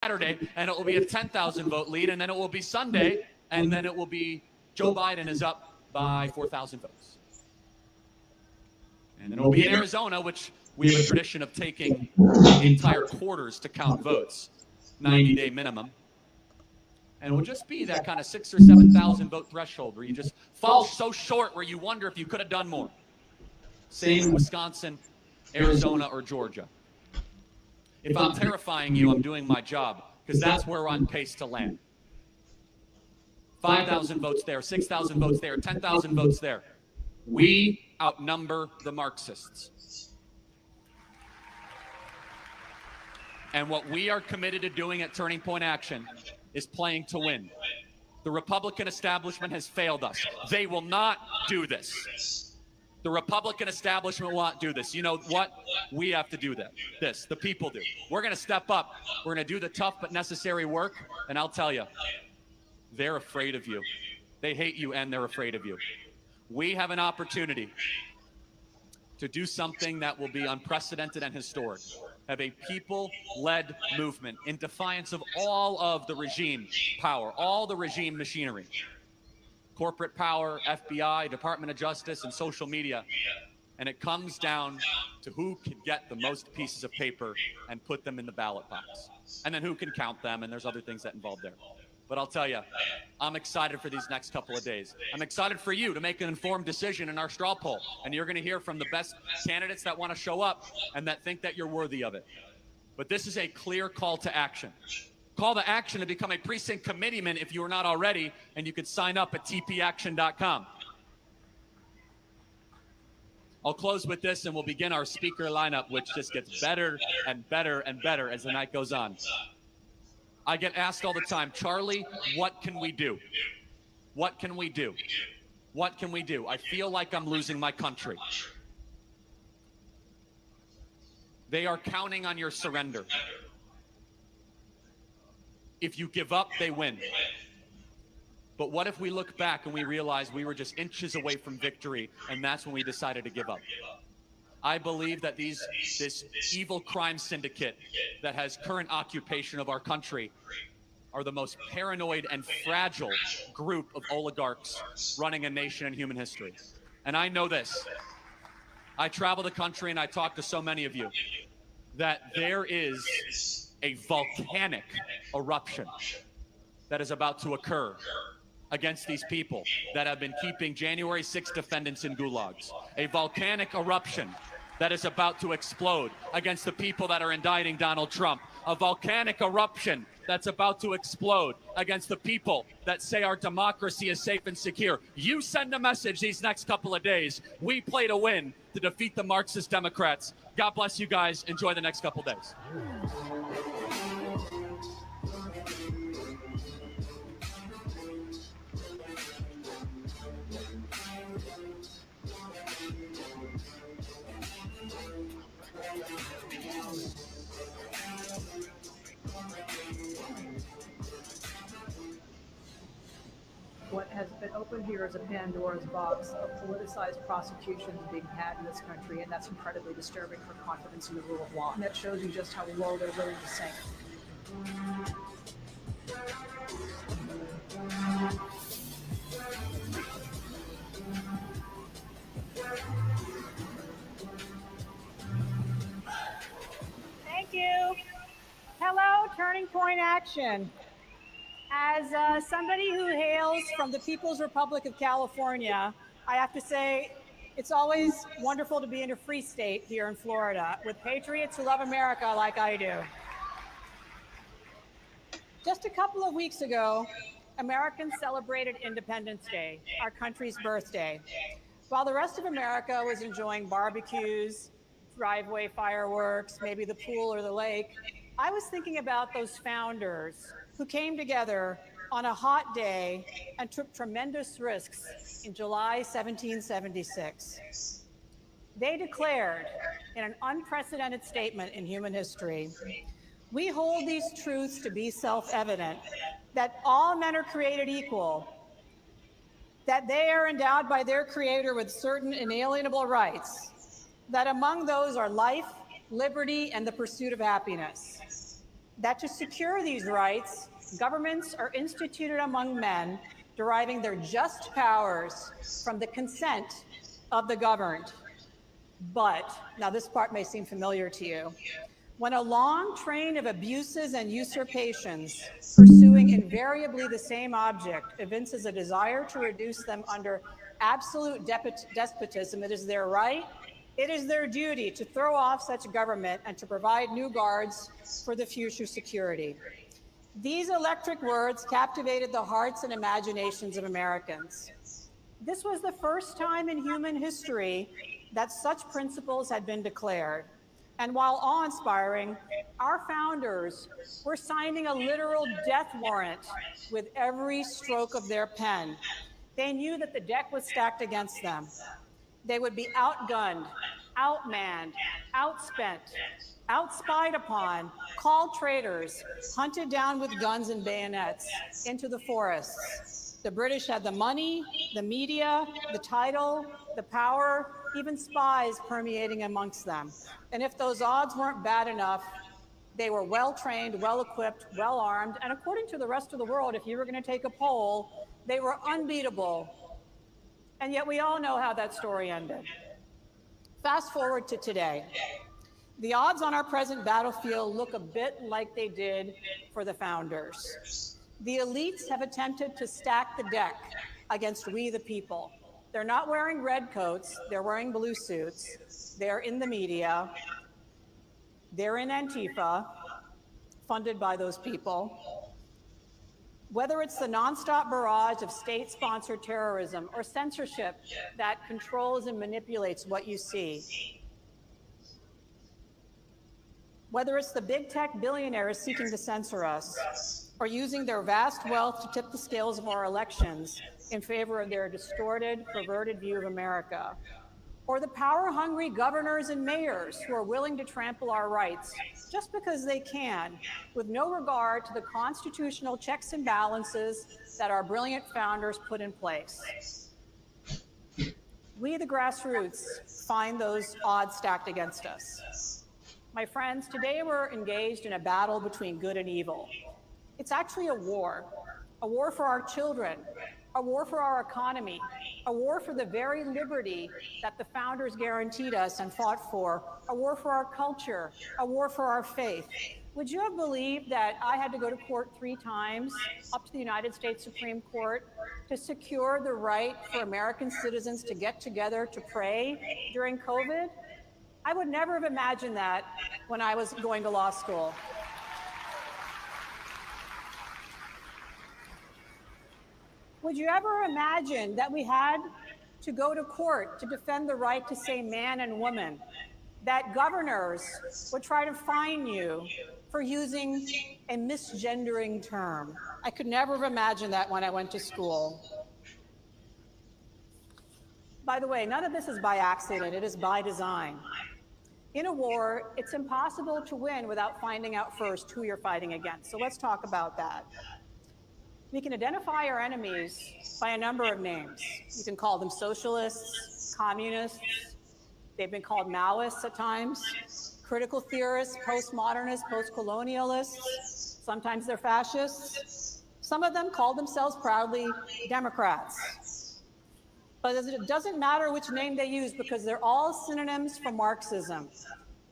Saturday, and it will be a 10,000 vote lead, and then it will be Sunday, and then it will be Joe Biden is up by 4,000 votes. And then it will be in Arizona, which we have a tradition of taking entire quarters to count votes, 90-day minimum. And it will just be that kind of 6,000 or 7,000 vote threshold where you just fall so short where you wonder if you could have done more. Same in Wisconsin, Arizona, or Georgia. If I'm terrifying you, I'm doing my job, because that's where we're on pace to land. 5,000 votes there, 6,000 votes there, 10,000 votes there. We outnumber the Marxists. And what we are committed to doing at Turning Point Action is playing to win. The Republican establishment has failed us. They will not do this. The Republican establishment will not do this. You know what? We have to do that. The people do. We're going to step up. We're going to do the tough but necessary work. And I'll tell you, they're afraid of you. They hate you and they're afraid of you. We have an opportunity to do something that will be unprecedented and historic. Have a people-led movement in defiance of all of the regime power, all the regime machinery. Corporate power, FBI, Department of Justice, and social media. And it comes down to who can get the most pieces of paper and put them in the ballot box. And then who can count them, and there's other things that involve there. But I'll tell you, I'm excited for these next couple of days. I'm excited for you to make an informed decision in our straw poll. And you're going to hear from the best candidates that want to show up and that think that you're worthy of it. But this is a clear call to action. Call to action to become a precinct committeeman if you are not already, and you can sign up at tpaction.com. I'll close with this, and we'll begin our speaker lineup, which just gets better and better and better as the night goes on. I get asked all the time, Charlie, what can we do? What can we do? What can we do? I feel like I'm losing my country. They are counting on your surrender. If you give up, they win. But what if we look back and we realize we were just inches away from victory, and that's when we decided to give up? I believe that this evil crime syndicate that has current occupation of our country are the most paranoid and fragile group of oligarchs running a nation in human history. And I know this. I travel the country and I talk to so many of you that there is a volcanic eruption that is about to occur against these people that have been keeping January 6 defendants in gulags. A volcanic eruption that is about to explode against the people that are indicting Donald Trump. A volcanic eruption that's about to explode against the people that say our democracy is safe and secure. You send a message these next couple of days. We play to win to defeat the Marxist Democrats. God bless you guys. Enjoy the next couple days. What has been opened here is a Pandora's box of politicized prosecutions being had in this country, and that's incredibly disturbing for confidence in the rule of law. And that shows you just how low they're willing to sink. Thank you. Hello, Turning Point Action. As somebody who hails from the People's Republic of California, I have to say it's always wonderful to be in a free state here in Florida with patriots who love America like I do. Just a couple of weeks ago, Americans celebrated Independence Day, our country's birthday. While the rest of America was enjoying barbecues, driveway fireworks, maybe the pool or the lake, I was thinking about those founders who came together on a hot day and took tremendous risks in July 1776. They declared in an unprecedented statement in human history, "We hold these truths to be self-evident, that all men are created equal, that they are endowed by their Creator with certain inalienable rights, that among those are life, liberty, and the pursuit of happiness. that to secure these rights, governments are instituted among men, deriving their just powers from the consent of the governed. But, now this part may seem familiar to you, when a long train of abuses and usurpations, pursuing invariably the same object, evinces a desire to reduce them under absolute despotism, it is their right, it is their duty to throw off such government and to provide new guards for the future security. These electric words captivated the hearts and imaginations of Americans. This was the first time in human history that such principles had been declared. And while awe-inspiring, our founders were signing a literal death warrant with every stroke of their pen. They knew that the deck was stacked against them. They would be outgunned, outmanned, outspent, outspied upon, called traitors, hunted down with guns and bayonets into the forests. The British had the money, the media, the title, the power, even spies permeating amongst them. And if those odds weren't bad enough, they were well-trained, well-equipped, well-armed, and according to the rest of the world, if you were going to take a poll, they were unbeatable. And yet we all know how that story ended. Fast forward to today. The odds on our present battlefield look a bit like they did for the founders. The elites have attempted to stack the deck against we the people. They're not wearing red coats, they're wearing blue suits. They're in the media. They're in Antifa, funded by those people. Whether it's the nonstop barrage of state-sponsored terrorism or censorship that controls and manipulates what you see. Whether it's the big tech billionaires seeking to censor us or using their vast wealth to tip the scales of our elections in favor of their distorted, perverted view of America, or the power-hungry governors and mayors who are willing to trample our rights just because they can, with no regard to the constitutional checks and balances that our brilliant founders put in place. We, the grassroots, find those odds stacked against us. My friends, today we're engaged in a battle between good and evil. It's actually a war for our children, a war for our economy, a war for the very liberty that the founders guaranteed us and fought for, a war for our culture, a war for our faith. Would you have believed that I had to go to court 3 times, up to the United States Supreme Court, to secure the right for American citizens to get together to pray during COVID? I would never have imagined that when I was going to law school. Would you ever imagine that we had to go to court to defend the right to say man and woman? That governors would try to fine you for using a misgendering term? I could never have imagined that when I went to school. By the way, none of this is by accident, it is by design. In a war, it's impossible to win without finding out first who you're fighting against. So let's talk about that. We can identify our enemies by a number of names. You can call them socialists, communists. They've been called Maoists at times, critical theorists, postmodernists, postcolonialists. Sometimes they're fascists. Some of them call themselves proudly Democrats. But it doesn't matter which name they use because they're all synonyms for Marxism.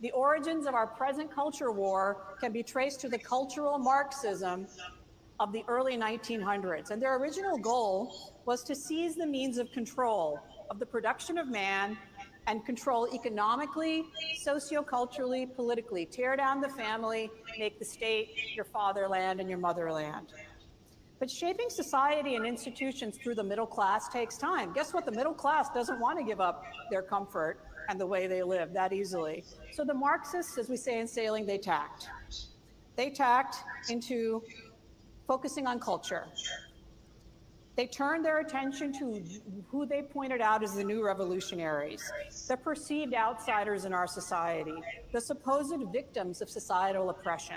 The origins of our present culture war can be traced to the cultural Marxism of the early 1900s. And their original goal was to seize the means of control of the production of man and control economically, socioculturally, politically, tear down the family, make the state your fatherland and your motherland. But shaping society and institutions through the middle class takes time. Guess what? The middle class doesn't want to give up their comfort and the way they live that easily. So the Marxists, as we say in sailing, they tacked. They tacked into focusing on culture. They turned their attention to who they pointed out as the new revolutionaries, the perceived outsiders in our society, the supposed victims of societal oppression.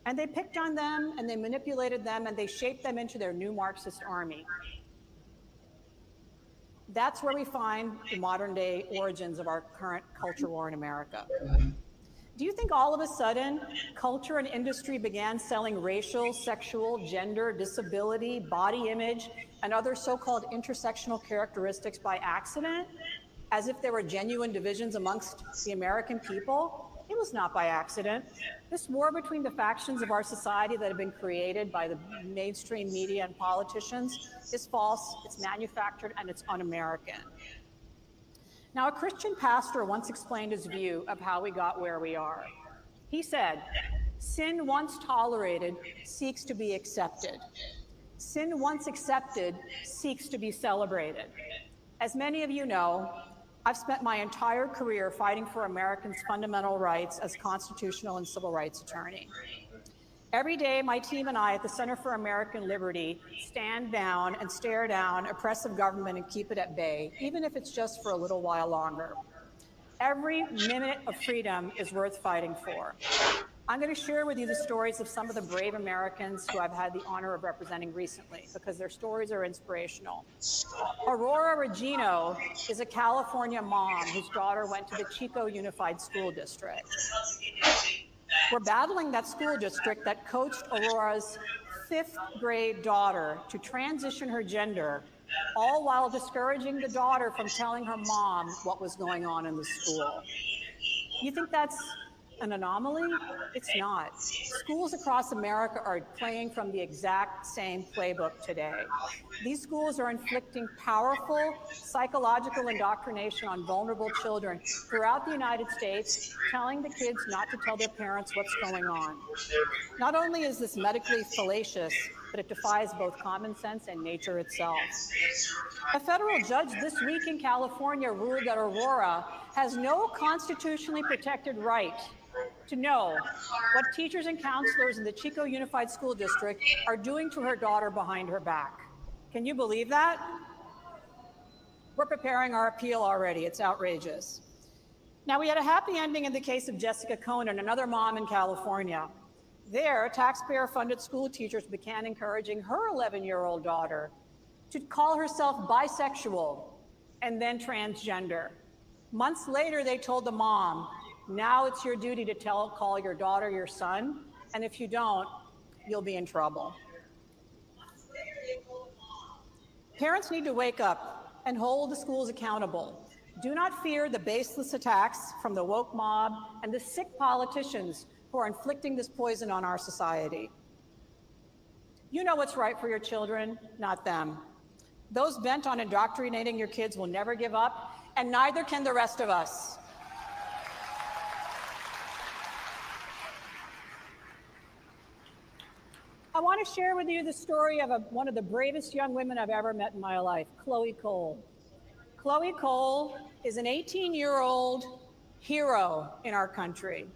And they picked on them and they manipulated them and they shaped them into their new Marxist army. That's where we find the modern day origins of our current culture war in America. Do you think all of a sudden culture and industry began selling racial, sexual, gender, disability, body image, and other so-called intersectional characteristics by accident, as if there were genuine divisions amongst the American people? It was not by accident. This war between the factions of our society that have been created by the mainstream media and politicians is false, it's manufactured, and it's un-American. Now, a Christian pastor once explained his view of how we got where we are. He said, "Sin once tolerated seeks to be accepted. Sin once accepted seeks to be celebrated." As many of you know, I've spent my entire career fighting for Americans' fundamental rights as constitutional and civil rights attorney. Every day, my team and I at the Center for American Liberty stand down and stare down oppressive government and keep it at bay, even if it's just for a little while longer. Every minute of freedom is worth fighting for. I'm going to share with you the stories of some of the brave Americans who I've had the honor of representing recently, because their stories are inspirational. Aurora Regino is a California mom whose daughter went to the Chico Unified School District. We're battling that school district that coached Aurora's 5th grade daughter to transition her gender, all while discouraging the daughter from telling her mom what was going on in the school. You think that's an anomaly? It's not. Schools across America are playing from the exact same playbook today. These schools are inflicting powerful psychological indoctrination on vulnerable children throughout the United States, telling the kids not to tell their parents what's going on. Not only is this medically fallacious, but it defies both common sense and nature itself. A federal judge this week in California ruled that Aurora has no constitutionally protected right to know what teachers and counselors in the Chico Unified School District are doing to her daughter behind her back. Can you believe that? We're preparing our appeal already. It's outrageous. Now, we had a happy ending in the case of Jessica Conan, another mom in California. There, taxpayer-funded school teachers began encouraging her 11-year-old daughter to call herself bisexual and then transgender. Months later, they told the mom, "Now it's your duty to call your daughter your son, and if you don't, you'll be in trouble." Parents need to wake up and hold the schools accountable. Do not fear the baseless attacks from the woke mob and the sick politicians who are inflicting this poison on our society. You know what's right for your children, not them. Those bent on indoctrinating your kids will never give up, and neither can the rest of us. I want to share with you the story of one of the bravest young women I've ever met in my life, Chloe Cole. Chloe Cole is an 18-year-old hero in our country.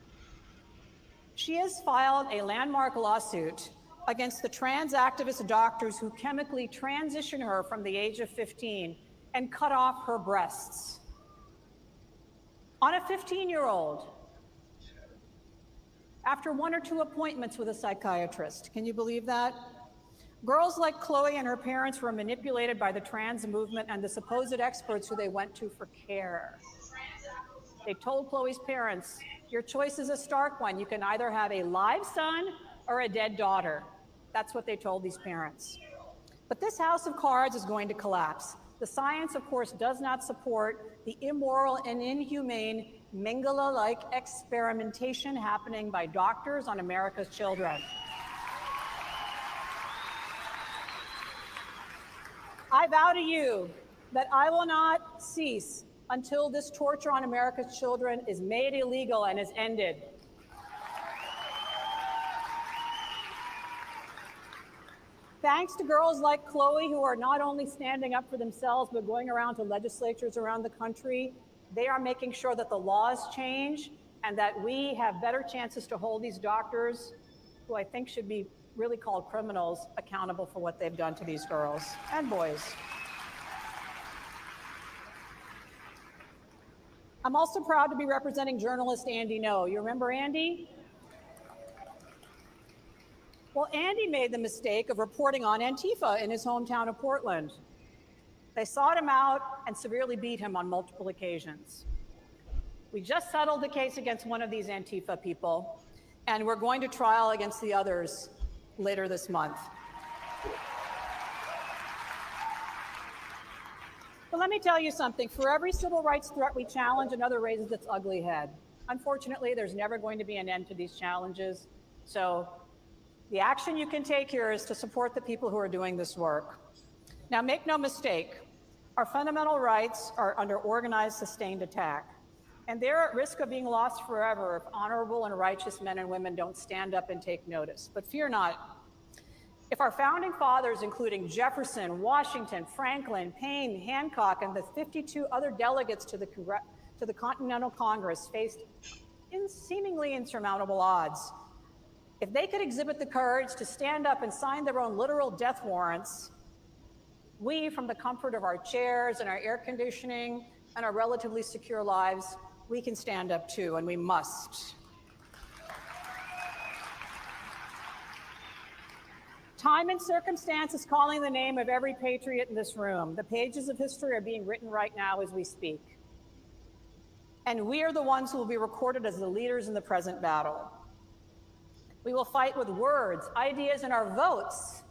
She has filed a landmark lawsuit against the trans activist doctors who chemically transitioned her from the age of 15 and cut off her breasts. On a 15-year-old, after 1 or 2 appointments with a psychiatrist. Can you believe that? Girls like Chloe and her parents were manipulated by the trans movement and the supposed experts who they went to for care. They told Chloe's parents, "Your choice is a stark one. You can either have a live son or a dead daughter." That's what they told these parents. But this house of cards is going to collapse. The science, of course, does not support the immoral and inhumane Mengele-like experimentation happening by doctors on America's children. I vow to you that I will not cease until this torture on America's children is made illegal and is ended. Thanks to girls like Chloe, who are not only standing up for themselves, but going around to legislatures around the country, they are making sure that the laws change and that we have better chances to hold these doctors, who I think should be really called criminals, accountable for what they've done to these girls and boys. I'm also proud to be representing journalist Andy Ngo. You remember Andy? Well, Andy made the mistake of reporting on Antifa in his hometown of Portland. They sought him out and severely beat him on multiple occasions. We just settled the case against one of these Antifa people, and we're going to trial against the others later this month. But let me tell you something. For every civil rights threat we challenge, another raises its ugly head. Unfortunately, there's never going to be an end to these challenges. So the action you can take here is to support the people who are doing this work. Now, make no mistake, our fundamental rights are under organized, sustained attack. And they're at risk of being lost forever if honorable and righteous men and women don't stand up and take notice. But fear not. If our founding fathers, including Jefferson, Washington, Franklin, Payne, Hancock, and the 52 other delegates to the Continental Congress faced seemingly insurmountable odds, if they could exhibit the courage to stand up and sign their own literal death warrants, we, from the comfort of our chairs and our air conditioning and our relatively secure lives, we can stand up too, and we must. Time and circumstance is calling the name of every patriot in this room. The pages of history are being written right now as we speak. And we are the ones who will be recorded as the leaders in the present battle. We will fight with words, ideas, and our votes,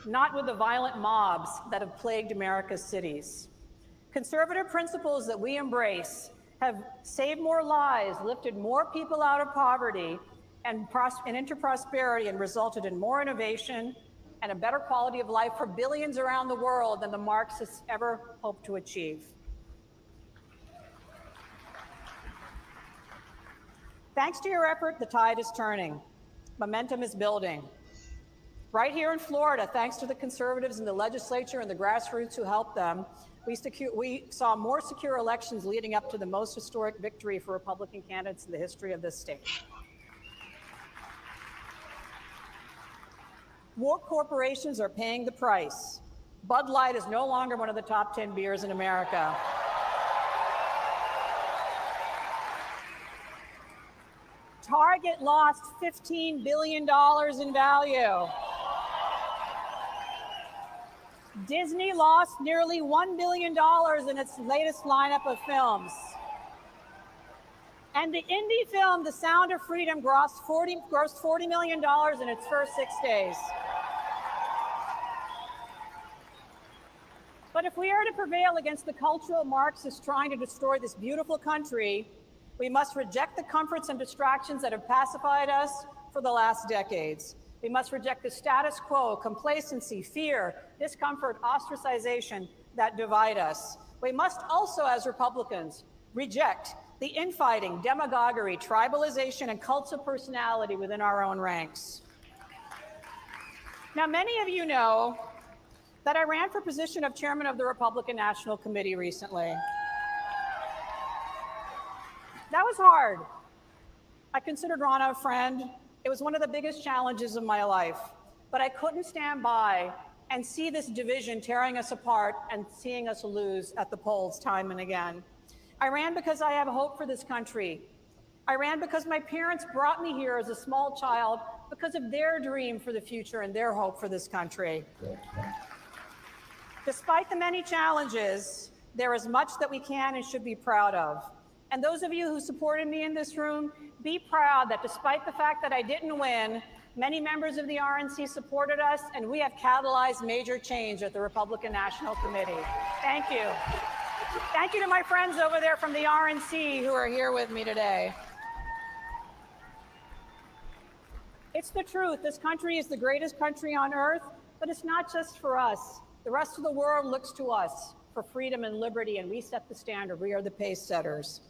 not with the violent mobs that have plagued America's cities. Conservative principles that we embrace have saved more lives, lifted more people out of poverty, and into prosperity, and resulted in more innovation and a better quality of life for billions around the world than the Marxists ever hoped to achieve. Thanks to your effort, the tide is turning. Momentum is building. Right here in Florida, thanks to the conservatives in the legislature and the grassroots who helped them, we saw more secure elections leading up to the most historic victory for Republican candidates in the history of this state. More corporations are paying the price. Bud Light is no longer one of the top 10 beers in America. Target lost $15 billion in value. Disney lost nearly $1 billion in its latest lineup of films. And the indie film, The Sound of Freedom, grossed $40 million in its first 6 days. But if we are to prevail against the cultural Marxists trying to destroy this beautiful country, we must reject the comforts and distractions that have pacified us for the last decades. We must reject the status quo, complacency, fear, discomfort, ostracization that divide us. We must also, as Republicans, reject the infighting, demagoguery, tribalization, and cults of personality within our own ranks. Now, many of you know that I ran for position of chairman of the Republican National Committee recently. That was hard. I considered Ronna a friend. It was one of the biggest challenges of my life, but I couldn't stand by and see this division tearing us apart and seeing us lose at the polls time and again. I ran because I have hope for this country. I ran because my parents brought me here as a small child because of their dream for the future and their hope for this country. Despite the many challenges, there is much that we can and should be proud of. And those of you who supported me in this room, be proud that despite the fact that I didn't win, many members of the RNC supported us, and we have catalyzed major change at the Republican National Committee. Thank you. Thank you to my friends over there from the RNC who are here with me today. It's the truth. This country is the greatest country on earth, but it's not just for us. The rest of the world looks to us for freedom and liberty, and we set the standard. We are the pace setters.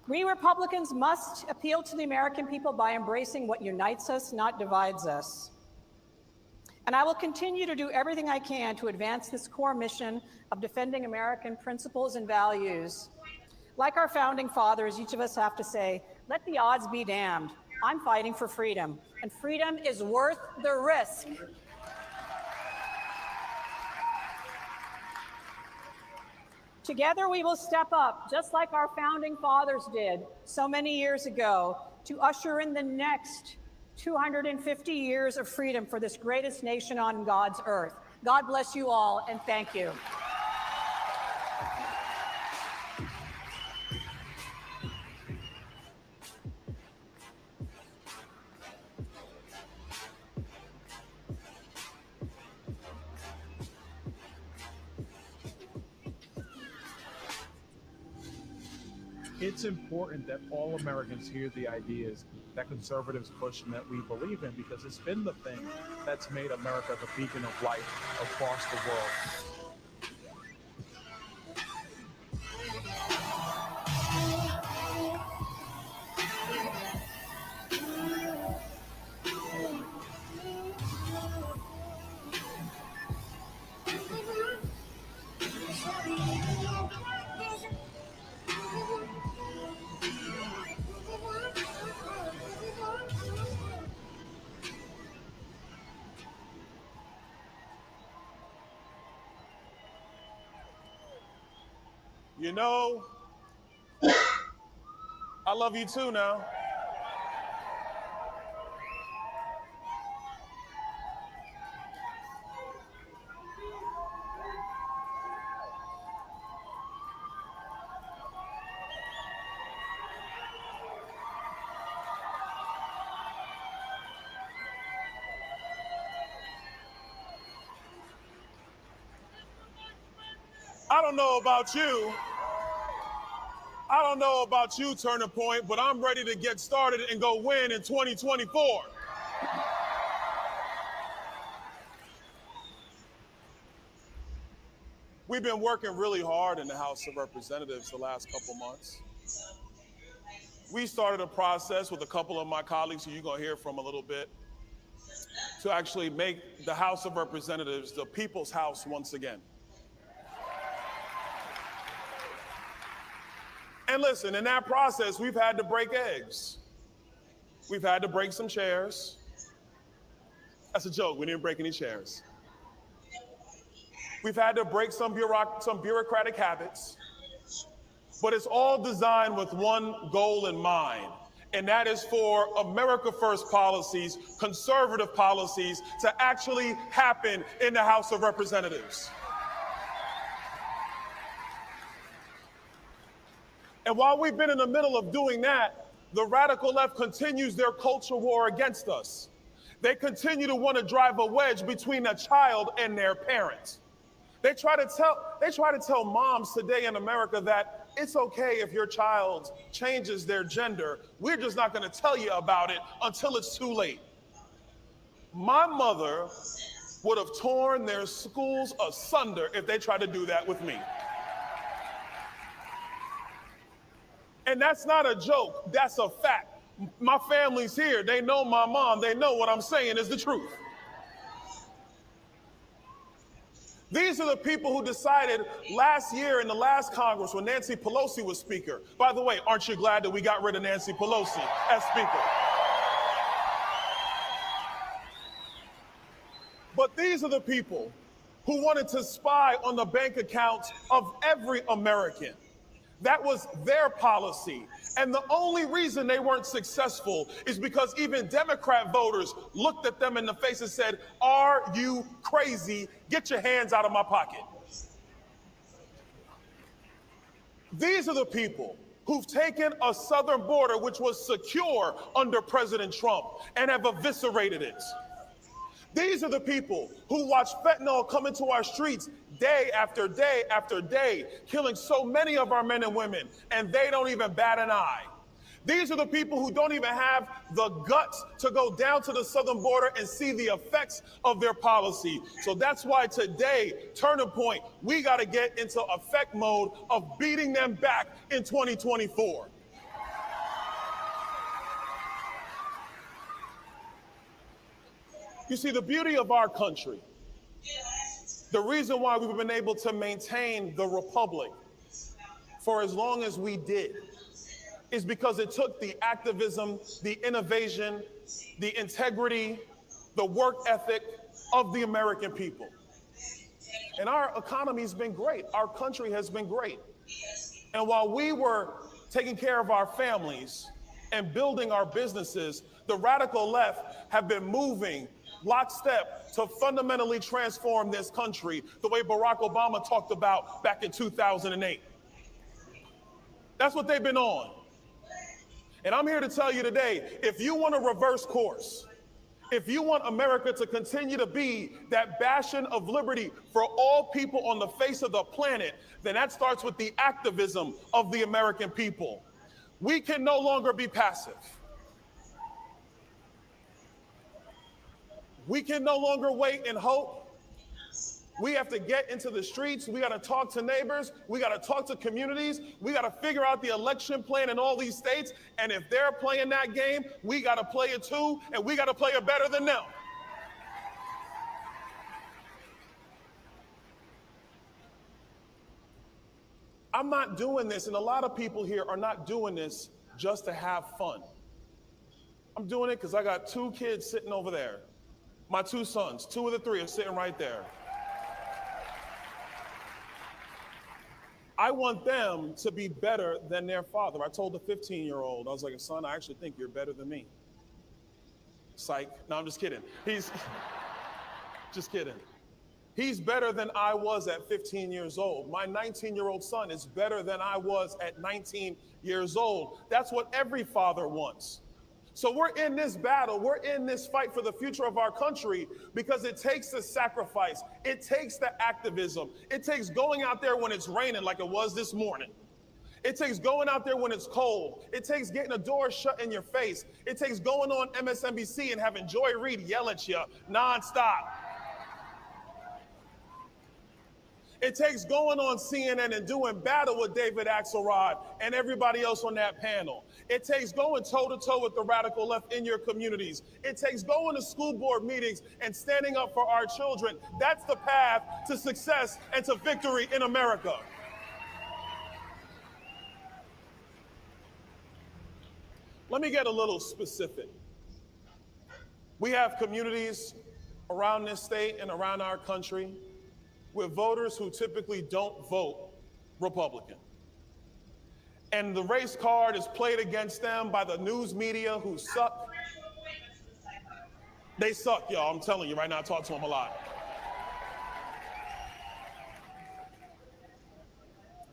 We Republicans must appeal to the American people by embracing what unites us, not divides us. And I will continue to do everything I can to advance this core mission of defending American principles and values. Like our founding fathers, each of us have to say, let the odds be damned. I'm fighting for freedom, and freedom is worth the risk. Together we will step up, just like our founding fathers did so many years ago, to usher in the next 250 years of freedom for this greatest nation on God's earth. God bless you all, and thank you. It's important that all Americans hear the ideas that conservatives push and that we believe in, because it's been the thing that's made America the beacon of light across the world. You know, I love you too now. I don't know about you. I don't know about you, Turning Point, but I'm ready to get started and go win in 2024. We've been working really hard in the House of Representatives the last couple months. We started a process with a couple of my colleagues who you're going to hear from a little bit to actually make the House of Representatives the people's house once again. And listen, in that process, we've had to break eggs. We've had to break some chairs. That's a joke, we didn't break any chairs. We've had to break some bureaucratic habits, but it's all designed with one goal in mind, and that is for America First policies, conservative policies, to actually happen in the House of Representatives. And while we've been in the middle of doing that, the radical left continues their culture war against us. They continue to want to drive a wedge between a child and their parent. They try to tell moms today in America that it's okay if your child changes their gender. We're just not going to tell you about it until it's too late. My mother would have torn their schools asunder if they tried to do that with me. And that's not a joke, that's a fact. My family's here, they know my mom, they know what I'm saying is the truth. These are the people who decided last year in the last Congress when Nancy Pelosi was Speaker. By the way, aren't you glad that we got rid of Nancy Pelosi as Speaker? But these are the people who wanted to spy on the bank accounts of every American. That was their policy. And the only reason they weren't successful is because even Democrat voters looked at them in the face and said, "Are you crazy? Get your hands out of my pocket." These are the people who've taken a southern border, which was secure under President Trump, and have eviscerated it. These are the people who watch fentanyl come into our streets day after day after day, killing so many of our men and women, and they don't even bat an eye. These are the people who don't even have the guts to go down to the southern border and see the effects of their policy. So that's why today, Turning Point, we got to get into effect mode of beating them back in 2024. You see, the beauty of our country, the reason why we've been able to maintain the republic for as long as we did, is because it took the activism, the innovation, the integrity, the work ethic of the American people. And our economy's been great. Our country has been great. And while we were taking care of our families and building our businesses, the radical left have been moving lockstep to fundamentally transform this country the way Barack Obama talked about back in 2008. That's what they've been on. And I'm here to tell you today, if you want to reverse course, if you want America to continue to be that bastion of liberty for all people on the face of the planet, then that starts with the activism of the American people. We can no longer be passive. We can no longer wait and hope. We have to get into the streets. We got to talk to neighbors. We got to talk to communities. We got to figure out the election plan in all these states. And if they're playing that game, we got to play it too. And we got to play it better than them. I'm not doing this, and a lot of people here are not doing this just to have fun. I'm doing it because I got 2 kids sitting over there. My 2 sons, 2 of the 3 are sitting right there. I want them to be better than their father. I told the 15-year-old, I was like, son, I actually think you're better than me. Psych. No, I'm just kidding. Just kidding. He's better than I was at 15 years old. My 19-year-old son is better than I was at 19 years old. That's what every father wants. So we're in this battle. We're in this fight for the future of our country because it takes the sacrifice. It takes the activism. It takes going out there when it's raining like it was this morning. It takes going out there when it's cold. It takes getting a door shut in your face. It takes going on MSNBC and having Joy Reid yell at you nonstop. It takes going on CNN and doing battle with David Axelrod and everybody else on that panel. It takes going toe-to-toe with the radical left in your communities. It takes going to school board meetings and standing up for our children. That's the path to success and to victory in America. Let me get a little specific. We have communities around this state and around our country with voters who typically don't vote Republican. And the race card is played against them by the news media who suck. They suck, y'all. I'm telling you right now, I talk to them a lot.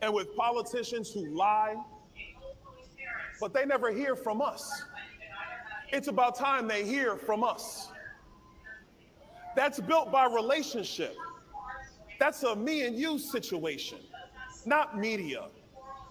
And with politicians who lie, but they never hear from us. It's about time they hear from us. That's built by relationship. That's a me and you situation, not media,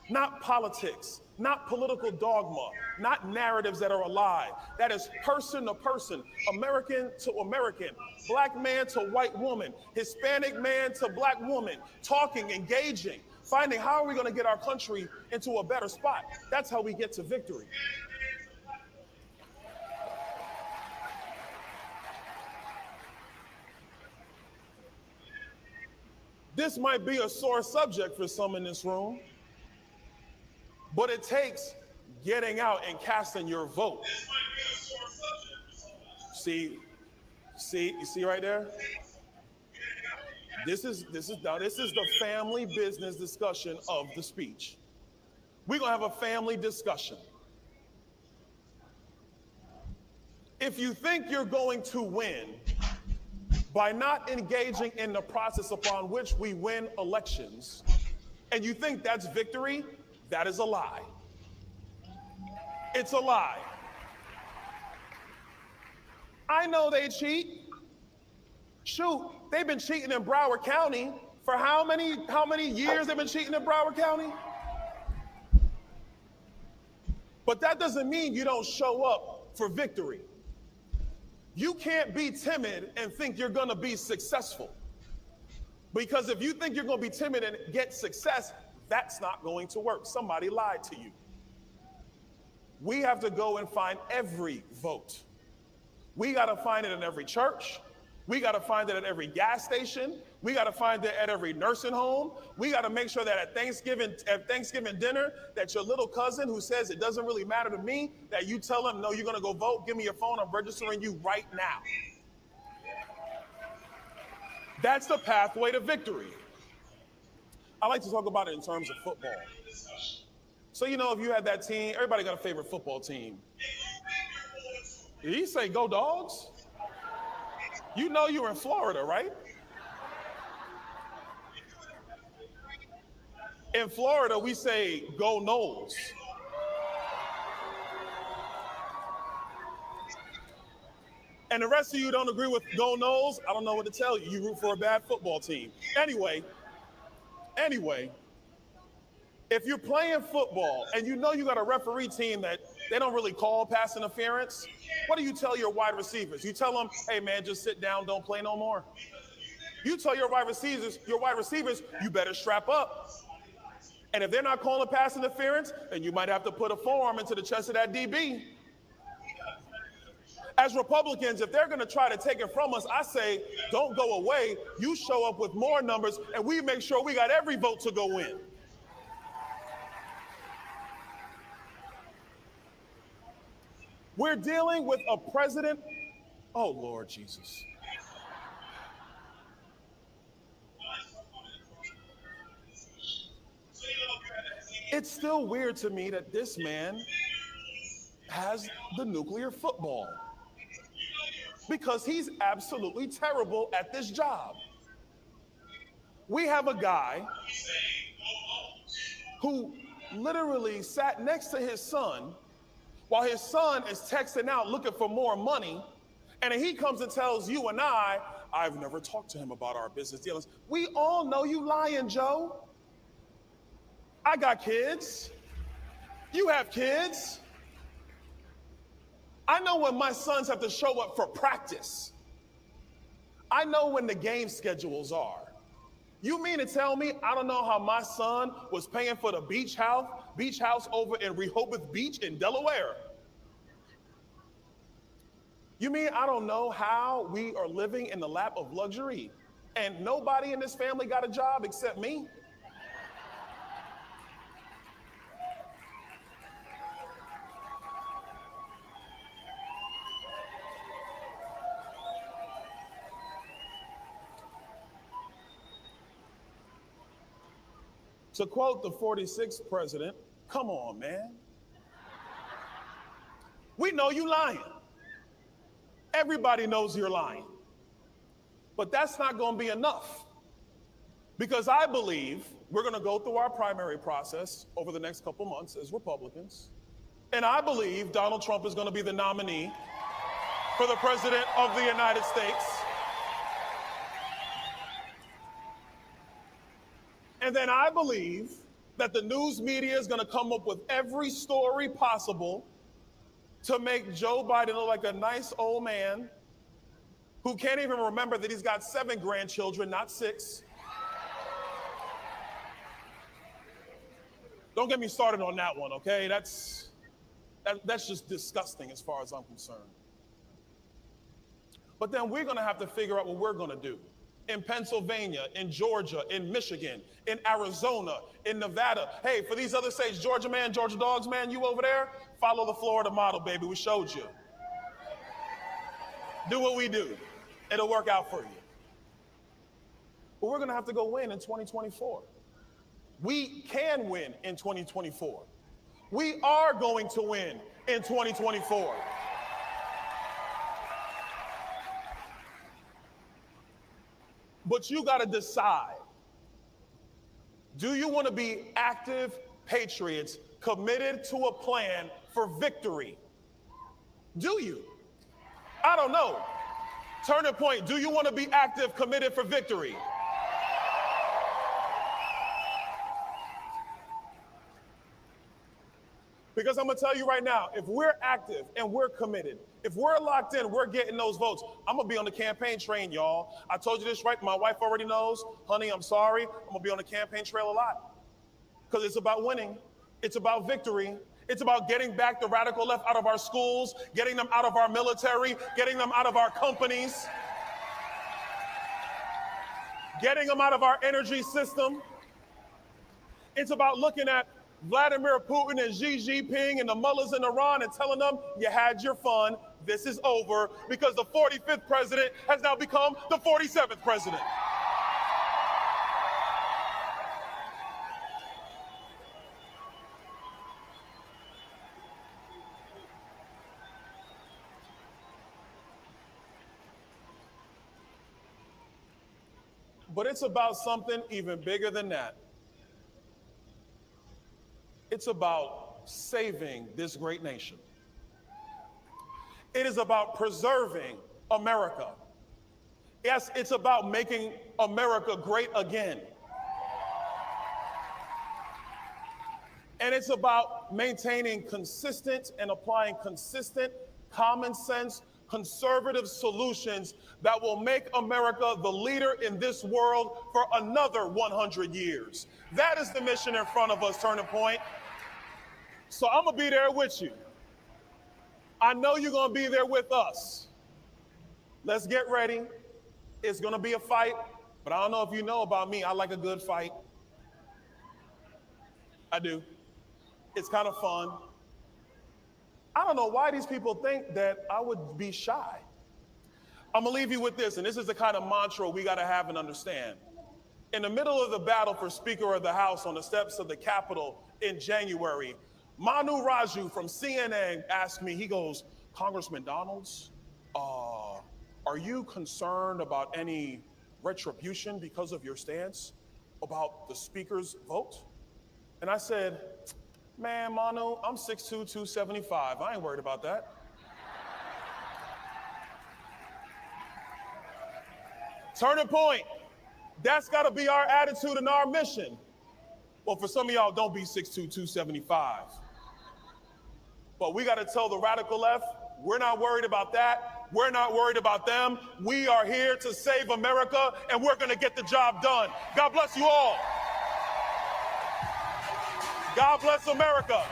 not politics, not political dogma, not narratives that are a lie. That is person to person, American to American, black man to white woman, Hispanic man to black woman, talking, engaging, finding how are we going to get our country into a better spot. That's how we get to victory. This might be a sore subject for some in this room, but it takes getting out and casting your vote. See, you see right there? This is the family business discussion of the speech. We're gonna have a family discussion. If you think you're going to win by not engaging in the process upon which we win elections, and you think that's victory, that is a lie. It's a lie. I know they cheat. Shoot, they've been cheating in Broward County for how many years they've been cheating in Broward County? But that doesn't mean you don't show up for victory. You can't be timid and think you're gonna be successful. Because if you think you're gonna be timid and get success, that's not going to work. Somebody lied to you. We have to go and find every vote. We gotta find it in every church. We gotta find it at every gas station. We gotta find it at every nursing home. We gotta make sure that at Thanksgiving dinner, that your little cousin who says it doesn't really matter to me, that you tell him, no, you're gonna go vote, give me your phone, I'm registering you right now. That's the pathway to victory. I like to talk about it in terms of football. So, you know, if you had that team, everybody got a favorite football team. Did he say go Dogs? You know you were in Florida, right? In Florida, we say go Noles. And the rest of you don't agree with go Noles, I don't know what to tell you. You root for a bad football team. Anyway, If you're playing football and you know you got a referee team that they don't really call pass interference, what do you tell your wide receivers? You tell them, hey man, just sit down, don't play no more. You tell your wide receivers, you better strap up. And if they're not calling pass interference, then you might have to put a forearm into the chest of that DB. As Republicans, if they're going to try to take it from us, I say, don't go away. You show up with more numbers, and we make sure we got every vote to go in. We're dealing with a president. Oh, Lord Jesus. It's still weird to me that this man has the nuclear football because he's absolutely terrible at this job. We have a guy who literally sat next to his son while his son is texting out looking for more money, and then he comes and tells you and I've never talked to him about our business dealings. We all know you lying, Joe. I got kids. You have kids. I know when my sons have to show up for practice. I know when the game schedules are. You mean to tell me I don't know how my son was paying for the beach house over in Rehoboth Beach in Delaware? You mean I don't know how we are living in the lap of luxury and nobody in this family got a job except me? To quote the 46th president, come on, man. We know you lying. Everybody knows you're lying. But that's not going to be enough. Because I believe we're going to go through our primary process over the next couple months as Republicans. And I believe Donald Trump is going to be the nominee for the president of the United States. And then I believe that the news media is going to come up with every story possible to make Joe Biden look like a nice old man who can't even remember that he's got 7 grandchildren, not 6. Don't get me started on that one, okay? That's just disgusting as far as I'm concerned. But then we're going to have to figure out what we're going to do. In Pennsylvania, in Georgia, in Michigan, in Arizona, in Nevada. Hey, for these other states, Georgia man, Georgia dogs man, you over there, follow the Florida model, baby. We showed you. Do what we do. It'll work out for you. But we're going to have to go win in 2024. We can win in 2024. We are going to win in 2024. But you got to decide, do you want to be active patriots committed to a plan for victory? Do you? I don't know. Turning point, do you want to be active, committed for victory? Because I'm going to tell you right now, if we're active and we're committed, if we're locked in, we're getting those votes. I'm going to be on the campaign train, y'all. I told you this, right? My wife already knows. Honey, I'm sorry. I'm going to be on the campaign trail a lot. Because it's about winning. It's about victory. It's about getting back the radical left out of our schools, getting them out of our military, getting them out of our companies, getting them out of our energy system. It's about looking at Vladimir Putin and Xi Jinping and the mullahs in Iran and telling them, you had your fun, this is over, because the 45th president has now become the 47th president. But it's about something even bigger than that. It's about saving this great nation. It is about preserving America. Yes, it's about making America great again. And it's about maintaining consistent and applying consistent, common sense, conservative solutions that will make America the leader in this world for another 100 years. That is the mission in front of us, Turning Point. So I'm gonna be there with you. I know you're gonna be there with us. Let's get ready. It's gonna be a fight, but I don't know if you know about me, I like a good fight. I do. It's kind of fun. I don't know why these people think that I would be shy. I'm gonna leave you with this, and this is the kind of mantra we gotta have and understand. In the middle of the battle for Speaker of the House on the steps of the Capitol in January, Manu Raju from CNN asked me, he goes, Congressman Donalds, are you concerned about any retribution because of your stance about the Speaker's vote? And I said, man, Manu, I'm 6'2", 275. I ain't worried about that. Turning Point. That's got to be our attitude and our mission. Well, for some of y'all, don't be 6'2", 275. But we got to tell the radical left, we're not worried about that. We're not worried about them. We are here to save America, and we're going to get the job done. God bless you all. God bless America.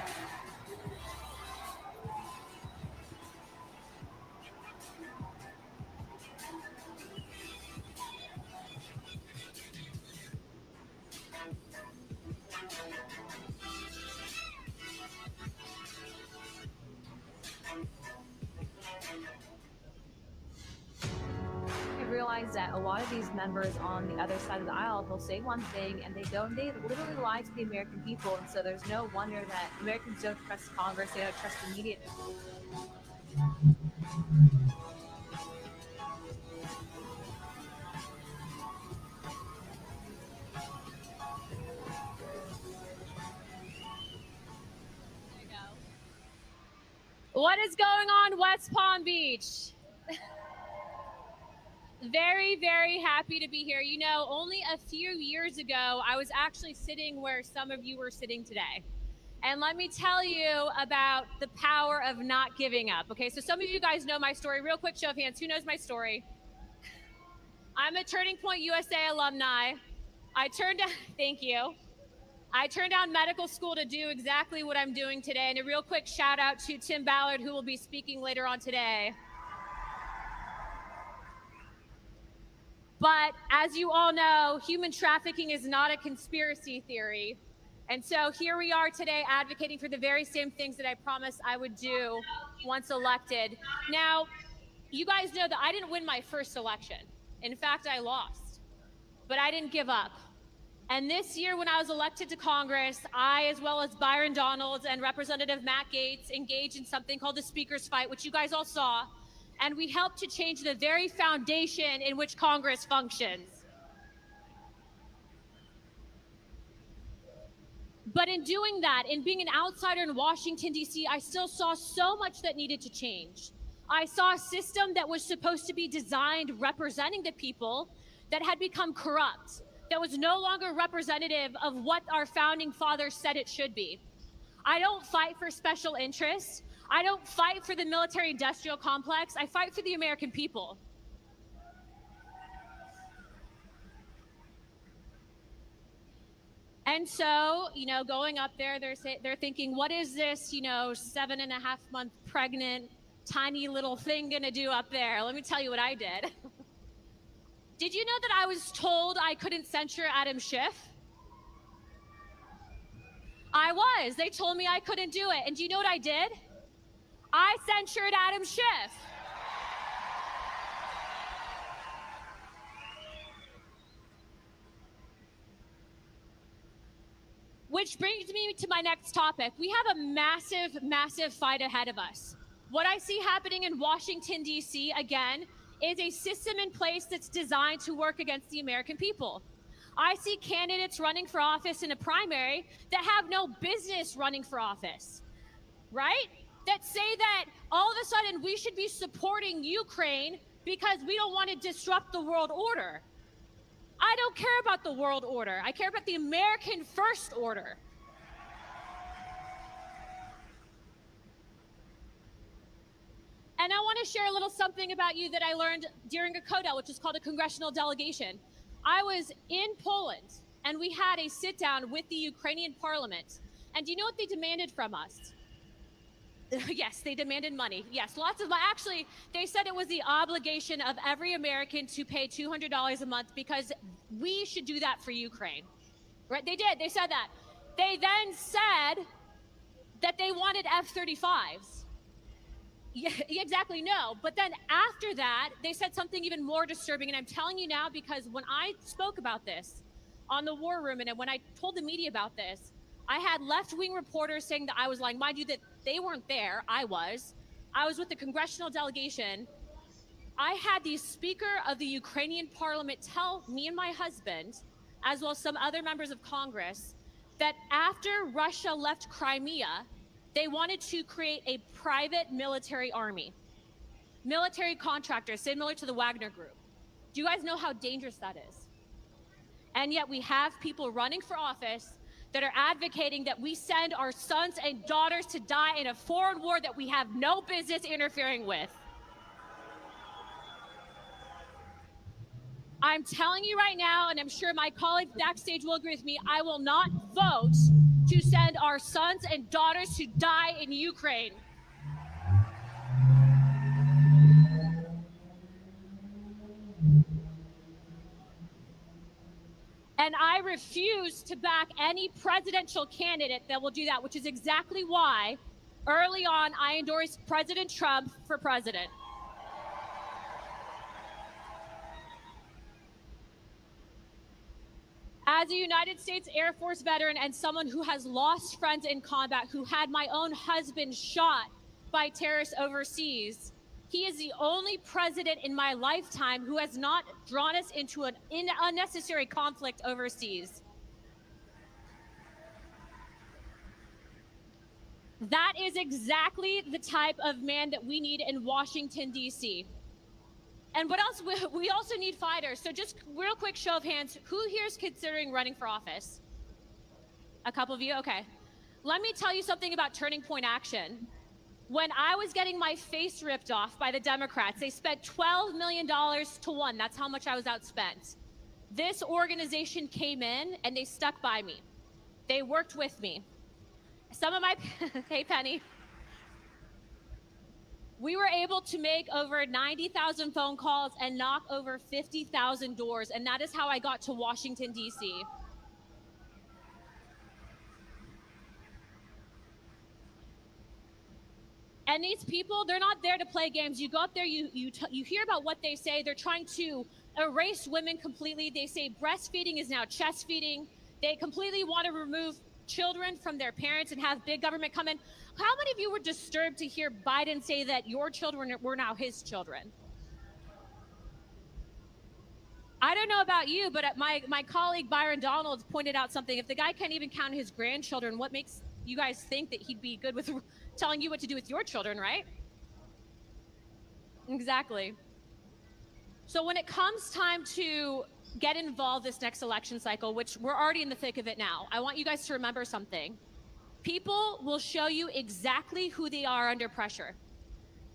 I realize that a lot of these members on the other side of the aisle, they'll say one thing and they literally lie to the American people. And so there's no wonder that Americans don't trust Congress, they don't trust the media. What is going on West Palm Beach? Very, very happy to be here. You know, only a few years ago, I was actually sitting where some of you were sitting today. And let me tell you about the power of not giving up. Okay, so some of you guys know my story. Real quick show of hands, who knows my story? I'm a Turning Point USA alumni. Thank you. I turned down medical school to do exactly what I'm doing today. And a real quick shout out to Tim Ballard, who will be speaking later on today. But as you all know, human trafficking is not a conspiracy theory. And so here we are today advocating for the very same things that I promised I would do once elected. Now, you guys know that I didn't win my first election. In fact, I lost, but I didn't give up. And this year when I was elected to Congress, I, as well as Byron Donalds and Representative Matt Gaetz, engaged in something called the Speaker's Fight, which you guys all saw. And we helped to change the very foundation in which Congress functions. But in doing that, in being an outsider in Washington, D.C., I still saw so much that needed to change. I saw a system that was supposed to be designed representing the people that had become corrupt, that was no longer representative of what our founding fathers said it should be. I don't fight for special interests. I don't fight for the military-industrial complex. I fight for the American people. And so, you know, going up there, they're thinking, what is this, 7.5-month pregnant, tiny little thing gonna do up there? Let me tell you what I did. Did you know that I was told I couldn't censure Adam Schiff? I was. They told me I couldn't do it. And do you know what I did? I censured Adam Schiff. Which brings me to my next topic. We have a massive, massive fight ahead of us. What I see happening in Washington, D.C., again, is a system in place that's designed to work against the American people. I see candidates running for office in a primary that have no business running for office, right? That say that all of a sudden we should be supporting Ukraine because we don't want to disrupt the world order. I don't care about the world order. I care about the American first order. And I want to share a little something about you that I learned during a CODEL, which is called a congressional delegation. I was in Poland, and we had a sit down with the Ukrainian parliament. And do you know what they demanded from us? Yes, they demanded money. Yes, lots of money. Actually, they said it was the obligation of every American to pay $200 a month because we should do that for Ukraine. Right? They did. They said that. They then said that they wanted F-35s. Yeah, exactly, no. But then after that, they said something even more disturbing. And I'm telling you now because when I spoke about this on the War Room and when I told the media about this, I had left-wing reporters saying that I was lying. Mind you, that they weren't there. I was with the congressional delegation. I had the Speaker of the Ukrainian Parliament tell me and my husband, as well as some other members of Congress, that after Russia left Crimea, they wanted to create a private military army, military contractors, similar to the Wagner Group. Do you guys know how dangerous that is? And yet we have people running for office that are advocating that we send our sons and daughters to die in a foreign war that we have no business interfering with. I'm telling you right now, and I'm sure my colleagues backstage will agree with me, I will not vote to send our sons and daughters to die in Ukraine. And I refuse to back any presidential candidate that will do that, which is exactly why early on I endorsed President Trump for president. As a United States Air Force veteran and someone who has lost friends in combat, who had my own husband shot by terrorists overseas, he is the only president in my lifetime who has not drawn us into an unnecessary conflict overseas. That is exactly the type of man that we need in Washington, D.C. And what else? We also need fighters. So just real quick show of hands, who here is considering running for office? A couple of you? Okay. Let me tell you something about Turning Point Action. When I was getting my face ripped off by the Democrats, they spent $12 million to 1. That's how much I was outspent. This organization came in and they stuck by me. They worked with me. Some of my, hey Penny. We were able to make over 90,000 phone calls and knock over 50,000 doors, and that is how I got to Washington, D.C. And these people, they're not there to play games. You go up there, you hear about what they say. They're trying to erase women completely. They say breastfeeding is now chest feeding. They completely want to remove children from their parents and have big government come in. How many of you were disturbed to hear Biden say that your children were now his children? I don't know about you, but my colleague Byron Donalds pointed out something. If the guy can't even count his grandchildren, what makes you guys think that he'd be good with telling you what to do with your children, right? Exactly. So when it comes time to get involved this next election cycle, which we're already in the thick of it now, I want you guys to remember something. People will show you exactly who they are under pressure.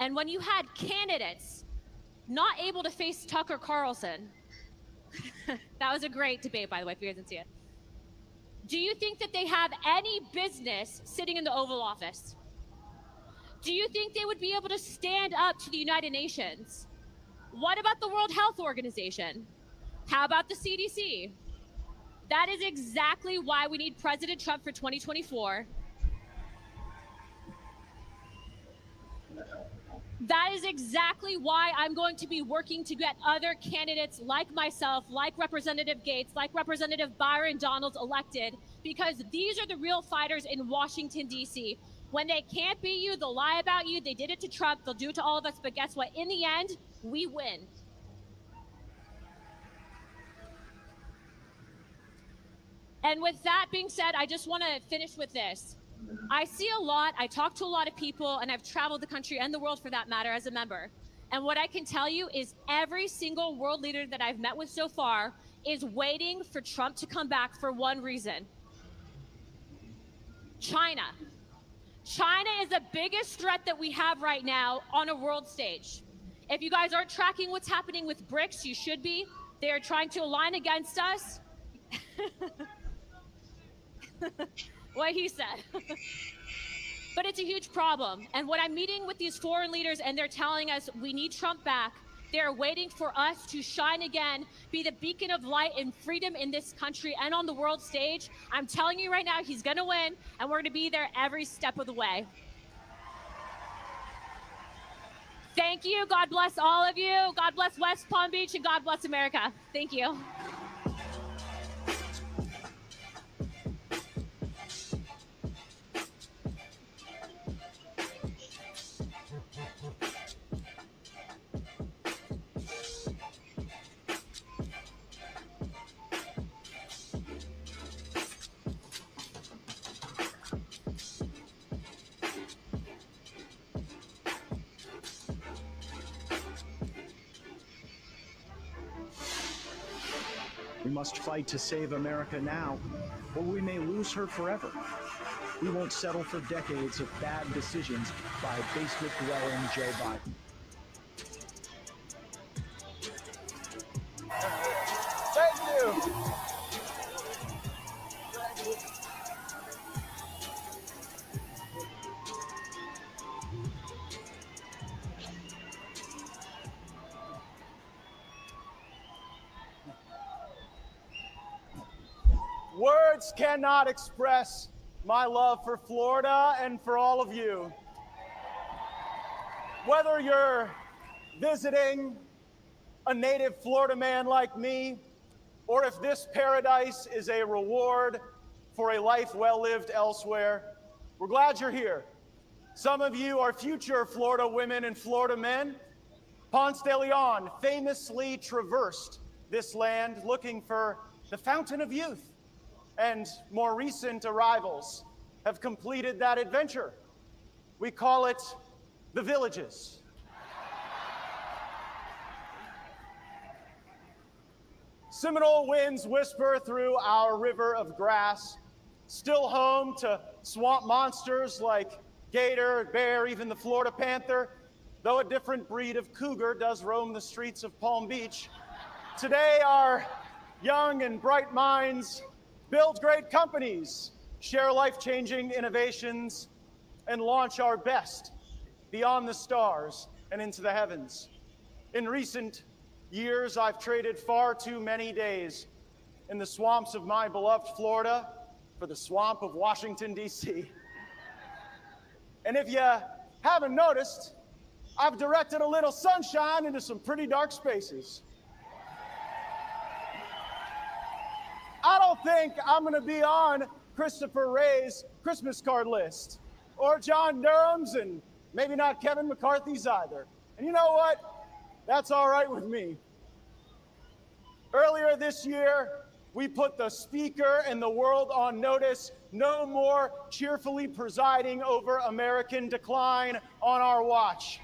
And when you had candidates not able to face Tucker Carlson, that was a great debate, by the way, if you guys didn't see it. Do you think that they have any business sitting in the Oval Office? Do you think they would be able to stand up to the United Nations? What about the World Health Organization? How about the CDC? That is exactly why we need President Trump for 2024. That is exactly why I'm going to be working to get other candidates like myself, like Representative Gates, like Representative Byron Donalds elected, because these are the real fighters in Washington, D.C. When they can't beat you, they'll lie about you. They did it to Trump. They'll do it to all of us. But guess what? In the end, we win. And with that being said, I just want to finish with this. I see a lot, I talk to a lot of people, and I've traveled the country and the world for that matter as a member. And what I can tell you is every single world leader that I've met with so far is waiting for Trump to come back for one reason. China. China is the biggest threat that we have right now on a world stage. If you guys aren't tracking what's happening with BRICS, you should be. They are trying to align against us. What he said. But it's a huge problem. And when I'm meeting with these foreign leaders and they're telling us we need Trump back, they're waiting for us to shine again, be the beacon of light and freedom in this country and on the world stage. I'm telling you right now, he's gonna win, and we're gonna be there every step of the way. Thank you. God bless all of you. God bless West Palm Beach, and God bless America. Thank you. We must fight to save America now, or we may lose her forever. We won't settle for decades of bad decisions by basement-dwelling Joe Biden. Thank you. Words cannot express my love for Florida and for all of you. Whether you're visiting a native Florida man like me, or if this paradise is a reward for a life well lived elsewhere, we're glad you're here. Some of you are future Florida women and Florida men. Ponce de Leon famously traversed this land looking for the fountain of youth. And more recent arrivals have completed that adventure. We call it the Villages. Seminole winds whisper through our river of grass, still home to swamp monsters like gator, bear, even the Florida panther, though a different breed of cougar does roam the streets of Palm Beach. Today, our young and bright minds build great companies, share life-changing innovations, and launch our best beyond the stars and into the heavens. In recent years, I've traded far too many days in the swamps of my beloved Florida for the swamp of Washington, D.C. And if you haven't noticed, I've directed a little sunshine into some pretty dark spaces. I don't think I'm going to be on Christopher Wray's Christmas card list, or John Durham's, and maybe not Kevin McCarthy's either. And you know what? That's all right with me. Earlier this year, we put the speaker and the world on notice. No more cheerfully presiding over American decline on our watch.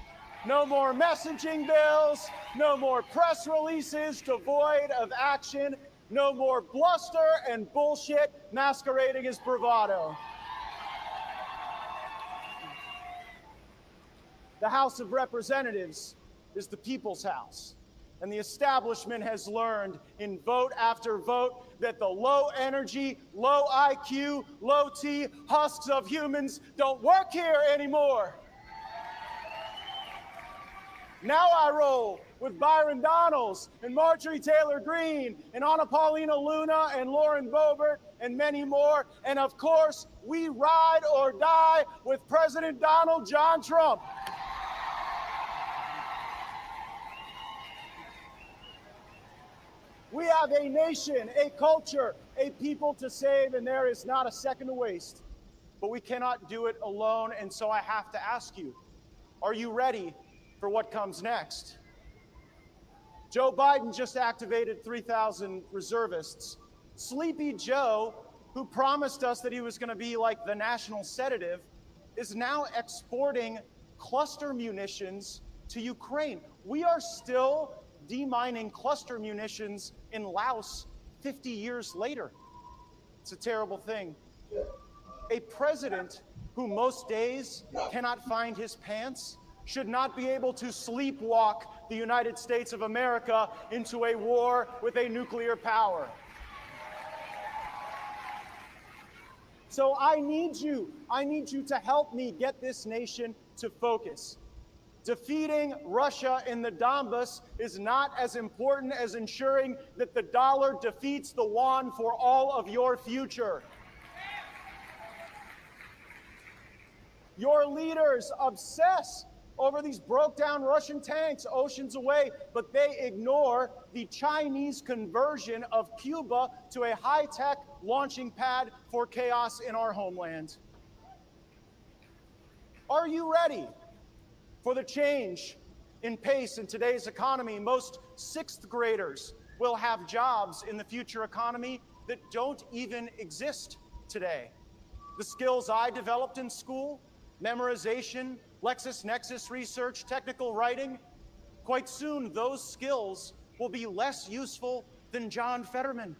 No more messaging bills, no more press releases devoid of action. No more bluster and bullshit masquerading as bravado. The House of Representatives is the people's house, and the establishment has learned in vote after vote that the low energy, low IQ, low T husks of humans don't work here anymore. Now I roll with Byron Donalds and Marjorie Taylor Greene and Anna Paulina Luna and Lauren Boebert and many more. And of course, we ride or die with President Donald John Trump. We have a nation, a culture, a people to save, and there is not a second to waste. But we cannot do it alone, and so I have to ask you, are you ready for what comes next? Joe Biden just activated 3,000 reservists. Sleepy Joe, who promised us that he was going to be like the national sedative, is now exporting cluster munitions to Ukraine. We are still demining cluster munitions in Laos 50 years later. It's a terrible thing. A president who who most days cannot find his pants, should not be able to sleepwalk the United States of America into a war with a nuclear power. So I need you to help me get this nation to focus. Defeating Russia in the Donbas is not as important as ensuring that the dollar defeats the yuan for all of your future. Your leaders obsess over these broke-down Russian tanks oceans away, but they ignore the Chinese conversion of Cuba to a high-tech launching pad for chaos in our homeland. Are you ready for the change in pace in today's economy? Most sixth graders will have jobs in the future economy that don't even exist today. The skills I developed in school, memorization, LexisNexis research, technical writing, quite soon those skills will be less useful than John Fetterman.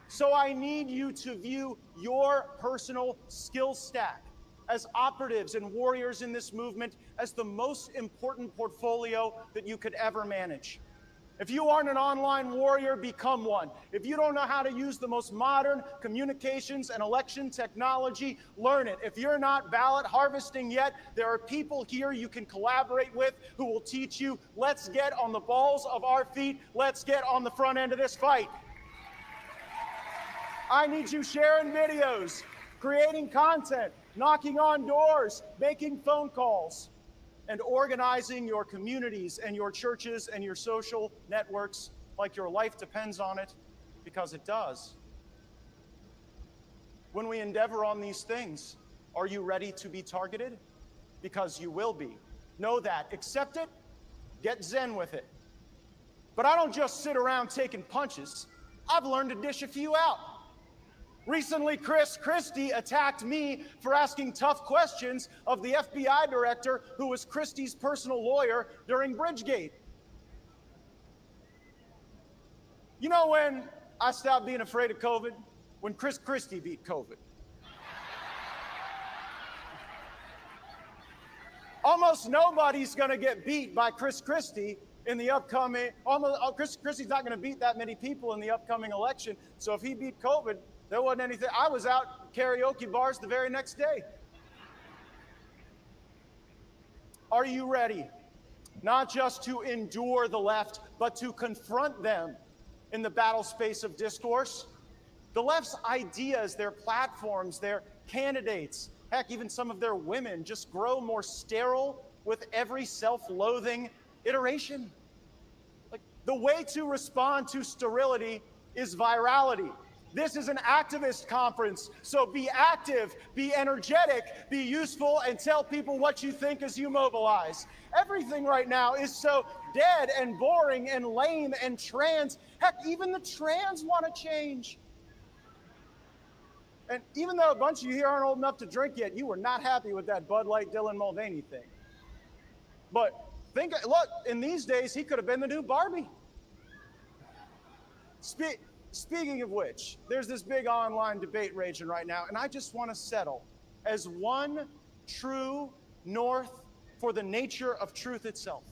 So I need you to view your personal skill stack as operatives and warriors in this movement as the most important portfolio that you could ever manage. If you aren't an online warrior, become one. If you don't know how to use the most modern communications and election technology, learn it. If you're not ballot harvesting yet, there are people here you can collaborate with who will teach you. Let's get on the balls of our feet. Let's get on the front end of this fight. I need you sharing videos, creating content, knocking on doors, making phone calls, and organizing your communities and your churches and your social networks like your life depends on it, because it does. When we endeavor on these things, are you ready to be targeted? Because you will be. Know that. Accept it. Get zen with it. But I don't just sit around taking punches. I've learned to dish a few out. Recently, Chris Christie attacked me for asking tough questions of the FBI director who was Christie's personal lawyer during Bridgegate. You know when I stopped being afraid of COVID? When Chris Christie beat COVID. Almost nobody's going to get beat by Chris Christie in the upcoming, Chris Christie's not going to beat that many people in the upcoming election. So if he beat COVID, there wasn't anything. I was out karaoke bars the very next day. Are you ready? Not just to endure the left, but to confront them in the battle space of discourse? The left's ideas, their platforms, their candidates, heck, even some of their women just grow more sterile with every self-loathing iteration. Like, the way to respond to sterility is virality. This is an activist conference, so be active, be energetic, be useful, and tell people what you think as you mobilize. Everything right now is so dead and boring and lame and trans. Heck, even the trans want to change. And even though a bunch of you here aren't old enough to drink yet, you were not happy with that Bud Light Dylan Mulvaney thing. But look, in these days, he could have been the new Barbie. Speaking of which, there's this big online debate raging right now, and I just want to settle as one true north for the nature of truth itself.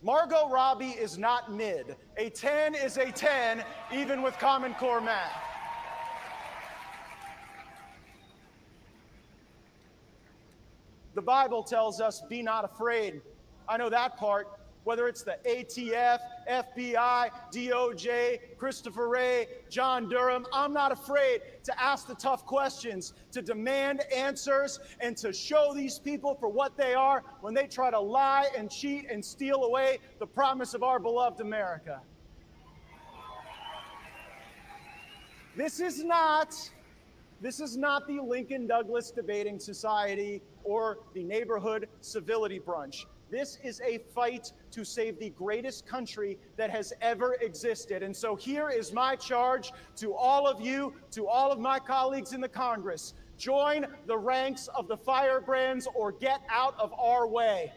Margot Robbie is not mid. A 10 is a 10, even with Common Core math. The Bible tells us, be not afraid. I know that part. Whether it's the ATF, FBI, DOJ, Christopher Wray, John Durham, I'm not afraid to ask the tough questions, to demand answers, and to show these people for what they are when they try to lie and cheat and steal away the promise of our beloved America. This is not the Lincoln Douglas Debating Society or the neighborhood civility brunch. This is a fight to save the greatest country that has ever existed. And so here is my charge to all of you, to all of my colleagues in the Congress. Join the ranks of the firebrands or get out of our way.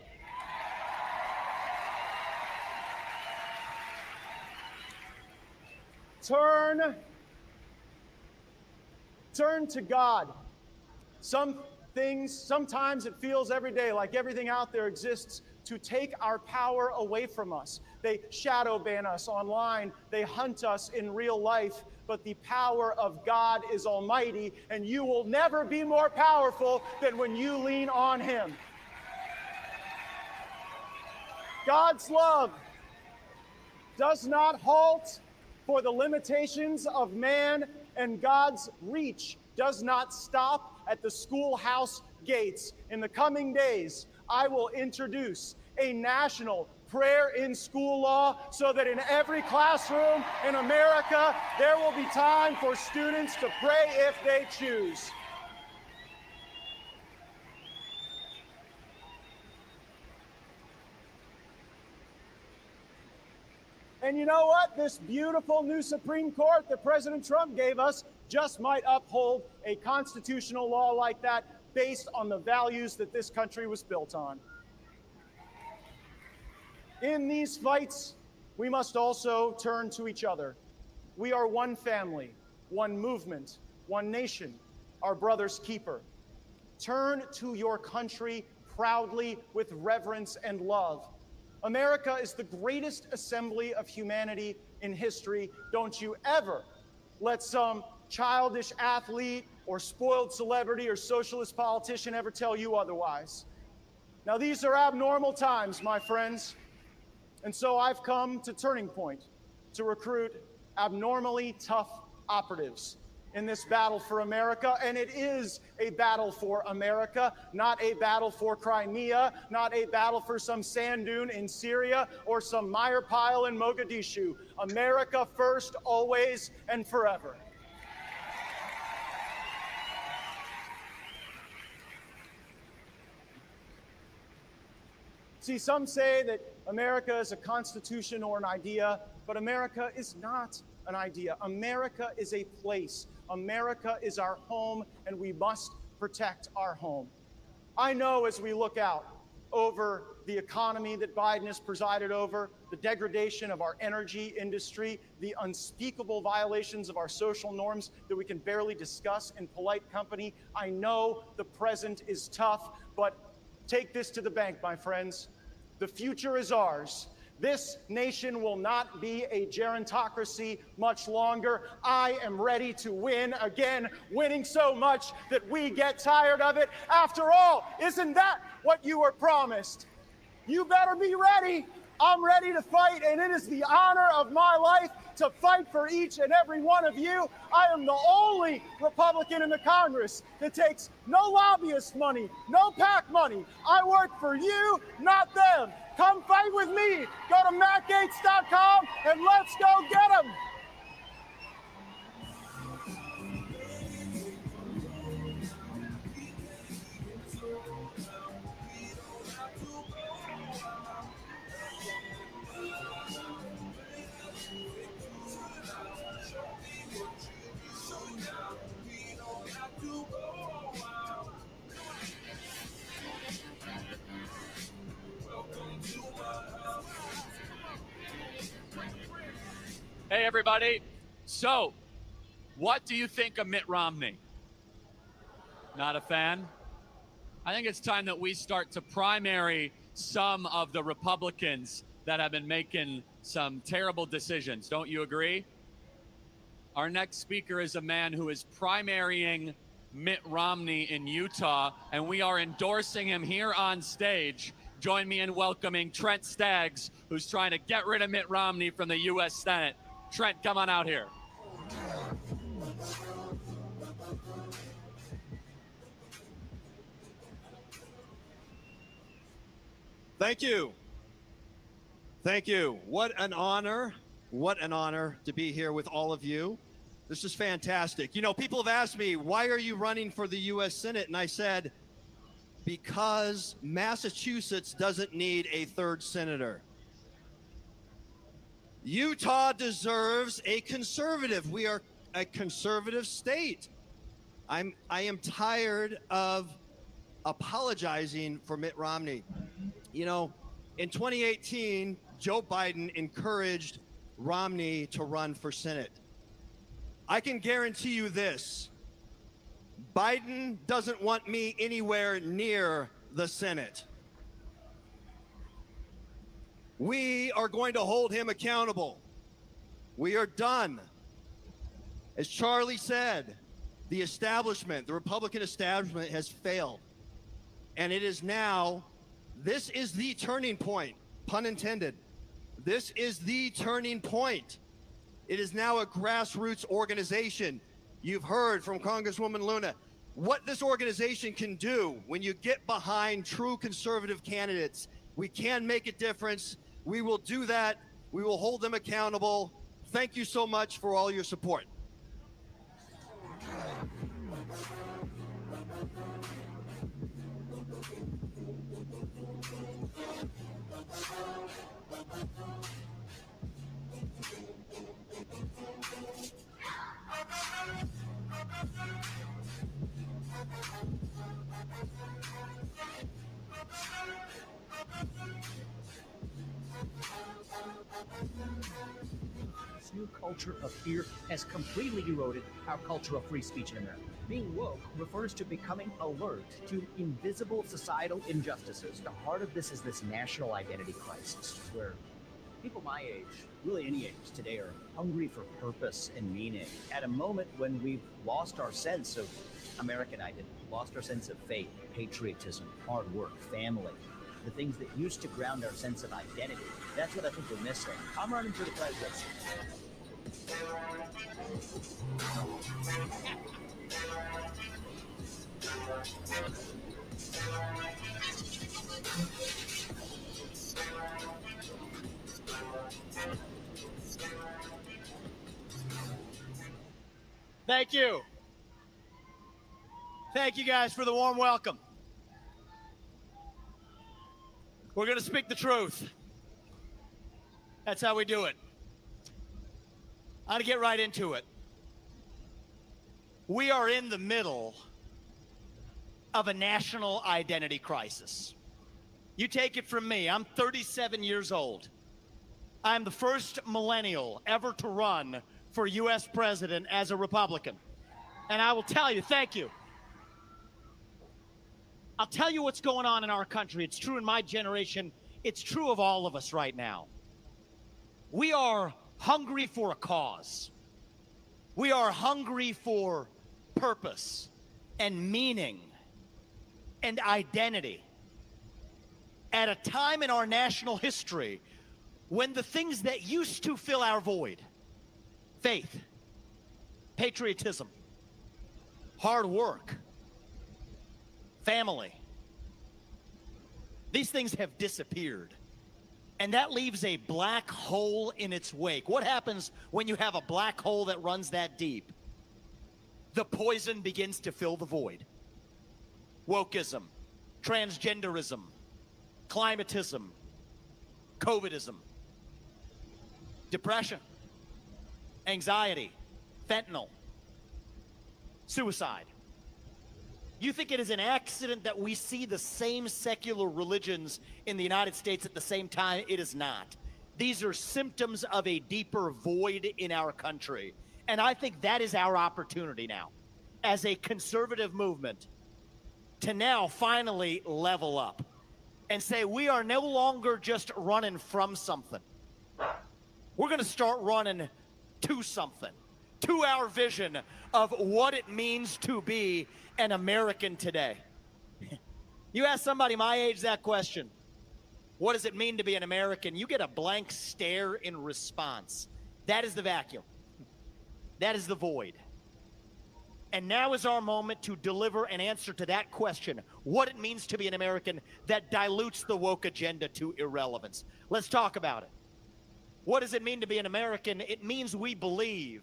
Turn to God. Sometimes it feels every day like everything out there exists to take our power away from us. They shadow ban us online. They hunt us in real life. But the power of God is almighty, and you will never be more powerful than when you lean on Him. God's love does not halt for the limitations of man, and God's reach does not stop at the schoolhouse gates. In the coming days, I will introduce a national prayer in school law so that in every classroom in America, there will be time for students to pray if they choose. And you know what? This beautiful new Supreme Court that President Trump gave us just might uphold a constitutional law like that based on the values that this country was built on. In these fights, we must also turn to each other. We are one family, one movement, one nation, our brother's keeper. Turn to your country proudly with reverence and love. America is the greatest assembly of humanity in history. Don't you ever let some childish athlete or spoiled celebrity or socialist politician ever tell you otherwise. Now, these are abnormal times, my friends. And so I've come to Turning Point to recruit abnormally tough operatives in this battle for America. And it is a battle for America, not a battle for Crimea, not a battle for some sand dune in Syria or some mire pile in Mogadishu. America first, always, and forever. See, some say that America is a constitution or an idea, but America is not an idea. America is a place. America is our home, and we must protect our home. I know as we look out over the economy that Biden has presided over, the degradation of our energy industry, the unspeakable violations of our social norms that we can barely discuss in polite company. I know the present is tough, but take this to the bank, my friends. The future is ours. This nation will not be a gerontocracy much longer. I am ready to win again, winning so much that we get tired of it. After all, isn't that what you were promised? You better be ready. I'm ready to fight, and it is the honor of my life to fight for each and every one of you. I am the only Republican in the Congress that takes no lobbyist money, no PAC money. I work for you, not them. Come fight with me. Go to mattgaetz.com and let's go get them. Hey, everybody. So, what do you think of Mitt Romney? Not a fan? I think it's time that we start to primary some of the Republicans that have been making some terrible decisions. Don't you agree? Our next speaker is a man who is primarying Mitt Romney in Utah, and we are endorsing him here on stage. Join me in welcoming Trent Staggs, who's trying to get rid of Mitt Romney from the U.S. Senate. Trent, come on out here. Thank you. Thank you. What an honor. What an honor to be here with all of you. This is fantastic. You know, people have asked me, why are you running for the U.S. Senate? And I said, because Massachusetts doesn't need a third senator. Utah deserves a conservative. We are a conservative state. I am tired of apologizing for Mitt Romney. You know, in 2018, Joe Biden encouraged Romney to run for Senate. I can guarantee you this. Biden doesn't want me anywhere near the Senate. We are going to hold him accountable. We are done. As Charlie said, the establishment, the Republican establishment has failed. And it is now, this is the turning point, pun intended. This is the turning point. It is now a grassroots organization. You've heard from Congresswoman Luna what this organization can do when you get behind true conservative candidates. We can make a difference. We will do that. We will hold them accountable. Thank you so much for all your support. This new culture of fear has completely eroded our culture of free speech in America. Being woke refers to becoming alert to invisible societal injustices. The heart of this is this national identity crisis, where people my age, really any age today, are hungry for purpose and meaning at a moment when we've lost our sense of American identity, lost our sense of faith, patriotism, hard work, family, the things that used to ground our sense of identity. That's what I think we're missing. I'm running for the presidency. Thank you. Thank you guys for the warm welcome. We're going to speak the truth. That's how we do it. I'm going to get right into it. We are in the middle of a national identity crisis. You take it from me, I'm 37 years old. I'm the first millennial ever to run for U.S. president as a Republican. And I will tell you, thank you. I'll tell you what's going on in our country. It's true in my generation. It's true of all of us right now. We are hungry for a cause. We are hungry for purpose and meaning and identity at a time in our national history when the things that used to fill our void, faith, patriotism, hard work, family, these things have disappeared. And that leaves a black hole in its wake. What happens when you have a black hole that runs that deep? The poison begins to fill the void. Wokeism, transgenderism, climatism, COVIDism, depression, anxiety, fentanyl, suicide. You think it is an accident that we see the same secular religions in the United States at the same time? It is not. These are symptoms of a deeper void in our country. And I think that is our opportunity now, as a conservative movement, to now finally level up and say we are no longer just running from something. We're going to start running to something, to our vision of what it means to be an American today. You ask somebody my age that question, what does it mean to be an American? You get a blank stare in response. That is the vacuum. That is the void. And now is our moment to deliver an answer to that question, what it means to be an American, that dilutes the woke agenda to irrelevance. Let's talk about it. What does it mean to be an American? It means we believe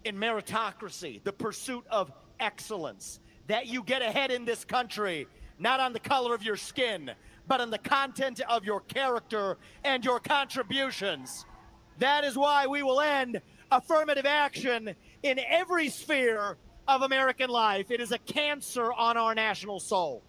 in meritocracy, the pursuit of excellence, that you get ahead in this country, not on the color of your skin, but on the content of your character and your contributions. That is why we will end affirmative action in every sphere of American life. It is a cancer on our national soul.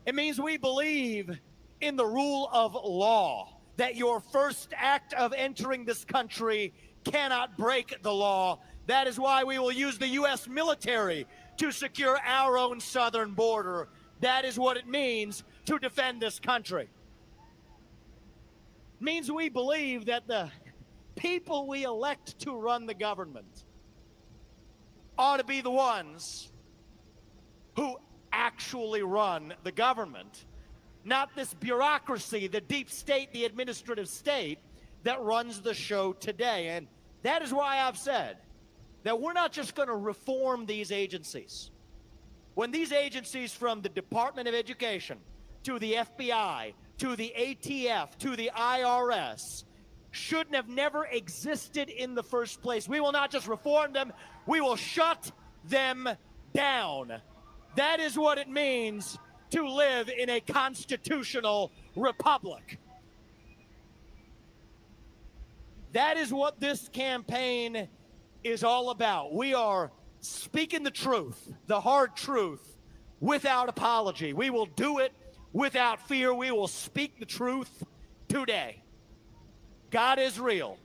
It means we believe in the rule of law, that your first act of entering this country cannot break the law. That is why we will use the U.S. military to secure our own southern border. That is what it means to defend this country. It means we believe that the people we elect to run the government ought to be the ones who actually run the government, not this bureaucracy, the deep state, the administrative state that runs the show today. And that is why I've said that we're not just going to reform these agencies. When these agencies, from the Department of Education to the FBI to the ATF to the IRS, shouldn't have never existed in the first place, we will not just reform them, we will shut them down. That is what it means to live in a constitutional republic. That is what this campaign is all about. We are speaking the truth, the hard truth, without apology. We will do it without fear. We will speak the truth today. God is real.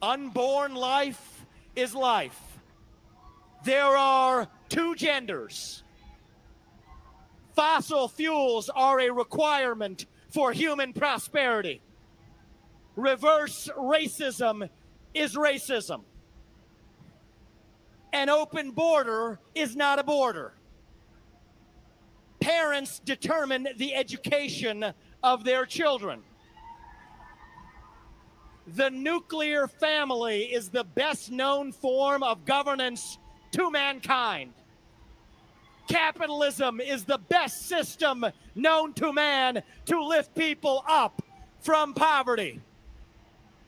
Unborn life is life. There are two genders. Fossil fuels are a requirement for human prosperity. Reverse racism is racism. An open border is not a border. Parents determine the education of their children. The nuclear family is the best known form of governance to mankind. Capitalism is the best system known to man to lift people up from poverty.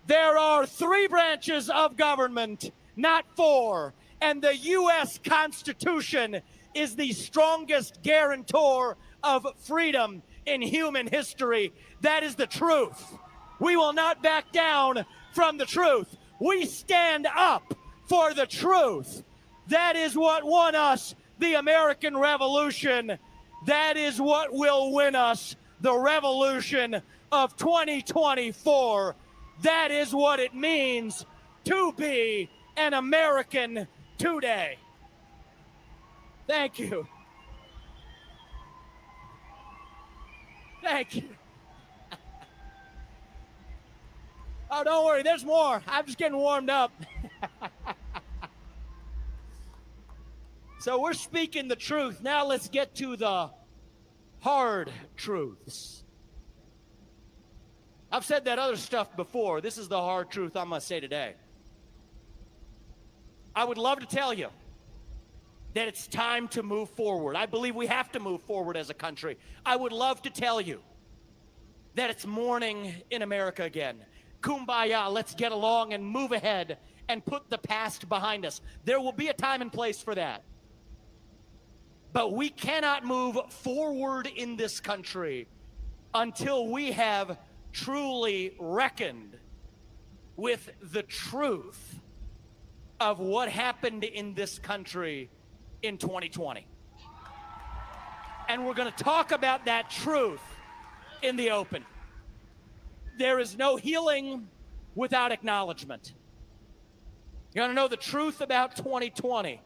There are 3 branches of government, not 4, and the U.S. Constitution is the strongest guarantor of freedom in human history. That is the truth. We will not back down from the truth. We stand up for the truth. That is what won us the American Revolution. That is what will win us the revolution of 2024. That is what it means to be an American today. Thank you. Thank you. Oh, don't worry, there's more. I'm just getting warmed up. So we're speaking the truth. Now let's get to the hard truths. I've said that other stuff before. This is the hard truth I'm going to say today. I would love to tell you that it's time to move forward. I believe we have to move forward as a country. I would love to tell you that it's morning in America again. Kumbaya, let's get along and move ahead and put the past behind us. There will be a time and place for that. But we cannot move forward in this country until we have truly reckoned with the truth of what happened in this country in 2020. And we're going to talk about that truth in the open. There is no healing without acknowledgement. You want to know the truth about 2020?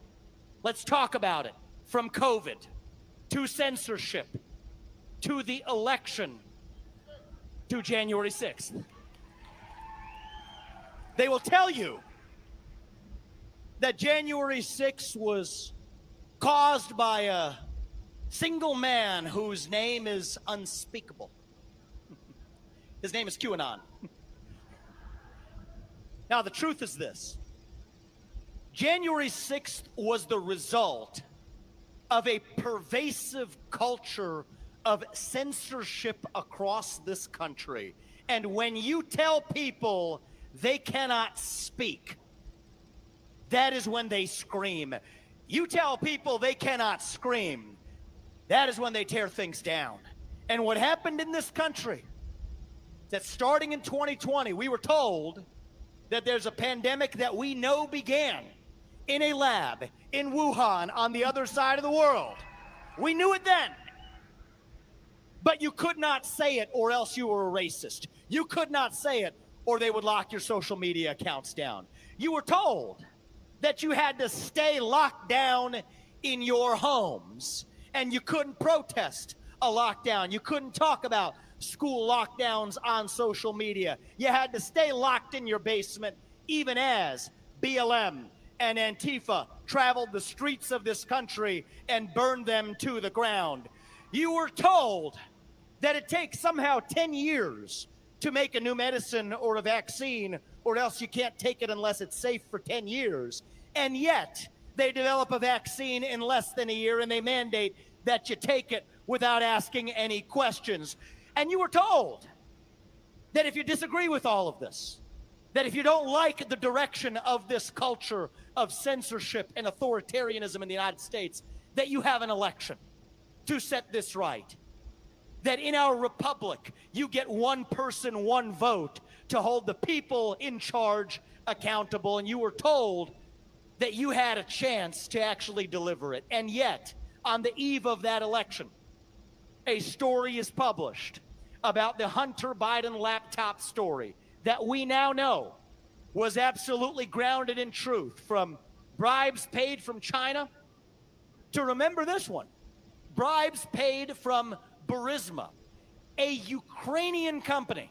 Let's talk about it. From COVID to censorship to the election to January 6th. They will tell you that January 6th was caused by a single man whose name is unspeakable. His name is QAnon. Now, the truth is this. January 6th was the result of a pervasive culture of censorship across this country. And when you tell people they cannot speak, that is when they scream. You tell people they cannot scream, that is when they tear things down. And what happened in this country, that starting in 2020, we were told that there's a pandemic that we know began in a lab in Wuhan on the other side of the world. We knew it then. But you could not say it or else you were a racist. You could not say it or they would lock your social media accounts down. You were told that you had to stay locked down in your homes, and you couldn't protest a lockdown. You couldn't talk about school lockdowns on social media. You had to stay locked in your basement, even as BLM and Antifa traveled the streets of this country and burned them to the ground. You were told that it takes somehow 10 years to make a new medicine or a vaccine, or else you can't take it unless it's safe for 10 years. And yet, they develop a vaccine in less than a year, and they mandate that you take it without asking any questions. And you were told that if you disagree with all of this, that if you don't like the direction of this culture of censorship and authoritarianism in the United States, that you have an election to set this right. That in our republic, you get one person, one vote to hold the people in charge accountable. And you were told that you had a chance to actually deliver it. And yet, on the eve of that election, a story is published about the Hunter Biden laptop story that we now know was absolutely grounded in truth, from bribes paid from China to, remember this one, bribes paid from Burisma, a Ukrainian company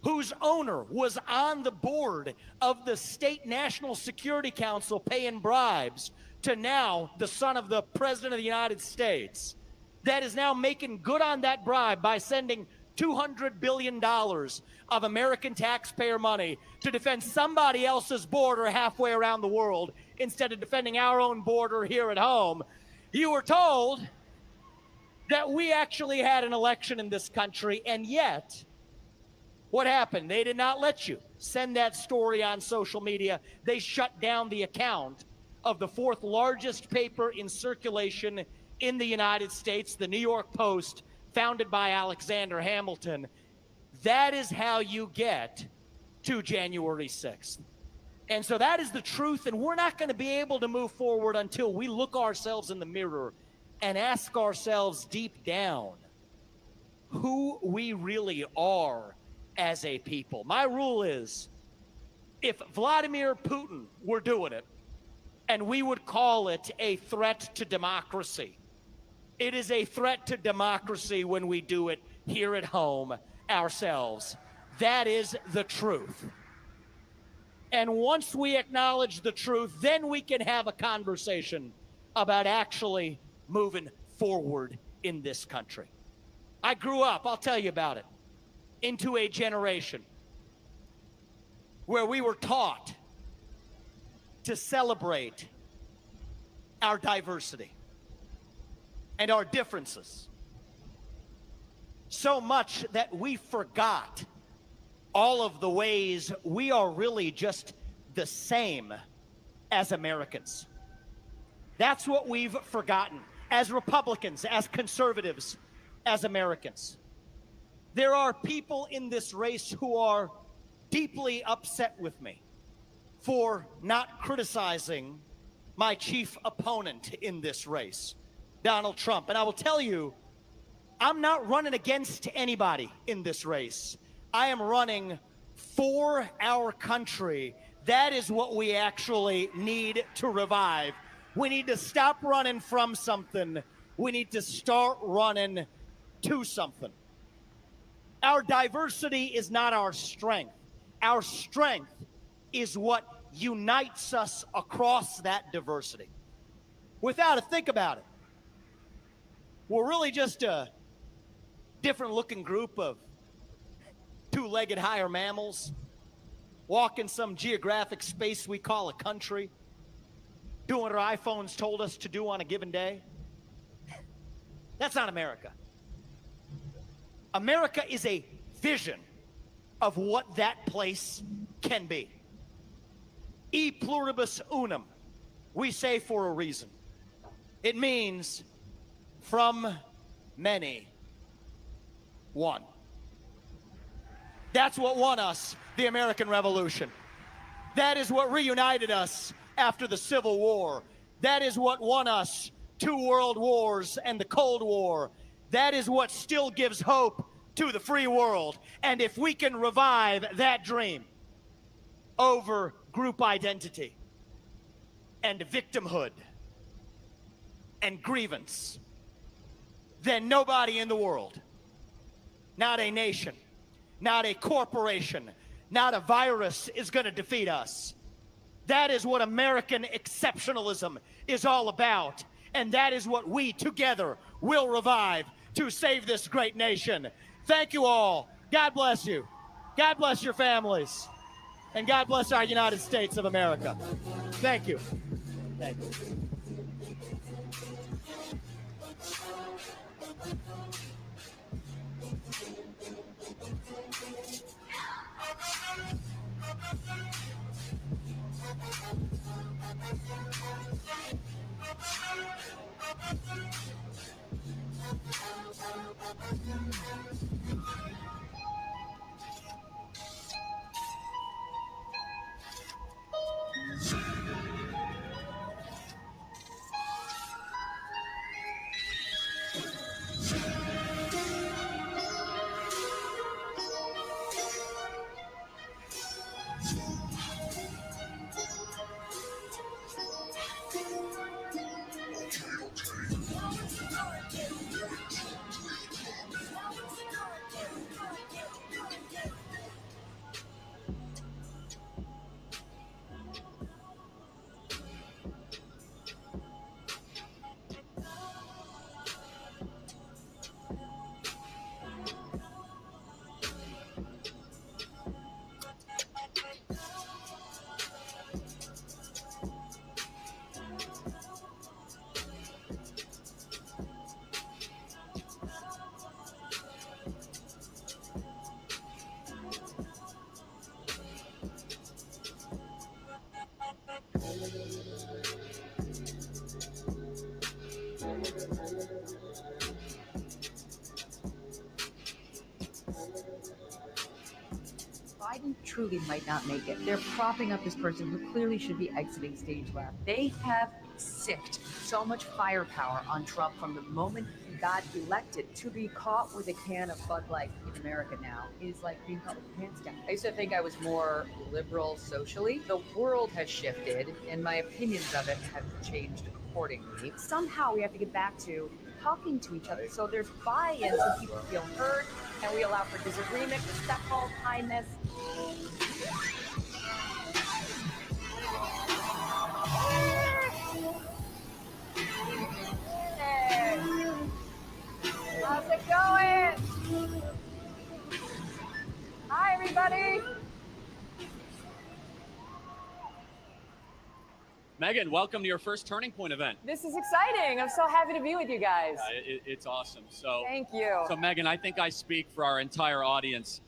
whose owner was on the board of the State National Security Council paying bribes to now the son of the President of the United States, that is now making good on that bribe by sending $200 billion of American taxpayer money to defend somebody else's border halfway around the world instead of defending our own border here at home. You were told that we actually had an election in this country, and yet, what happened? They did not let you send that story on social media. They shut down the account of the fourth largest paper in circulation in the United States, the New York Post, founded by Alexander Hamilton. That is how you get to January 6th. And so that is the truth, and we're not going to be able to move forward until we look ourselves in the mirror and ask ourselves deep down who we really are as a people. My rule is, if Vladimir Putin were doing it, and we would call it a threat to democracy, it is a threat to democracy when we do it here at home ourselves. That is the truth. And once we acknowledge the truth, then we can have a conversation about actually moving forward in this country. I grew up, I'll tell you about it, into a generation where we were taught to celebrate our diversity and our differences, so much that we forgot all of the ways we are really just the same as Americans. That's what we've forgotten as Republicans, as conservatives, as Americans. There are people in this race who are deeply upset with me for not criticizing my chief opponent in this race, Donald Trump. And I will tell you, I'm not running against anybody in this race. I am running for our country. That is what we actually need to revive. We need to stop running from something. We need to start running to something. Our diversity is not our strength. Our strength is what unites us across that diversity. Without a think about it, we're really just a different looking group of two-legged higher mammals walking some geographic space we call a country, doing what our iPhones told us to do on a given day. That's not America. America is a vision of what that place can be. E pluribus unum, we say for a reason. It means from many, one. That's what won us the American Revolution. That is what reunited us after the Civil War. That is what won us 2 world wars and the Cold War. That is what still gives hope to the free world. And if we can revive that dream over group identity and victimhood and grievance, then nobody in the world, not a nation, not a corporation, not a virus is going to defeat us. That is what American exceptionalism is all about. And that is what we together will revive to save this great nation. Thank you all. God bless you. God bless your families. And God bless our United States of America. Thank you. Thank you. Biden truly might not make it. They're propping up this person who clearly should be exiting stage left. They have sicked so much firepower on Trump from the moment he got elected. To be caught with a can of Bud Light in America now is like being caught with your pants down. I used to think I was more liberal socially. The world has shifted and my opinions of it have changed accordingly. Somehow we have to get back to talking to each other so there's buy-in so people feel heard and we allow for disagreement, respectful, kindness. How's it going? Hi, everybody. Megan, welcome to your first Turning Point event. This is exciting. I'm so happy to be with you guys. It's awesome. So thank you. So Megan, I think I speak for our entire audience.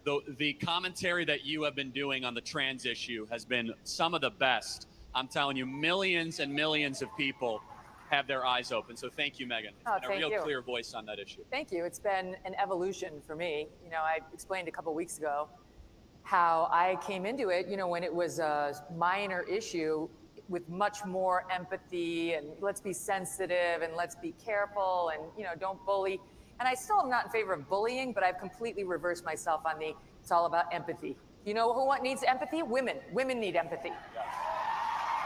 The commentary that you have been doing on the trans issue has been some of the best. I'm telling you, millions and millions of people have their eyes open. So thank you, Megan. Oh, and a real you. clear voice on that issue. Thank you. It's been an evolution for me. You know, I explained a couple weeks ago how I came into it, you know, when it was a minor issue with much more empathy and let's be sensitive and let's be careful and, you know, don't bully. And I still am not in favor of bullying, but I've completely reversed myself on it's all about empathy. You know who needs empathy? Women. Women need empathy.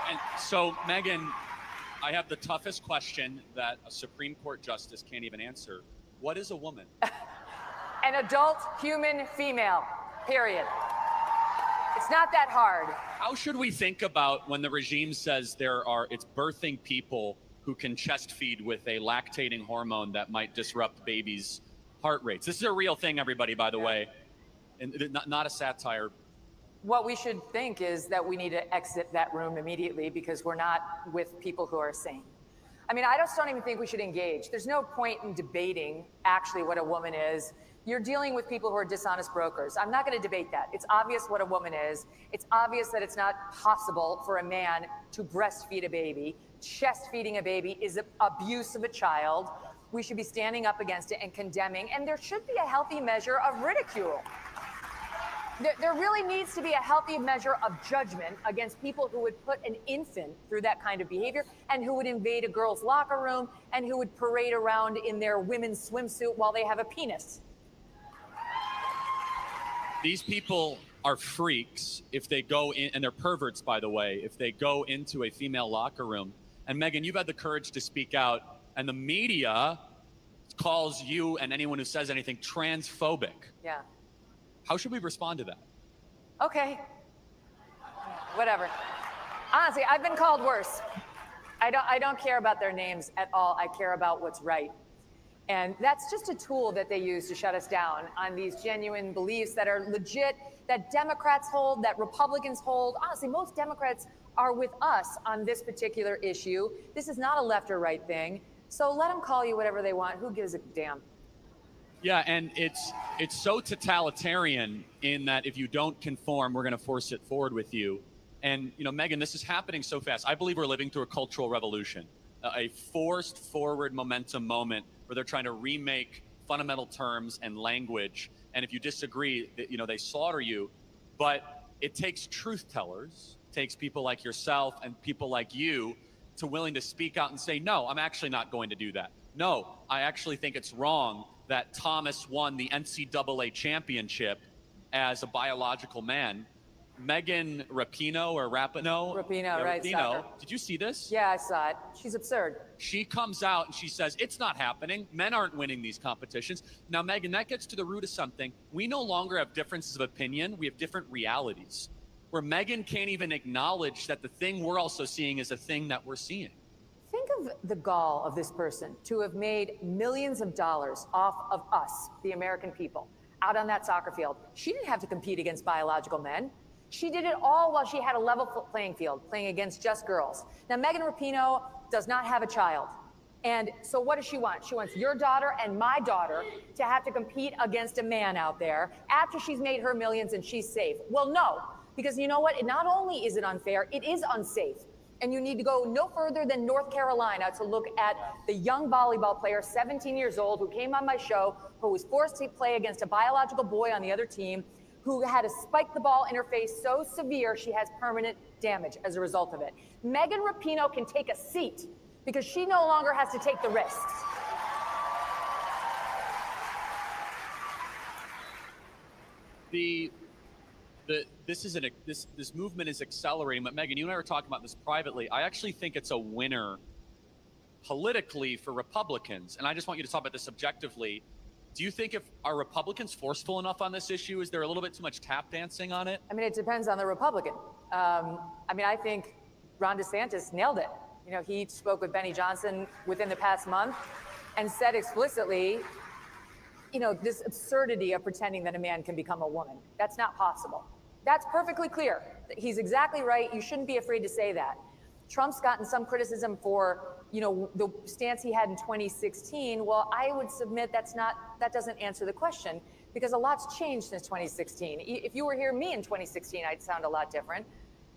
And so, Megan, I have the toughest question that a Supreme Court justice can't even answer. What is a woman? An adult human female, period. It's not that hard. How should we think about when the regime says it's birthing people who can chest feed with a lactating hormone that might disrupt babies' heart rates? This is a real thing, everybody, by the way, and not a satire. What we should think is that we need to exit that room immediately because we're not with people who are sane. I mean, I just don't even think we should engage. There's no point in debating actually what a woman is. You're dealing with people who are dishonest brokers. I'm not going to debate that. It's obvious what a woman is. It's obvious that it's not possible for a man to breastfeed a baby. Chest feeding a baby is abuse of a child. We should be standing up against it and condemning, and there should be a healthy measure of ridicule. There really needs to be a healthy measure of judgment against people who would put an infant through that kind of behavior and who would invade a girl's locker room and who would parade around in their women's swimsuit while they have a penis. These people are freaks if they go in, and they're perverts, by the way, if they go into a female locker room And Megyn, you've had the courage to speak out, and the media calls you and anyone who says anything transphobic. Yeah. How should we respond to that? Okay. Whatever. Honestly, I've been called worse. I don't care about their names at all. I care about what's right. And that's just a tool that they use to shut us down on these genuine beliefs that are legit, that Democrats hold, that Republicans hold. Honestly, most Democrats are with us on this particular issue. This is not a left or right thing. So let them call you whatever they want. Who gives a damn? Yeah, and it's so totalitarian in that if you don't conform, we're going to force it forward with you. And, you know, Megyn, this is happening so fast. I believe we're living through a cultural revolution, a forced forward momentum moment where they're trying to remake fundamental terms and language. And if you disagree, you know, they slaughter you. But it takes truth tellers, takes people like yourself and people like you to willing to speak out and say, no, I'm actually not going to do that. No, I actually think it's wrong that Thomas won the NCAA championship as a biological man. Megan Rapinoe or Rapinoe? Rapinoe, right, soccer. Did you see this? Yeah, I saw it. She's absurd. She comes out and she says, it's not happening. Men aren't winning these competitions. Now, Megyn, that gets to the root of something. We no longer have differences of opinion. We have different realities. Where Megyn can't even acknowledge that the thing we're also seeing is a thing that we're seeing. Think of the gall of this person to have made millions of dollars off of us, the American people, out on that soccer field. She didn't have to compete against biological men. She did it all while she had a level playing field, playing against just girls. Now, Megan Rapinoe does not have a child. And so what does she want? She wants your daughter and my daughter to have to compete against a man out there after she's made her millions and she's safe. Well, no, because you know what? Not only is it unfair, it is unsafe. And you need to go no further than North Carolina to look at the young volleyball player, 17 years old, who came on my show, who was forced to play against a biological boy on the other team, who had to spike the ball in her face so severe she has permanent damage as a result of it. Megan Rapinoe can take a seat because she no longer has to take the risks. This movement is accelerating, but Megyn, you and I were talking about this privately. I actually think it's a winner politically for Republicans, and I just want you to talk about this objectively. Do you think are Republicans forceful enough on this issue? Is there a little bit too much tap dancing on it? I mean, it depends on the Republican. I think Ron DeSantis nailed it. You know, he spoke with Benny Johnson within the past month and said explicitly, you know, this absurdity of pretending that a man can become a woman. That's not possible. That's perfectly clear. He's exactly right. You shouldn't be afraid to say that. Trump's gotten some criticism for, you know, the stance he had in 2016. Well, I would submit that doesn't answer the question because a lot's changed since 2016. If you were here me in 2016, I'd sound a lot different.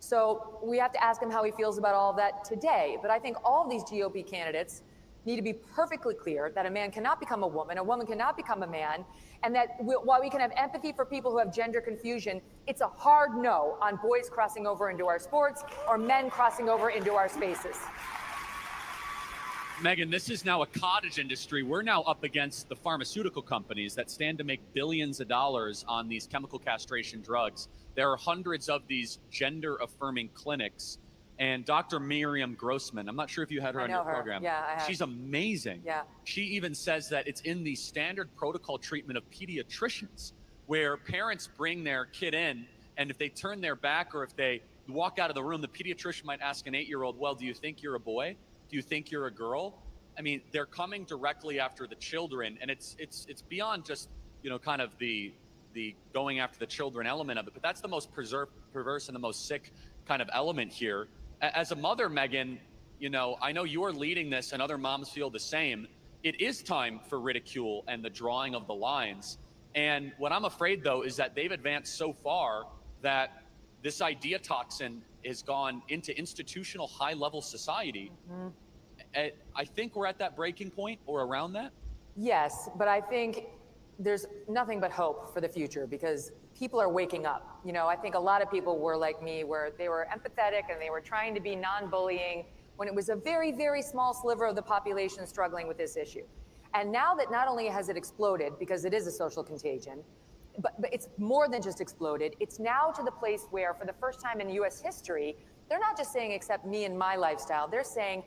So we have to ask him how he feels about all of that today. But I think all of these GOP candidates need to be perfectly clear that a man cannot become a woman cannot become a man, and that while we can have empathy for people who have gender confusion, it's a hard no on boys crossing over into our sports or men crossing over into our spaces. Megyn, this is now a cottage industry. We're now up against the pharmaceutical companies that stand to make billions of dollars on these chemical castration drugs. There are hundreds of these gender-affirming clinics. And Dr. Miriam Grossman, I'm not sure if you had her on your program. Yeah, I have. She's amazing. Yeah. She even says that it's in the standard protocol treatment of pediatricians where parents bring their kid in, and if they turn their back or if they walk out of the room, the pediatrician might ask an 8-year-old, well, do you think you're a boy? Do you think you're a girl? I mean, they're coming directly after the children, and it's beyond just, you know, kind of the going after the children element of it, but that's the most perverse and the most sick kind of element here. As a mother, Megyn, you know, I know you're leading this and other moms feel the same. It is time for ridicule and the drawing of the lines. And what I'm afraid, though, is that they've advanced so far that this idea toxin has gone into institutional high-level society. Mm-hmm. I think we're at that breaking point or around that. Yes, but I think there's nothing but hope for the future because people are waking up. You know, I think a lot of people were like me, where they were empathetic and they were trying to be non-bullying when it was a very, very small sliver of the population struggling with this issue. And now that not only has it exploded, because it is a social contagion, but it's more than just exploded, it's now to the place where for the first time in US history, they're not just saying accept me and my lifestyle, they're saying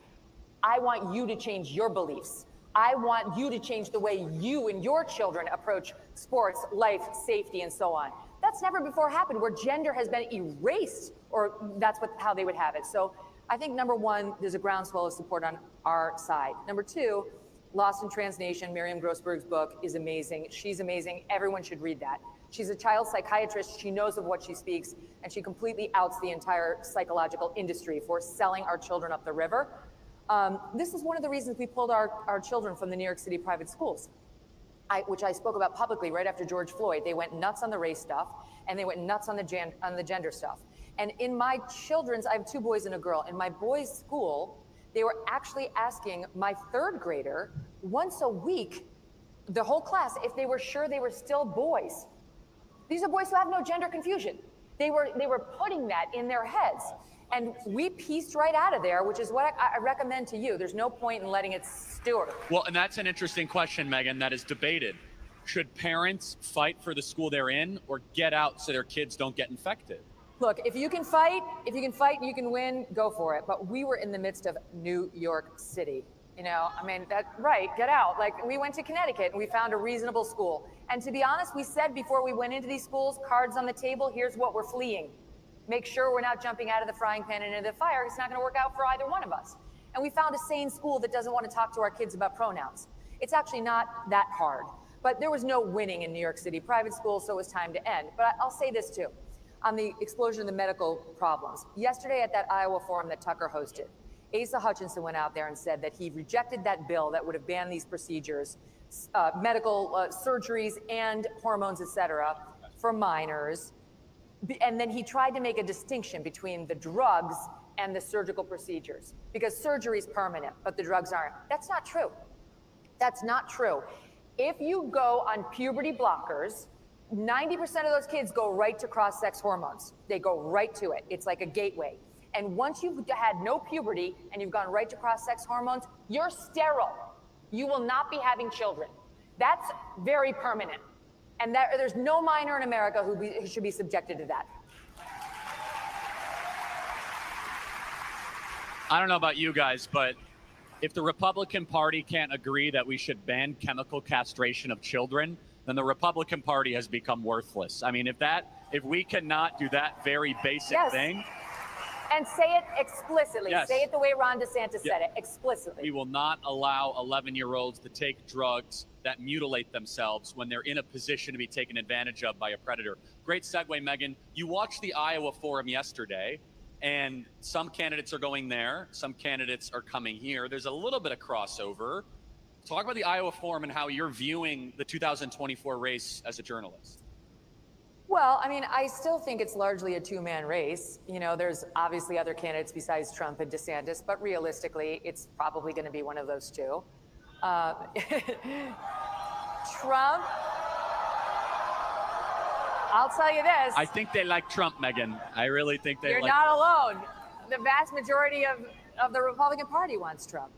I want you to change your beliefs. I want you to change the way you and your children approach sports, life, safety, and so on. That's never before happened where gender has been erased, or that's how they would have it. So I think number one, there's a groundswell of support on our side. Number two, Lost in Transnation, Miriam Grossberg's book is amazing. She's amazing. Everyone should read that. She's a child psychiatrist. She knows of what she speaks, and she completely outs the entire psychological industry for selling our children up the river. This is one of the reasons we pulled our children from the New York City private schools, which I spoke about publicly right after George Floyd. They went nuts on the race stuff, and they went nuts on the gender stuff. And in my children's, I have 2 boys and a girl. In my boys' school, they were actually asking my 3rd grader once a week, the whole class, if they were sure they were still boys. These are boys who have no gender confusion. They were putting that in their heads. And we pieced right out of there, which is what I recommend to you. There's no point in letting it stew. Well, and that's an interesting question, Megan, that is debated. Should parents fight for the school they're in or get out so their kids don't get infected? Look, if you can fight and you can win, go for it. But we were in the midst of New York City. You know, I mean, get out. Like, we went to Connecticut and we found a reasonable school. And to be honest, we said before we went into these schools, cards on the table, here's what we're fleeing. Make sure we're not jumping out of the frying pan and into the fire. It's not going to work out for either one of us. And we found a sane school that doesn't want to talk to our kids about pronouns. It's actually not that hard. But there was no winning in New York City private schools, so it was time to end. But I'll say this too, on the explosion of the medical problems. Yesterday at that Iowa forum that Tucker hosted, Asa Hutchinson went out there and said that he rejected that bill that would have banned these procedures, medical surgeries and hormones, et cetera, for minors. And then he tried to make a distinction between the drugs and the surgical procedures, because surgery is permanent, but the drugs aren't. That's not true. That's not true. If you go on puberty blockers, 90% of those kids go right to cross-sex hormones. They go right to it. It's like a gateway. And once you've had no puberty and you've gone right to cross-sex hormones, you're sterile. You will not be having children. That's very permanent. And there's no minor in America who should be subjected to that. I don't know about you guys, but if the Republican Party can't agree that we should ban chemical castration of children, then the Republican Party has become worthless. I mean, if we cannot do that very basic thing. And say it explicitly. Yes. Say it the way Ron DeSantis said it, explicitly. We will not allow 11-year-olds to take drugs that mutilate themselves when they're in a position to be taken advantage of by a predator. Great segue, Megan. You watched the Iowa forum yesterday, and some candidates are going there. Some candidates are coming here. There's a little bit of crossover. Talk about the Iowa forum and how you're viewing the 2024 race as a journalist. Well, I mean, I still think it's largely a 2-man race. You know, there's obviously other candidates besides Trump and DeSantis, but realistically, it's probably going to be one of those two. Trump, I'll tell you this. I think they like Trump, Megan. I really think they You're like. not alone. The vast majority of the Republican Party wants Trump.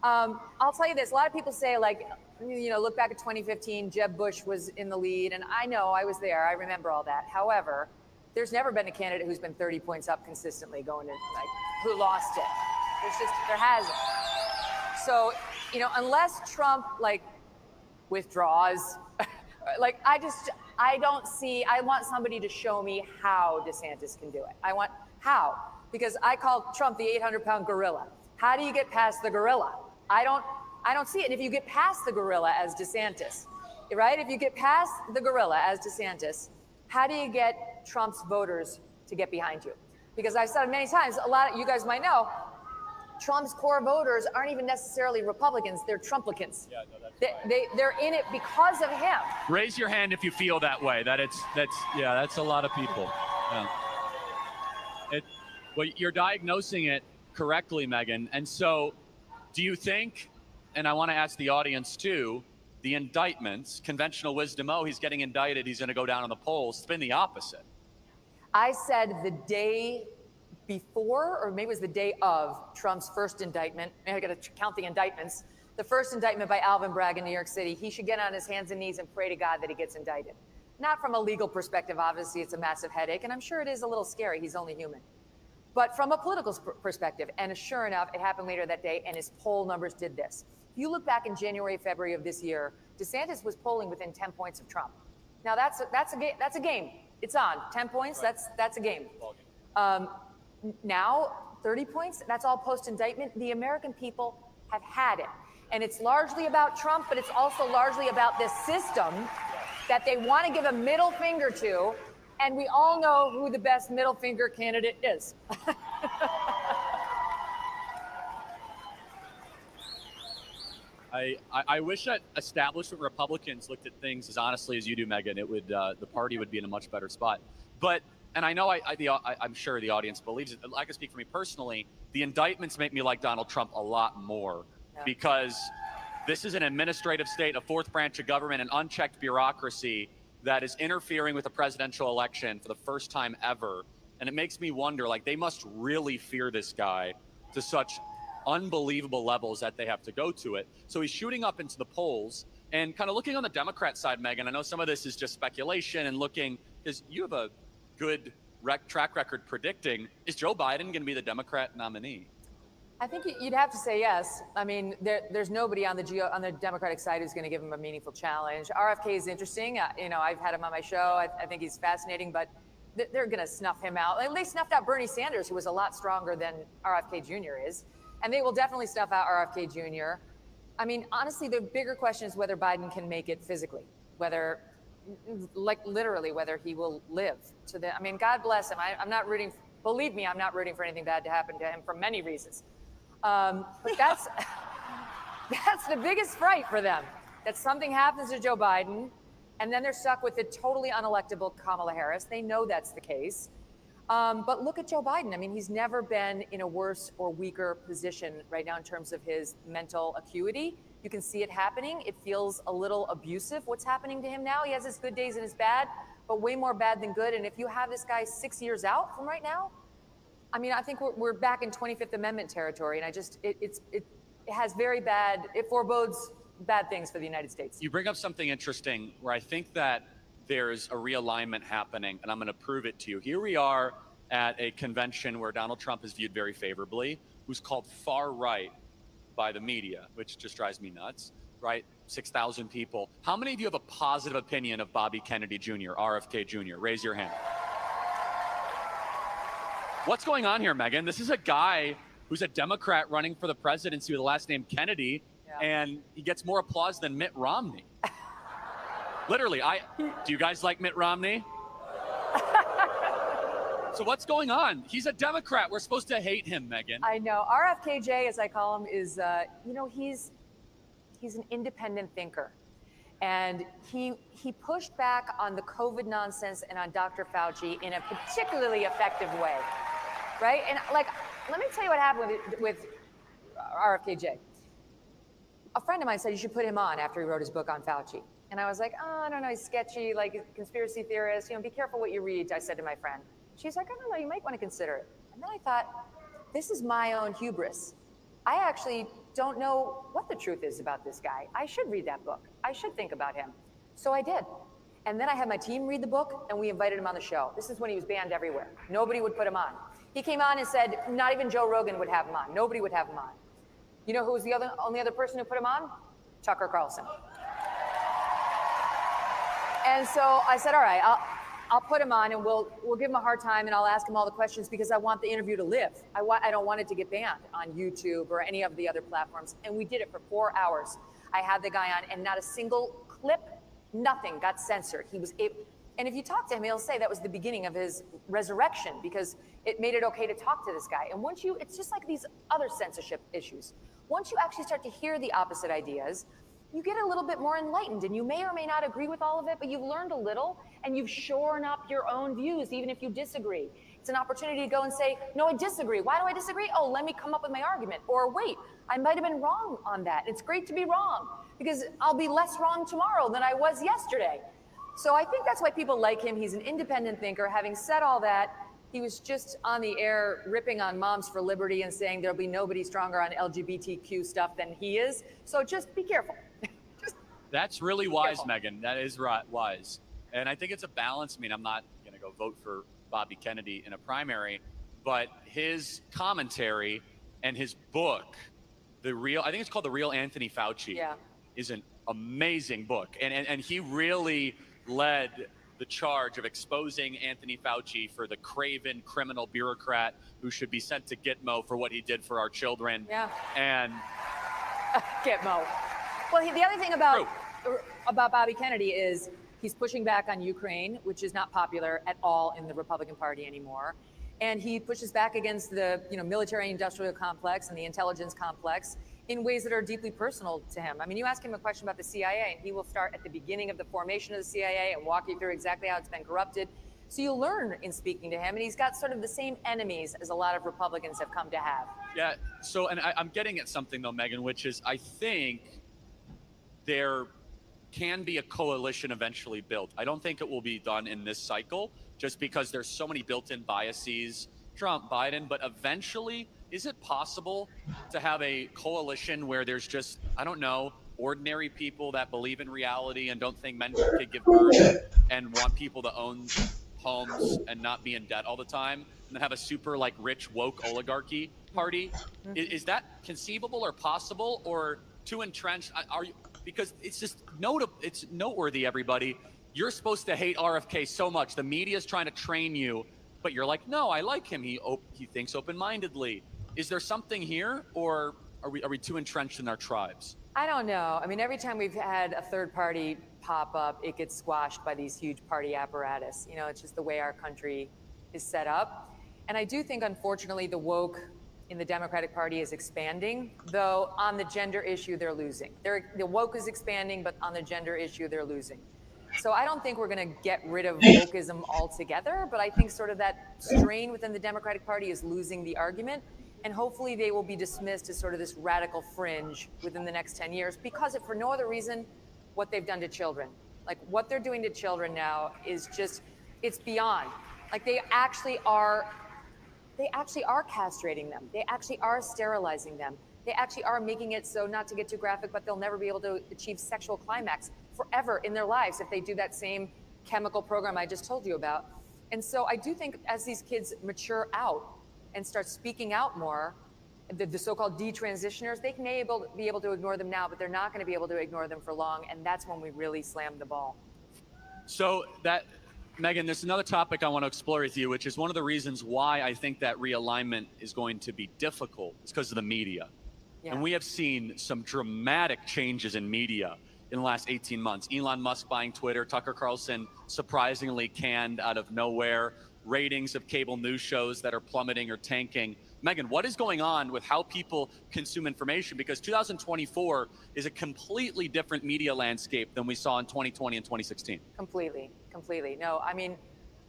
I'll tell you this. A lot of people say, like, you know, look back at 2015, Jeb Bush was in the lead. And I know, I was there. I remember all that. However, there's never been a candidate who's been 30 points up consistently going in, like, who lost it. There hasn't. So, you know, unless Trump, like, withdraws, like, I don't see, I want somebody to show me how DeSantis can do it. How? Because I call Trump the 800-pound gorilla. How do you get past the gorilla? I don't see it. And if you get past the gorilla as DeSantis, right? If you get past the gorilla as DeSantis, how do you get Trump's voters to get behind you? Because I've said it many times, a lot of you guys might know, Trump's core voters aren't even necessarily Republicans, they're Trumplicans. Yeah, no, they're in it because of him. Raise your hand if you feel that way. That's a lot of people. Yeah. Well, you're diagnosing it correctly, Megan. And so do you think, and I want to ask the audience too, the indictments, conventional wisdom, he's getting indicted, he's going to go down on the polls, it's been the opposite. I said the day before, or maybe it was the day of Trump's first indictment, maybe I got to count the indictments, the first indictment by Alvin Bragg in New York City, he should get on his hands and knees and pray to God that he gets indicted. Not from a legal perspective, obviously it's a massive headache, and I'm sure it is a little scary, he's only human. But from a political perspective, and sure enough, it happened later that day, and his poll numbers did this. If you look back in January, February of this year, DeSantis was polling within 10 points of Trump. Now that's a game. It's on 10 points. That's a game. Now 30 points. That's all post-indictment. The American people have had it, and it's largely about Trump, but it's also largely about this system that they want to give a middle finger to, and we all know who the best middle finger candidate is. I wish that establishment Republicans looked at things as honestly as you do, Megyn. It would the party would be in a much better spot. But and I know I'm sure the audience believes it. I can speak for me personally. The indictments make me like Donald Trump a lot more because this is an administrative state, a fourth branch of government, an unchecked bureaucracy that is interfering with the presidential election for the first time ever. And it makes me wonder, like, they must really fear this guy to such unbelievable levels that they have to go to it. So he's shooting up into the polls and kind of looking on the Democrat side, Megyn. I know some of this is just speculation and looking, because you have a good track record predicting, is Joe Biden going to be the Democrat nominee? I think you'd have to say yes. I mean, there's nobody on the Democratic side who's going to give him a meaningful challenge. RFK is interesting. I've had him on my show. I think he's fascinating, but they're going to snuff him out. They snuffed out Bernie Sanders, who was a lot stronger than RFK Jr. is, and they will definitely snuff out RFK Jr. I mean, honestly, the bigger question is whether Biden can make it physically, whether, like, literally, whether he will live to the. I mean, God bless him. I'm not rooting. Believe me, I'm not rooting for anything bad to happen to him for many reasons. But that's the biggest fright for them, that something happens to Joe Biden and then they're stuck with a totally unelectable Kamala Harris. They know that's the case. But look at Joe Biden. I mean, he's never been in a worse or weaker position right now in terms of his mental acuity. You can see it happening. It feels a little abusive, what's happening to him now. He has his good days and his bad, but way more bad than good. And if you have this guy 6 years out from right now, I mean, I think we're back in 25th Amendment territory, and it has very bad, it forebodes bad things for the United States. You bring up something interesting where I think that there's a realignment happening, and I'm going to prove it to you. Here we are at a convention where Donald Trump is viewed very favorably, who's called far right by the media, which just drives me nuts, right? 6,000 people. How many of you have a positive opinion of Bobby Kennedy Jr., RFK Jr.? Raise your hand. What's going on here, Megyn? This is a guy who's a Democrat running for the presidency with the last name Kennedy, and he gets more applause than Mitt Romney. Literally, do you guys like Mitt Romney? So what's going on? He's a Democrat. We're supposed to hate him, Megyn. I know. RFKJ, as I call him, is, he's an independent thinker. And he pushed back on the COVID nonsense and on Dr. Fauci in a particularly effective way, right? And like, let me tell you what happened with RFKJ. A friend of mine said you should put him on after he wrote his book on Fauci. And I was like, oh, I don't know, he's sketchy, like a conspiracy theorist. Be careful what you read, I said to my friend. She's like, I don't know, you might want to consider it. And then I thought, this is my own hubris. I actually don't know what the truth is about this guy. I should read that book. I should think about him. So I did. And then I had my team read the book, and we invited him on the show. This is when he was banned everywhere. Nobody would put him on. He came on and said, not even Joe Rogan would have him on. Nobody would have him on. You know who was the only other person who put him on? Tucker Carlson. And so I said, all right, I'll put him on and we'll give him a hard time and I'll ask him all the questions because I want the interview to live. I don't want it to get banned on YouTube or any of the other platforms. And we did it for 4 hours. I had the guy on and not a single clip, nothing got censored. He was able, and if you talk to him, he'll say that was the beginning of his resurrection because it made it okay to talk to this guy. And once it's just like these other censorship issues. Once you actually start to hear the opposite ideas, you get a little bit more enlightened and you may or may not agree with all of it, but you've learned a little and you've shorn up your own views, even if you disagree. It's an opportunity to go and say, no, I disagree. Why do I disagree? Oh, let me come up with my argument. Or wait, I might have been wrong on that. It's great to be wrong because I'll be less wrong tomorrow than I was yesterday. So I think that's why people like him. He's an independent thinker. Having said all that, he was just on the air ripping on Moms for Liberty and saying there'll be nobody stronger on LGBTQ stuff than he is. So just be careful. That's really wise, Megyn. That is wise. And I think it's a balance. I mean, I'm not going to go vote for Bobby Kennedy in a primary, but his commentary and his book, I think it's called The Real Anthony Fauci, is an amazing book. And he really led the charge of exposing Anthony Fauci for the craven criminal bureaucrat who should be sent to Gitmo for what he did for our children. Yeah. And Gitmo. Well, the other thing about Bobby Kennedy is he's pushing back on Ukraine, which is not popular at all in the Republican Party anymore. And he pushes back against the military-industrial complex and the intelligence complex in ways that are deeply personal to him. I mean, you ask him a question about the CIA, and he will start at the beginning of the formation of the CIA and walk you through exactly how it's been corrupted. So you'll learn in speaking to him, and he's got sort of the same enemies as a lot of Republicans have come to have. yeah, so, and I'm getting at something though, Megan, which is I think there can be a coalition eventually built. I don't think it will be done in this cycle just because there's so many built-in biases, Trump, Biden, but eventually, is it possible to have a coalition where there's just, I don't know, ordinary people that believe in reality and don't think men can give birth and want people to own homes and not be in debt all the time, and then have a super like rich woke oligarchy party? Is that conceivable or possible, or too entrenched? Are you, because it's just it's noteworthy, everybody. You're supposed to hate RFK so much. The media is trying to train you, but you're like, no, I like him. He thinks open-mindedly. Is there something here, or are we too entrenched in our tribes? I don't know. I mean, every time we've had a third party pop up, it gets squashed by these huge party apparatus. It's just the way our country is set up. And I do think, unfortunately, the woke in the Democratic Party is expanding, though on the gender issue, they're losing. The woke is expanding, but on the gender issue, they're losing. So I don't think we're going to get rid of wokeism altogether, but I think sort of that strain within the Democratic Party is losing the argument. And hopefully they will be dismissed as sort of this radical fringe within the next 10 years, because if for no other reason, what they've done to children. Like what they're doing to children now is just, it's beyond. Like they actually are castrating them. They actually are sterilizing them. They actually are making it so, not to get too graphic, but they'll never be able to achieve sexual climax forever in their lives if they do that same chemical program I just told you about. And so I do think as these kids mature out and start speaking out more, the so-called detransitioners, they can be able to ignore them now, but they're not going to be able to ignore them for long, and that's when we really slam the ball. So Megan, there's another topic I want to explore with you, which is one of the reasons why I think that realignment is going to be difficult. It's because of the media. Yeah. And we have seen some dramatic changes in media in the last 18 months. Elon Musk buying Twitter, Tucker Carlson surprisingly canned out of nowhere, ratings of cable news shows that are plummeting or tanking. Megan, what is going on with how people consume information? Because 2024 is a completely different media landscape than we saw in 2020 and 2016. Completely. No, I mean,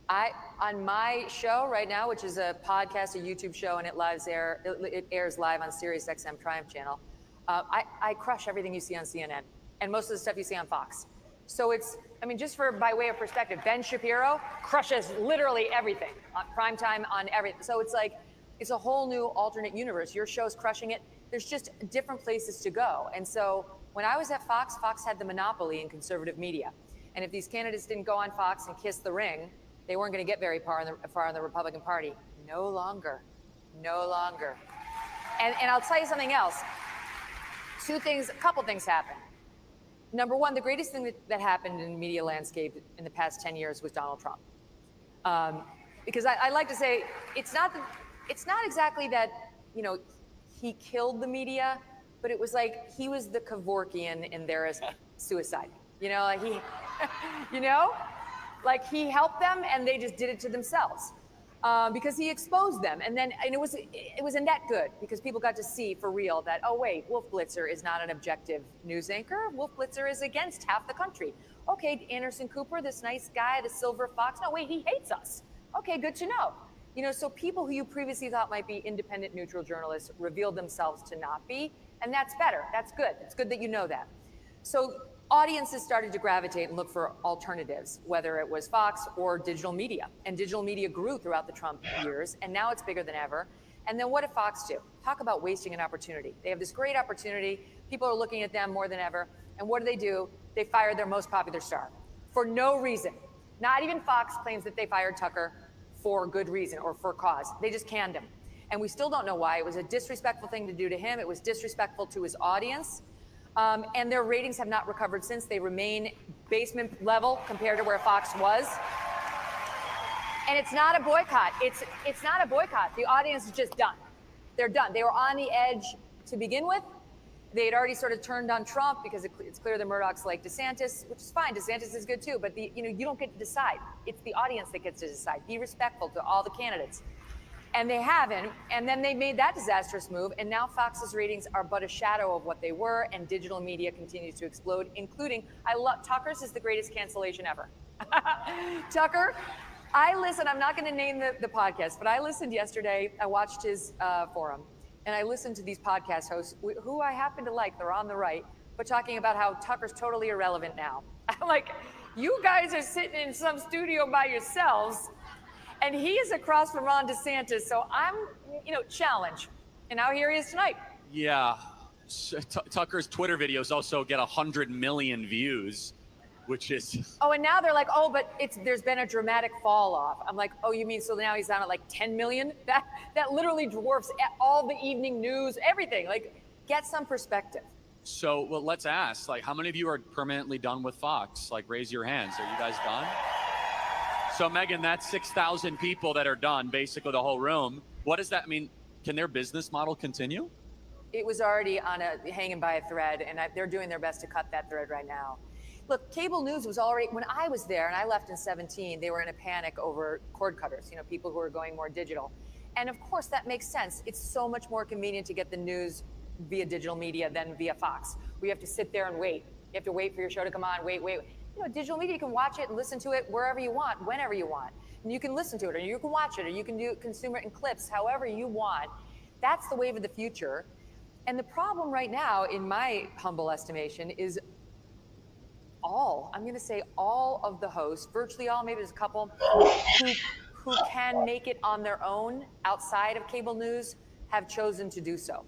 on my show right now, which is a podcast, a YouTube show, and it airs live on SiriusXM Triumph channel, I crush everything you see on CNN and most of the stuff you see on Fox. So just by way of perspective, Ben Shapiro crushes literally everything on primetime on everything. So it's a whole new alternate universe. Your show's crushing it. There's just different places to go. And so when I was at Fox, Fox had the monopoly in conservative media. And if these candidates didn't go on Fox and kiss the ring, they weren't going to get very far in the Republican Party. No longer. And I'll tell you something else. A couple things happened. Number one, the greatest thing that happened in the media landscape in the past 10 years was Donald Trump. Because I like to say, it's not exactly that, he killed the media, but it was like he was the Kevorkian in their suicide. He helped them and they just did it to themselves. Because he exposed them, and it was a net good because people got to see for real that, oh wait, Wolf Blitzer is not an objective news anchor. Wolf Blitzer is against half the country. Okay, Anderson Cooper, this nice guy, the silver fox. No, wait, he hates us. Okay, good to know. So people who you previously thought might be independent, neutral journalists revealed themselves to not be, and that's better. That's good. It's good that you know that. So audiences started to gravitate and look for alternatives, whether it was Fox or digital media. And digital media grew throughout the Trump years, and now it's bigger than ever. And then what did Fox do? Talk about wasting an opportunity. They have this great opportunity. People are looking at them more than ever. And what do? They fired their most popular star for no reason. Not even Fox claims that they fired Tucker for good reason or for cause. They just canned him. And we still don't know why. It was a disrespectful thing to do to him. It was disrespectful to his audience. And their ratings have not recovered since. They remain basement level compared to where Fox was. And it's not a boycott. It's not a boycott. The audience is just done. They're done. They were on the edge to begin with. They had already sort of turned on Trump because it's clear the Murdochs like DeSantis, which is fine. DeSantis is good too, but you don't get to decide. It's the audience that gets to decide. Be respectful to all the candidates. And they haven't. And then they made that disastrous move. And now Fox's ratings are but a shadow of what they were. And digital media continues to explode, including, Tucker's is the greatest cancellation ever. Tucker, I'm not going to name the podcast, but I listened yesterday. I watched his forum. And I listened to these podcast hosts who I happen to like. They're on the right, but talking about how Tucker's totally irrelevant now. I'm like, you guys are sitting in some studio by yourselves. And he is across from Ron DeSantis, so I'm, challenge. And now here he is tonight. Yeah, Tucker's Twitter videos also get 100 million views, which is... Oh, and now they're like, but there's been a dramatic fall off. I'm like, oh, you mean so now he's down at like 10 million? That literally dwarfs all the evening news, everything. Like, get some perspective. So, well, let's ask, how many of you are permanently done with Fox? Raise your hands. Are you guys done? So, Megyn, that's 6,000 people that are done, basically the whole room. What does that mean? Can their business model continue? It was already hanging by a thread, and they're doing their best to cut that thread right now. Look, cable news was already, when I was there, and I left in 2017, they were in a panic over cord cutters, people who are going more digital. And of course, that makes sense. It's so much more convenient to get the news via digital media than via Fox. We have to sit there and wait. You have to wait for your show to come on, wait. Digital media, you can watch it and listen to it wherever you want, whenever you want. And you can listen to it, or you can watch it, or you can consume it in clips, however you want. That's the wave of the future. And the problem right now, in my humble estimation, is I'm going to say all of the hosts, virtually all, maybe there's a couple, who can make it on their own outside of cable news, have chosen to do so.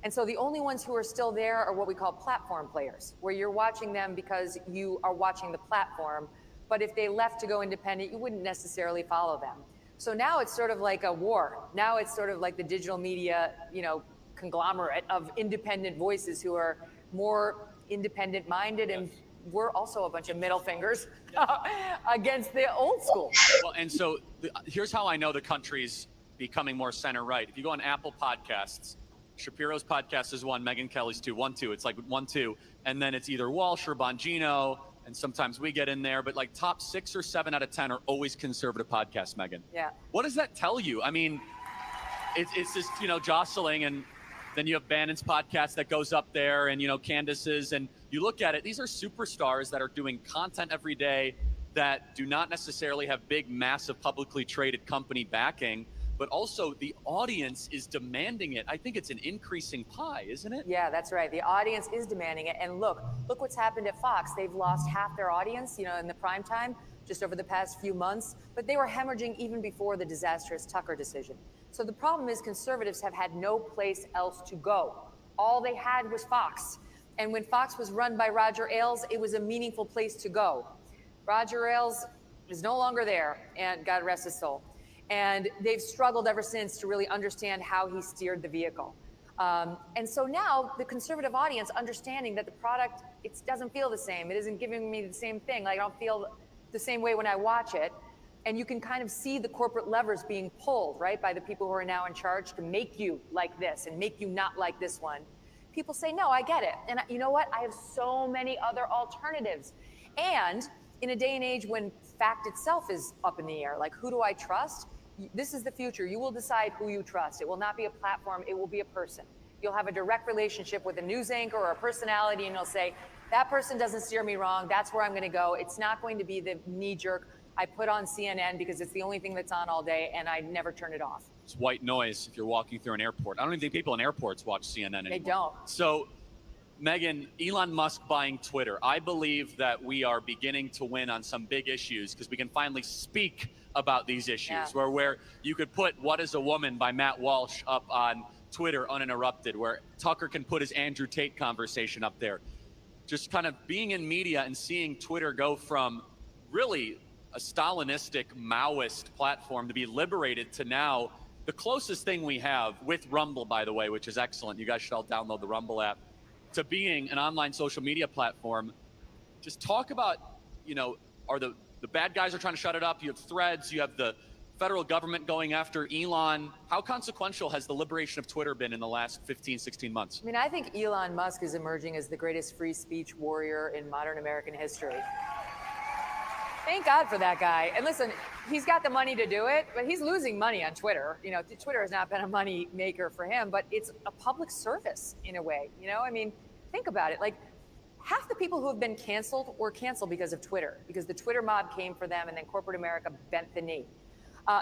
And so the only ones who are still there are what we call platform players, where you're watching them because you are watching the platform. But if they left to go independent, you wouldn't necessarily follow them. So now it's sort of like a war. Now it's sort of like the digital media, conglomerate of independent voices who are more independent minded. And we're also a bunch of middle fingers against the old school. Well, and so here's how I know the country's becoming more center right. If you go on Apple Podcasts, Shapiro's podcast is 1, Megyn Kelly's 2, 1, 2. It's 1, 2. And then it's either Walsh or Bongino. And sometimes we get in there, but top 6 or 7 out of 10 are always conservative podcasts, Megyn. Yeah. What does that tell you? I mean, it's just, jostling, and then you have Bannon's podcast that goes up there, and, Candace's, and you look at it, these are superstars that are doing content every day that do not necessarily have big, massive, publicly traded company backing, but also the audience is demanding it. I think it's an increasing pie, isn't it? Yeah, that's right. The audience is demanding it. And look what's happened at Fox. They've lost half their audience, in the prime time, just over the past few months, but they were hemorrhaging even before the disastrous Tucker decision. So the problem is conservatives have had no place else to go. All they had was Fox. And when Fox was run by Roger Ailes, it was a meaningful place to go. Roger Ailes is no longer there, and God rest his soul. And they've struggled ever since to really understand how he steered the vehicle. And so now the conservative audience, understanding that the product, it doesn't feel the same. It isn't giving me the same thing. I don't feel the same way when I watch it. And you can kind of see the corporate levers being pulled, right, by the people who are now in charge to make you like this and make you not like this one. People say, no, I get it. And you know what? I have so many other alternatives. And in a day and age when fact itself is up in the air, who do I trust? This is the future. You will decide who you trust. It will not be a platform. It will be a person. You'll have a direct relationship with a news anchor or a personality, and you'll say, that person doesn't steer me wrong. That's where I'm going to go. It's not going to be the knee-jerk, I put on CNN because it's the only thing that's on all day, and I never turn it off. It's white noise if you're walking through an airport. I don't even think people in airports watch CNN anymore. They don't. So, Megyn, Elon Musk buying Twitter. I believe that we are beginning to win on some big issues because we can finally speak about these issues, where you could put What is a Woman by Matt Walsh up on Twitter uninterrupted, where Tucker can put his Andrew Tate conversation up there. Just kind of being in media and seeing Twitter go from really a Stalinistic Maoist platform to be liberated to now the closest thing we have with Rumble, by the way, which is excellent. You guys should all download the Rumble app, to being an online social media platform. Just talk about, are the bad guys are trying to shut it up. You have Threads, you have the federal government going after Elon. How consequential has the liberation of Twitter been in the last 15, 16 months? I mean, I think Elon Musk is emerging as the greatest free speech warrior in modern American history. Thank God for that guy. And listen, he's got the money to do it, but he's losing money on Twitter. Twitter has not been a money maker for him, but it's a public service in a way. I mean, think about it. Like, half the people who have been canceled were canceled because of Twitter, because the Twitter mob came for them and then corporate America bent the knee.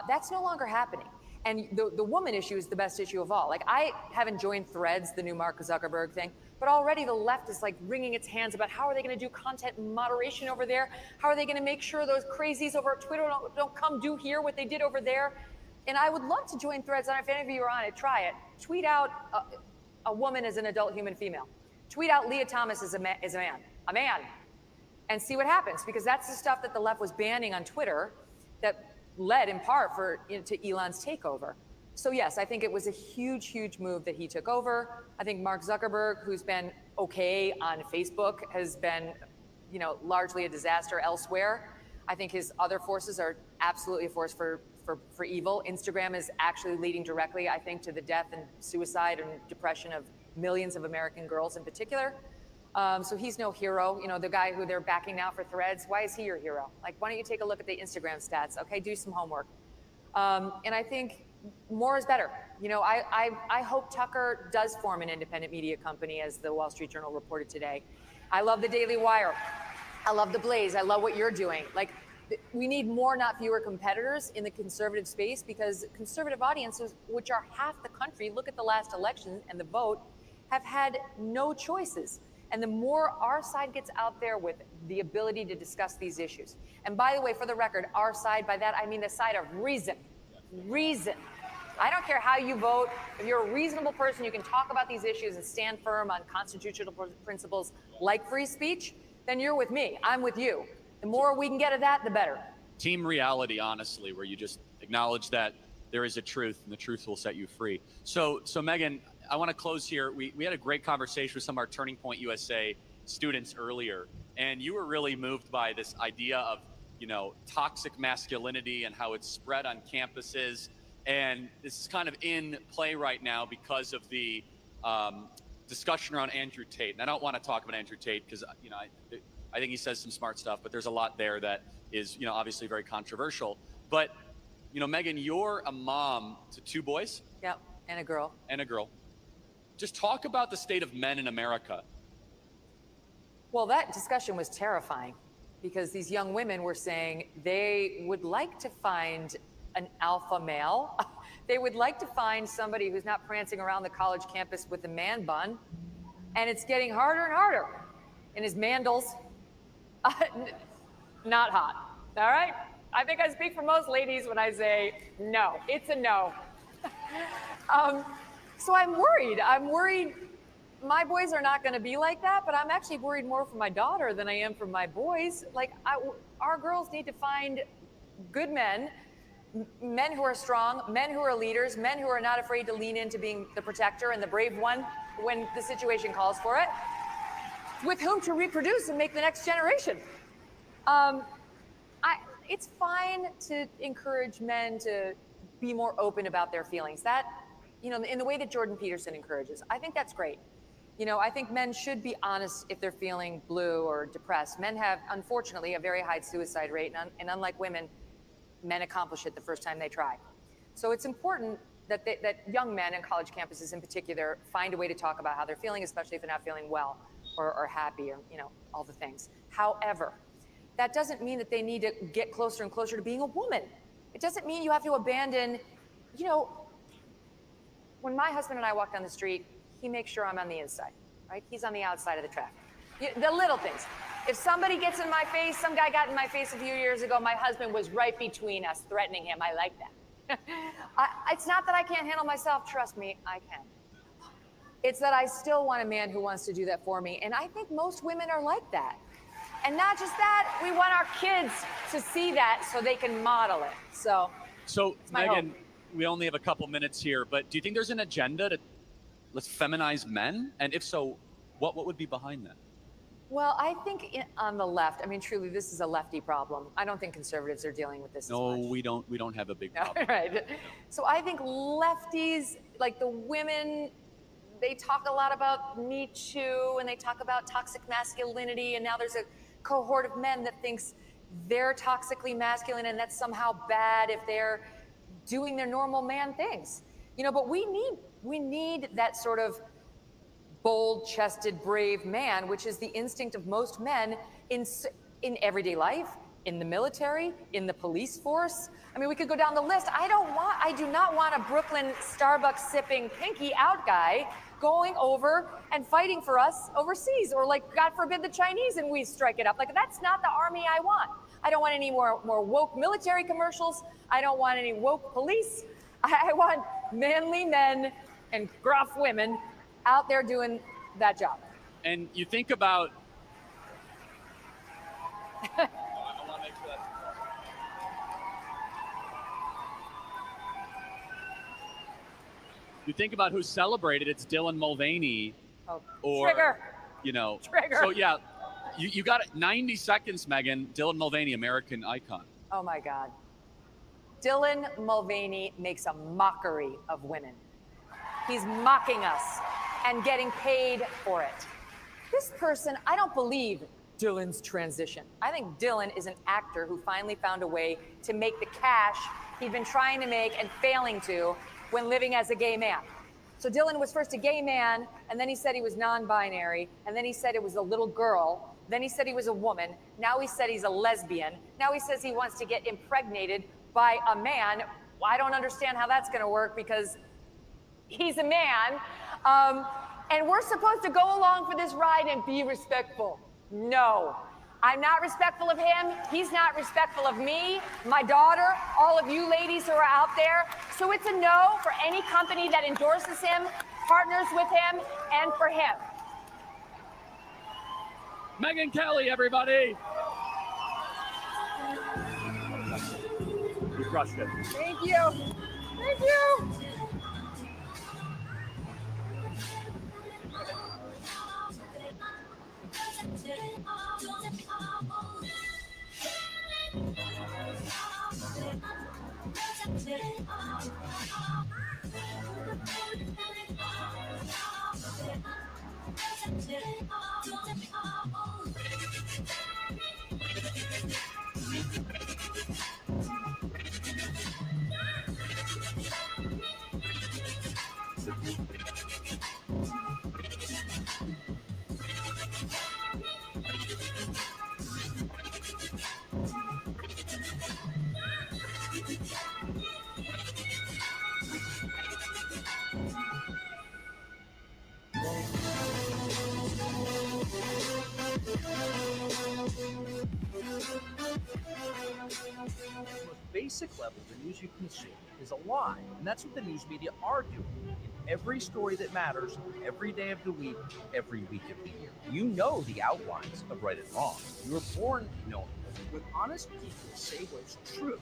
That's no longer happening. And the woman issue is the best issue of all. Like, I haven't joined Threads, the new Mark Zuckerberg thing, but already the left is like wringing its hands about how are they going to do content moderation over there? How are they going to make sure those crazies over at Twitter don't come do here what they did over there? And I would love to join Threads. And if any of you are on it, try it. Tweet out a woman as an adult human female. Tweet out Leah Thomas as a man, and see what happens, because that's the stuff that the left was banning on Twitter that led in part to Elon's takeover. So yes, I think it was a huge, huge move that he took over. I think Mark Zuckerberg, who's been okay on Facebook, has been, largely a disaster elsewhere. I think his other forces are absolutely a force for evil. Instagram is actually leading directly, I think, to the death and suicide and depression of millions of American girls in particular. So he's no hero. The guy who they're backing now for Threads, why is he your hero? Like, why don't you take a look at the Instagram stats? Okay, do some homework. And I think more is better. I hope Tucker does form an independent media company, as the Wall Street Journal reported today. I love the Daily Wire. I love the Blaze. I love what you're doing. Like, we need more, not fewer competitors in the conservative space, because conservative audiences, which are half the country, look at the last election and the vote, have had no choices. And the more our side gets out there with the ability to discuss these issues. And by the way, for the record, our side, by that I mean the side of reason. Reason. I don't care how you vote. If you're a reasonable person, you can talk about these issues and stand firm on constitutional principles like free speech, then you're with me. I'm with you. The more we can get of that, the better. Team reality, honestly, where you just acknowledge that there is a truth and the truth will set you free. So Megan, I want to close here. We had a great conversation with some of our Turning Point USA students earlier, and you were really moved by this idea of, toxic masculinity and how it's spread on campuses. And this is kind of in play right now because of the discussion around Andrew Tate. And I don't want to talk about Andrew Tate because, I think he says some smart stuff, but there's a lot there that is, obviously very controversial. But, Megan, you're a mom to 2 boys. Yep, and a girl. Just talk about the state of men in America. Well, that discussion was terrifying, because these young women were saying they would like to find an alpha male. They would like to find somebody who's not prancing around the college campus with a man bun. And it's getting harder and harder. And his mandals, not hot. All right? I think I speak for most ladies when I say no. It's a no. So I'm worried. My boys are not going to be like that, but I'm actually worried more for my daughter than I am for my boys. Like, our girls need to find good men who are strong, men who are leaders, men who are not afraid to lean into being the protector and the brave one when the situation calls for it, with whom to reproduce and make the next generation. It's fine to encourage men to be more open about their feelings. That, in the way that Jordan Peterson encourages, I think that's great. I think men should be honest if they're feeling blue or depressed. Men have, unfortunately, a very high suicide rate, and unlike women, men accomplish it the first time they try. So it's important that young men on college campuses in particular find a way to talk about how they're feeling, especially if they're not feeling well or happy or, all the things. However, that doesn't mean that they need to get closer and closer to being a woman. It doesn't mean you have to abandon, when my husband and I walk down the street, he makes sure I'm on the inside, right? He's on the outside of the traffic. The little things. If somebody gets in my face, some guy got in my face a few years ago, my husband was right between us, threatening him. I like that. It's not that I can't handle myself. Trust me, I can. It's that I still want a man who wants to do that for me. And I think most women are like that. And not just that, we want our kids to see that so they can model it. So my Megan, hope. we only have a couple minutes here, but do you think there's an agenda to let's feminize men? And if so, what would be behind that? Well, I think on the left, I mean, truly, this is a lefty problem. I don't think conservatives are dealing with this as No, much. we don't have a big problem. Right. So I think lefties, like the women, they talk a lot about Me Too and they talk about toxic masculinity. And now there's a cohort of men that thinks they're toxically masculine and that's somehow bad if they're doing their normal man things. You know, but we need that sort of bold-chested, brave man, which is the instinct of most men in everyday life, in the military, in the police force. I mean, we could go down the list. I do not want a Brooklyn Starbucks sipping pinky out guy going over and fighting for us overseas, or like, God forbid, the Chinese and we strike it up. Like, that's not the army I want. I don't want any more woke military commercials. I don't want any woke police. I want manly men and gruff women out there doing that job. And you think about you think about who's celebrated, it's Dylan Mulvaney. Or Trigger. You know. Trigger. So yeah, you got it. 90 seconds, Megan. Dylan Mulvaney, American icon. Oh my God. Dylan Mulvaney makes a mockery of women. He's mocking us and getting paid for it. This person, I don't believe Dylan's transition. I think Dylan is an actor who finally found a way to make the cash he'd been trying to make and failing to when living as a gay man. So Dylan was first a gay man, and then he said he was non-binary, and then he said it was a little girl, then he said he was a woman, now he said he's a lesbian, now he says he wants to get impregnated by a man. Well, I don't understand how that's gonna work because he's a man. And we're supposed to go along for this ride and be respectful. No, I'm not respectful of him. He's not respectful of me, my daughter, all of you ladies who are out there. So it's a no for any company that endorses him, partners with him, and for him. Megyn Kelly, everybody. You crushed it. Thank you. Thank you. Basic level, the news you consume is a lie, and that's what the news media are doing in every story that matters, every day of the week, every week of the year. You know the outlines of right and wrong. You were born knowing them. When honest people say what's true,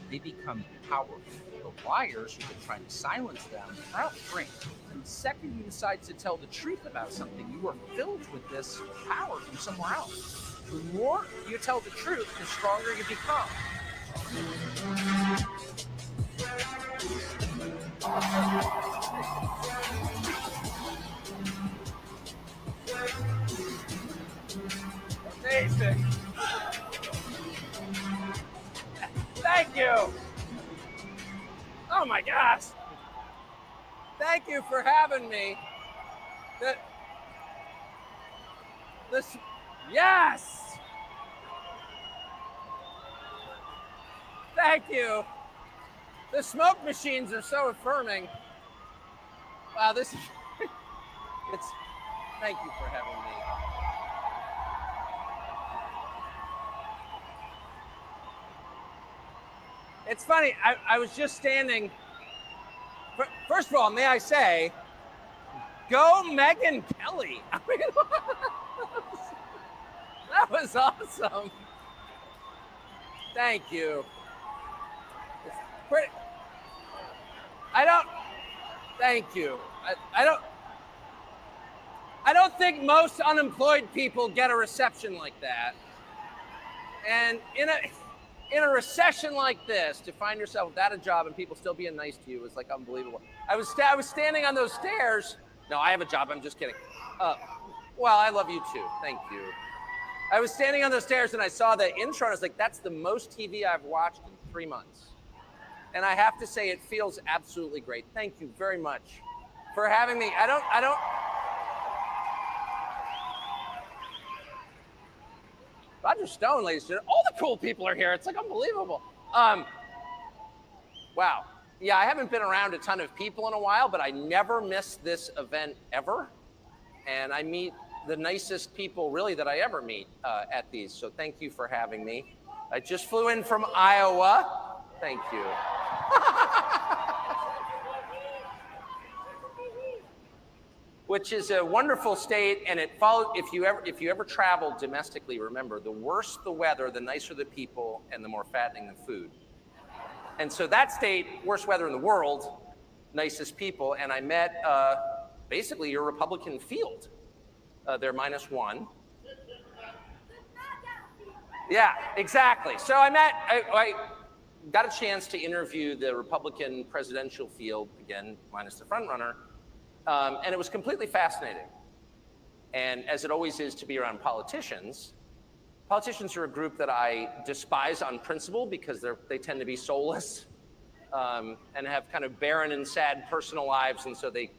they become powerful. The liars who've been trying to silence them are out frame. And the second you decide to tell the truth about something, you are filled with this power from somewhere else. The more you tell the truth, the stronger you become. Amazing. Thank you. Oh my gosh. Thank you for having me. Yes. Thank you. The smoke machines are so affirming. Wow, this is, thank you for having me. It's funny, I was just standing, first of all, may I say, go Megyn Kelly. I mean, That was awesome. Thank you. It's pretty, thank you. I don't think most unemployed people get a reception like that. And in a recession like this, to find yourself without a job and people still being nice to you is like unbelievable. I was standing on those stairs. No, I have a job. I'm just kidding. Well, I love you too. Thank you. I was standing on those stairs and I saw the intro and I was like, that's the most TV I've watched in 3 months. And I have to say, it feels absolutely great. Thank you very much for having me. Roger Stone, ladies and gentlemen. All the cool people are here. It's like unbelievable. Wow. Yeah, I haven't been around a ton of people in a while, but I never miss this event ever. And I meet the nicest people really that I ever meet at these. So thank you for having me. I just flew in from Iowa. Thank you. Which is a wonderful state, and it follows. If you ever travel domestically, remember, the worse the weather, the nicer the people, and the more fattening the food. And so that state, worst weather in the world, nicest people, and I met basically your Republican field. They're -1. Yeah, exactly. So I got a chance to interview the Republican presidential field, again, minus the front runner. And it was completely fascinating. And as it always is to be around politicians, politicians are a group that I despise on principle because they tend to be soulless and have kind of barren and sad personal lives. And so they,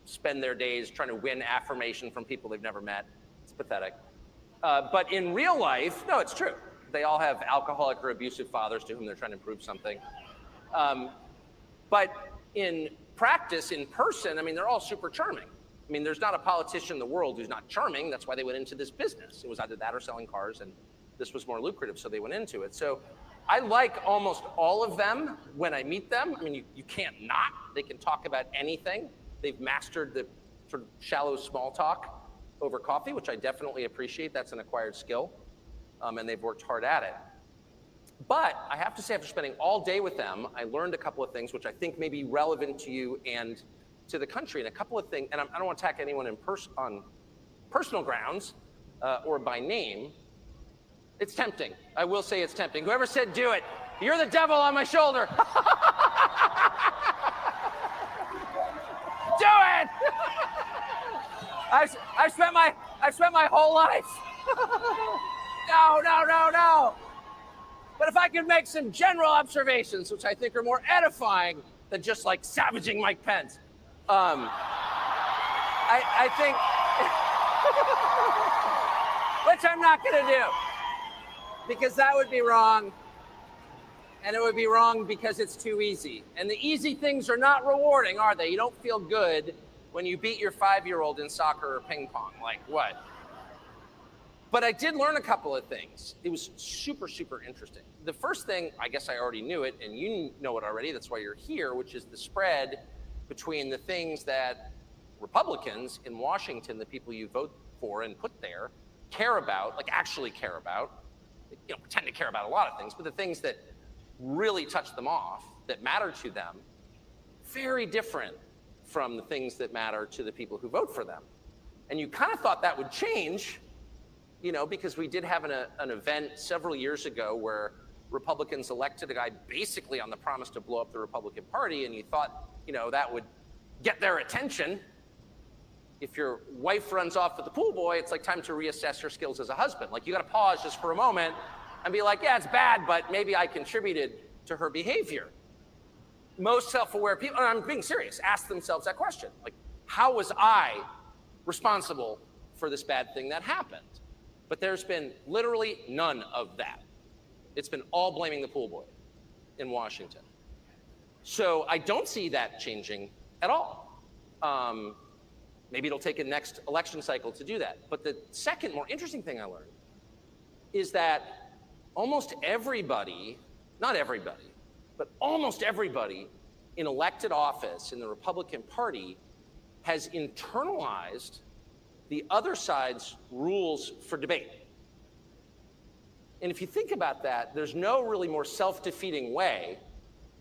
spend their days trying to win affirmation from people they've never met. It's pathetic. But in real life, no, it's true. They all have alcoholic or abusive fathers to whom they're trying to prove something. But in practice, in person, they're all super charming. There's not a politician in the world who's not charming. That's why they went into this business. It was either that or selling cars, and this was more lucrative, so they went into it. So I like almost all of them when I meet them. You can't not. They can talk about anything. They've mastered the sort of shallow small talk over coffee, which I definitely appreciate. That's an acquired skill, and they've worked hard at it. But I have to say, after spending all day with them, I learned a couple of things which I think may be relevant to you and to the country. And a couple of things, and I don't want to attack anyone on personal grounds or by name. It's tempting. I will say it's tempting. Whoever said do it, you're the devil on my shoulder. Do it! I've spent my whole life. No. But if I could make some general observations, which I think are more edifying than just like savaging Mike Pence, I think, which I'm not going to do, because that would be wrong, and it would be wrong because it's too easy. And the easy things are not rewarding, are they? You don't feel good when you beat your 5-year-old in soccer or ping pong. Like what? But I did learn a couple of things. It was super, super interesting. The first thing, I guess I already knew it, and you know it already, that's why you're here, which is the spread between the things that Republicans in Washington, the people you vote for and put there, care about, like actually care about, pretend to care about a lot of things, but the things that really touch them off, that matter to them, very different from the things that matter to the people who vote for them. And you kind of thought that would change, because we did have an event several years ago where Republicans elected a guy basically on the promise to blow up the Republican Party, and you thought, that would get their attention. If your wife runs off with the pool boy, it's like time to reassess your skills as a husband. Like you got to pause just for a moment and be like, yeah, it's bad, but maybe I contributed to her behavior. Most self-aware people, and I'm being serious, ask themselves that question. Like, how was I responsible for this bad thing that happened? But there's been literally none of that. It's been all blaming the pool boy in Washington. So I don't see that changing at all. Maybe it'll take a next election cycle to do that. But the second more interesting thing I learned is that almost everybody, not everybody, but almost everybody in elected office in the Republican Party has internalized the other side's rules for debate. And if you think about that, there's no really more self-defeating way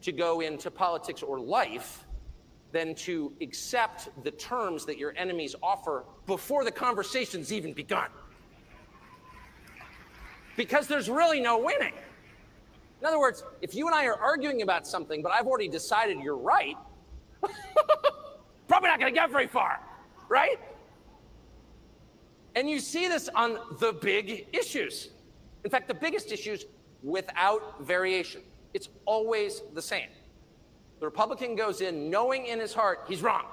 to go into politics or life than to accept the terms that your enemies offer before the conversation's even begun. Because there's really no winning. In other words, if you and I are arguing about something, but I've already decided you're right, probably not gonna get very far, right? And you see this on the big issues. In fact, the biggest issues without variation. It's always the same. The Republican goes in knowing in his heart he's wrong.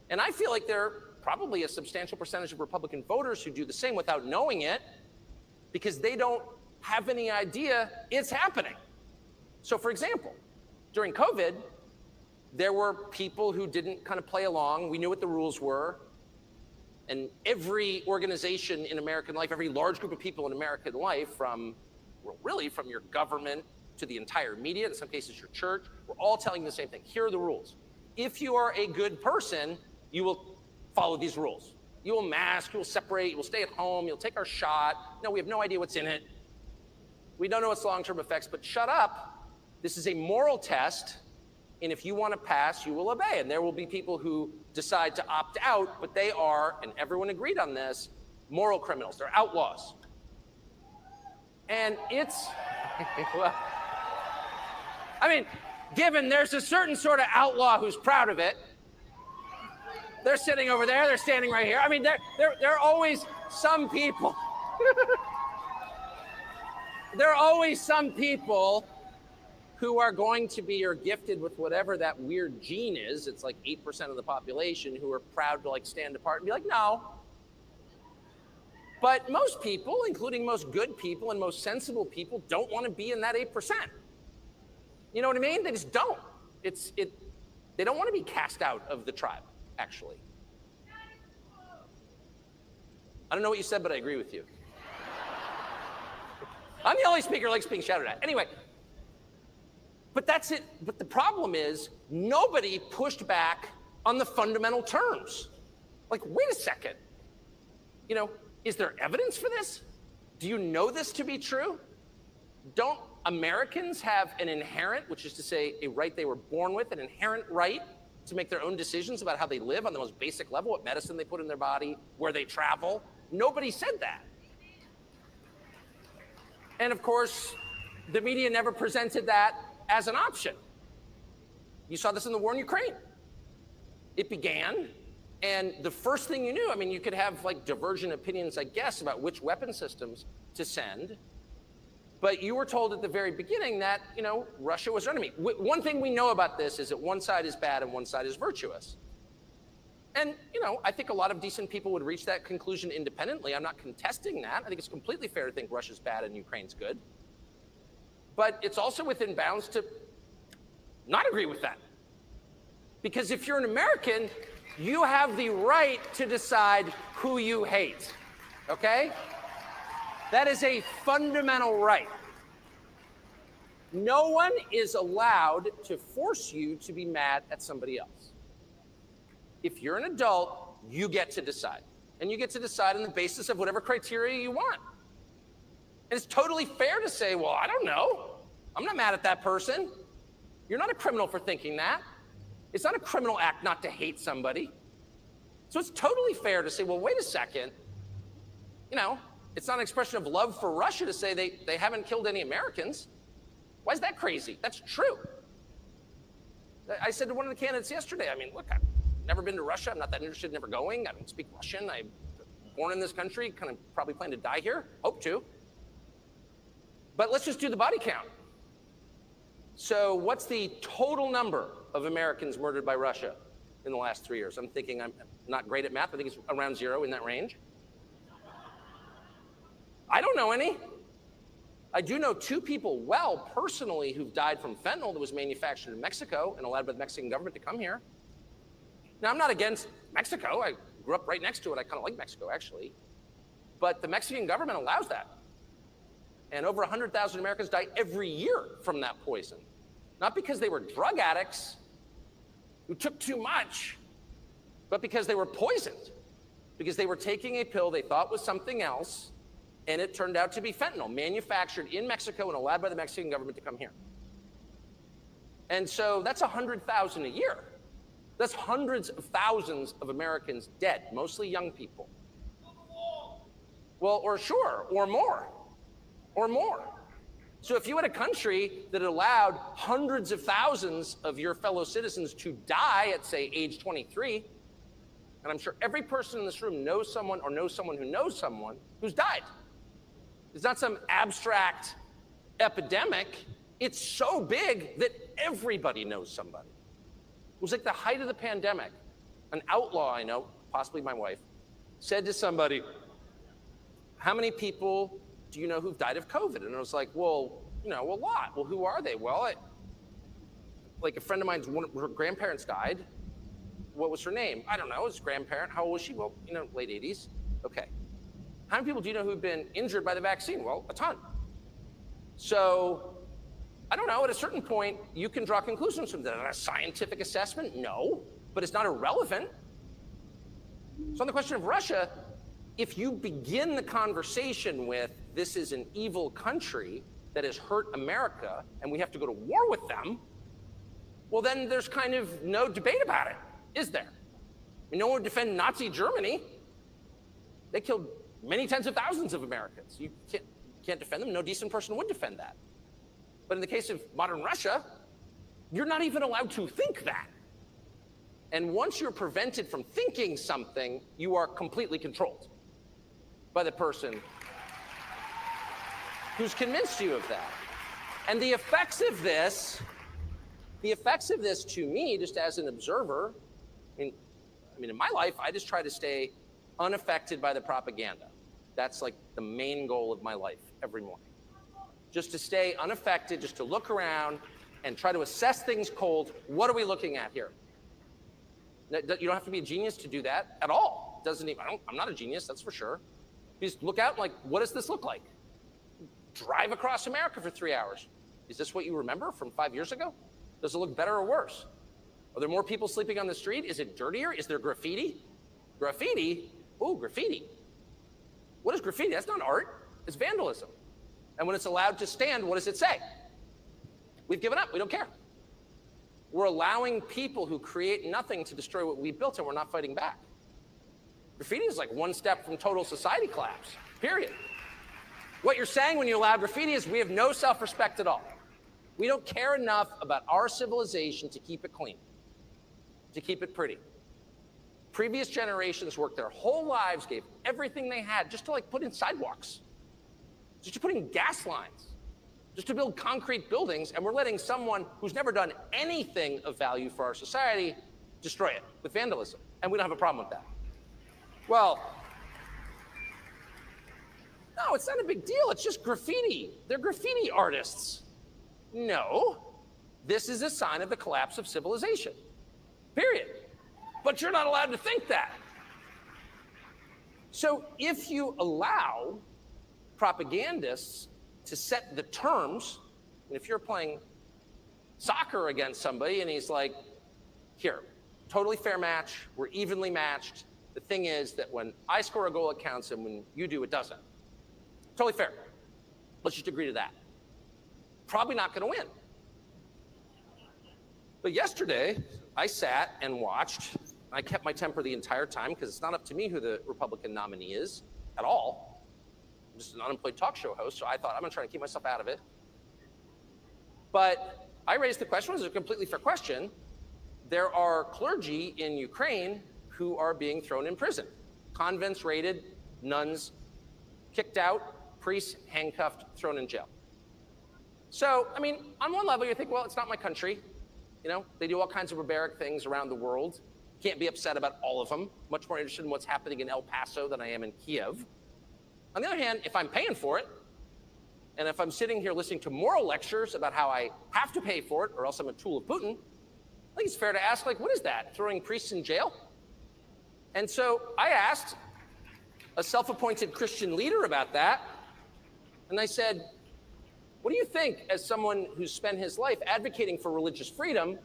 And I feel like there are probably a substantial percentage of Republican voters who do the same without knowing it because they don't have any idea it's happening. So for example, during COVID, there were people who didn't kind of play along. We knew what the rules were. And every organization in American life, every large group of people in American life, from your government to the entire media, in some cases your church, we're all telling you the same thing. Here are the rules. If you are a good person, you will follow these rules. You will mask, you will separate, you will stay at home, you'll take our shot. No, we have no idea what's in it. We don't know its long-term effects, but shut up. This is a moral test, and if you want to pass, you will obey. And there will be people who decide to opt out, but they are, and everyone agreed on this, moral criminals. They're outlaws. And it's, well, I mean, given there's a certain sort of outlaw who's proud of it. They're sitting over there, they're standing right here. I mean, there are always some people. There are always some people who are going to be, or gifted with whatever that weird gene is. It's like 8% of the population who are proud to like stand apart and be like, no. But most people, including most good people and most sensible people, don't want to be in that 8%. You know what I mean? They just don't. They don't want to be cast out of the tribe, actually. I don't know what you said, but I agree with you. I'm the only speaker who likes being shouted at. Anyway, but that's it. But the problem is nobody pushed back on the fundamental terms. Like, wait a second. You know, is there evidence for this? Do you know this to be true? Don't Americans have an inherent, which is to say a right they were born with, an inherent right to make their own decisions about how they live on the most basic level, what medicine they put in their body, where they travel? Nobody said that. And of course, the media never presented that as an option. You saw this in the war in Ukraine. It began, and the first thing you knew, I mean, you could have like divergent opinions, I guess, about which weapon systems to send, but you were told at the very beginning that, you know, Russia was our enemy. One thing we know about this is that one side is bad and one side is virtuous. And, you know, I think a lot of decent people would reach that conclusion independently. I'm not contesting that. I think it's completely fair to think Russia's bad and Ukraine's good. But it's also within bounds to not agree with that. Because if you're an American, you have the right to decide who you hate, okay? That is a fundamental right. No one is allowed to force you to be mad at somebody else. If you're an adult, you get to decide. And you get to decide on the basis of whatever criteria you want. And it's totally fair to say, well, I don't know. I'm not mad at that person. You're not a criminal for thinking that. It's not a criminal act not to hate somebody. So it's totally fair to say, well, wait a second. You know, it's not an expression of love for Russia to say they haven't killed any Americans. Why is that crazy? That's true. I said to one of the candidates yesterday, I mean, look, I've never been to Russia. I'm not that interested in ever going. I don't speak Russian. I'm born in this country, kind of probably plan to die here. Hope to. But let's just do the body count. So what's the total number of Americans murdered by Russia in the last 3 years? I'm thinking, I'm not great at math. I think it's around 0, in that range. I don't know any. I do know 2 people well personally who've died from fentanyl that was manufactured in Mexico and allowed by the Mexican government to come here. Now, I'm not against Mexico. I grew up right next to it. I kind of like Mexico, actually. But the Mexican government allows that. And over 100,000 Americans die every year from that poison. Not because they were drug addicts who took too much, but because they were poisoned. Because they were taking a pill they thought was something else, and it turned out to be fentanyl manufactured in Mexico and allowed by the Mexican government to come here. And so that's 100,000 a year. That's hundreds of thousands of Americans dead, mostly young people. Well, or sure, or more, or more. So if you had a country that allowed hundreds of thousands of your fellow citizens to die at, say, age 23, and I'm sure every person in this room knows someone or knows someone who knows someone who's died. It's not some abstract epidemic. It's so big that everybody knows somebody. It was like the height of the pandemic. An outlaw I know, possibly my wife, said to somebody, how many people do you know who've died of COVID? And I was like, well, you know, a lot. Well, who are they? Well, like a friend of mine's, her grandparents died. What was her name? I don't know, his grandparent. How old was she? Well, you know, late 80s. Okay. How many people do you know who've been injured by the vaccine? Well, a ton. So, I don't know, at a certain point, you can draw conclusions from that. A scientific assessment? No, but it's not irrelevant. So on the question of Russia, if you begin the conversation with, this is an evil country that has hurt America and we have to go to war with them, well, then there's kind of no debate about it, is there? I mean, no one would defend Nazi Germany. They killed many tens of thousands of Americans. You can't defend them. No decent person would defend that. But in the case of modern Russia, you're not even allowed to think that. And once you're prevented from thinking something, you are completely controlled by the person who's convinced you of that. And the effects of this to me, just as an observer, I mean, in my life, I just try to stay unaffected by the propaganda. That's like the main goal of my life every morning. Just to stay unaffected, just to look around and try to assess things cold. What are we looking at here? You don't have to be a genius to do that at all. I'm not a genius, that's for sure. You just look out and like, what does this look like? Drive across America for 3 hours. Is this what you remember from 5 years ago? Does it look better or worse? Are there more people sleeping on the street? Is it dirtier? Is there graffiti? Graffiti? Ooh, graffiti. What is graffiti? That's not art, it's vandalism. And when it's allowed to stand, what does it say? We've given up, we don't care. We're allowing people who create nothing to destroy what we built, and we're not fighting back. Graffiti is like one step from total society collapse, period. What you're saying when you allow graffiti is we have no self-respect at all. We don't care enough about our civilization to keep it clean, to keep it pretty. Previous generations worked their whole lives, gave everything they had just to like put in sidewalks, just to put in gas lines, just to build concrete buildings, and we're letting someone who's never done anything of value for our society destroy it with vandalism, and we don't have a problem with that. Well, no, it's not a big deal. It's just graffiti. They're graffiti artists. No, this is a sign of the collapse of civilization, period. But you're not allowed to think that. So if you allow propagandists to set the terms, and if you're playing soccer against somebody and he's like, here, totally fair match, we're evenly matched. The thing is that when I score a goal, it counts, and when you do, it doesn't. Totally fair. Let's just agree to that. Probably not gonna win. But yesterday, I sat and watched. I kept my temper the entire time because it's not up to me who the Republican nominee is at all. I'm just an unemployed talk show host, so I thought I'm gonna try to keep myself out of it. But I raised the question, it was a completely fair question. There are clergy in Ukraine who are being thrown in prison. Convents raided, nuns kicked out, priests handcuffed, thrown in jail. So, I mean, on one level, you think, well, it's not my country. You know, they do all kinds of barbaric things around the world. Can't be upset about all of them. Much more interested in what's happening in El Paso than I am in Kiev. On the other hand, if I'm paying for it, and if I'm sitting here listening to moral lectures about how I have to pay for it or else I'm a tool of Putin, I think it's fair to ask, like, what is that? Throwing priests in jail? And so I asked a self-appointed Christian leader about that, and I said, what do you think, as someone who's spent his life advocating for religious freedom,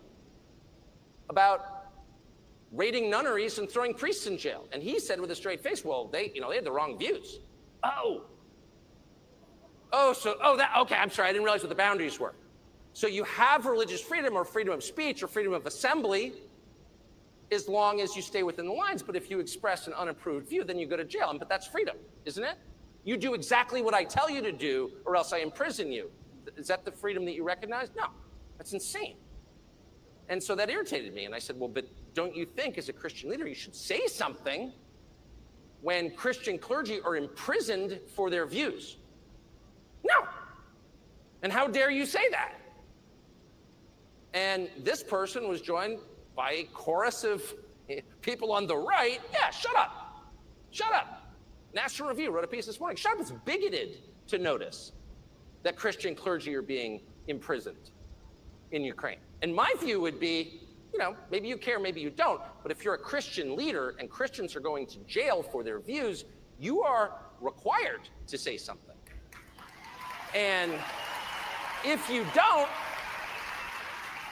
about raiding nunneries and throwing priests in jail? And he said with a straight face, well, they had the wrong views. Oh, Okay, I'm sorry, I didn't realize what the boundaries were. So you have religious freedom or freedom of speech or freedom of assembly as long as you stay within the lines. But if you express an unapproved view, then you go to jail. But that's freedom, isn't it? You do exactly what I tell you to do, or else I imprison you. Is that the freedom that you recognize? No, that's insane. And so that irritated me. And I said, well, but don't you think as a Christian leader, you should say something when Christian clergy are imprisoned for their views? No. And how dare you say that? And this person was joined by a chorus of people on the right. Yeah, shut up. Shut up. National Review wrote a piece this morning. Shut up, it's bigoted to notice that Christian clergy are being imprisoned in Ukraine. And my view would be, maybe you care, maybe you don't, but if you're a Christian leader and Christians are going to jail for their views, you are required to say something. And if you don't,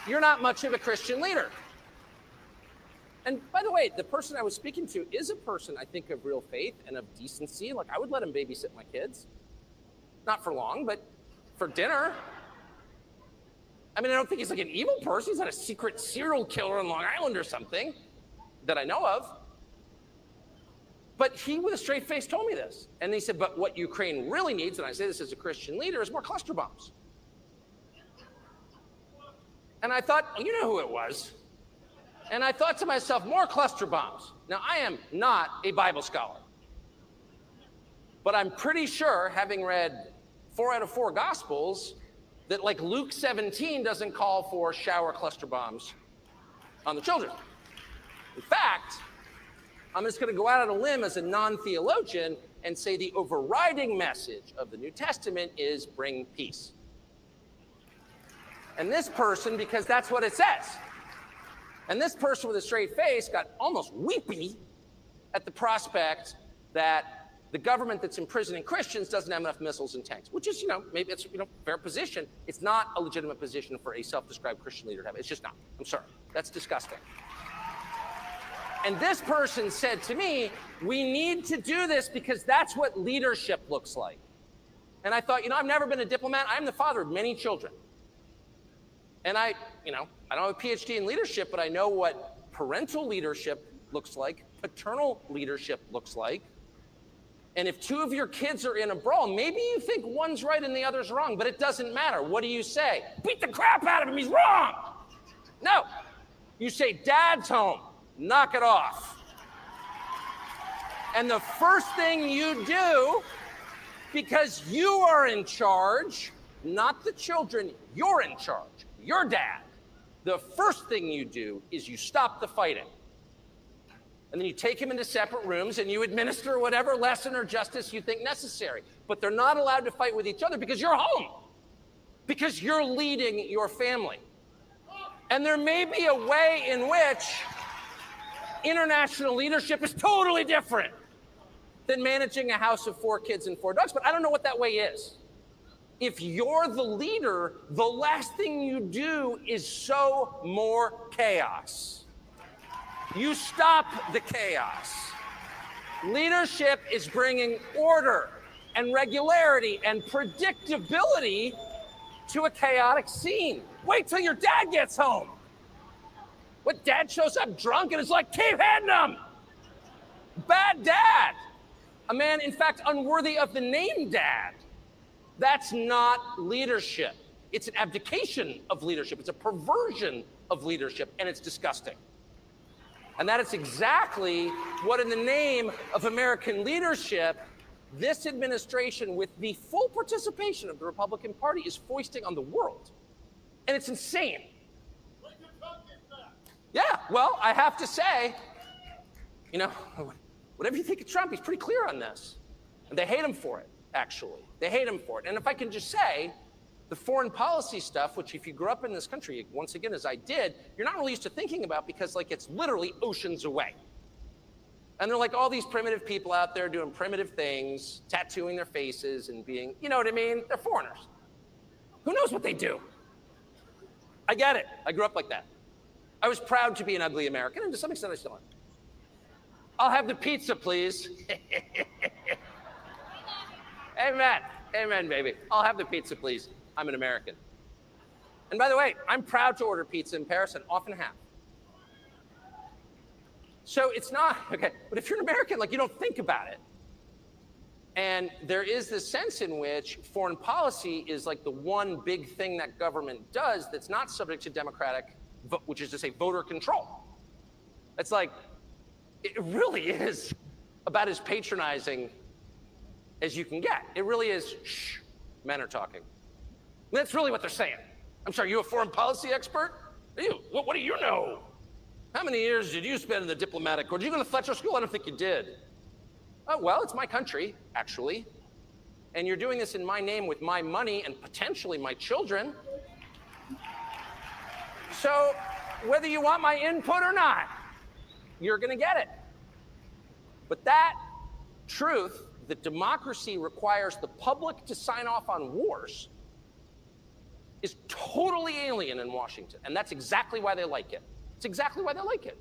you're not much of a Christian leader. And by the way, the person I was speaking to is a person, I think, of real faith and of decency. Like, I would let him babysit my kids. Not for long, but for dinner. I mean, I don't think he's like an evil person. He's not a secret serial killer on Long Island or something that I know of. But he, with a straight face, told me this. And he said, but what Ukraine really needs, and I say this as a Christian leader, is more cluster bombs. And I thought, you know who it was. And I thought to myself, more cluster bombs. Now, I am not a Bible scholar. But I'm pretty sure, having read 4 out of 4 Gospels, that like Luke 17 doesn't call for shower cluster bombs on the children. In fact, I'm just going to go out on a limb as a non-theologian and say the overriding message of the New Testament is bring peace. And this person, because that's what it says, and this person with a straight face got almost weepy at the prospect that the government that's imprisoning Christians doesn't have enough missiles and tanks, which is, maybe it's, fair position. It's not a legitimate position for a self-described Christian leader to have. It's just not. I'm sorry. That's disgusting. And this person said to me, we need to do this because that's what leadership looks like. And I thought, I've never been a diplomat. I'm the father of many children. And I don't have a PhD in leadership, but I know what parental leadership looks like, paternal leadership looks like. And if 2 of your kids are in a brawl, maybe you think one's right and the other's wrong, but it doesn't matter. What do you say? Beat the crap out of him, he's wrong. No, you say, Dad's home, knock it off. And the first thing you do, because you are in charge, not the children, you're in charge. Your dad, the first thing you do is you stop the fighting. And then you take him into separate rooms and you administer whatever lesson or justice you think necessary. But they're not allowed to fight with each other because you're home, because you're leading your family. And there may be a way in which international leadership is totally different than managing a house of 4 kids and 4 dogs, but I don't know what that way is. If you're the leader, the last thing you do is sow more chaos. You stop the chaos. Leadership is bringing order and regularity and predictability to a chaotic scene. Wait till your dad gets home. What dad shows up drunk and is like, keep hitting him. Bad dad. A man, in fact, unworthy of the name dad. That's not leadership. It's an abdication of leadership. It's a perversion of leadership, and it's disgusting. And that is exactly what, in the name of American leadership, this administration, with the full participation of the Republican Party, is foisting on the world. And it's insane. Yeah, well, I have to say, whatever you think of Trump, he's pretty clear on this. And they hate him for it, actually. They hate him for it. And if I can just say, the foreign policy stuff, which if you grew up in this country, once again, as I did, you're not really used to thinking about because it's literally oceans away. And they're like all these primitive people out there doing primitive things, tattooing their faces and being, you know what I mean? They're foreigners. Who knows what they do? I get it. I grew up like that. I was proud to be an ugly American, and to some extent I still am. I'll have the pizza, please. Amen. Amen, baby. I'll have the pizza, please. I'm an American. And by the way, I'm proud to order pizza in Paris and often have. So it's not, okay, but if you're an American, like, you don't think about it. And there is this sense in which foreign policy is like the one big thing that government does that's not subject to democratic, which is to say voter control. It's like, it really is about as patronizing as you can get. It really is, shh, men are talking. That's really what they're saying. I'm sorry, you a foreign policy expert? Are you? What do you know? How many years did you spend in the diplomatic corps? Did you go to Fletcher School? I don't think you did. Oh, well, it's my country, actually. And you're doing this in my name with my money and potentially my children. So whether you want my input or not, you're going to get it. But that truth, that democracy requires the public to sign off on wars, is totally alien in Washington. And that's exactly why they like it. It's exactly why they like it.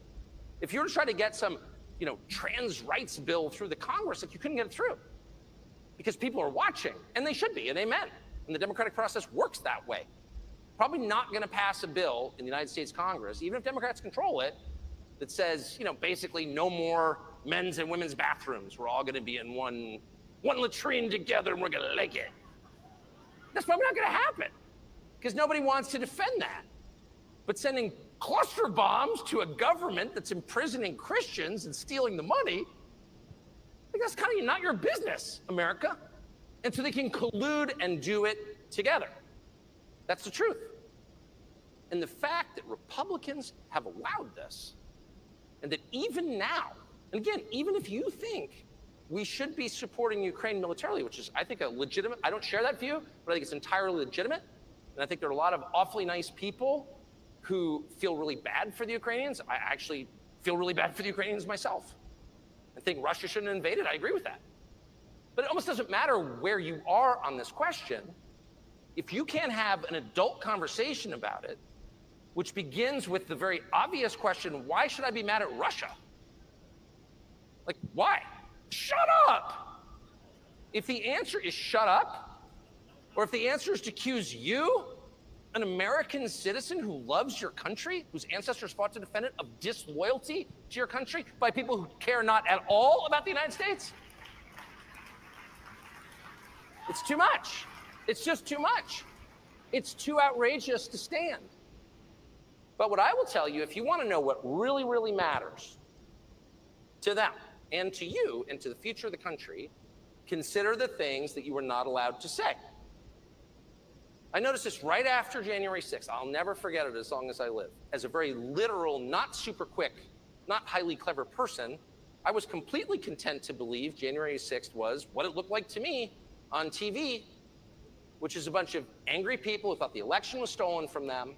If you were to try to get some, trans rights bill through the Congress, like, you couldn't get it through because people are watching, and they should be, and amen. And the democratic process works that way. Probably not going to pass a bill in the United States Congress, even if Democrats control it, that says, basically no more men's and women's bathrooms. We're all going to be in one latrine together, and we're going to like it. That's probably not going to happen because nobody wants to defend that. But sending cluster bombs to a government that's imprisoning Christians and stealing the money, I think that's kind of not your business, America. And so they can collude and do it together. That's the truth. And the fact that Republicans have allowed this, and that even now, and again, even if you think we should be supporting Ukraine militarily, which is, I think, a legitimate, I don't share that view, but I think it's entirely legitimate. And I think there are a lot of awfully nice people who feel really bad for the Ukrainians. I actually feel really bad for the Ukrainians myself. I think Russia shouldn't have invaded. I agree with that. But it almost doesn't matter where you are on this question. If you can't have an adult conversation about it, which begins with the very obvious question, why should I be mad at Russia? Like, why? Shut up! If the answer is shut up, or if the answer is to accuse you, an American citizen who loves your country, whose ancestors fought to defend it, of disloyalty to your country by people who care not at all about the United States? It's too much. It's just too much. It's too outrageous to stand. But what I will tell you, if you want to know what really, really matters to them and to you and to the future of the country, consider the things that you were not allowed to say. I noticed this right after January 6th. I'll never forget it as long as I live. As a very literal, not super quick, not highly clever person, I was completely content to believe January 6th was what it looked like to me on TV, which is a bunch of angry people who thought the election was stolen from them,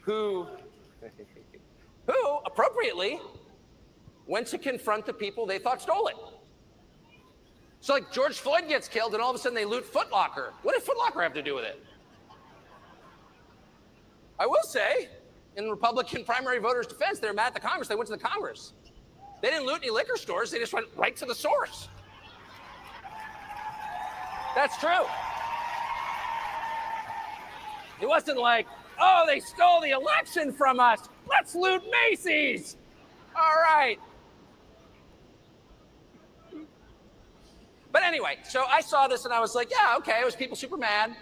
who appropriately went to confront the people they thought stole it. So, like, George Floyd gets killed and all of a sudden they loot Foot Locker. What did Foot Locker have to do with it? I will say, in Republican primary voters' defense, they're mad at the Congress. They went to the Congress. They didn't loot any liquor stores. They just went right to the source. That's true. It wasn't like, oh, they stole the election from us. Let's loot Macy's. All right. But anyway, so I saw this and I was like, yeah, okay, it was people super mad.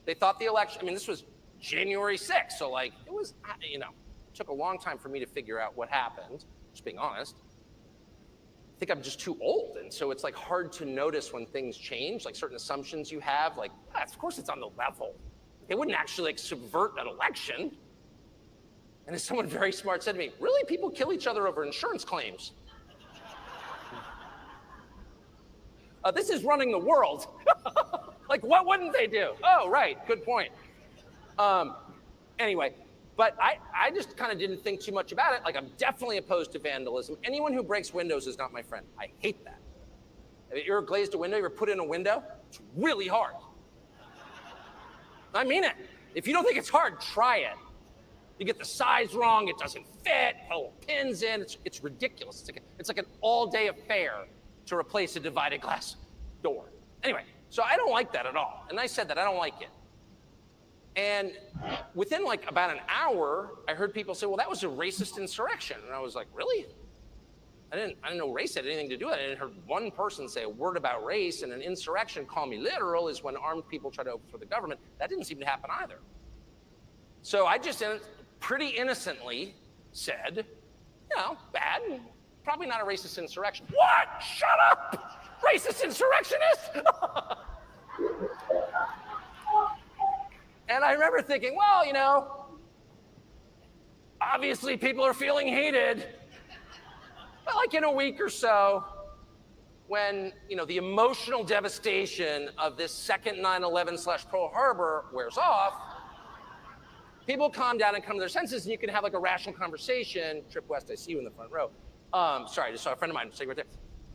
They thought the election, this was January 6th. So, like, it was, it took a long time for me to figure out what happened, just being honest. I think I'm just too old. And so it's like hard to notice when things change, like certain assumptions you have, like, of course it's on the level. They wouldn't actually like subvert an election. And as someone very smart said to me, really, people kill each other over insurance claims? This is running the world. Like, what wouldn't they do? Oh, right, good point. Anyway, but I just kind of didn't think too much about it. Like, I'm definitely opposed to vandalism. Anyone who breaks windows is not my friend. I hate that. If you're glazed a window, you're put in a window, it's really hard. I mean it. If you don't think it's hard, try it. You get the size wrong, it doesn't fit, little pins in, it's ridiculous. It's like an all-day affair to replace a divided glass door. Anyway, So I don't like that at all. And I said that I don't like it. And within like about an hour, I heard people say, well, that was a racist insurrection. And I was like, really? I didn't know race had anything to do with it. I didn't heard one person say a word about race, and an insurrection, call me literal, is when armed people try to overthrow the government. That didn't seem to happen either. So I just pretty innocently said, you know, bad, probably not a racist insurrection. What? Shut up! Racist insurrectionist! And I remember thinking, well, you know, obviously people are feeling hated. But like in a week or so, when, you know, the emotional devastation of this second 9/11/Pearl Harbor wears off, people calm down and come to their senses, and you can have like a rational conversation. Trip West, I see you in the front row. Sorry, I just saw a friend of mine sitting right there.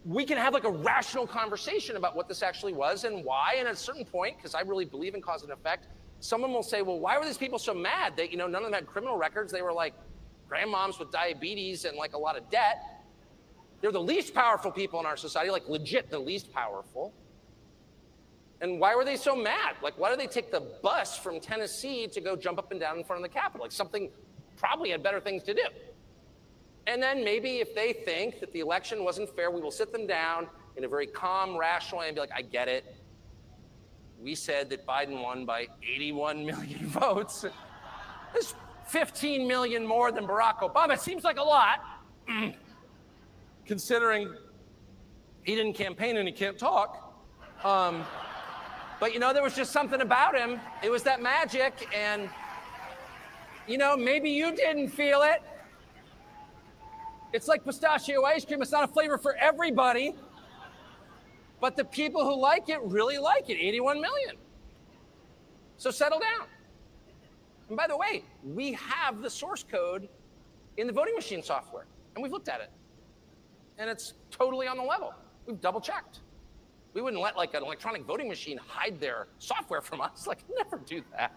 We can have like a rational conversation about what this actually was and why. And at a certain point, because I really believe in cause and effect, someone will say, well, why were these people so mad that, you know, none of them had criminal records? They were like grandmoms with diabetes and like a lot of debt. They're the least powerful people in our society, like legit the least powerful. And why were they so mad? Like, why did they take the bus from Tennessee to go jump up and down in front of the Capitol? Like, something probably had better things to do. And then maybe if they think that the election wasn't fair, we will sit them down in a very calm, rational way and be like, I get it. We said that Biden won by 81 million votes. That's 15 million more than Barack Obama. It seems like a lot, considering he didn't campaign and he can't talk. But, you know, there was just something about him. It was that magic. And, you know, maybe you didn't feel it. It's like pistachio ice cream. It's not a flavor for everybody. But the people who like it really like it, 81 million. So settle down. And by the way, we have the source code in the voting machine software, and we've looked at it. And it's totally on the level. We've double checked. We wouldn't let like an electronic voting machine hide their software from us. Like, never do that.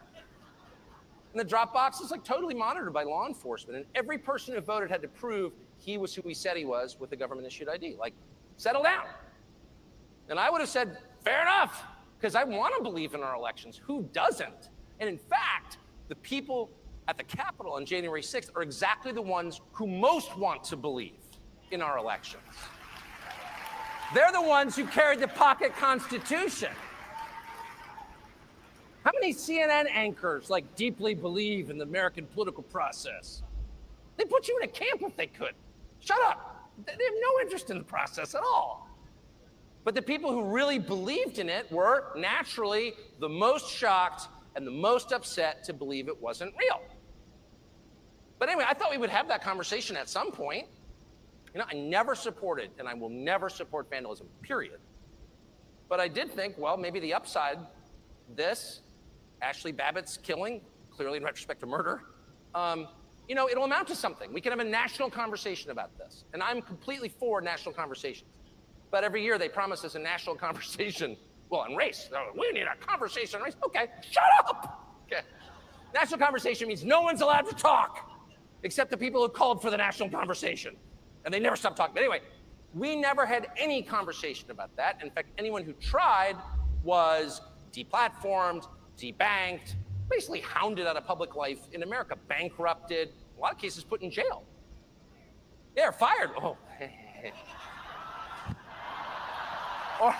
And the drop box is like totally monitored by law enforcement. And every person who voted had to prove he was who he said he was with a government issued ID. Like, settle down. And I would have said, fair enough, because I want to believe in our elections. Who doesn't? And in fact, the people at the Capitol on January 6th are exactly the ones who most want to believe in our elections. They're the ones who carried the pocket constitution. How many CNN anchors like deeply believe in the American political process? They put you in a camp if they could. Shut up. They have no interest in the process at all. But the people who really believed in it were naturally the most shocked and the most upset to believe it wasn't real. But anyway, I thought we would have that conversation at some point. You know, I never supported, and I will never support vandalism, period. But I did think, well, maybe the upside, this, Ashley Babbitt's killing, clearly in retrospect to murder, you know, it'll amount to something. We can have a national conversation about this. And I'm completely for national conversations. But every year they promise us a national conversation, well, on race. We need a conversation on race. Okay, shut up. Okay. National conversation means no one's allowed to talk except the people who called for the national conversation. And they never stopped talking. But anyway, we never had any conversation about that. In fact, anyone who tried was deplatformed, debanked, basically hounded out of public life in America, bankrupted, in a lot of cases put in jail. They're fired. Oh, or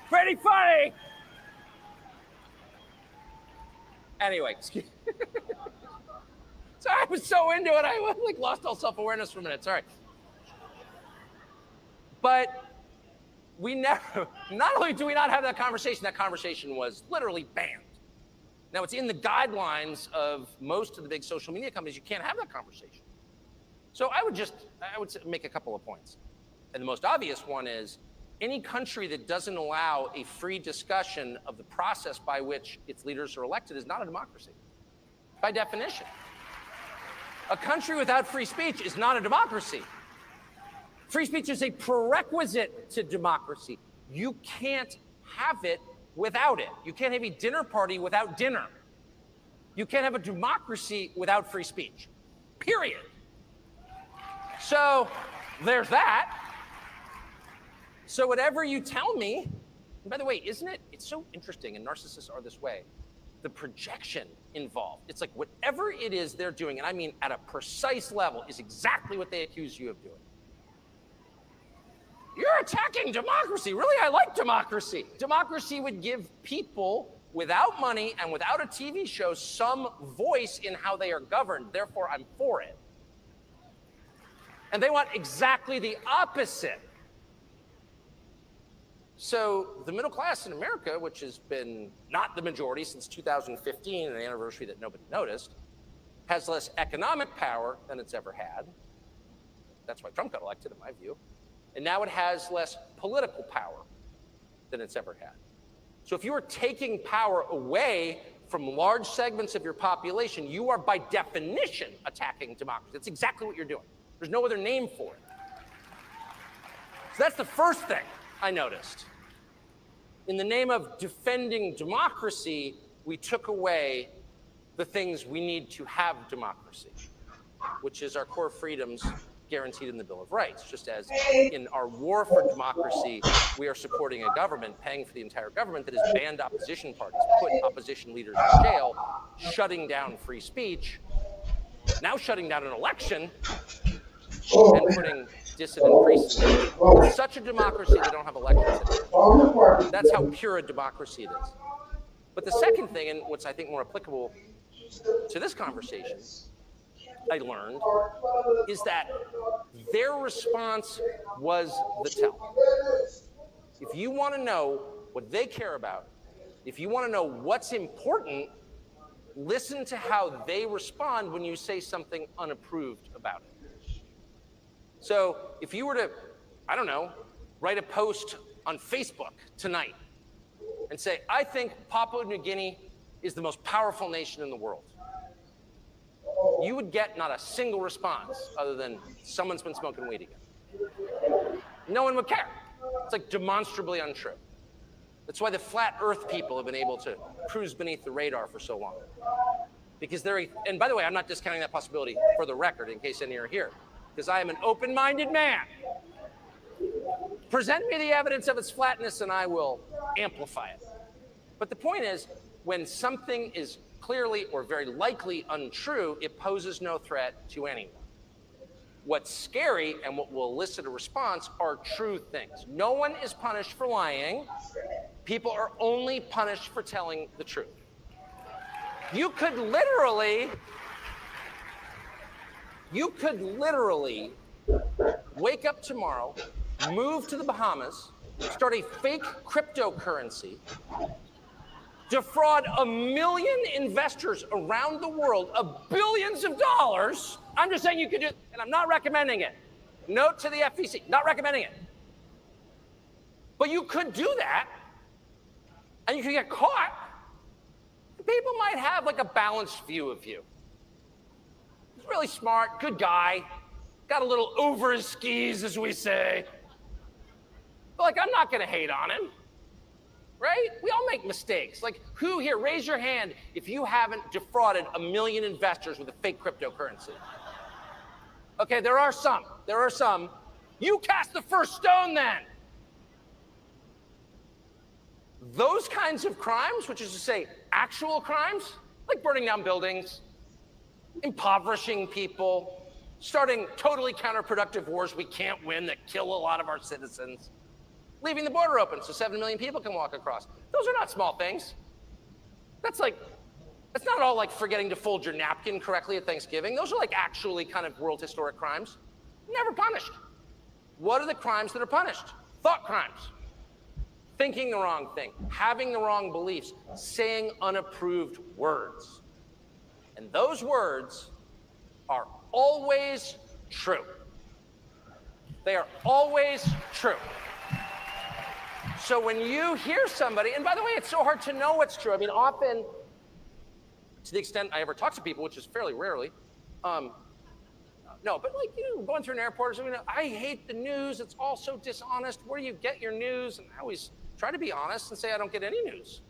pretty funny. Anyway, excuse me. Sorry, I was so into it, I like lost all self-awareness for a minute. Sorry. But we never, not only do we not have that conversation was literally banned. Now it's in the guidelines of most of the big social media companies, you can't have that conversation. So I would make a couple of points. And the most obvious one is any country that doesn't allow a free discussion of the process by which its leaders are elected is not a democracy, by definition. A country without free speech is not a democracy. Free speech is a prerequisite to democracy. You can't have it without it. You can't have a dinner party without dinner. You can't have a democracy without free speech, period. So there's that. So whatever you tell me, and by the way, isn't it? It's so interesting, and narcissists are this way. The projection involved. It's like whatever it is they're doing, and I mean at a precise level, is exactly what they accuse you of doing. You're attacking democracy. Really, I like democracy. Democracy would give people without money and without a TV show some voice in how they are governed. Therefore, I'm for it. And they want exactly the opposite. So the middle class in America, which has been not the majority since 2015, an anniversary that nobody noticed, has less economic power than it's ever had. That's why Trump got elected, in my view. And now it has less political power than it's ever had. So if you are taking power away from large segments of your population, you are by definition attacking democracy. That's exactly what you're doing. There's no other name for it. So that's the first thing I noticed. In the name of defending democracy, we took away the things we need to have democracy, which is our core freedoms guaranteed in the Bill of Rights. Just as in our war for democracy, we are supporting a government, paying for the entire government that has banned opposition parties, put opposition leaders in jail, shutting down free speech, now shutting down an election, and putting dissident priests in jail. It's such a democracy they don't have elections anymore. That's how pure a democracy it is. But the second thing, and what's I think more applicable to this conversation, I learned, is that their response was the tell. If you want to know what they care about, if you want to know what's important, listen to how they respond when you say something unapproved about it. So if you were to, I don't know, write a post on Facebook tonight and say, I think Papua New Guinea is the most powerful nation in the world, you would get not a single response other than someone's been smoking weed again. No one would care. It's like demonstrably untrue. That's why the flat earth people have been able to cruise beneath the radar for so long. Because they're, and by the way, I'm not discounting that possibility for the record in case any are here, because I am an open-minded man. Present me the evidence of its flatness and I will amplify it. But the point is, when something is clearly or very likely untrue, it poses no threat to anyone. What's scary and what will elicit a response are true things. No one is punished for lying. People are only punished for telling the truth. You could literally wake up tomorrow, move to the Bahamas, start a fake cryptocurrency, defraud 1 million investors around the world of billions of dollars. I'm just saying you could do it, and I'm not recommending it. Note to the FEC, not recommending it. But you could do that, and you could get caught. People might have like a balanced view of you. He's really smart, good guy, got a little over his skis, as we say. But like, I'm not gonna hate on him. Right? We all make mistakes. Like, who here, raise your hand if you haven't defrauded 1 million investors with a fake cryptocurrency. Okay, there are some. You cast the first stone then. Those kinds of crimes, which is to say actual crimes, like burning down buildings, impoverishing people, starting totally counterproductive wars we can't win that kill a lot of our citizens, leaving the border open so 7 million people can walk across. Those are not small things. That's not all like forgetting to fold your napkin correctly at Thanksgiving. Those are like actually kind of world historic crimes. Never punished. What are the crimes that are punished? Thought crimes. Thinking the wrong thing, having the wrong beliefs, saying unapproved words. And those words are always true. They are always true. So when you hear somebody, and by the way, it's so hard to know what's true. I mean, often, to the extent I ever talk to people, which is fairly rarely, no, but like, going through an airport or something, I hate the news. It's all so dishonest. Where do you get your news? And I always try to be honest and say I don't get any news.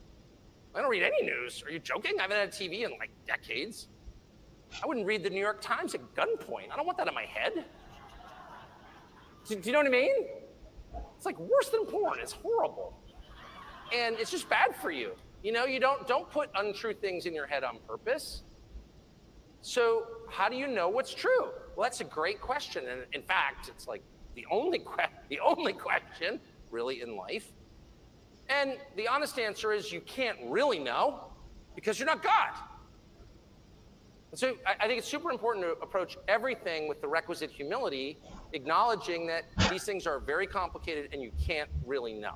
I don't read any news. Are you joking? I haven't had TV in like decades. I wouldn't read the New York Times at gunpoint. I don't want that in my head. Do you know what I mean? It's like worse than porn. It's horrible. And it's just bad for you. You know, you don't put untrue things in your head on purpose. So how do you know what's true? Well, that's a great question. And in fact, it's like the only question really in life. And the honest answer is you can't really know because you're not God. And so I think it's super important to approach everything with the requisite humility, acknowledging that these things are very complicated and you can't really know.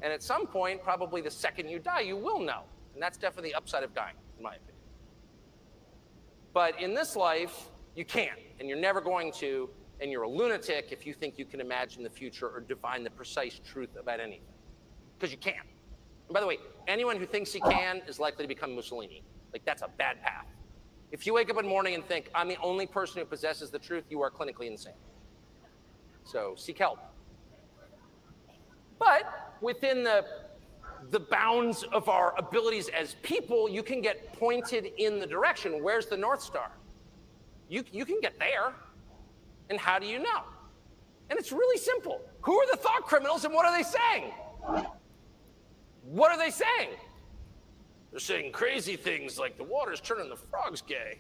And at some point, probably the second you die, you will know. And that's definitely the upside of dying, in my opinion. But in this life, you can't, and you're never going to, and you're a lunatic if you think you can imagine the future or divine the precise truth about anything. Because you can't. And by the way, anyone who thinks he can is likely to become Mussolini. Like, that's a bad path. If you wake up in the morning and think, I'm the only person who possesses the truth, you are clinically insane. So seek help. But within the bounds of our abilities as people, you can get pointed in the direction. Where's the North Star? You can get there. And how do you know? And it's really simple. Who are the thought criminals and what are they saying? What are they saying? They're saying crazy things like the water's turning the frogs gay.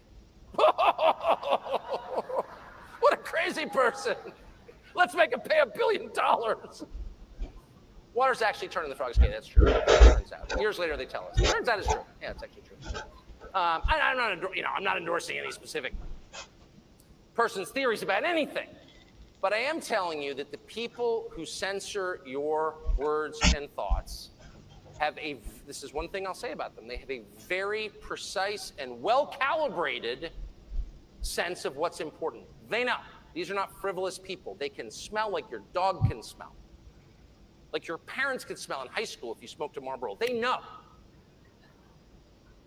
What a crazy person. Let's make him pay $1 billion. Water's actually turning the frogs gay. That's true. It turns out. Years later, they tell us. It turns out it's true. Yeah, it's actually true. I'm not endorsing any specific person's theories about anything, but I am telling you that the people who censor your words and thoughts have this is one thing I'll say about them, they have a very precise and well-calibrated sense of what's important. They know. These are not frivolous people. They can smell like your dog can smell. Like your parents could smell in high school if you smoked a Marlboro. They know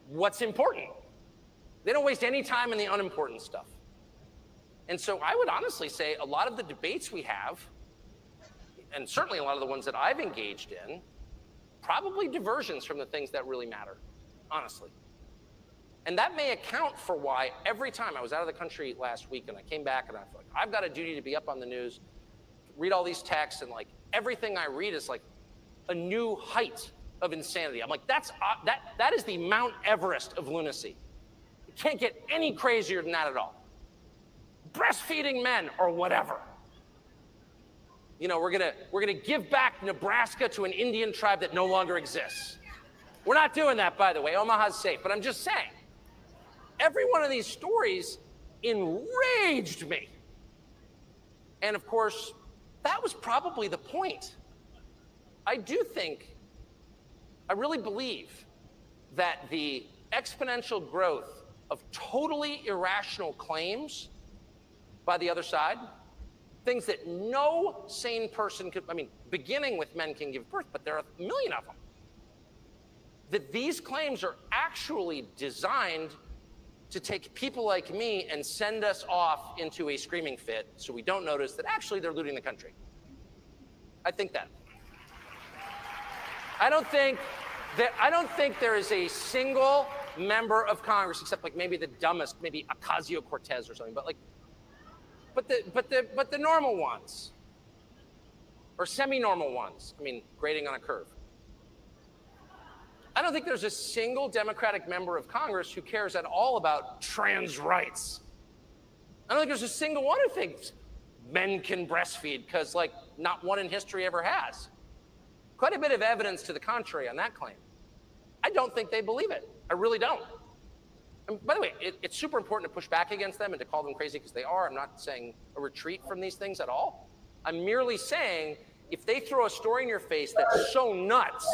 what's important. They don't waste any time in the unimportant stuff. And so I would honestly say a lot of the debates we have, and certainly a lot of the ones that I've engaged in, probably diversions from the things that really matter, honestly. And that may account for why every time I was out of the country last week and I came back and I felt like I've got a duty to be up on the news, read all these texts, and like everything I read is like a new height of insanity. I'm like, that is the Mount Everest of lunacy. It can't get any crazier than that at all. Breastfeeding men or whatever. You know, we're gonna give back Nebraska to an Indian tribe that no longer exists. We're not doing that, by the way. Omaha's safe. But I'm just saying, every one of these stories enraged me. And of course, that was probably the point. I really believe that the exponential growth of totally irrational claims by the other side, things that no sane person could, beginning with men can give birth, but there are 1 million of them, that these claims are actually designed to take people like me and send us off into a screaming fit so we don't notice that actually they're looting the country. I think that. I don't think there is a single member of Congress, except like maybe the dumbest, maybe Ocasio-Cortez or something, but the normal ones, or semi-normal ones, grading on a curve. I don't think there's a single Democratic member of Congress who cares at all about trans rights. I don't think there's a single one who thinks men can breastfeed, because like not one in history ever has. Quite a bit of evidence to the contrary on that claim. I don't think they believe it. I really don't. And by the way, it's super important to push back against them and to call them crazy, because they are. I'm not saying a retreat from these things at all. I'm merely saying if they throw a story in your face that's so nuts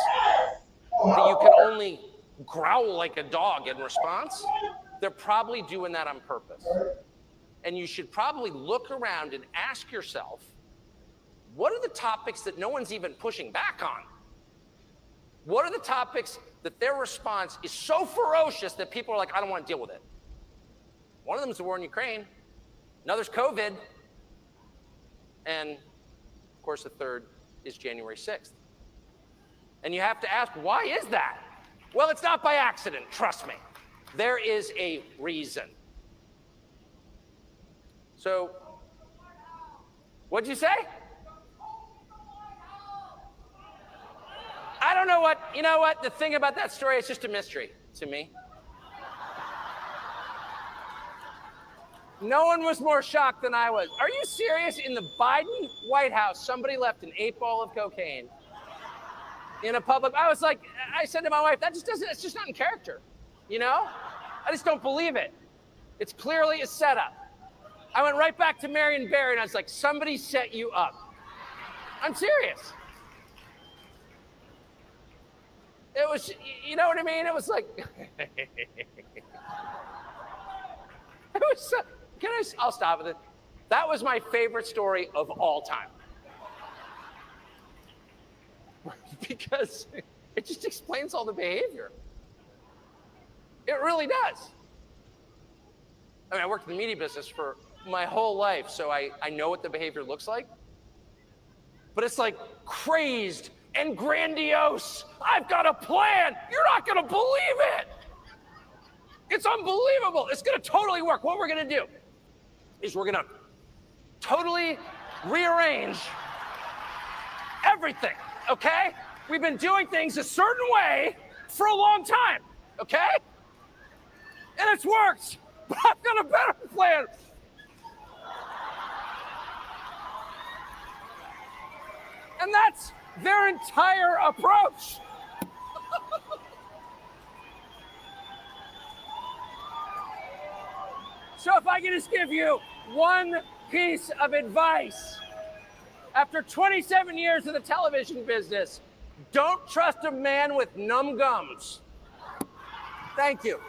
that you can only growl like a dog in response, they're probably doing that on purpose. And you should probably look around and ask yourself, what are the topics that no one's even pushing back on? What are the topics that their response is so ferocious that people are like, I don't want to deal with it? One of them is the war in Ukraine. Another's COVID. And of course, the third is January 6th. And you have to ask, why is that? Well, it's not by accident, trust me. There is a reason. So What'd you say? I don't know what, you know what? The thing about that story is just a mystery to me. No one was more shocked than I was. Are you serious? In the Biden White House, somebody left an 8-ball of cocaine in a public. I was like, I said to my wife, that just doesn't, it's just not in character. You know? I just don't believe it. It's clearly a setup. I went right back to Marion Barry and I was like, somebody set you up. I'm serious. It was, you know what I mean? It was like, it was, I'll stop with it. That was my favorite story of all time. Because it just explains all the behavior. It really does. I mean, I worked in the media business for my whole life, so I know what the behavior looks like. But it's like crazed and grandiose. I've got a plan. You're not going to believe it. It's unbelievable. It's going to totally work. What we're going to do is we're going to totally rearrange everything, okay? We've been doing things a certain way for a long time, okay? And it's worked, but I've got a better plan. And that's their entire approach. So if I can just give you one piece of advice, after 27 years in the television business, don't trust a man with numb gums. Thank you.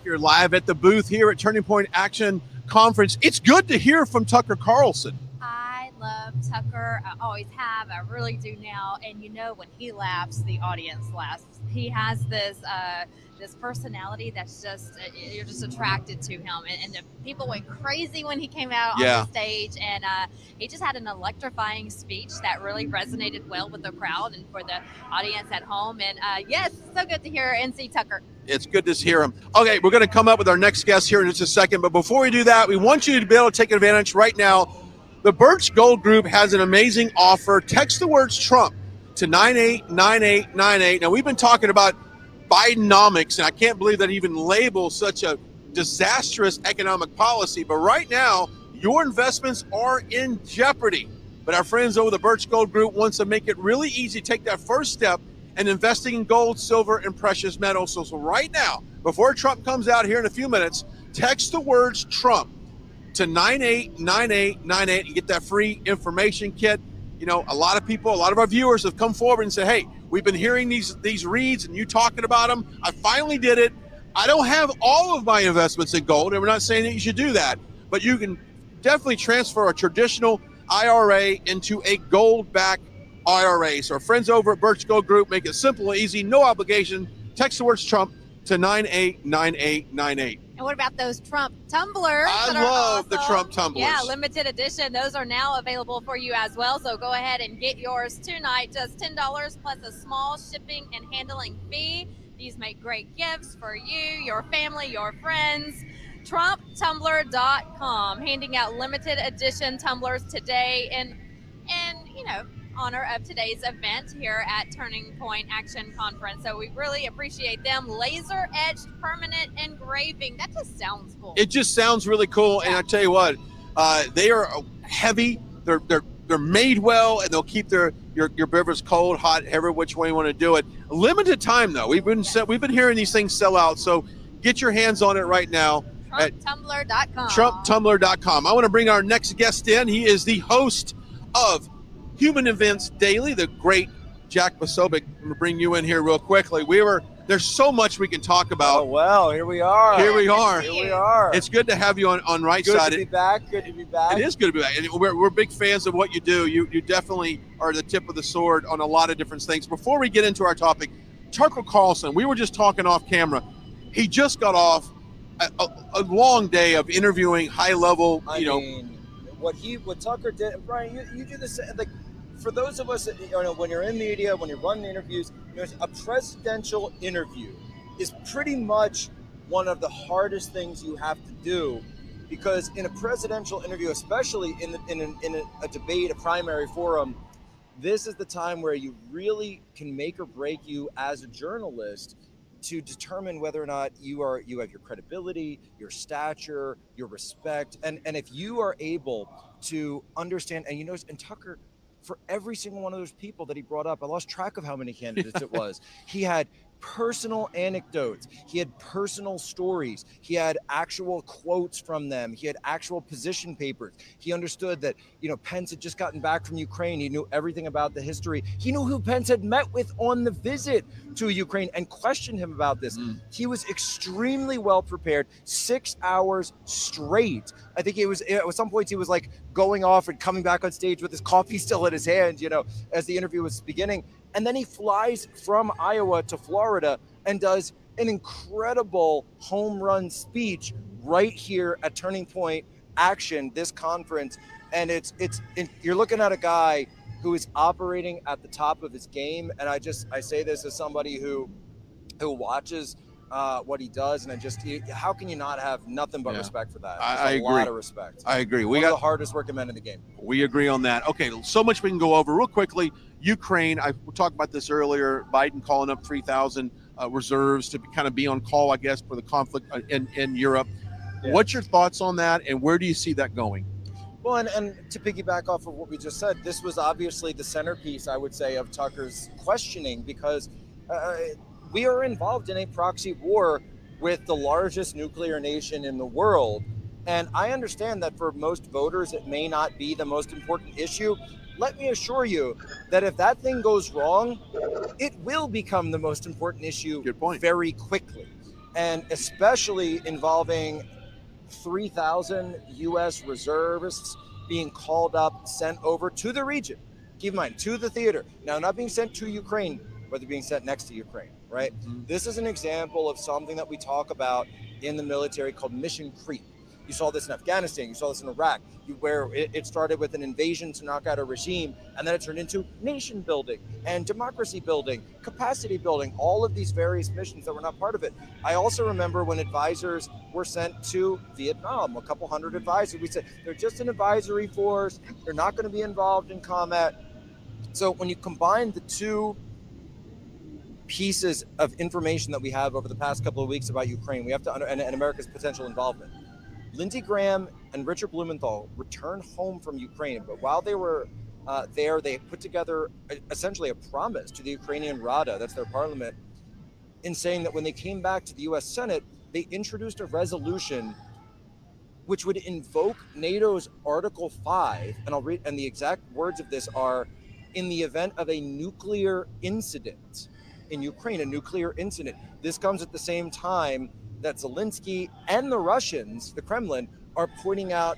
You're live at the booth here at Turning Point Action Conference. It's good to hear from Tucker Carlson. I love Tucker. I always have. I really do now. And you know, when he laughs, the audience laughs. He has this this personality that's just, you're just attracted to him. And the people went crazy when he came out on the stage. And he just had an electrifying speech that really resonated well with the crowd and for the audience at home. And yes, so good to hear and see Tucker. It's good to hear him. Okay, we're going to come up with our next guest here in just a second. But before we do that, we want you to be able to take advantage right now. The Birch Gold Group has an amazing offer. Text the words Trump to 989898. Now, we've been talking about Bidenomics, and I can't believe that even labels such a disastrous economic policy. But right now, your investments are in jeopardy. But our friends over the Birch Gold Group wants to make it really easy to take that first step and investing in gold, silver, and precious metals. So right now, before Trump comes out here in a few minutes, text the words Trump to 989898 and get that free information kit. You know, a lot of people, a lot of our viewers have come forward and said, hey, we've been hearing these reads and you talking about them. I finally did it. I don't have all of my investments in gold, and we're not saying that you should do that, but you can definitely transfer a traditional IRA into a gold-backed IRA. So our friends over at Birch Gold Group make it simple and easy, no obligation. Text the words Trump to 989898. And what about those Trump tumblers? I love the Trump tumblers. Yeah, limited edition. Those are now available for you as well. So go ahead and get yours tonight. Just $10 plus a small shipping and handling fee. These make great gifts for you, your family, your friends. TrumpTumbler.com, handing out limited edition tumblers today in you know, honor of today's event here at Turning Point Action Conference. So we really appreciate them. Laser etched permanent engraving. That just sounds cool. It just sounds really cool. Yeah. And I tell you what, they are heavy. They're made well, and they'll keep your beverage cold, hot, however which way you want to do it. Limited time though. We've been hearing these things sell out. So get your hands on it right now. TrumpTumbler.com. TrumpTumbler.com. I want to bring our next guest in. He is the host of Human Events Daily, the great Jack Posobiec. I'm going to bring you in here real quickly. There's so much we can talk about. Oh, well, here we are. Here we are. Here we are. It's good to have you on Right Side. Good to be back. Good to be back. It is good to be back. And we're big fans of what you do. You definitely are the tip of the sword on a lot of different things. Before we get into our topic, Tucker Carlson, we were just talking off camera. He just got off a long day of interviewing high level, I mean, what Tucker did, and Brian, you do this, like, for those of us that, when you're in media, when you're running interviews, a presidential interview is pretty much one of the hardest things you have to do, because in a presidential interview, especially in a debate, a primary forum, this is the time where you really can make or break you as a journalist to determine whether or not you have your credibility, your stature, your respect, and if you are able to understand, and Tucker, for every single one of those people that he brought up, I lost track of how many candidates it was. He had personal anecdotes. He had personal stories. He had actual quotes from them. He had actual position papers. He understood that, Pence had just gotten back from Ukraine. He knew everything about the history. He knew who Pence had met with on the visit to Ukraine and questioned him about this. He was extremely well prepared, 6 hours straight. I think at some points he was like going off and coming back on stage with his coffee still in his hand, as the interview was beginning. And then he flies from Iowa to Florida and does an incredible home run speech right here at Turning Point Action, this conference. And you're looking at a guy who is operating at the top of his game. And I say this as somebody who watches what he does, and how can you not have nothing but respect for that? I agree. A lot of respect. I agree. One of the hardest working men in the game. We agree on that. Okay, so much we can go over real quickly. Ukraine, we talked about this earlier. Biden calling up 3,000 reserves to kind of be on call, I guess, for the conflict in Europe. Yeah. What's your thoughts on that, and where do you see that going? Well, and to piggyback off of what we just said, this was obviously the centerpiece, I would say, of Tucker's questioning, because we are involved in a proxy war with the largest nuclear nation in the world. And I understand that for most voters, it may not be the most important issue. Let me assure you that if that thing goes wrong, it will become the most important issue very quickly. And especially involving 3,000 U.S. reservists being called up, sent over to the region. Keep in mind, to the theater. Now, not being sent to Ukraine, but they're being sent next to Ukraine, right? This is an example of something that we talk about in the military called mission creep. You saw this in Afghanistan, you saw this in Iraq, where it started with an invasion to knock out a regime, and then it turned into nation building and democracy building, capacity building, all of these various missions that were not part of it. I also remember when advisors were sent to Vietnam, a couple hundred advisors. We said, they're just an advisory force, they're not going to be involved in combat. So when you combine the two pieces of information that we have over the past couple of weeks about Ukraine, we have to and America's potential involvement. Lindsey Graham and Richard Blumenthal returned home from Ukraine, but while they were there, they put together essentially a promise to the Ukrainian Rada, that's their parliament, in saying that when they came back to the U.S. Senate, they introduced a resolution which would invoke NATO's Article 5, and I'll read, and the exact words of this are, in the event of a nuclear incident in Ukraine, a nuclear incident. This comes at the same time that Zelensky and the Russians, the Kremlin, are pointing out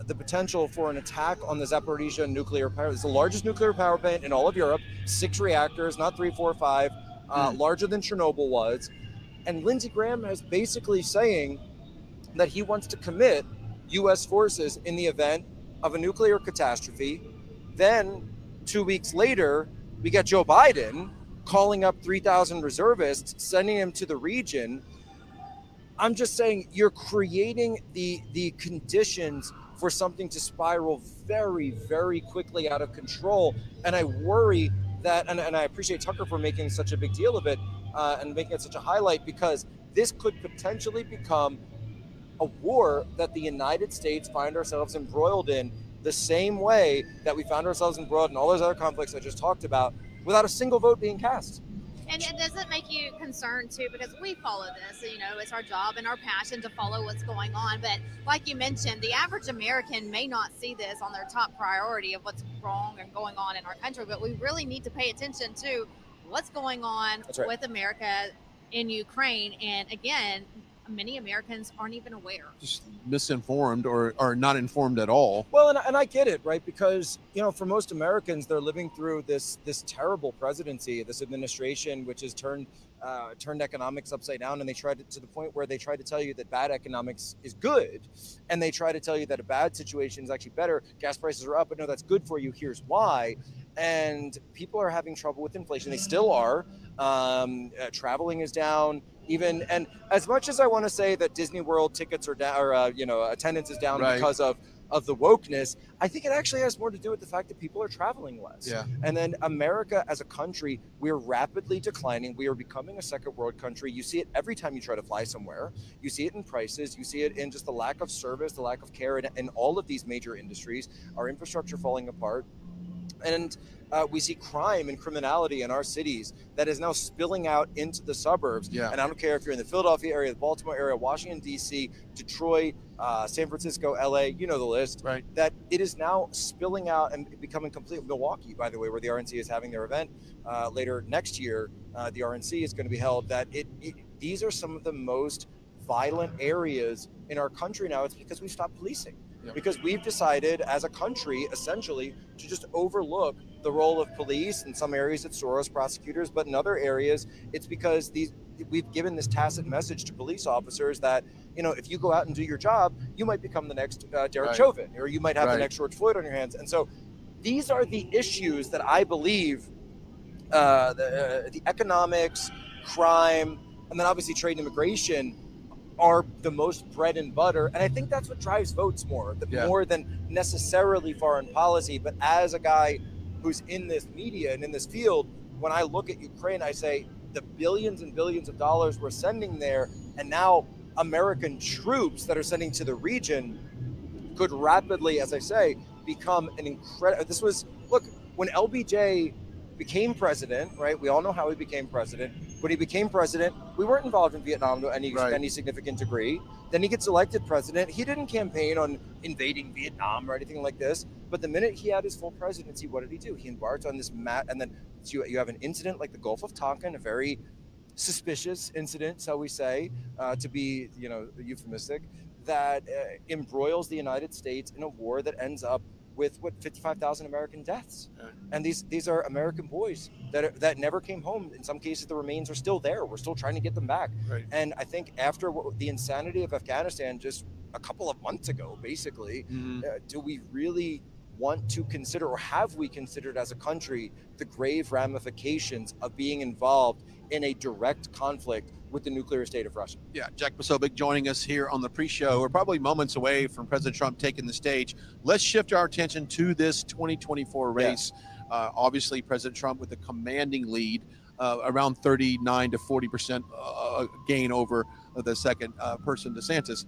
the potential for an attack on the Zaporizhzhia nuclear power. It's the largest nuclear power plant in all of Europe, 6 reactors, not 3, 4, 5, larger than Chernobyl was. And Lindsey Graham is basically saying that he wants to commit U.S. forces in the event of a nuclear catastrophe. Then 2 weeks later, we get Joe Biden calling up 3,000 reservists, sending them to the region. I'm just saying you're creating the conditions for something to spiral very, very quickly out of control. And I worry that, and I appreciate Tucker for making such a big deal of it and making it such a highlight, because this could potentially become a war that the United States find ourselves embroiled in the same way that we found ourselves embroiled in all those other conflicts I just talked about, without a single vote being cast. And it doesn't make you concerned too, because we follow this, it's our job and our passion to follow what's going on. But like you mentioned, the average American may not see this on their top priority of what's wrong and going on in our country, but we really need to pay attention to what's going on with America in Ukraine. And again, many Americans aren't even aware. Just misinformed or not informed at all. Well, and I get it, right? Because, you know, for most Americans, they're living through this terrible presidency, this administration, which has turned economics upside down, and they tried to the point where they try to tell you that bad economics is good, and they try to tell you that a bad situation is actually better. Gas prices are up, but no, that's good for you. Here's why. And people are having trouble with inflation. They still are. Traveling is down. And as much as I want to say that Disney World tickets are down, or attendance is down Right. because of the wokeness, I think it actually has more to do with the fact that people are traveling less. Yeah. And then America as a country, we're rapidly declining. We are becoming a second world country. You see it every time you try to fly somewhere. You see it in prices. You see it in just the lack of service, the lack of care in all of these major industries, our infrastructure falling apart. And we see crime and criminality in our cities that is now spilling out into the suburbs. Yeah. And I don't care if you're in the Philadelphia area, the Baltimore area, Washington, D.C., Detroit, San Francisco, LA, you know the list, right? That it is now spilling out and becoming complete. Milwaukee, by the way, where the RNC is having their event later next year, the RNC is going to be held. These are some of the most violent areas in our country now. It's because we stopped policing. Yeah. Because we've decided as a country, essentially, to just overlook the role of police. In some areas, it's Soros prosecutors, but in other areas, it's because we've given this tacit message to police officers that, you know, if you go out and do your job, you might become the next Derek Right. Chauvin, or you might have Right. the next George Floyd on your hands. And so these are the issues that I believe the economics, crime, and then obviously trade and immigration are the most bread and butter. And I think that's what drives votes more than necessarily foreign policy. But as a guy who's in this media and in this field, when I look at Ukraine, I say the billions and billions of dollars we're sending there, and now American troops that are sending to the region could rapidly, as I say, become an incredible. Look, when LBJ became president, right? We all know how he became president. When he became president, we weren't involved in Vietnam to any significant degree. Then he gets elected president. He didn't campaign on invading Vietnam or anything like this. But the minute he had his full presidency, what did he do? He embarked on this and then you have an incident like the Gulf of Tonkin, a very suspicious incident, shall we say, to be euphemistic, that embroils the United States in a war that ends up with 55,000 American deaths. And these are American boys that never came home. In some cases, the remains are still there. We're still trying to get them back. Right. And I think after the insanity of Afghanistan just a couple of months ago, basically, do we really want to consider, or have we considered as a country, the grave ramifications of being involved in a direct conflict with the nuclear state of Russia? Yeah, Jack Posobiec joining us here on the pre-show. We're probably moments away from President Trump taking the stage. Let's shift our attention to this 2024 race. Obviously, President Trump with a commanding lead, around 39 to 40% gain over the second person, DeSantis.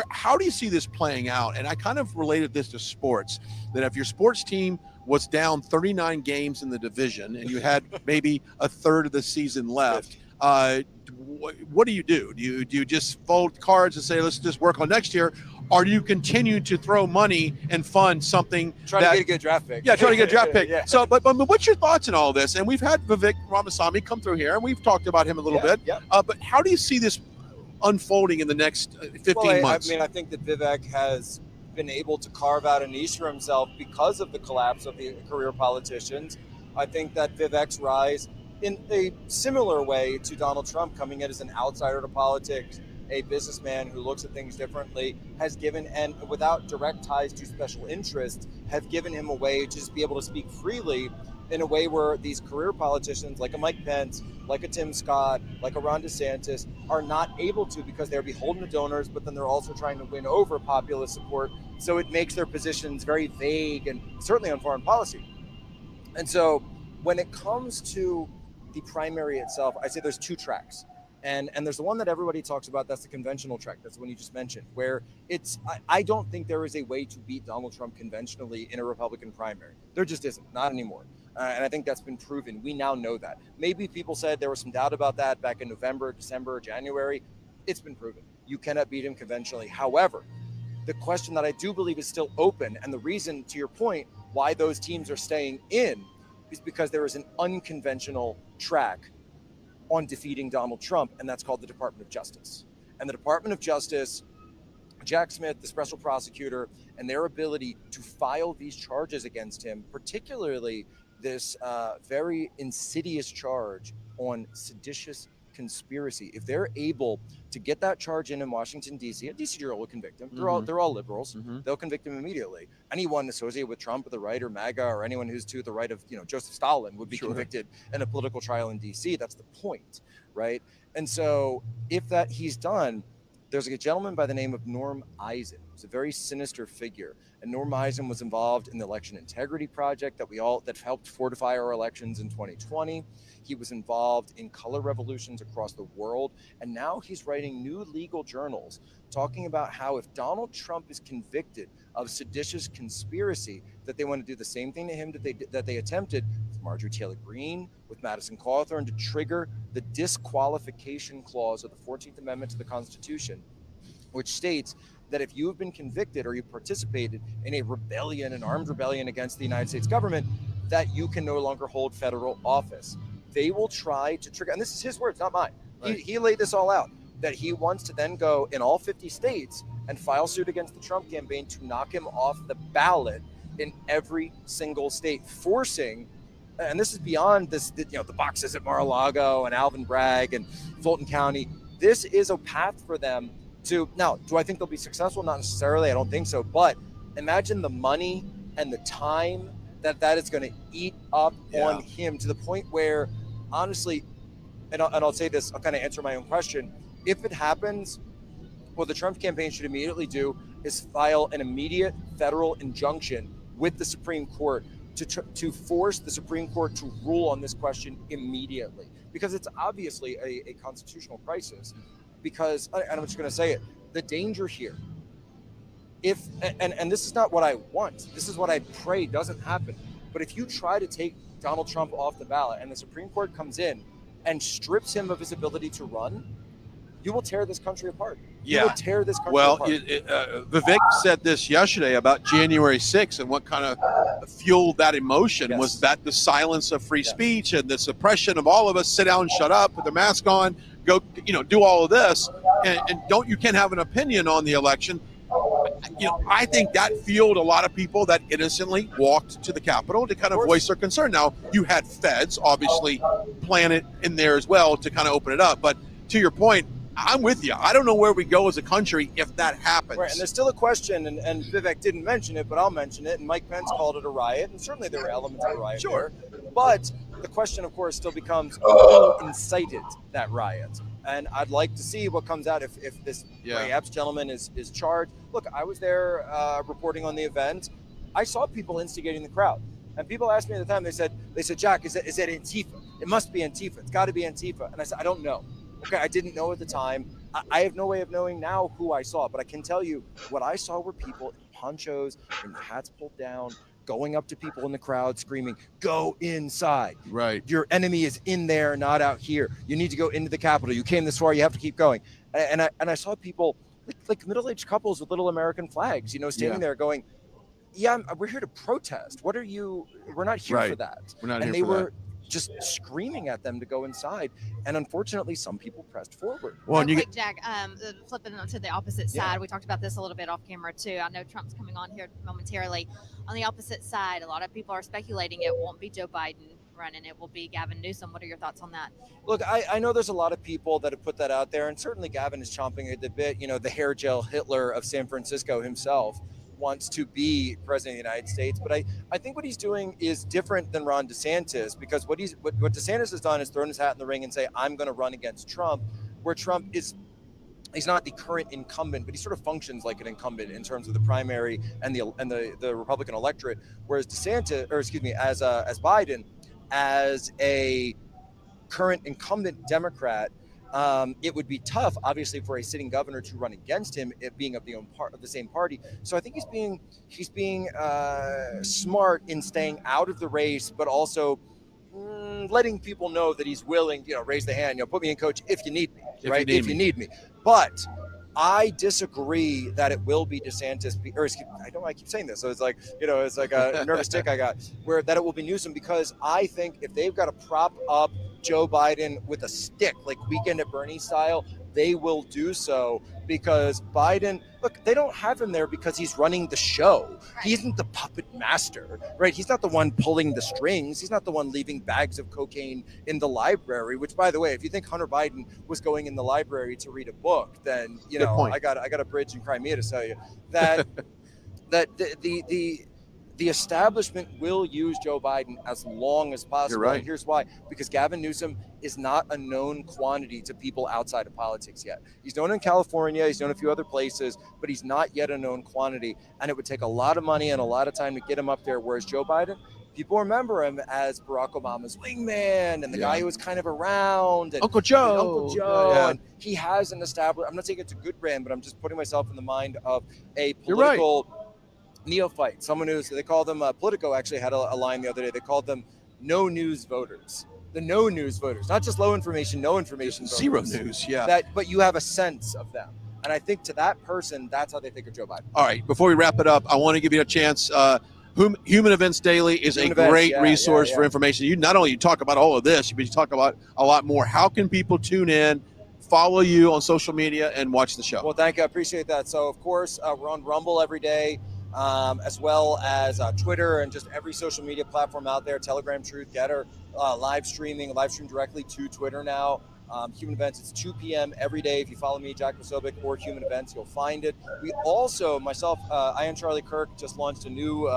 How do you see this playing out? And I kind of related this to sports, that if your sports team was down 39 games in the division and you had maybe a third of the season left, what do? Do you just fold cards and say, let's just work on next year? Or do you continue to throw money and fund something? Try to get a good draft pick. Yeah, try to get a draft pick. Yeah. So, but what's your thoughts on all this? And we've had Vivek Ramaswamy come through here, and we've talked about him a little bit. Yeah. But how do you see this unfolding in the next 15 months? I think that Vivek has been able to carve out a niche for himself because of the collapse of the career politicians. I think that Vivek's rise, in a similar way to Donald Trump coming in as an outsider to politics, a businessman who looks at things differently, has given, and without direct ties to special interests, have given him a way to just be able to speak freely in a way where these career politicians like a Mike Pence, like a Tim Scott, like a Ron DeSantis are not able to, because they're beholden to donors, but then they're also trying to win over populist support. So it makes their positions very vague, and certainly on foreign policy. And so when it comes to the primary itself, I say there's two tracks. And there's the one that everybody talks about, that's the conventional track. That's the one you just mentioned, where I don't think there is a way to beat Donald Trump conventionally in a Republican primary. There just isn't, not anymore. And I think that's been proven. We now know that. Maybe people said there was some doubt about that back in November, December, January. It's been proven. You cannot beat him conventionally. However, the question that I do believe is still open, and the reason, to your point, why those teams are staying in is because there is an unconventional track on defeating Donald Trump, and that's called the Department of Justice. And the Department of Justice, Jack Smith, the special prosecutor, and their ability to file these charges against him, particularly this very insidious charge on seditious conspiracy. If they're able to get that charge in Washington, D.C., a D.C. jury will convict him. They're all liberals. They'll convict him immediately. Anyone associated with Trump or the right or MAGA or anyone who's to the right of Joseph Stalin would be convicted in a political trial in D.C. That's the point, right? And so if that he's done, there's a gentleman by the name of Norm Eisen. He's a very sinister figure. And Norm Eisen was involved in the Election Integrity Project that helped fortify our elections in 2020. He was involved in color revolutions across the world. And now he's writing new legal journals talking about how if Donald Trump is convicted of seditious conspiracy, that they want to do the same thing to him that they attempted with Marjorie Taylor Greene, with Madison Cawthorn, to trigger the disqualification clause of the 14th Amendment to the Constitution, which states that if you have been convicted or you participated in a rebellion, an armed rebellion against the United States government, that you can no longer hold federal office. They will try to trigger, and this is his words, not mine. Right. He laid this all out, that he wants to then go in all 50 states and file suit against the Trump campaign to knock him off the ballot in every single state, forcing, and this is beyond this, the boxes at Mar-a-Lago and Alvin Bragg and Fulton County. This is a path for them to, now, do I think they'll be successful? Not necessarily, I don't think so, but imagine the money and the time that is going to eat up on him, to the point where, honestly, and I'll say this, I'll kind of answer my own question. If it happens, what the Trump campaign should immediately do is file an immediate federal injunction with the Supreme Court to force the Supreme Court to rule on this question immediately, because it's obviously a constitutional crisis. Because, and I'm just going to say it, the danger here, and this is not what I want, this is what I pray doesn't happen, but if you try to take Donald Trump off the ballot and the Supreme Court comes in and strips him of his ability to run, you will tear this country apart. You will tear this country apart. Vivek said this yesterday about January 6th, and what kind of fueled that emotion was that the silence of free speech and the suppression of all of us. Sit down, shut up, put the mask on, go, do all of this, and you can't have an opinion on the election. I think that fueled a lot of people that innocently walked to the Capitol to kind of voice their concern. Now, you had feds obviously plan it in there as well to kind of open it up. But to your point, I'm with you. I don't know where we go as a country if that happens. Right, and there's still a question, and Vivek didn't mention it, but I'll mention it, and Mike Pence called it a riot, and certainly there were elements of a riot there. But the question, of course, still becomes who incited that riot? And I'd like to see what comes out if this Ray Epps gentleman is charged. Look, I was there reporting on the event. I saw people instigating the crowd. And people asked me at the time, they said, Jack, is it Antifa? It must be Antifa. It's got to be Antifa. And I said, I don't know. Okay, I didn't know at the time. I have no way of knowing now who I saw, but I can tell you what I saw were people in ponchos and hats pulled down, going up to people in the crowd screaming, go inside. Right. Your enemy is in there, not out here. You need to go into the Capitol. You came this far, you have to keep going. And I saw people, like middle-aged couples with little American flags, standing there going, we're here to protest. We're not here for that. We're not and here for that. They were just screaming at them to go inside. And unfortunately, some people pressed forward. Well, Jack, flipping to the opposite side, we talked about this a little bit off camera too. I know Trump's coming on here momentarily. On the opposite side, a lot of people are speculating it won't be Joe Biden running, it will be Gavin Newsom. What are your thoughts on that? Look, I know there's a lot of people that have put that out there, and certainly Gavin is chomping at the bit. The hair gel Hitler of San Francisco himself wants to be president of the United States. But I think what he's doing is different than Ron DeSantis, because what DeSantis has done is thrown his hat in the ring and say, I'm going to run against Trump, where Trump he's not the current incumbent, but he sort of functions like an incumbent in terms of the primary and the Republican electorate. Whereas as Biden, as a current incumbent Democrat, it would be tough, obviously, for a sitting governor to run against him, it being of the same party. So I think he's being smart in staying out of the race, but also letting people know that he's willing, raise the hand, put me in, coach, if you need me, right? If you need me. But I disagree that it will be DeSantis, I know I keep saying this, so it's like, it's like a nervous tick I got, that it will be Newsom, because I think if they've got to prop up Joe Biden with a stick, like Weekend at Bernie style, they will do so because Biden, look, they don't have him there because he's running the show. He isn't the puppet master, right? He's not the one pulling the strings. He's not the one leaving bags of cocaine in the library, which, by the way, if you think Hunter Biden was going in the library to read a book, then, you Good know, point. I got a bridge in Crimea to tell you that that the establishment will use Joe Biden as long as possible. You're right. And here's why. Because Gavin Newsom is not a known quantity to people outside of politics yet. He's known in California, he's known a few other places, but he's not yet a known quantity. And it would take a lot of money and a lot of time to get him up there. Whereas Joe Biden, people remember him as Barack Obama's wingman and the guy who was kind of around. And, Uncle Joe. and Uncle Joe. Yeah. And he has an established, I'm not saying it's a good brand, but I'm just putting myself in the mind of a You're right. political neophyte, someone who's, they call them, Politico actually had a line the other day, they called them no news voters. The no news voters, not just low information, no information voters. Zero news, yeah. But you have a sense of them. And I think to that person, that's how they think of Joe Biden. All right, before we wrap it up, I want to give you a chance. Human Events Daily is Human a Events, great yeah, resource yeah, for yeah. information. You not only talk about all of this, but you talk about a lot more. How can people tune in, follow you on social media, and watch the show? Well, thank you. I appreciate that. So, of course, we're on Rumble every day, as well as Twitter and just every social media platform out there. Telegram, Truth, Getter, live stream directly to Twitter now. Human Events, it's 2 p.m. every day. If you follow me, Jack Posobiec, or Human Events, you'll find it. We also, myself, I am Charlie Kirk, just launched a new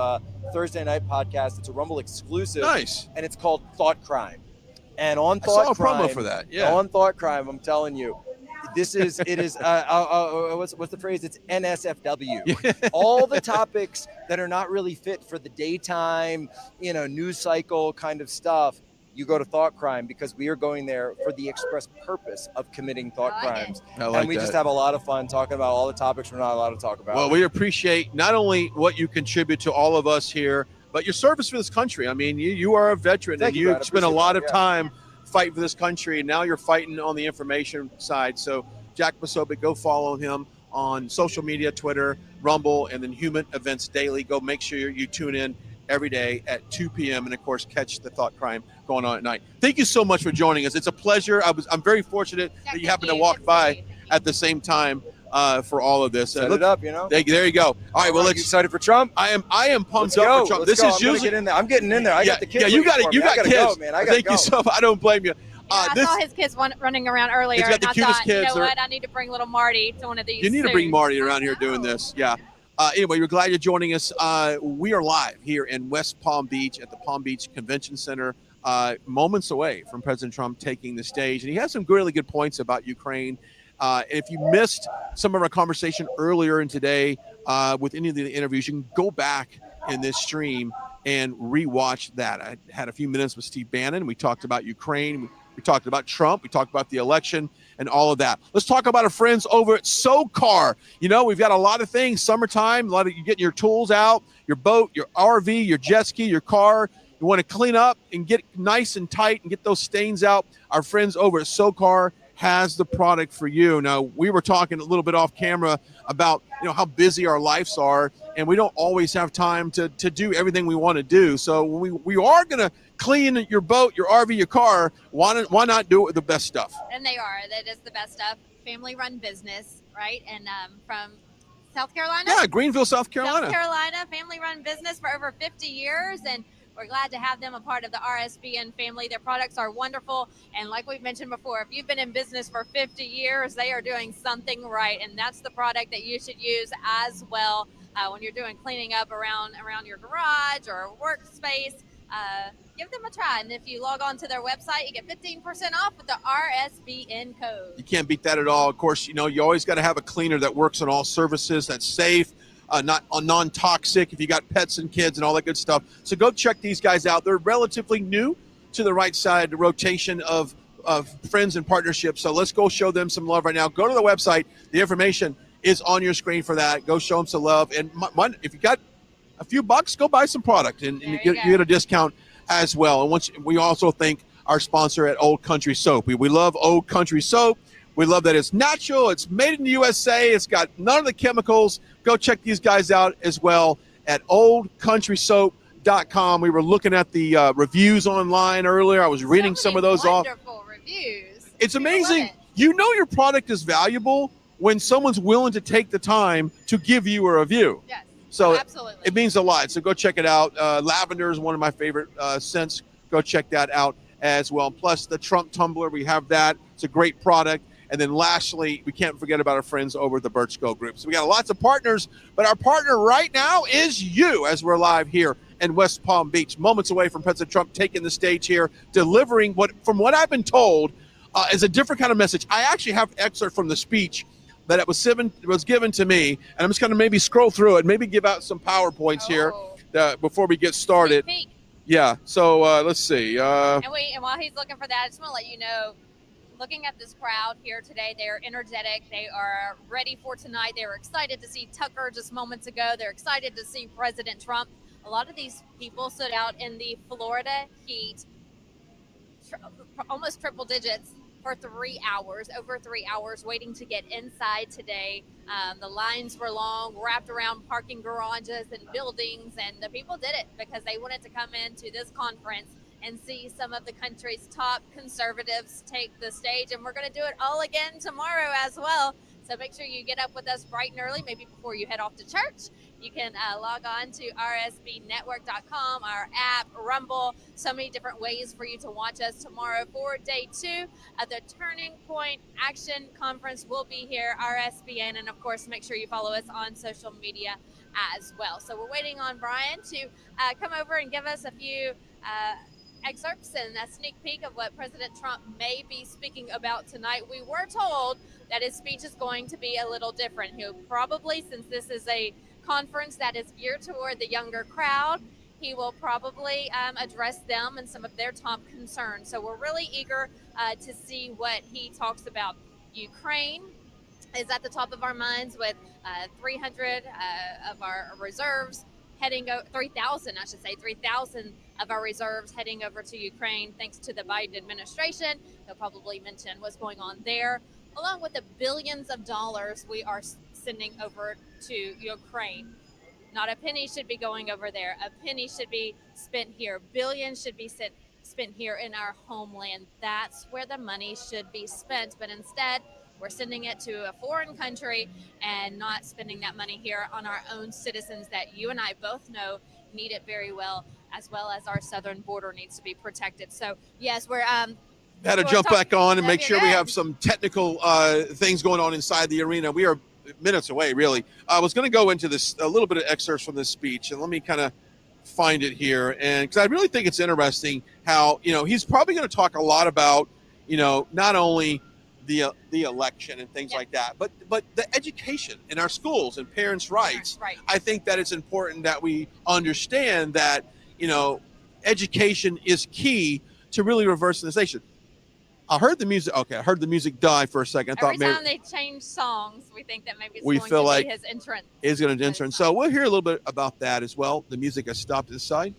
Thursday night podcast. It's a Rumble exclusive. Nice. And it's called Thought Crime. And on I saw Thought a Crime, promo for that, yeah. On Thought Crime, I'm telling you, it is what's the phrase? It's NSFW. All the topics that are not really fit for the daytime, news cycle kind of stuff. You go to Thought Crime because we are going there for the express purpose of committing thought crimes. I like and we that. just have a lot of fun talking about all the topics we're not allowed to talk about. Well, we appreciate not only what you contribute to all of us here, but your service for this country. I mean, you are a veteran, Thank and you, you Brad. I spent a appreciate lot that, of yeah. time fighting for this country, and now you're fighting on the information side. So, Jack Posobiec, go follow him on social media, Twitter, Rumble, and then Human Events Daily. Go make sure you tune in every day at 2 p.m. and, of course, catch the Thought Crime going on at night. Thank you so much for joining us. It's a pleasure. I'm very fortunate that you happened to walk by at the same time for all of this. Set it up, There you go. All right, well, you let's. excited for Trump? I am pumped Let's up go. for Trump. Let's This go. is I'm gonna usually get in there. I'm getting in there. I got the kids. Yeah, you waiting got for it. You me. I got gotta kids. go, man. I gotta Thank go. you so much. I don't blame you. I saw his kids running around earlier, He's got and the I cutest thought, you kids. know They're- what? I need to bring little Marty to one of these. You need to soon. bring Marty around here doing this. Yeah. Anyway, we're glad you're joining us. We are live here in West Palm Beach at the Palm Beach Convention Center, moments away from President Trump taking the stage. And he has some really good points about Ukraine. If you missed some of our conversation earlier in today with any of the interviews, you can go back in this stream and rewatch that. I had a few minutes with Steve Bannon. We talked about Ukraine. We talked about Trump. We talked about the election and all of that. Let's talk about our friends over at SoCar. You know, we've got a lot of things. Summertime, a lot of you getting your tools out, your boat, your RV, your jet ski, your car. You want to clean up and get nice and tight and get those stains out. Our friends over at SoCar has the product for you. Now, we were talking a little bit off camera about, how busy our lives are, and we don't always have time to do everything we want to do. So when we are going to clean your boat, your RV, your car, why not do it with the best stuff? And they are. That is the best stuff. Family-run business, right? And from South Carolina? Yeah, Greenville, South Carolina. South Carolina, family-run business for over 50 years, and we're glad to have them a part of the RSBN family. Their products are wonderful, and like we've mentioned before, if you've been in business for 50 years, they are doing something right, and that's the product that you should use as well when you're doing cleaning up around your garage or workspace. Give them a try, and if you log on to their website, you get 15% off with the RSBN code. You can't beat that at all. Of course, you always got to have a cleaner that works on all surfaces, that's safe, not non-toxic if you got pets and kids and all that good stuff. So go check these guys out. They're relatively new to the right side rotation of friends and partnerships. So let's go show them some love right now. Go to the website. The information is on your screen for that. Go show them some love. And if you got a few bucks, go buy some product and you get a discount as well. And we also thank our sponsor at Old Country Soap. We love Old Country Soap. We love that it's natural. It's made in the USA. It's got none of the chemicals. Go check these guys out as well at oldcountrysoap.com. We were looking at the reviews online earlier. I was reading some of those off. Wonderful reviews. It's amazing. You know your product is valuable when someone's willing to take the time to give you a review. Yes. So Absolutely. it means a lot. So go check it out. Lavender is one of my favorite scents. Go check that out as well. Plus the Trump tumbler, we have that. It's a great product. And then lastly, we can't forget about our friends over at the Birch Gold Group. So we got lots of partners, but our partner right now is you, as we're live here in West Palm Beach, moments away from President Trump taking the stage here, delivering what, from what I've been told, is a different kind of message. I actually have an excerpt from the speech that it was given to me, and I'm just going to maybe scroll through it, maybe give out some PowerPoints here before we get started. Yeah, so let's see. And while he's looking for that, I just want to let you know, looking at this crowd here today, they are energetic. They are ready for tonight. They were excited to see Tucker just moments ago. They're excited to see President Trump. A lot of these people stood out in the Florida heat, almost triple digits for 3 hours, over 3 hours, waiting to get inside today. The lines were long, wrapped around parking garages and buildings, and the people did it because they wanted to come into this conference and see some of the country's top conservatives take the stage. And we're going to do it all again tomorrow as well. So make sure you get up with us bright and early, maybe before you head off to church. You can log on to rsbnetwork.com, our app, Rumble, so many different ways for you to watch us tomorrow for day 2 of the Turning Point Action Conference. We'll be here, RSBN, and of course, make sure you follow us on social media as well. So we're waiting on Brian to come over and give us a few excerpts and a sneak peek of what President Trump may be speaking about tonight. We were told that his speech is going to be a little different. He'll probably, since this is a conference that is geared toward the younger crowd, he will probably address them and some of their top concerns. So we're really eager to see what he talks about. Ukraine is at the top of our minds with 300 of our reserves heading 3,000, I should say, 3,000 of our reserves heading over to Ukraine thanks to the Biden administration. He'll probably mention what's going on there, along with the billions of dollars we are sending over to Ukraine. Not a penny should be going over there. A penny should be spent here. Billions should be spent here in our homeland. That's where the money should be spent. But instead, we're sending it to a foreign country and not spending that money here on our own citizens that you and I both know need it very well as our southern border needs to be protected. So, yes, we're had to jump back on and make sure we have some technical things going on inside the arena. We are minutes away, really. I was going to go into this, a little bit of excerpts from this speech, and let me kind of find it here. And because I really think it's interesting how, he's probably going to talk a lot about, not only the election and things like that, but the education in our schools and parents' rights. Right. I think that it's important that we understand that, education is key to really reversing this nation. I heard the music. Okay, I heard the music die for a second. Every time they change songs, we think that maybe it's we going feel to like be his entrance. Is going to enter. So we'll hear a little bit about that as well. The music has stopped this side.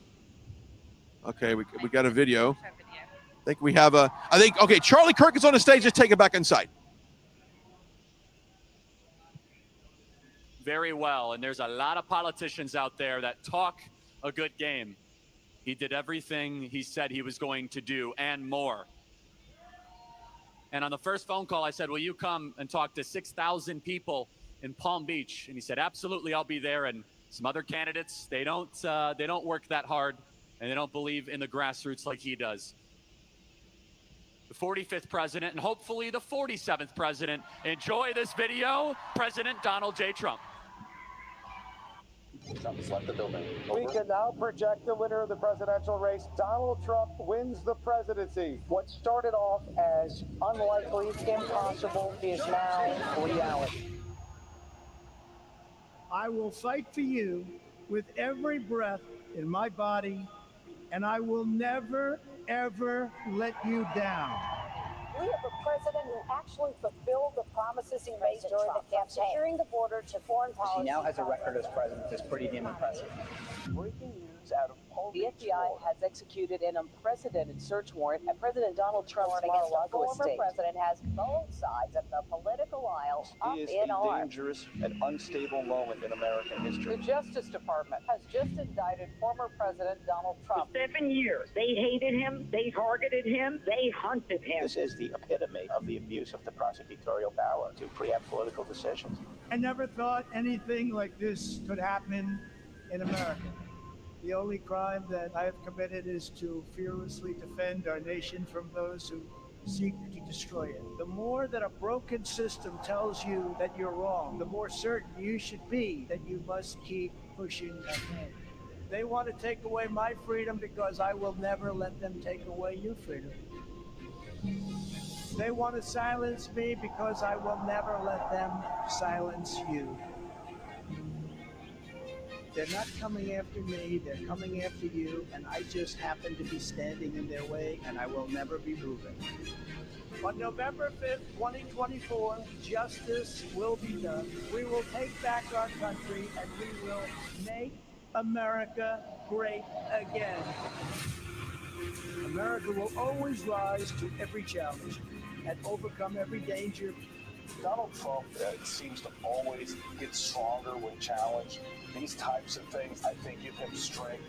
Okay, we got a video. I think we have okay, Charlie Kirk is on the stage. Just take it back inside. Very well. And there's a lot of politicians out there that talk a good game. He did everything he said he was going to do and more. And on the first phone call, I said, will you come and talk to 6,000 people in Palm Beach? And he said, absolutely, I'll be there. And some other candidates, they don't work that hard, and they don't believe in the grassroots like he does. The 45th president, and hopefully the 47th president. Enjoy this video, President Donald J. Trump. Trump's left the building. We can now project the winner of the presidential race. Donald Trump wins the presidency. What started off as unlikely, impossible, is now reality. I will fight for you with every breath in my body, and I will never, ever let you down. We have a president who actually fulfilled the promises he made during the campaign, securing the border to foreign policy. He now has a record as president that's pretty damn impressive. Breaking news out of Palm The Beach, FBI has executed an unprecedented search warrant at President Donald Trump's Mar-a-Lago estate. The former president has both sides of the political aisle up He is in a arms. dangerous and unstable moment in American history. The Justice Department has just indicted former President Donald Trump. For 7 years, they hated him, they targeted him, they hunted him. This is the epitome of the abuse of the prosecutorial power to preempt political decisions. I never thought anything like this could happen in America. The only crime that I have committed is to fearlessly defend our nation from those who seek to destroy it. The more that a broken system tells you that you're wrong, the more certain you should be that you must keep pushing ahead. They want to take away my freedom because I will never let them take away your freedom. They want to silence me because I will never let them silence you. They're not coming after me, they're coming after you, and I just happen to be standing in their way, and I will never be moving. On November 5th, 2024, justice will be done. We will take back our country, and we will make America great again. America will always rise to every challenge and overcome every danger. Donald Trump seems to always get stronger when challenged. These types of things, I think, give him strength.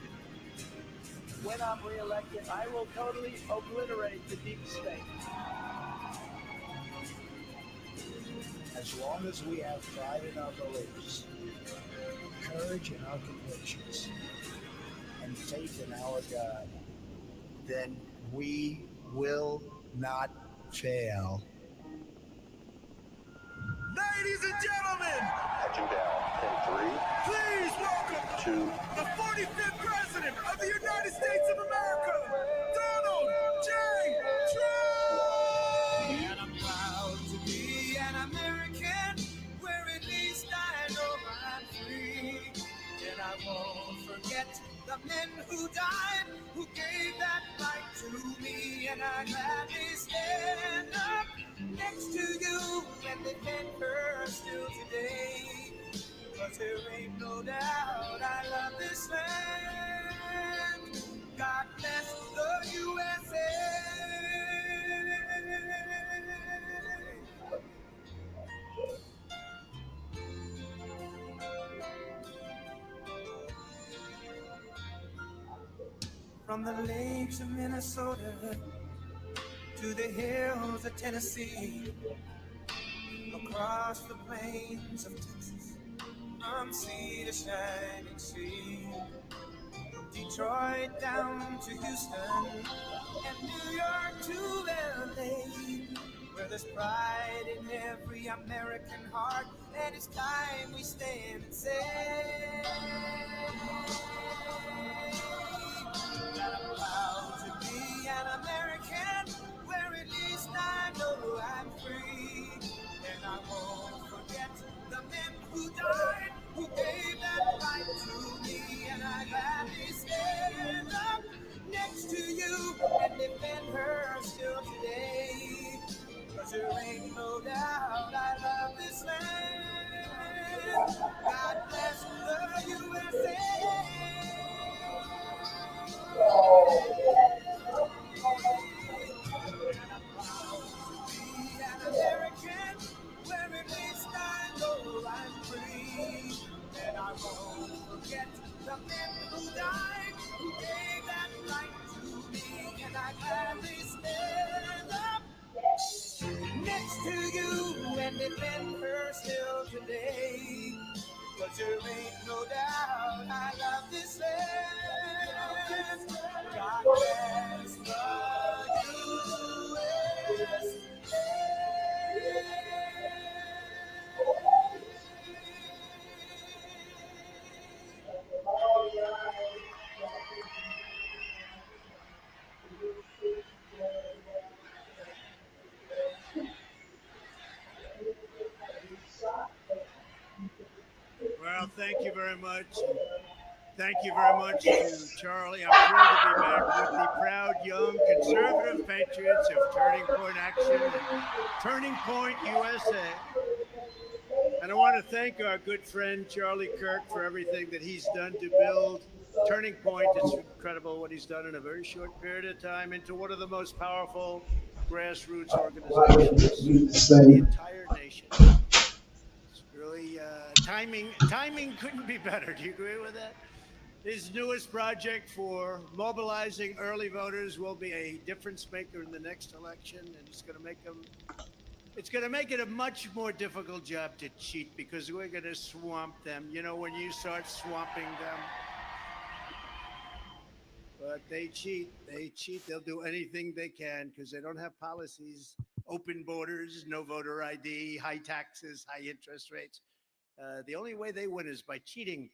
When I'm reelected, I will totally obliterate the deep state. As long as we have pride in our beliefs, courage in our convictions, and faith in our God, then we will not fail. Ladies and gentlemen, Touching down in 3, please welcome 2, the 45th President of the United States of America, Donald J. Trump! And I'm proud to be an American, where at least I know I'm free. And I won't forget the men who died, who gave that right to me. And I gladly stand up next to you and defend her still today. 'Cause there ain't no doubt I love this land. God bless the USA. From the lakes of Minnesota to the hills of Tennessee, across the plains of Texas, from sea to shining sea, from Detroit down to Houston, and New York to LA, where there's pride in every American heart, and it's time we stand and say that I'm proud to be an American, where at least I know I'm free. And I won't forget the men who died, who gave that right to me. And I gladly stand up next to you and defend her still today. 'Cause there ain't no doubt I love this land. God bless the USA. An American, where at least I know I'm free. And I won't forget the men who died, who gave that right to me. And I gladly stand up next to you and defend her still today. 'Cause there ain't no doubt I love this land. God bless the USA. Well, thank you very much. Thank you very much to Charlie. I'm thrilled to be back with the proud young conservative patriots of Turning Point Action and Turning Point USA. And I want to thank our good friend Charlie Kirk for everything that he's done to build Turning Point. It's incredible what he's done in a very short period of time into one of the most powerful grassroots organizations in the entire nation. It's really timing couldn't be better. Do you agree with that? His newest project for mobilizing early voters will be a difference maker in the next election, and it's going to make it a much more difficult job to cheat because we're going to swamp them. You know, when you start swamping them. But they cheat. They cheat. They'll do anything they can because they don't have policies. Open borders, no voter ID, high taxes, high interest rates. The only way they win is by cheating.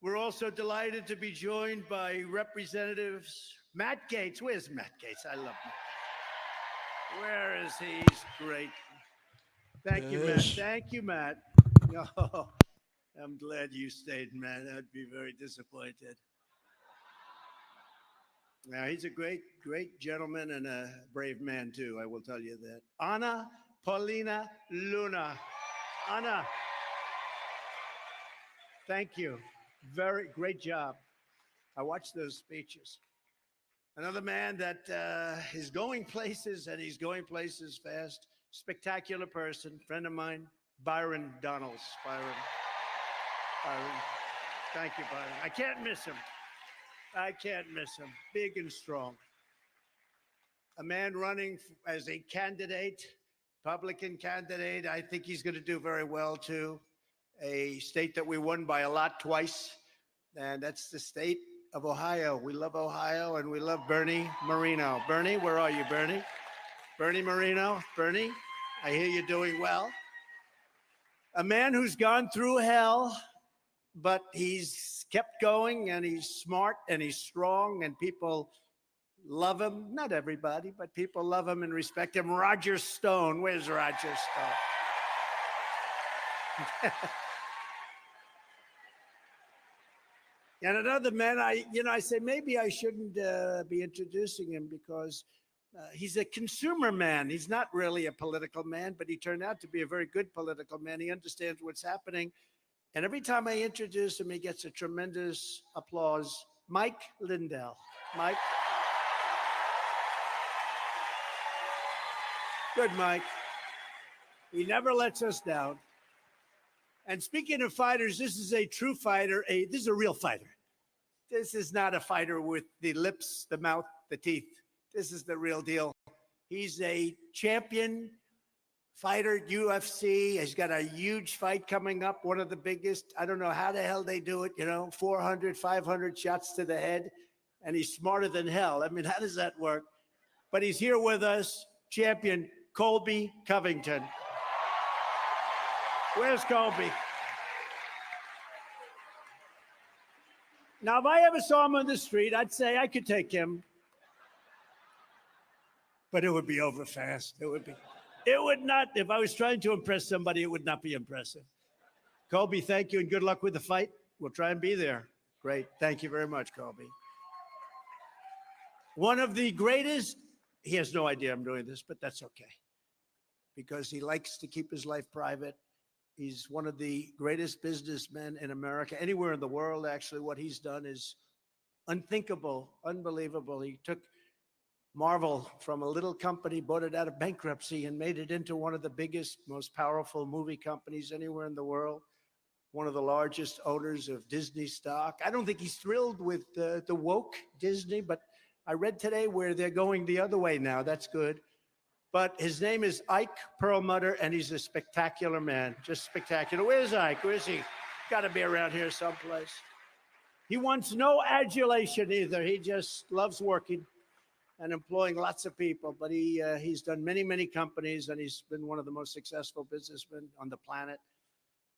We're also delighted to be joined by Representatives Matt Gaetz. Where's Matt Gaetz? I love Matt. Where is he? He's great. Thank you, Matt. Thank you, Matt. Oh, I'm glad you stayed, Matt. I'd be very disappointed. Now, he's a great gentleman and a brave man, too. I will tell you that. Ana Paulina Luna. Ana, thank you. Very great job. I watched those speeches. Another man that is going places, and he's going places fast. Spectacular person, friend of mine, Byron Donalds. Byron. Thank you, Byron. I can't miss him. I can't miss him. Big and strong. A man running as a candidate, Republican candidate. I think he's going to do very well, too. A state that we won by a lot twice, and that's the state of Ohio. We love Ohio, and we love Bernie Moreno. Bernie, where are you, Bernie? Bernie Moreno. Bernie, I hear you're doing well. A man who's gone through hell, but he's kept going, and he's smart, and he's strong, and people love him. Not everybody, but people love him and respect him. Roger Stone. Where's Roger Stone? And another man, I say maybe I shouldn't be introducing him because he's a consumer man. He's not really a political man, but he turned out to be a very good political man. He understands what's happening. And every time I introduce him, he gets a tremendous applause. Mike Lindell. Mike. Good, Mike. He never lets us down. And speaking of fighters, this is a true fighter. This is a real fighter. This is not a fighter with the lips, the mouth, the teeth. This is the real deal. He's a champion fighter, UFC. He's got a huge fight coming up, one of the biggest. I don't know how the hell they do it, 400, 500 shots to the head. And he's smarter than hell. I mean, how does that work? But he's here with us, champion Colby Covington. Where's Colby? Now, if I ever saw him on the street, I'd say I could take him. But it would be over fast. It would not, if I was trying to impress somebody, it would not be impressive. Colby, thank you and good luck with the fight. We'll try and be there. Great. Thank you very much, Colby. One of the greatest, he has no idea I'm doing this, but that's okay. Because he likes to keep his life private. He's one of the greatest businessmen in America, anywhere in the world. Actually, what he's done is unthinkable, unbelievable. He took Marvel from a little company, bought it out of bankruptcy, and made it into one of the biggest, most powerful movie companies anywhere in the world. One of the largest owners of Disney stock. I don't think he's thrilled with the woke Disney, but I read today where they're going the other way now. That's good. But his name is Ike Perlmutter, and he's a spectacular man. Just spectacular. Where's Ike? Where is he? Got to be around here someplace. He wants no adulation either. He just loves working and employing lots of people. But he's done many, many companies, and he's been one of the most successful businessmen on the planet.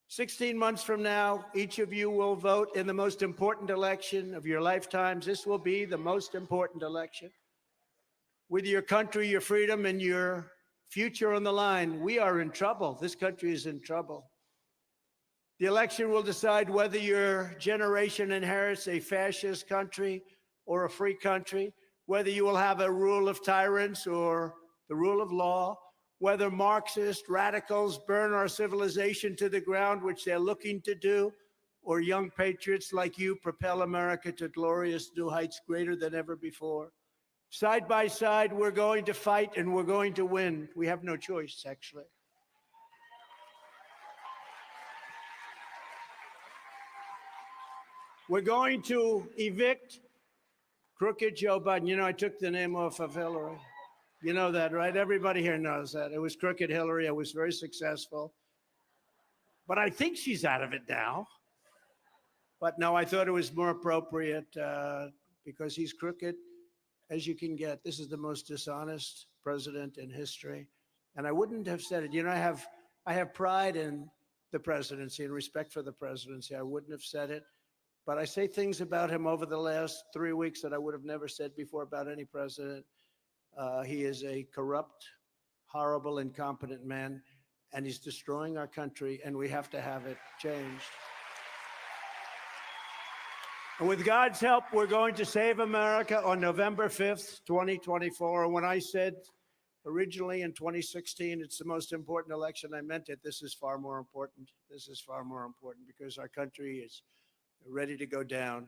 16 months from now, each of you will vote in the most important election of your lifetimes. This will be the most important election. With your country, your freedom, and your future on the line, we are in trouble. This country is in trouble. The election will decide whether your generation inherits a fascist country or a free country, whether you will have a rule of tyrants or the rule of law, whether Marxist radicals burn our civilization to the ground, which they're looking to do, or young patriots like you propel America to glorious new heights greater than ever before. Side by side, we're going to fight and we're going to win. We have no choice, actually. We're going to evict crooked Joe Biden. You know, I took the name off of Hillary. You know that, right? Everybody here knows that. It was crooked Hillary. I was very successful. But I think she's out of it now. But no, I thought it was more appropriate because he's crooked as you can get. This is the most dishonest president in history. And I wouldn't have said it. You know, I have pride in the presidency and respect for the presidency. I wouldn't have said it. But I say things about him over the last 3 weeks that I would have never said before about any president. He is a corrupt, horrible, incompetent man, and he's destroying our country, and we have to have it changed. And with God's help, we're going to save America on November 5th, 2024. And when I said originally in 2016, it's the most important election, I meant it. This is far more important. This is far more important because our country is ready to go down,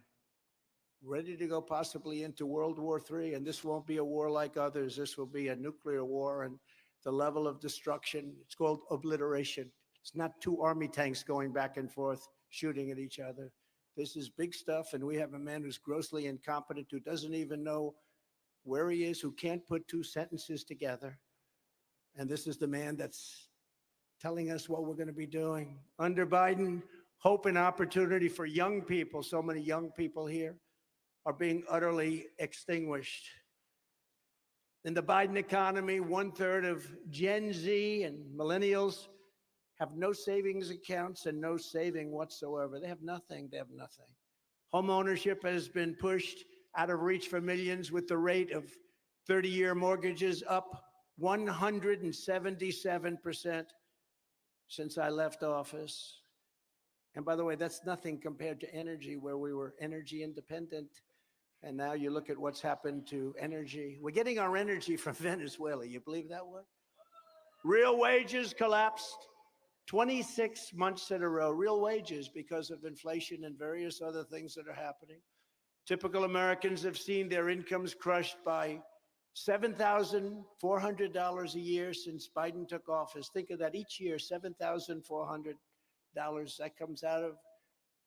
ready to go possibly into World War III. And this won't be a war like others. This will be a nuclear war, and the level of destruction, it's called obliteration. It's not two army tanks going back and forth shooting at each other. This is big stuff, and we have a man who's grossly incompetent, who doesn't even know where he is, who can't put two sentences together. And this is the man that's telling us what we're going to be doing. Under Biden, hope and opportunity for young people, so many young people here, are being utterly extinguished. In the Biden economy, 1/3 of Gen Z and millennials have no savings accounts and no saving whatsoever. They have nothing. They have nothing. Home ownership has been pushed out of reach for millions, with the rate of 30-year mortgages up 177% since I left office. And by the way, that's nothing compared to energy, where we were energy independent. And now you look at what's happened to energy. We're getting our energy from Venezuela. You believe that one? Real wages collapsed 26 months in a row. Real wages, because of inflation and various other things that are happening. Typical Americans have seen their incomes crushed by $7,400 a year since Biden took office. Think of that, each year, $7,400. That comes out of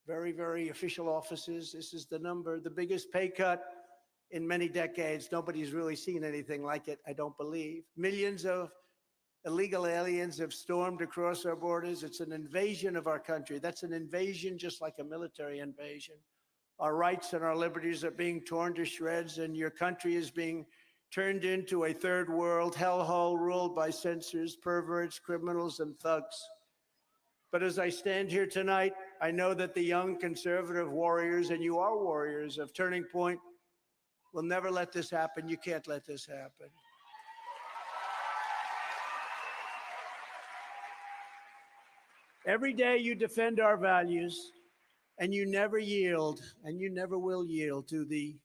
very, very official offices. This is the number, the biggest pay cut in many decades. Nobody's really seen anything like it, I don't believe. Millions of illegal aliens have stormed across our borders. It's an invasion of our country. That's an invasion, just like a military invasion. Our rights and our liberties are being torn to shreds, and your country is being turned into a third world hellhole ruled by censors, perverts, criminals, and thugs. But as I stand here tonight, I know that the young conservative warriors, and you are warriors of Turning Point, will never let this happen. You can't let this happen. Every day you defend our values, and you never yield, and you never will yield to the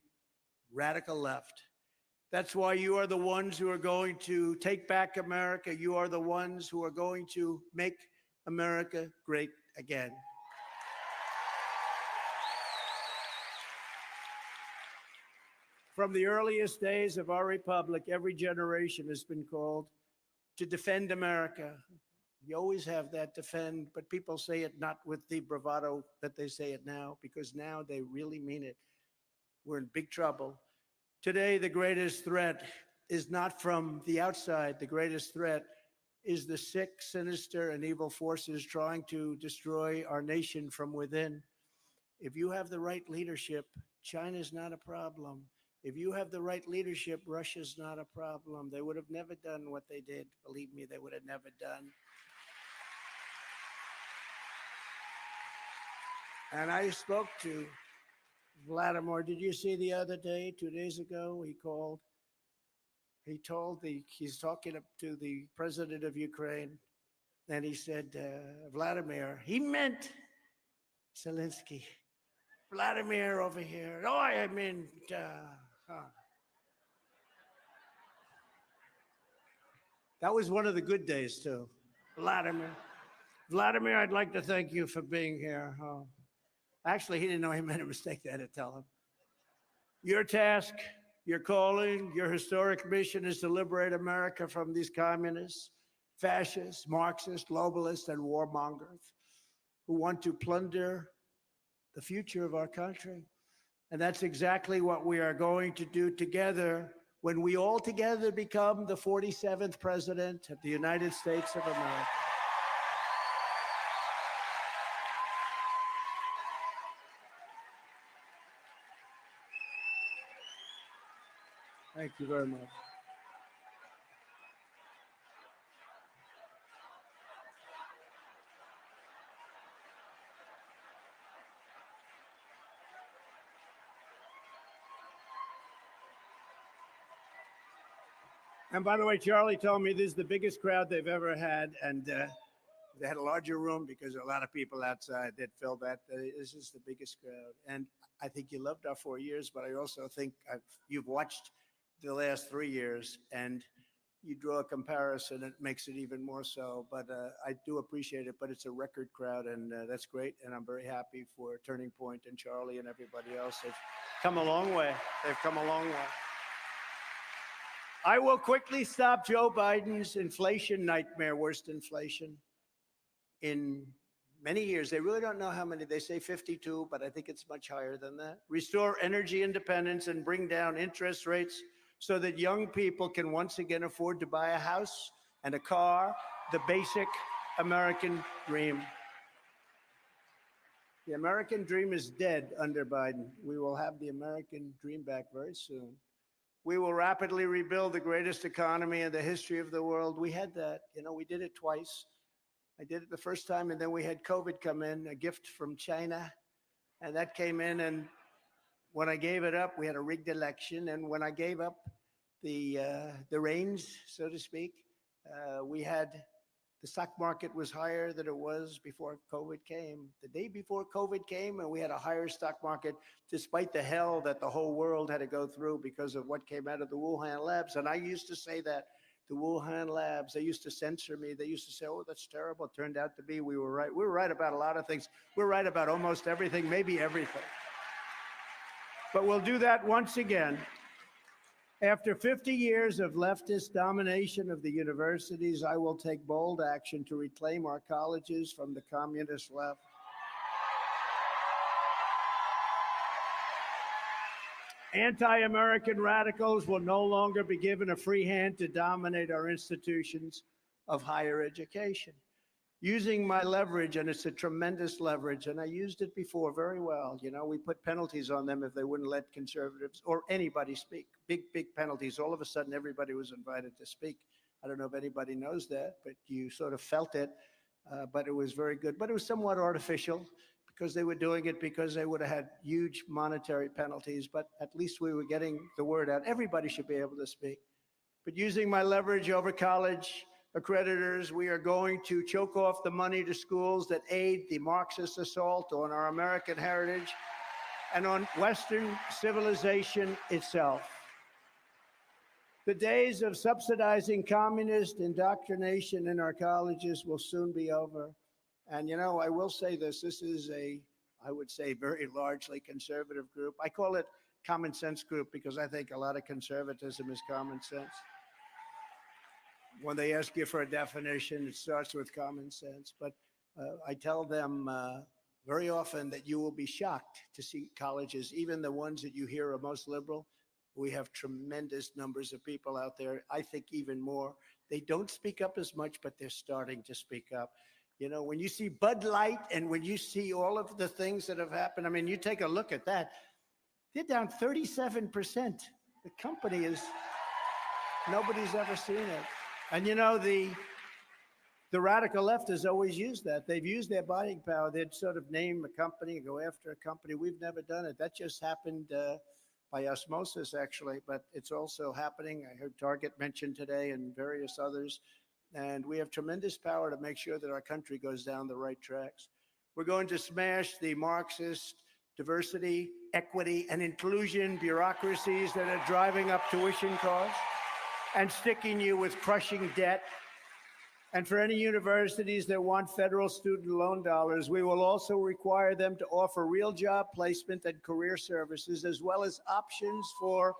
radical left. That's why you are the ones who are going to take back America. You are the ones who are going to make America great again. From the earliest days of our republic, every generation has been called to defend America. You always have that defend, but people say it not with the bravado that they say it now, because now they really mean it. We're in big trouble. Today, the greatest threat is not from the outside. The greatest threat is the sick, sinister, and evil forces trying to destroy our nation from within. If you have the right leadership, China's not a problem. If you have the right leadership, Russia's not a problem. They would have never done what they did. Believe me, they would have never done. And I spoke to Vladimir. Did you see the other day, 2 days ago, he called? He's talking to the president of Ukraine, and he said, Vladimir, he meant Zelensky. Vladimir over here. Oh, I meant, That was one of the good days, too. Vladimir, I'd like to thank you for being here. Actually, he didn't know he made a mistake. I had to tell him. Your task, your calling, your historic mission is to liberate America from these communists, fascists, Marxists, globalists, and warmongers who want to plunder the future of our country. And that's exactly what we are going to do together when we all together become the 47th President of the United States of America. Thank you very much. And by the way, Charlie told me this is the biggest crowd they've ever had, and they had a larger room because a lot of people outside that filled that. This is the biggest crowd, and I think you loved our 4 years, but I also think you've watched the last 3 years, and you draw a comparison, it makes it even more so. But I do appreciate it, but it's a record crowd, and that's great, and I'm very happy for Turning Point and Charlie and everybody else. They've come a long way. They've come a long way. I will quickly stop Joe Biden's inflation nightmare, worst inflation in many years. They really don't know how many. They say 52, but I think it's much higher than that. Restore energy independence and bring down interest rates so that young people can once again afford to buy a house and a car, the basic American dream. The American dream is dead under Biden. We will have the American dream back very soon. We will rapidly rebuild the greatest economy in the history of the world. We had that, we did it twice. I did it the first time, and then we had COVID come in, a gift from China. And that came in, and when I gave it up, we had a rigged election. And when I gave up the reins, so to speak, we had the stock market was higher than it was before COVID came. The day before COVID came, and we had a higher stock market, despite the hell that the whole world had to go through because of what came out of the Wuhan labs. And I used to say that the Wuhan labs, they used to censor me. They used to say, oh, that's terrible. It turned out to be, we were right. We were right about a lot of things. We're right about almost everything, maybe everything. But we'll do that once again. After 50 years of leftist domination of the universities, I will take bold action to reclaim our colleges from the communist left. Anti-American radicals will no longer be given a free hand to dominate our institutions of higher education. Using my leverage, and it's a tremendous leverage, and I used it before very well. We put penalties on them if they wouldn't let conservatives or anybody speak. Big penalties. All of a sudden, everybody was invited to speak. I don't know if anybody knows that, but you sort of felt it. But it was very good. But it was somewhat artificial because they were doing it because they would have had huge monetary penalties. But at least we were getting the word out. Everybody should be able to speak. But using my leverage over college accreditors, we are going to choke off the money to schools that aid the Marxist assault on our American heritage and on Western civilization itself. The days of subsidizing communist indoctrination in our colleges will soon be over. And, I will say this is I would say, very largely conservative group. I call it common sense group because I think a lot of conservatism is common sense. When they ask you for a definition, it starts with common sense. But I tell them very often that you will be shocked to see colleges, even the ones that you hear are most liberal. We have tremendous numbers of people out there. I think even more. They don't speak up as much, but they're starting to speak up. When you see Bud Light and when you see all of the things that have happened, I mean, you take a look at that. They're down 37%. The company is, nobody's ever seen it. And the radical left has always used that. They've used their buying power. They'd sort of name a company, go after a company. We've never done it. That just happened by osmosis, actually, but it's also happening. I heard Target mentioned today and various others. And we have tremendous power to make sure that our country goes down the right tracks. We're going to smash the Marxist diversity, equity, and inclusion bureaucracies that are driving up tuition costs and sticking you with crushing debt. And for any universities that want federal student loan dollars, we will also require them to offer real job placement and career services, as well as options for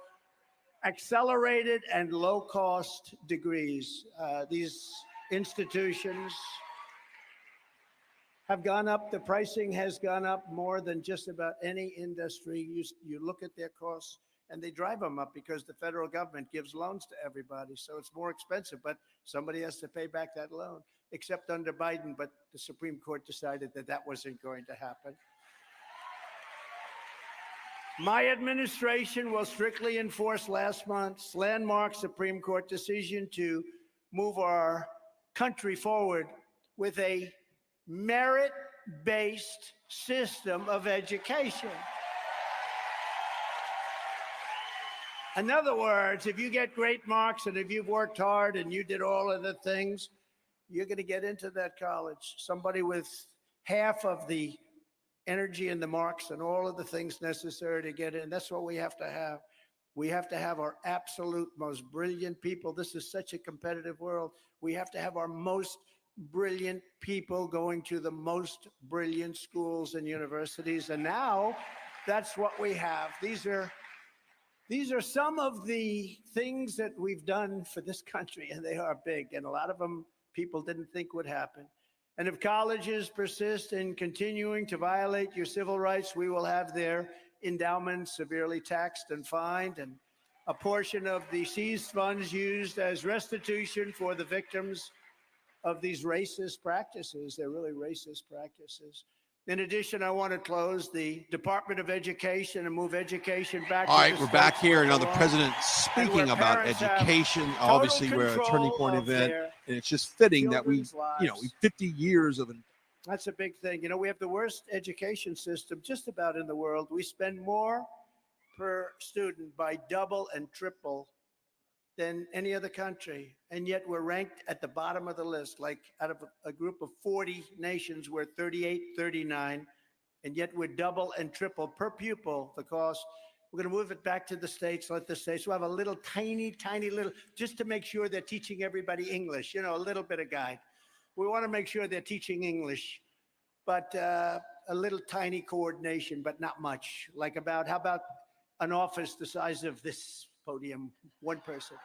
accelerated and low-cost degrees. These institutions have gone up. The pricing has gone up more than just about any industry. You look at their costs, and they drive them up because the federal government gives loans to everybody. So it's more expensive, but somebody has to pay back that loan, except under Biden. But the Supreme Court decided that that wasn't going to happen. My administration will strictly enforce last month's landmark Supreme Court decision to move our country forward with a merit-based system of education. In other words, if you get great marks and if you've worked hard and you did all of the things, you're going to get into that college. Somebody with half of the energy and the marks and all of the things necessary to get in. That's what we have to have. We have to have our absolute most brilliant people. This is such a competitive world. We have to have our most brilliant people going to the most brilliant schools and universities. And now that's what we have. These are some of the things that we've done for this country, and they are big. And a lot of them people didn't think would happen. And if colleges persist in continuing to violate your civil rights, we will have their endowments severely taxed and fined, and a portion of the seized funds used as restitution for the victims of these racist practices. They're really racist practices. In addition, I want to close the Department of Education and move education back. All right, we're back here. Now the president speaking about education. Obviously, we're at a turning point event, and it's just fitting that we 50 years of an. That's a big thing. You know, we have the worst education system just about in the world. We spend more per student by double and triple than any other country. And yet we're ranked at the bottom of the list, like out of a group of 40 nations, we're 38, 39. And yet we're double and triple per pupil the cost. We're going to move it back to the states, let the states. We'll have a little tiny little, just to make sure they're teaching everybody English, a little bit of guide. We want to make sure they're teaching English, but a little tiny coordination, but not much. Like how about an office the size of this podium, one person?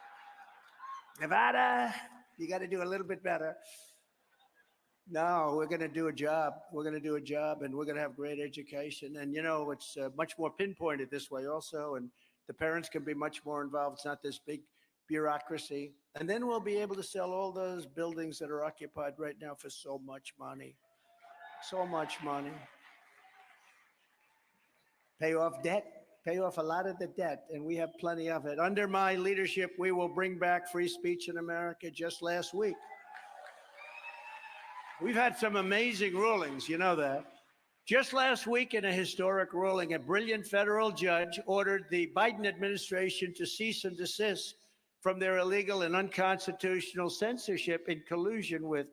Nevada, you got to do a little bit better. No, we're going to do a job. We're going to do a job, and we're going to have great education. And, it's much more pinpointed this way also, and the parents can be much more involved. It's not this big bureaucracy. And then we'll be able to sell all those buildings that are occupied right now for so much money. So much money. Pay off debt. Pay off a lot of the debt, and we have plenty of it. Under my leadership, we will bring back free speech in America. Just last week, we've had some amazing rulings, you know that. Just last week, in a historic ruling, a brilliant federal judge ordered the Biden administration to cease and desist from their illegal and unconstitutional censorship in collusion with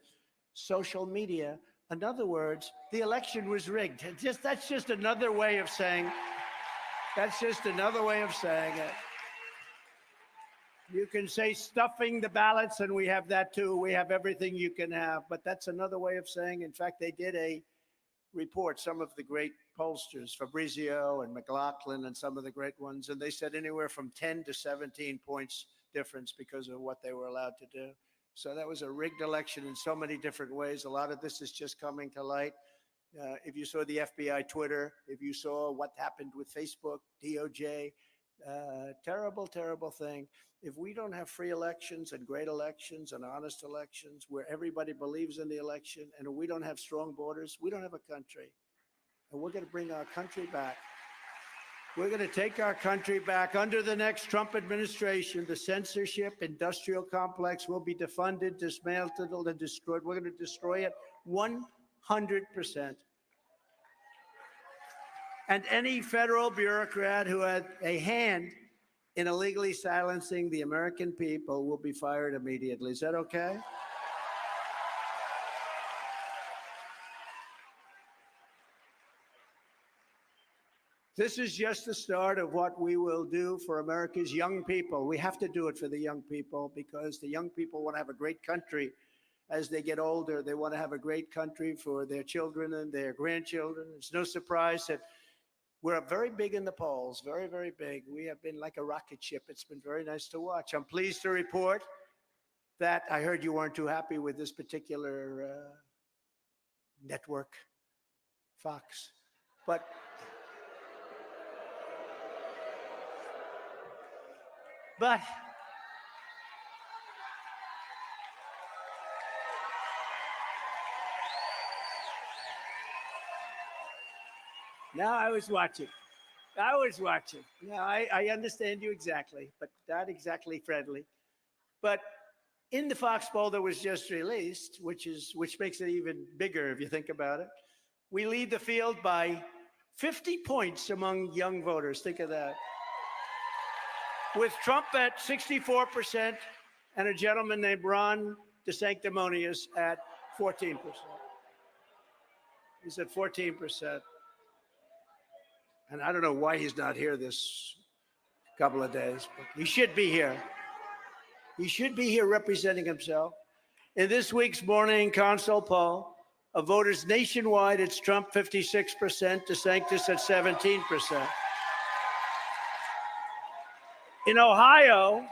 social media. In other words, the election was rigged. That's just another way of saying. That's just another way of saying it. You can say stuffing the ballots, and we have that too. We have everything you can have, but that's another way of saying. In fact, they did a report, some of the great pollsters, Fabrizio and McLaughlin and some of the great ones, and they said anywhere from 10 to 17 points difference because of what they were allowed to do. So that was a rigged election in so many different ways. A lot of this is just coming to light. If you saw the FBI Twitter, if you saw what happened with Facebook, DOJ, terrible, terrible thing. If we don't have free elections and great elections and honest elections where everybody believes in the election, and we don't have strong borders, we don't have a country. And we're going to bring our country back. We're going to take our country back. Under the next Trump administration, the censorship industrial complex will be defunded, dismantled, and destroyed. We're going to destroy it 100%. And any federal bureaucrat who had a hand in illegally silencing the American people will be fired immediately. Is that okay? This is just the start of what we will do for America's young people. We have to do it for the young people because the young people want to have a great country. As they get older, they want to have a great country for their children and their grandchildren. It's no surprise that we're very big in the polls, very, very big. We have been like a rocket ship. It's been very nice to watch. I'm pleased to report that I heard you weren't too happy with this particular network, Fox. But now I was watching. Now I understand you exactly, but not exactly friendly. But in the Fox poll that was just released, which makes it even bigger if you think about it, we lead the field by 50 points among young voters. Think of that. With Trump at 64% and a gentleman named Ron DeSanctimonious at 14%. He's at 14%. And I don't know why he's not here this couple of days, but he should be here. He should be here representing himself. In this week's Morning Consult poll of voters nationwide, it's Trump 56%, DeSantis at 17%. In Ohio,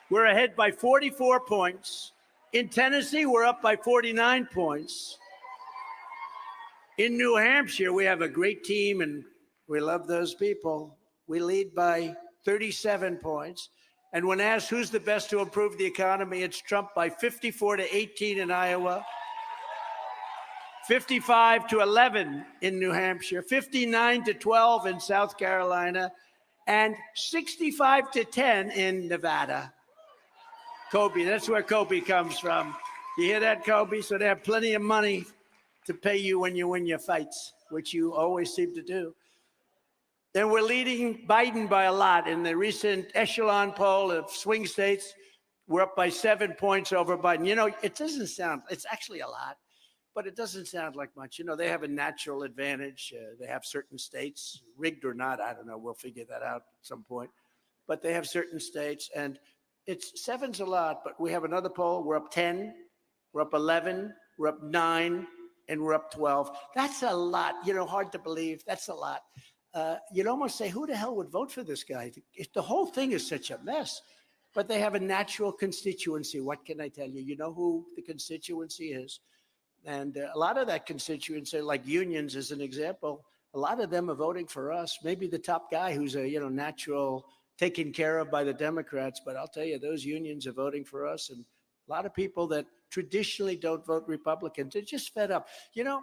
we're ahead by 44 points. In Tennessee, we're up by 49 points. In New Hampshire, we have a great team and we love those people. We lead by 37 points. And when asked who's the best to improve the economy, it's Trump by 54-18 in Iowa, 55-11 in New Hampshire, 59-12 in South Carolina, and 65-10 in Nevada. Kobe, that's where Kobe comes from. You hear that, Kobe? So they have plenty of money to pay you when you win your fights, which you always seem to do. And we're leading Biden by a lot. In the recent echelon poll of swing states, we're up by 7 points over Biden. You know, it doesn't sound, it's actually a lot, but it doesn't sound like much. You know, they have a natural advantage. They have certain states, rigged or not, I don't know. We'll figure that out at some point. But they have certain states, and it's 7's a lot, but we have another poll. We're up 10, we're up 11, we're up 9, and we're up 12. That's a lot. You know, hard to believe. That's a lot. You'd almost say, who the hell would vote for this guy? The whole thing is such a mess. But they have a natural constituency. What can I tell you? You know who the constituency is. And a lot of that constituency, like unions as an example, a lot of them are voting for us. Maybe the top guy who's a natural taken care of by the Democrats. But I'll tell you, those unions are voting for us. And a lot of people that traditionally don't vote Republican, they're just fed up. You know,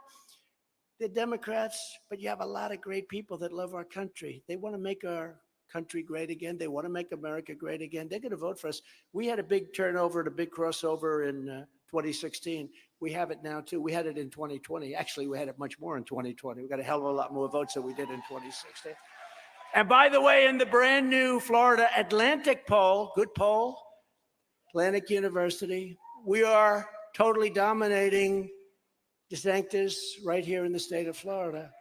they're Democrats, but you have a lot of great people that love our country. They want to make our country great again. They want to make America great again. They're going to vote for us. We had a big turnover and a big crossover in 2016. We have it now, too. We had it in 2020. Actually, we had it much more in 2020. We got a hell of a lot more votes than we did in 2016. And by the way, in the brand new Florida Atlantic poll, good poll, Atlantic University, we are totally dominating DeSantis right here in the state of Florida.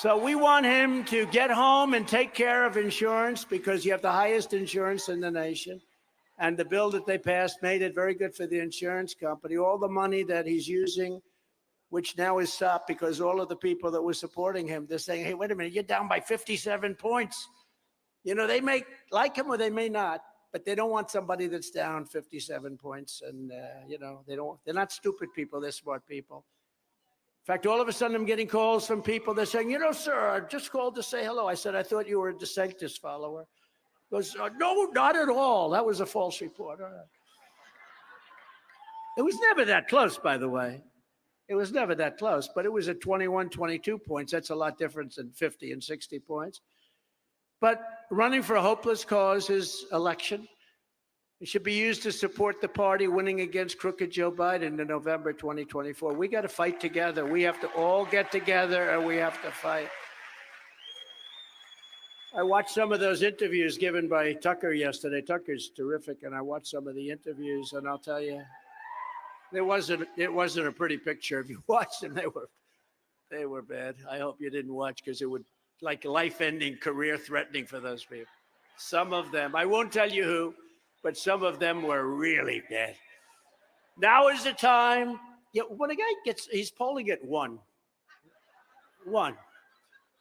So we want him to get home and take care of insurance because you have the highest insurance in the nation. And the bill that they passed made it very good for the insurance company. All the money that he's using, which now is stopped because all of the people that were supporting him, they're saying, hey, wait a minute, you're down by 57 points. You know, they may like him or they may not, but they don't want somebody that's down 57 points. And, they're not stupid people. They're smart people. In fact, all of a sudden I'm getting calls from people. They're saying, sir, I just called to say hello. I said, I thought you were a DeSantis follower. He goes, no, not at all. That was a false report. All right. It was never that close, by the way. It was never that close, but it was at 21, 22 points. That's a lot different than 50 and 60 points. But running for a hopeless cause is election. It should be used to support the party winning against crooked Joe Biden in November 2024. We got to fight together. We have to all get together and we have to fight. I watched some of those interviews given by Tucker yesterday. Tucker's terrific, and I watched some of the interviews, and I'll tell you, it wasn't a pretty picture. If you watched them, they were bad. I hope you didn't watch because it would like life-ending, career-threatening for those people. Some of them, I won't tell you who, but some of them were really bad. Now is the time. When a guy he's polling at one.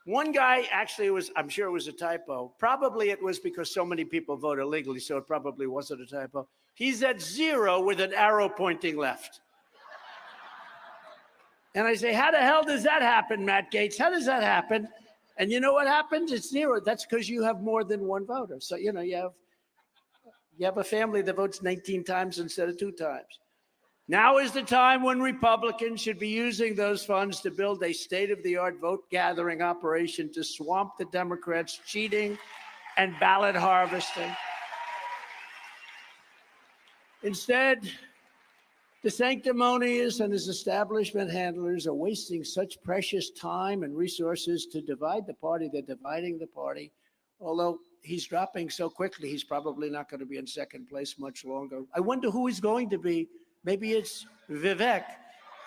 One guy actually I'm sure it was a typo. Probably it was because so many people vote illegally, so it probably wasn't a typo. He's at 0 with an arrow pointing left. And I say, how the hell does that happen, Matt Gaetz? How does that happen? And you know what happens? It's zero. That's because you have more than one voter. So, you know, you have a family that votes 19 times instead of 2 times. Now is the time when Republicans should be using those funds to build a state-of-the-art vote-gathering operation to swamp the Democrats' cheating and ballot harvesting. Instead, the sanctimonious and his establishment handlers are wasting such precious time and resources to divide the party. They're dividing the party. Although he's dropping so quickly, he's probably not going to be in second place much longer. I wonder who he's going to be. Maybe it's Vivek.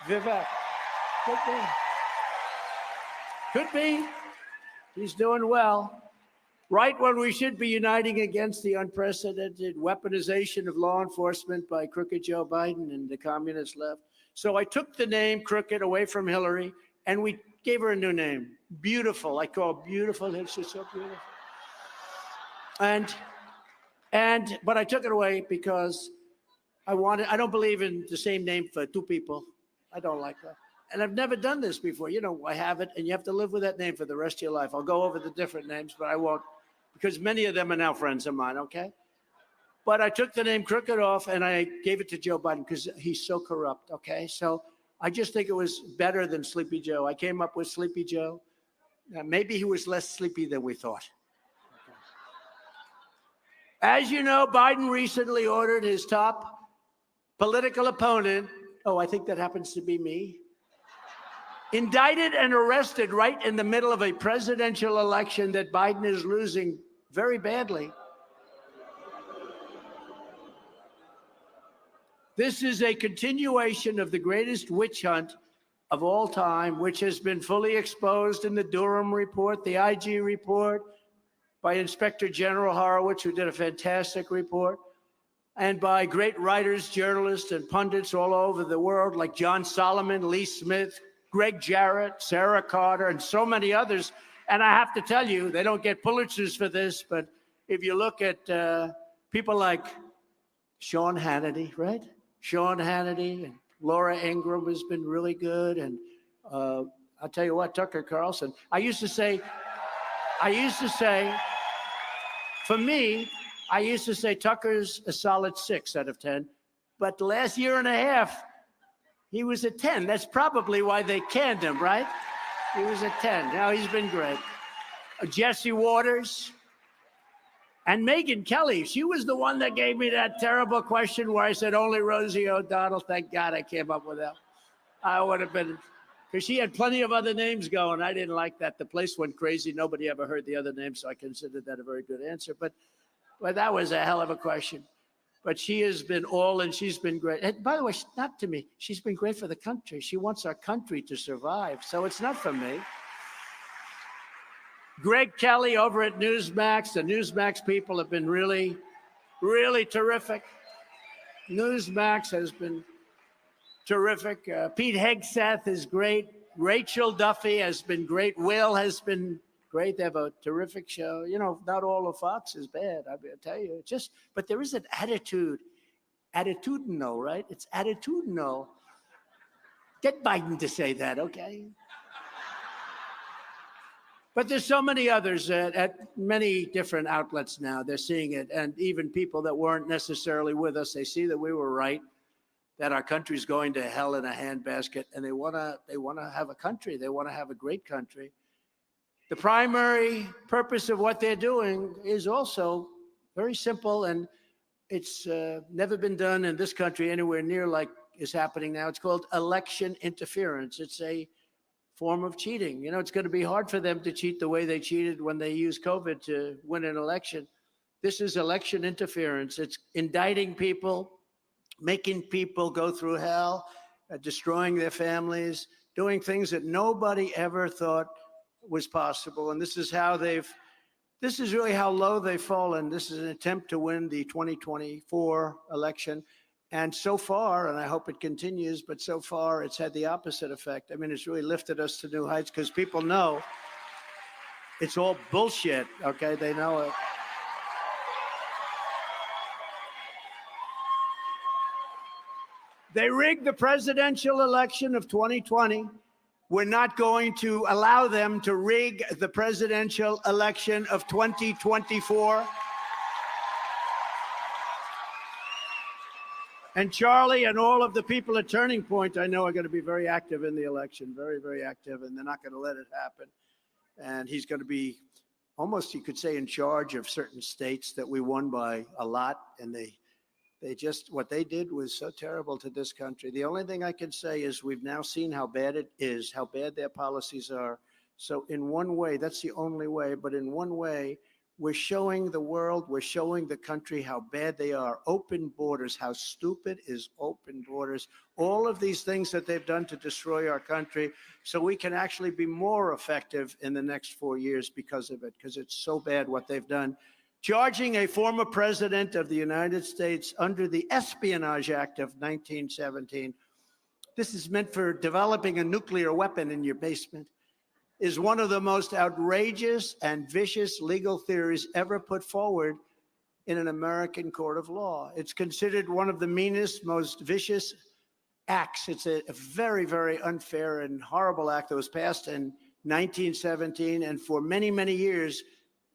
Vivek. Could be. Could be. He's doing well. Right when we should be uniting against the unprecedented weaponization of law enforcement by crooked Joe Biden and the communist left. So I took the name Crooked away from Hillary, and we gave her a new name. Beautiful. I call beautiful. It's just so beautiful. But I took it away because I don't believe in the same name for 2 people. I don't like that. And I've never done this before. You know, I have it, and you have to live with that name for the rest of your life. I'll go over the different names, but I won't, because many of them are now friends of mine, okay? But I took the name Crooked off, and I gave it to Joe Biden because he's so corrupt, okay? So I just think it was better than Sleepy Joe. I came up with Sleepy Joe. Maybe he was less sleepy than we thought. As you know, Biden recently ordered his top political opponent, I think that happens to be me, indicted and arrested right in the middle of a presidential election that Biden is losing very badly. This is a continuation of the greatest witch hunt of all time, which has been fully exposed in the Durham report, the IG report, by Inspector General Horowitz, who did a fantastic report, and by great writers, journalists, and pundits all over the world, like John Solomon, Lee Smith, Greg Jarrett, Sarah Carter, and so many others. And I have to tell you, they don't get Pulitzers for this, but if you look at people like Sean Hannity, right? Sean Hannity and Laura Ingraham has been really good. And I'll tell you what, Tucker Carlson, I used to say, for me, I used to say Tucker's a solid 6 out of 10. But the last year and a half, he was a 10. That's probably why they canned him, right? He was a 10. Now he's been great. Jesse Waters and Megyn Kelly. She was the one that gave me that terrible question where I said only Rosie O'Donnell. Thank God I came up with that. I would have been, because she had plenty of other names going. I didn't like that. The place went crazy. Nobody ever heard the other names, so I considered that a very good answer. But that was a hell of a question. But she has been all, and she's been great. And by the way, not to me. She's been great for the country. She wants our country to survive. So it's not for me. Greg Kelly over at Newsmax. The Newsmax people have been really, really terrific. Newsmax has been terrific. Pete Hegseth is great. Rachel Duffy has been great. Will has been great. They have a terrific show. You know, not all of Fox is bad. I tell you, but there is an attitudinal, right? It's attitudinal. Get Biden to say that, okay? But there's so many others at many different outlets now. They're seeing it, and even people that weren't necessarily with us, they see that we were right, that our country's going to hell in a handbasket, and they wanna have a country. They want to have a great country. The primary purpose of what they're doing is also very simple, and it's never been done in this country anywhere near like is happening now. It's called election interference. It's a form of cheating. You know, it's going to be hard for them to cheat the way they cheated when they used COVID to win an election. This is election interference. It's indicting people, making people go through hell, destroying their families, doing things that nobody ever thought was possible. And this is really how low they've fallen. This is an attempt to win the 2024 election. And so far, and I hope it continues, but so far it's had the opposite effect. I mean, it's really lifted us to new heights because people know it's all bullshit, okay? They know it. They rigged the presidential election of 2020. We're not going to allow them to rig the presidential election of 2024. And Charlie and all of the people at Turning Point, I know, are going to be very active in the election, very, very active, and they're not going to let it happen. And he's going to be almost, you could say, in charge of certain states that we won by a lot. And they just, what they did was so terrible to this country. The only thing I can say is we've now seen how bad it is, how bad their policies are. So in one way, that's the only way, but in one way, we're showing the world, we're showing the country how bad they are. Open borders, how stupid is open borders. All of these things that they've done to destroy our country, so we can actually be more effective in the next 4 years because of it, because it's so bad what they've done. Charging a former president of the United States under the Espionage Act of 1917. This is meant for developing a nuclear weapon in your basement, is one of the most outrageous and vicious legal theories ever put forward in an American court of law. It's considered one of the meanest, most vicious acts. It's a very, very unfair and horrible act that was passed in 1917, and for many, many years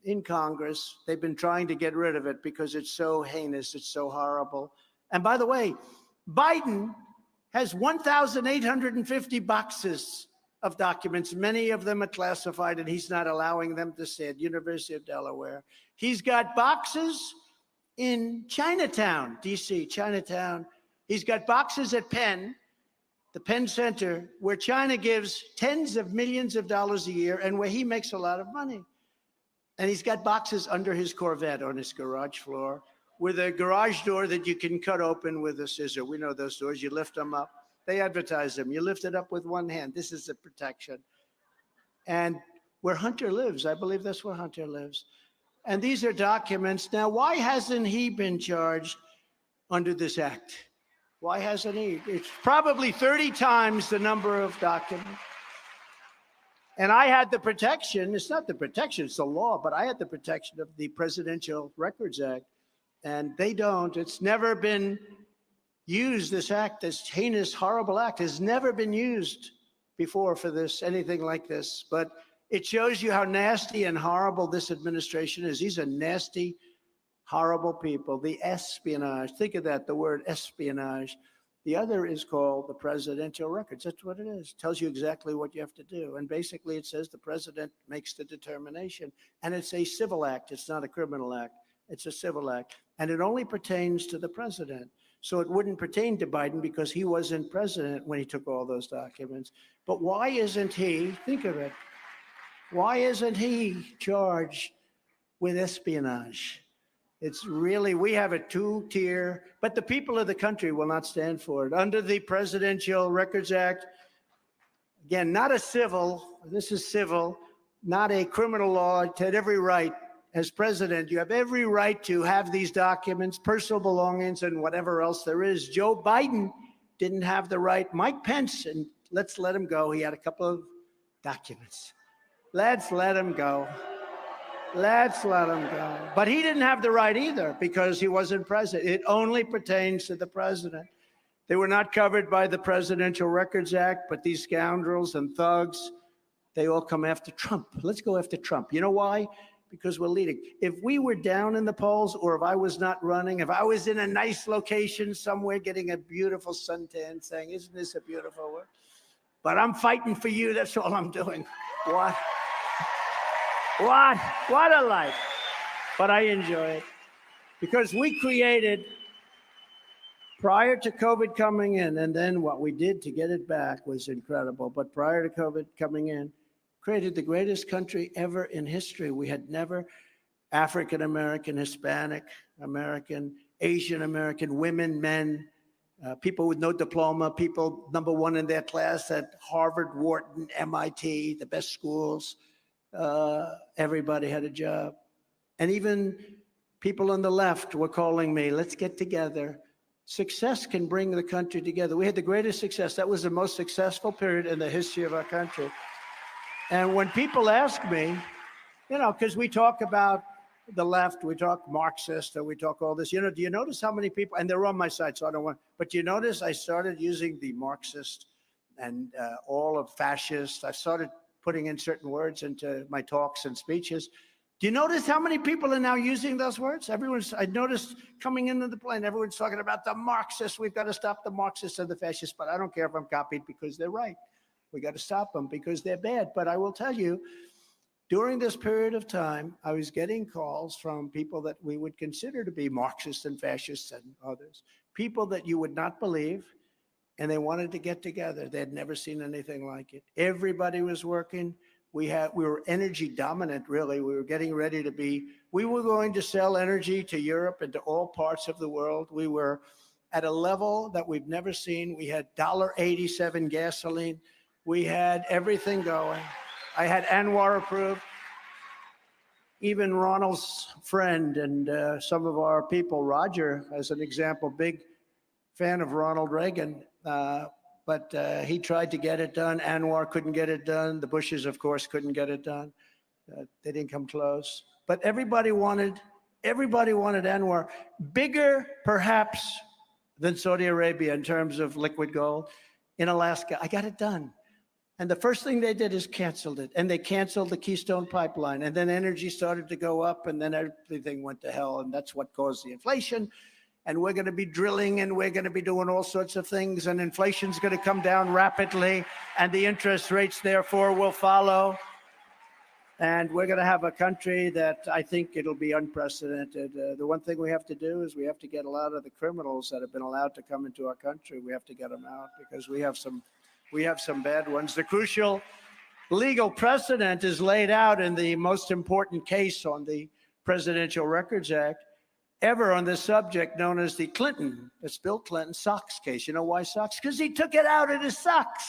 in Congress, they've been trying to get rid of it because it's so heinous, it's so horrible. And by the way, Biden has 1,850 boxes of documents. Many of them are classified, and he's not allowing them to see it. University of Delaware. He's got boxes in Chinatown, D.C., Chinatown. He's got boxes at Penn, the Penn Center, where China gives tens of millions of dollars a year and where he makes a lot of money. And he's got boxes under his Corvette on his garage floor with a garage door that you can cut open with a scissor. We know those doors. You lift them up. They advertise them. You lift it up with one hand. This is the protection. And where Hunter lives, I believe that's where Hunter lives. And these are documents. Now, why hasn't he been charged under this act? Why hasn't he? It's probably 30 times the number of documents. And I had the protection. It's not the protection, it's the law, but I had the protection of the Presidential Records Act. And they don't. It's never been used. This act, this heinous, horrible act, has never been used before for this, anything like this. But it shows you how nasty and horrible this administration is. These are nasty, horrible people. The espionage. Think of that, the word espionage. The other is called the Presidential Records. That's what it is. It tells you exactly what you have to do. And basically it says the president makes the determination. And it's a civil act. It's not a criminal act. It's a civil act. And it only pertains to the president. So it wouldn't pertain to Biden because he wasn't president when he took all those documents. But why isn't he, think of it, why isn't he charged with espionage? It's really, we have a two-tier, but the people of the country will not stand for it. Under the Presidential Records Act, again, not a civil, this is civil, not a criminal law. It had every right. As president, you have every right to have these documents, personal belongings, and whatever else there is. Joe Biden didn't have the right. Mike Pence, and let's let him go. He had a couple of documents. Let's let him go. Let's let him go. But he didn't have the right either because he wasn't president. It only pertains to the president. They were not covered by the Presidential Records Act, but these scoundrels and thugs, they all come after Trump. Let's go after Trump. You know why? Because we're leading. If we were down in the polls, or if I was not running, if I was in a nice location somewhere getting a beautiful suntan saying, isn't this a beautiful world? But I'm fighting for you. That's all I'm doing. What? What a life. But I enjoy it because we created, prior to COVID coming in, and then what we did to get it back was incredible. But prior to COVID coming in, created the greatest country ever in history. We had never, African American, Hispanic American, Asian American, women, men, people with no diploma, people number one in their class at Harvard, Wharton, MIT, the best schools. Everybody had a job. And even people on the left were calling me, let's get together. Success can bring the country together. We had the greatest success. That was the most successful period in the history of our country. And when people ask me, you know, because we talk about the left, we talk Marxist, and we talk all this. Do you notice how many people, and they're on my side, so I don't want, but do you notice I started using the Marxist and all of fascist. I started putting in certain words into my talks and speeches. Do you notice how many people are now using those words? I noticed coming into the plane, everyone's talking about the Marxists. We've got to stop the Marxists and the fascists, but I don't care if I'm copied because they're right. We got to stop them because they're bad. But I will tell you, during this period of time, I was getting calls from people that we would consider to be Marxists and fascists and others, people that you would not believe, and they wanted to get together. They had never seen anything like it. Everybody was working. We were energy dominant, really. We were getting ready to be, we were going to sell energy to Europe and to all parts of the world. We were at a level that we've never seen. We had $1.87 gasoline. We had everything going. I had Anwar approved. Even Ronald's friend and some of our people, Roger, as an example, big fan of Ronald Reagan, but he tried to get it done. Anwar couldn't get it done. The Bushes, of course, couldn't get it done. They didn't come close. But everybody wanted Anwar, bigger perhaps than Saudi Arabia in terms of liquid gold in Alaska. I got it done. And the first thing they did is canceled it. And they canceled the Keystone Pipeline. And then energy started to go up, and then everything went to hell. And that's what caused the inflation. And we're going to be drilling, and we're going to be doing all sorts of things. And inflation's going to come down rapidly. And the interest rates, therefore, will follow. And we're going to have a country that I think it'll be unprecedented. The one thing we have to do is we have to get a lot of the criminals that have been allowed to come into our country. We have to get them out because we have some bad ones. The crucial legal precedent is laid out in the most important case on the Presidential Records Act ever on this subject, known as the it's Bill Clinton socks case. You know why socks? Because he took it out in his socks.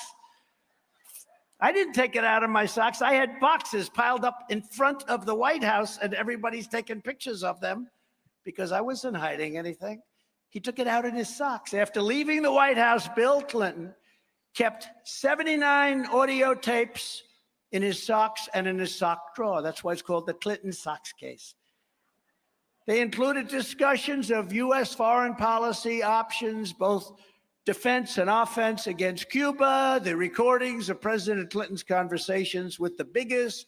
I didn't take it out of my socks. I had boxes piled up in front of the White House, and everybody's taking pictures of them because I wasn't hiding anything. He took it out in his socks. After leaving the White House, Bill Clinton kept 79 audio tapes in his socks and in his sock drawer. That's why it's called the Clinton socks case. They included discussions of U.S. foreign policy options, both defense and offense against Cuba, the recordings of President Clinton's conversations with the biggest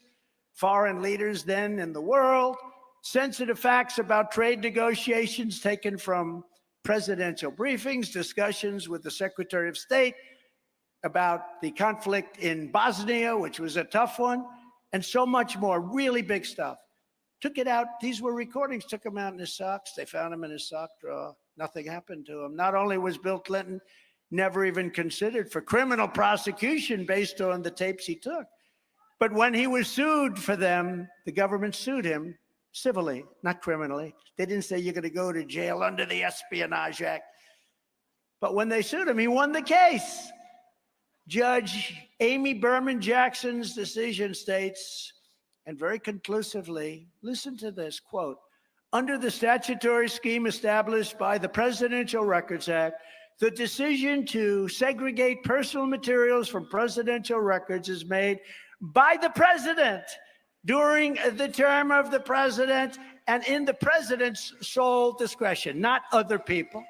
foreign leaders then in the world, sensitive facts about trade negotiations taken from presidential briefings, discussions with the Secretary of State about the conflict in Bosnia, which was a tough one, and so much more, really big stuff. Took it out. These were recordings, took them out in his socks. They found him in his sock drawer. Nothing happened to him. Not only was Bill Clinton never even considered for criminal prosecution based on the tapes he took, but when he was sued for them, the government sued him civilly, not criminally. They didn't say you're going to go to jail under the Espionage Act. But when they sued him, he won the case. Judge Amy Berman Jackson's decision states, and very conclusively, listen to this, quote, under the statutory scheme established by the Presidential Records Act, the decision to segregate personal materials from presidential records is made by the president during the term of the president and in the president's sole discretion, not other people.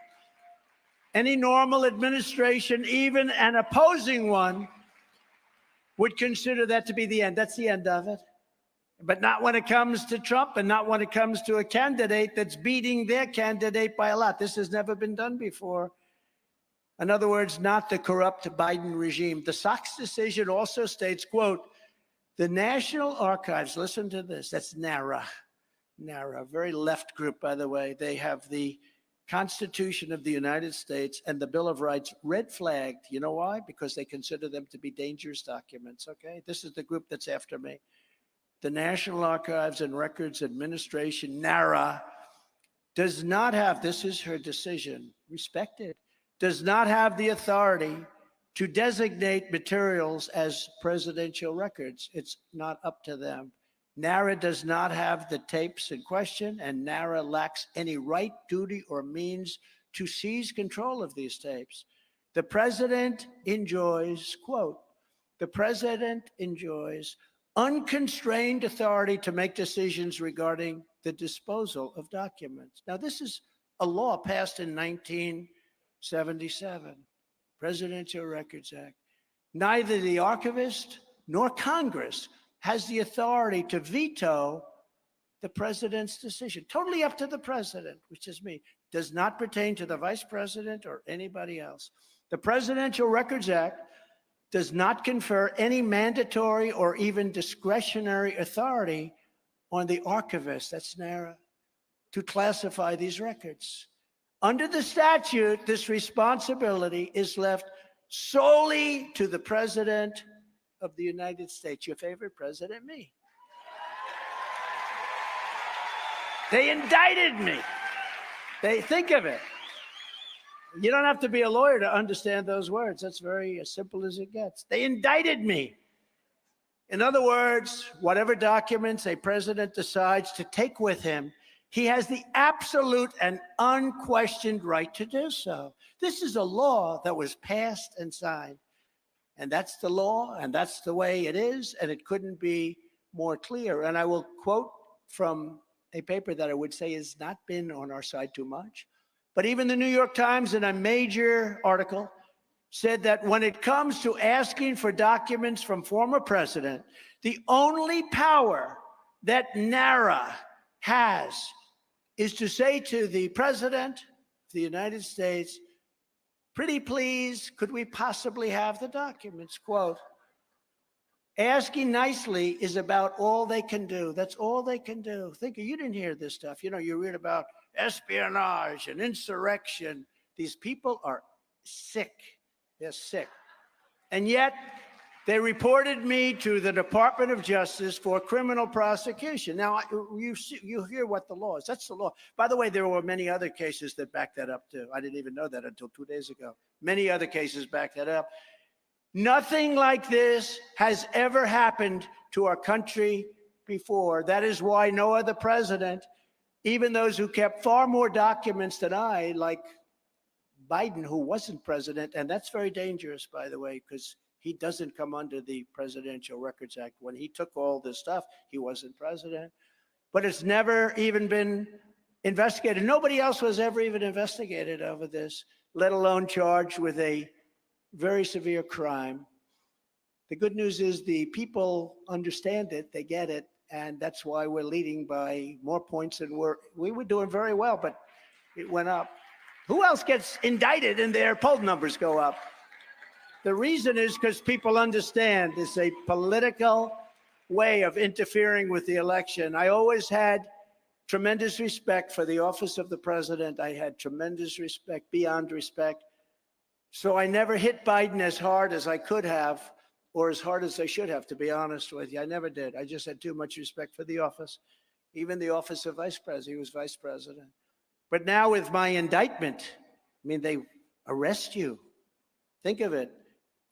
Any normal administration, even an opposing one, would consider that to be the end. That's the end of it. But not when it comes to Trump and not when it comes to a candidate that's beating their candidate by a lot. This has never been done before. In other words, not the corrupt Biden regime. The Sox decision also states, quote, the National Archives, listen to this, that's NARA, a very left group, by the way. They have the Constitution of the United States and the Bill of Rights red flagged. You know why? Because they consider them to be dangerous documents, okay? This is the group that's after me. The National Archives and Records Administration, NARA, does not have, this is her decision, respected, does not have the authority to designate materials as presidential records. It's not up to them. NARA does not have the tapes in question, and NARA lacks any right, duty, or means to seize control of these tapes. The president enjoys, quote, the president enjoys unconstrained authority to make decisions regarding the disposal of documents. Now, this is a law passed in 1977, Presidential Records Act. Neither the archivist nor Congress has the authority to veto the president's decision. Totally up to the president, which is me. Does not pertain to the vice president or anybody else. The Presidential Records Act does not confer any mandatory or even discretionary authority on the archivist, that's NARA, to classify these records. Under the statute, this responsibility is left solely to the President of the United States, your favorite president, me. They indicted me. They think of it. You don't have to be a lawyer to understand those words. That's very as simple as it gets. They indicted me. In other words, whatever documents a president decides to take with him, he has the absolute and unquestioned right to do so. This is a law that was passed and signed. And that's the law, and that's the way it is, and it couldn't be more clear. And I will quote from a paper that I would say has not been on our side too much. But even the New York Times, in a major article, said that when it comes to asking for documents from former president, the only power that NARA has is to say to the president of the United States, pretty please, could we possibly have the documents? Quote, asking nicely is about all they can do. That's all they can do. Think, you didn't hear this stuff. You know, you read about espionage and insurrection. These people are sick. They're sick. And yet, they reported me to the Department of Justice for criminal prosecution. Now, you hear what the law is. That's the law. By the way, there were many other cases that back that up, too. I didn't even know that until 2 days ago. Many other cases back that up. Nothing like this has ever happened to our country before. That is why no other president, even those who kept far more documents than I, like Biden, who wasn't president, and that's very dangerous, by the way, because he doesn't come under the Presidential Records Act. When he took all this stuff, he wasn't president. But it's never even been investigated. Nobody else was ever even investigated over this, let alone charged with a very severe crime. The good news is the people understand it, they get it, and that's why we're leading by more points than we were doing very well, but it went up. Who else gets indicted and their poll numbers go up? The reason is because people understand it's a political way of interfering with the election. I always had tremendous respect for the office of the president. I had tremendous respect, beyond respect. So I never hit Biden as hard as I could have, or as hard as I should have, to be honest with you. I never did. I just had too much respect for the office. Even the office of vice president, he was vice president. But now with my indictment, I mean, they arrest you. Think of it.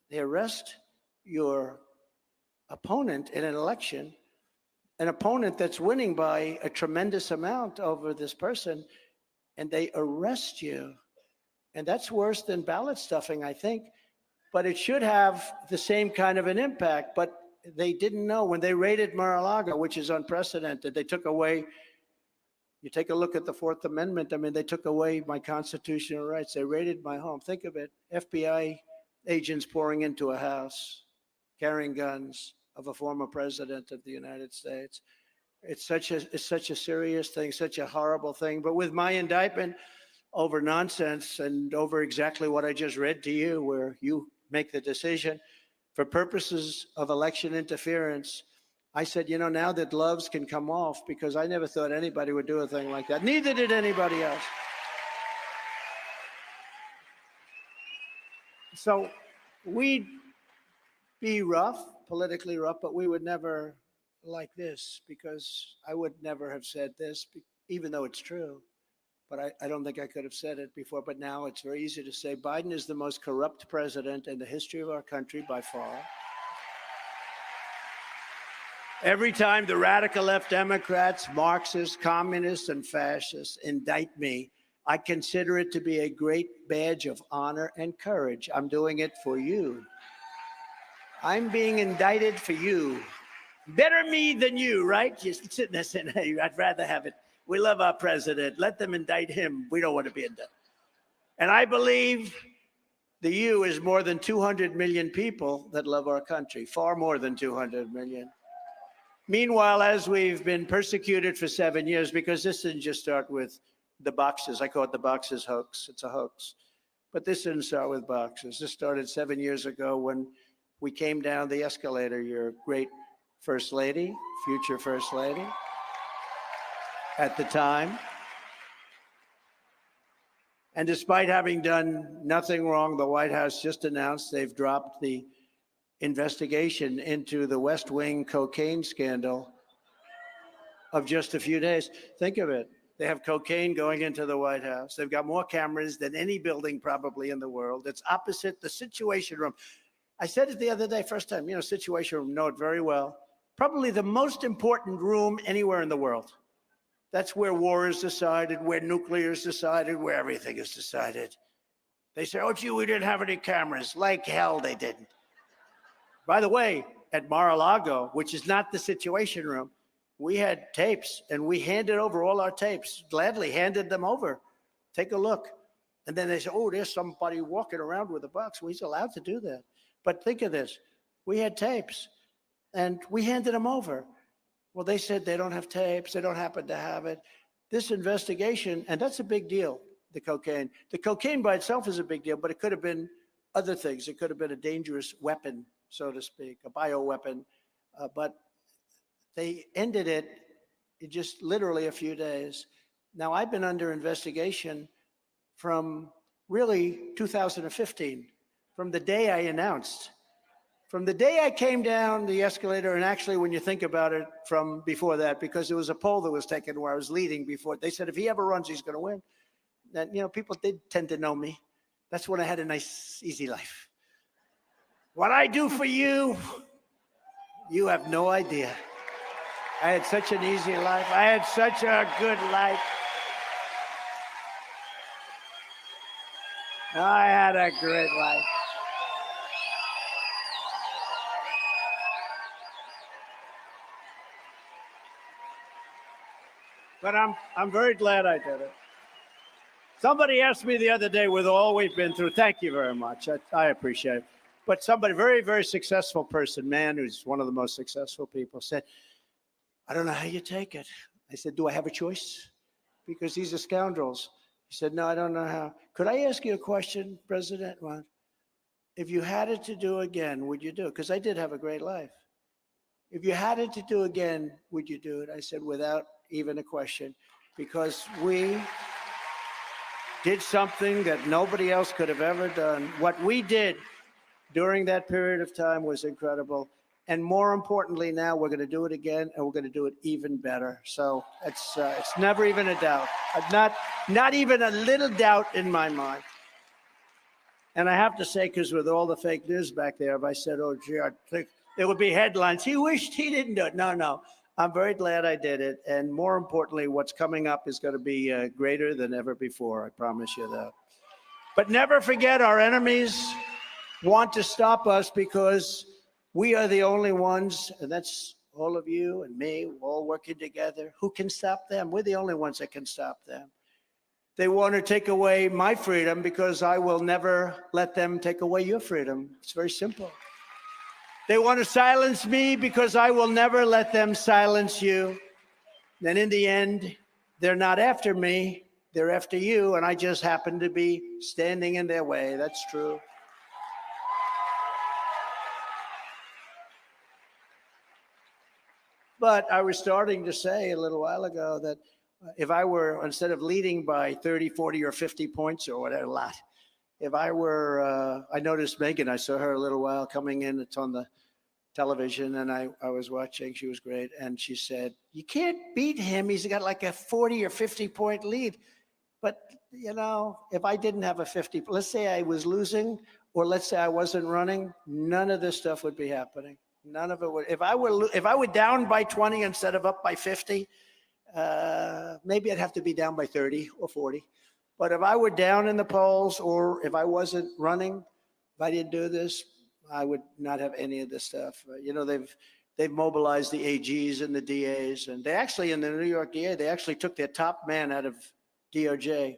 They arrest your opponent in an election, an opponent that's winning by a tremendous amount over this person, and they arrest you. And that's worse than ballot stuffing, I think. But it should have the same kind of an impact. But they didn't know when they raided Mar-a-Lago, which is unprecedented. They took away, you take a look at the Fourth Amendment, I mean, they took away my constitutional rights. They raided my home. Think of it, FBI agents pouring into a house, carrying guns of a former president of the United States. It's such a serious thing, such a horrible thing. But with my indictment over nonsense and over exactly what I just read to you, where you make the decision for purposes of election interference, I said, you know, now the gloves can come off, because I never thought anybody would do a thing like that. Neither did anybody else. So we'd be rough, politically rough, but we would never like this, because I would never have said this, even though it's true. But I don't think I could have said it before. But now it's very easy to say Biden is the most corrupt president in the history of our country by far. Every time the radical left Democrats, Marxists, communists, and fascists indict me, I consider it to be a great badge of honor and courage. I'm doing it for you. I'm being indicted for you, Better me than you, right? Just sitting there saying, hey, I'd rather have it. We love our president. Let them indict him. We don't want to be indicted. And I believe the U is more than 200 million people that love our country, far more than 200 million. Meanwhile, as we've been persecuted for 7 years, because this didn't just start with the boxes. I call it the boxes hoax. It's a hoax. But this didn't start with boxes. This started 7 years ago when we came down the escalator. Your great First Lady, future First Lady, at the time. And despite having done nothing wrong, the White House just announced they've dropped the investigation into the West Wing cocaine scandal of just a few days. Think of it. They have cocaine going into the White House. They've got more cameras than any building probably in the world. It's opposite the Situation Room. I said it the other day, first time, Situation Room, know it very well. Probably the most important room anywhere in the world. That's where war is decided, where nuclear is decided, where everything is decided. They say, oh, gee, we didn't have any cameras. Like hell, they didn't. By the way, at Mar-a-Lago, which is not the Situation Room, we had tapes, and we handed over all our tapes, gladly handed them over. Take a look. And then they say, oh, there's somebody walking around with a box. Well, he's allowed to do that. But think of this. We had tapes, and we handed them over. Well, they said they don't have tapes. They don't happen to have it. This investigation, and that's a big deal, the cocaine. The cocaine by itself is a big deal, but it could have been other things. It could have been a dangerous weapon, so to speak, a bioweapon. But they ended it in just literally a few days. Now, I've been under investigation from really 2015, from the day I announced. From the day I came down the escalator, and actually when you think about it from before that, because there was a poll that was taken where I was leading before. They said if he ever runs, he's going to win. And, people did tend to know me. That's when I had a nice, easy life. What I do for you, you have no idea. I had such an easy life. I had such a good life. I had a great life. But I'm very glad I did it. Somebody asked me the other day, with all we've been through, thank you very much. I appreciate it. But somebody, very, very successful person, man, who's one of the most successful people, said, I don't know how you take it. I said, do I have a choice? Because these are scoundrels. He said, no, I don't know how. Could I ask you a question, President? Well, if you had it to do again, would you do it? Because I did have a great life. If you had it to do again, would you do it? I said, without even a question, because we did something that nobody else could have ever done. What we did during that period of time was incredible. And more importantly, now we're going to do it again, and we're going to do it even better. So it's never even a doubt. Not even a little doubt in my mind. And I have to say, because with all the fake news back there, if I said, oh, gee, I think there would be headlines, he wished he didn't do it. No. I'm very glad I did it. And more importantly, what's coming up is going to be greater than ever before. I promise you that. But never forget, our enemies want to stop us because we are the only ones, and that's all of you and me, all working together, who can stop them. We're the only ones that can stop them. They want to take away my freedom because I will never let them take away your freedom. It's very simple. They want to silence me because I will never let them silence you. Then in the end, they're not after me, they're after you, and I just happen to be standing in their way. That's true. But I was starting to say a little while ago that if I were, instead of leading by 30, 40, or 50 points or whatever, a lot, if I were, I noticed Megan, I saw her a little while coming in, it's on the television, and I was watching, she was great, and she said, you can't beat him, he's got like a 40 or 50 point lead. But, if I didn't have a 50, let's say I was losing, or let's say I wasn't running, none of this stuff would be happening. None of it would. If I were down by 20 instead of up by 50, maybe I'd have to be down by 30 or 40. But if I were down in the polls, or if I wasn't running, if I didn't do this, I would not have any of this stuff. They've mobilized the AGs and the DAs. And they actually, in the New York DA, they actually took their top man out of DOJ.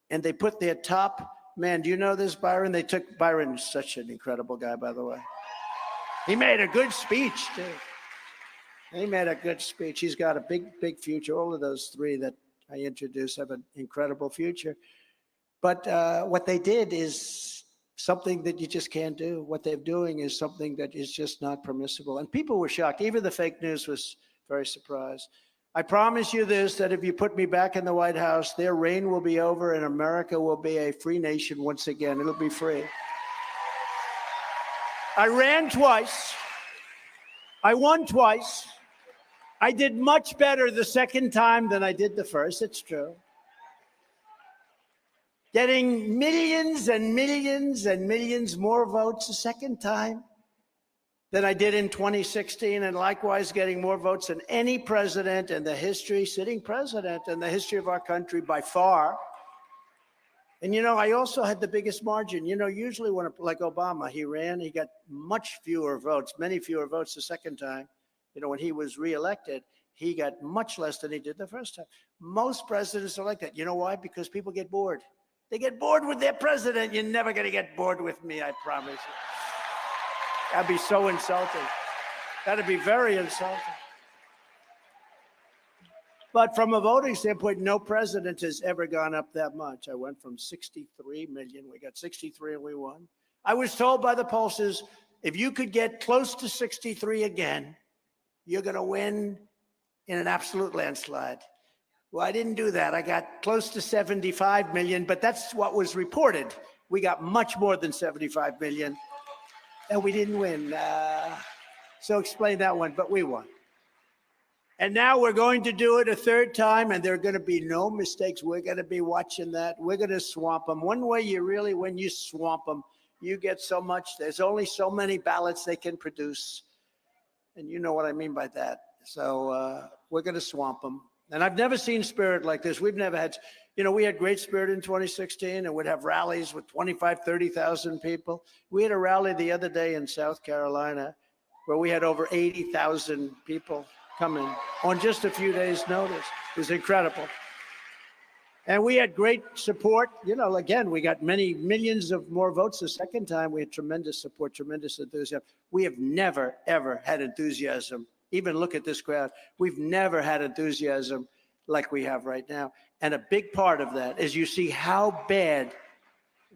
And they put their top man. Do you know this, Byron? They took, Byron's such an incredible guy, by the way. He made a good speech, too. He made a good speech. He's got a big future. All of those three that I introduced have an incredible future. But what they did is something that you just can't do. What they're doing is something that is just not permissible. And people were shocked. Even the fake news was very surprised. I promise you this, that if you put me back in the White House, their reign will be over and America will be a free nation once again. It'll be free. I ran twice. I won twice. I did much better the second time than I did the first. It's true. Getting millions and millions and millions more votes the second time than I did in 2016, and likewise getting more votes than any president in the history, sitting president in the history of our country by far. And, you know, I also had the biggest margin. You know, usually when, like Obama, he ran, he got much fewer votes, many fewer votes the second time. You know, when he was reelected, he got much less than he did the first time. Most presidents are like that. You know why? Because people get bored. They get bored with their president. You're never going to get bored with me, I promise you. That'd be so insulting. That'd be very insulting. But from a voting standpoint, no president has ever gone up that much. I went from 63 million. We got 63 and we won. I was told by the pollsters, if you could get close to 63 again, you're going to win in an absolute landslide. Well, I didn't do that. I got close to 75 million, but that's what was reported. We got much more than 75 million, and we didn't win. So explain that one, but we won. And now we're going to do it a third time, and there are going to be no mistakes. We're going to be watching that. We're going to swamp them. One way you really, when you swamp them, you get so much. There's only so many ballots they can produce. And you know what I mean by that. So we're going to swamp them. And I've never seen spirit like this. We've never had, you know, we had great spirit in 2016 and would have rallies with 25, 30,000 people. We had a rally the other day in South Carolina where we had over 80,000 people coming on just a few days' notice. It was incredible. And we had great support. You know, again, we got many millions of more votes the second time. We had tremendous support, tremendous enthusiasm. We have never, ever had enthusiasm. Even look at this crowd. We've never had enthusiasm like we have right now. And a big part of that is you see how bad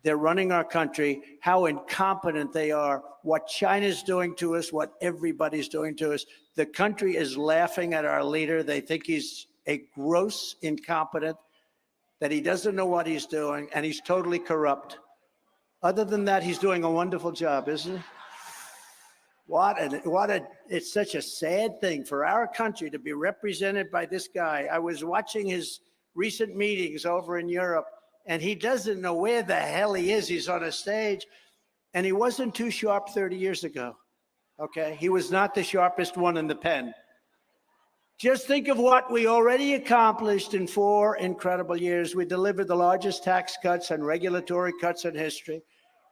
they're running our country, how incompetent they are, what China's doing to us, what everybody's doing to us. The country is laughing at our leader. They think he's a gross incompetent, that he doesn't know what he's doing, and he's totally corrupt. Other than that, he's doing a wonderful job, isn't he? It's such a sad thing for our country to be represented by this guy. I was watching his recent meetings over in Europe, and he doesn't know where the hell he is. He's on a stage, and he wasn't too sharp 30 years ago, okay? He was not the sharpest one in the pen. Just think of what we already accomplished in 4 incredible years. We delivered the largest tax cuts and regulatory cuts in history.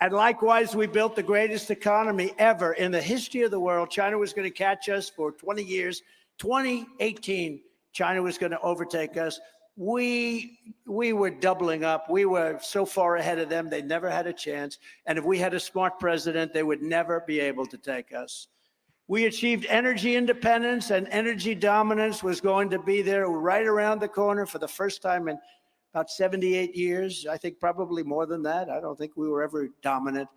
And likewise, we built the greatest economy ever in the history of the world. China was going to catch us for 20 years. 2018, China was going to overtake us. We were doubling up. We were so far ahead of them, they never had a chance. And if we had a smart president, they would never be able to take us. We achieved energy independence, and energy dominance was going to be there right around the corner for the first time in about 78 years. I think probably more than that. I don't think we were ever dominant.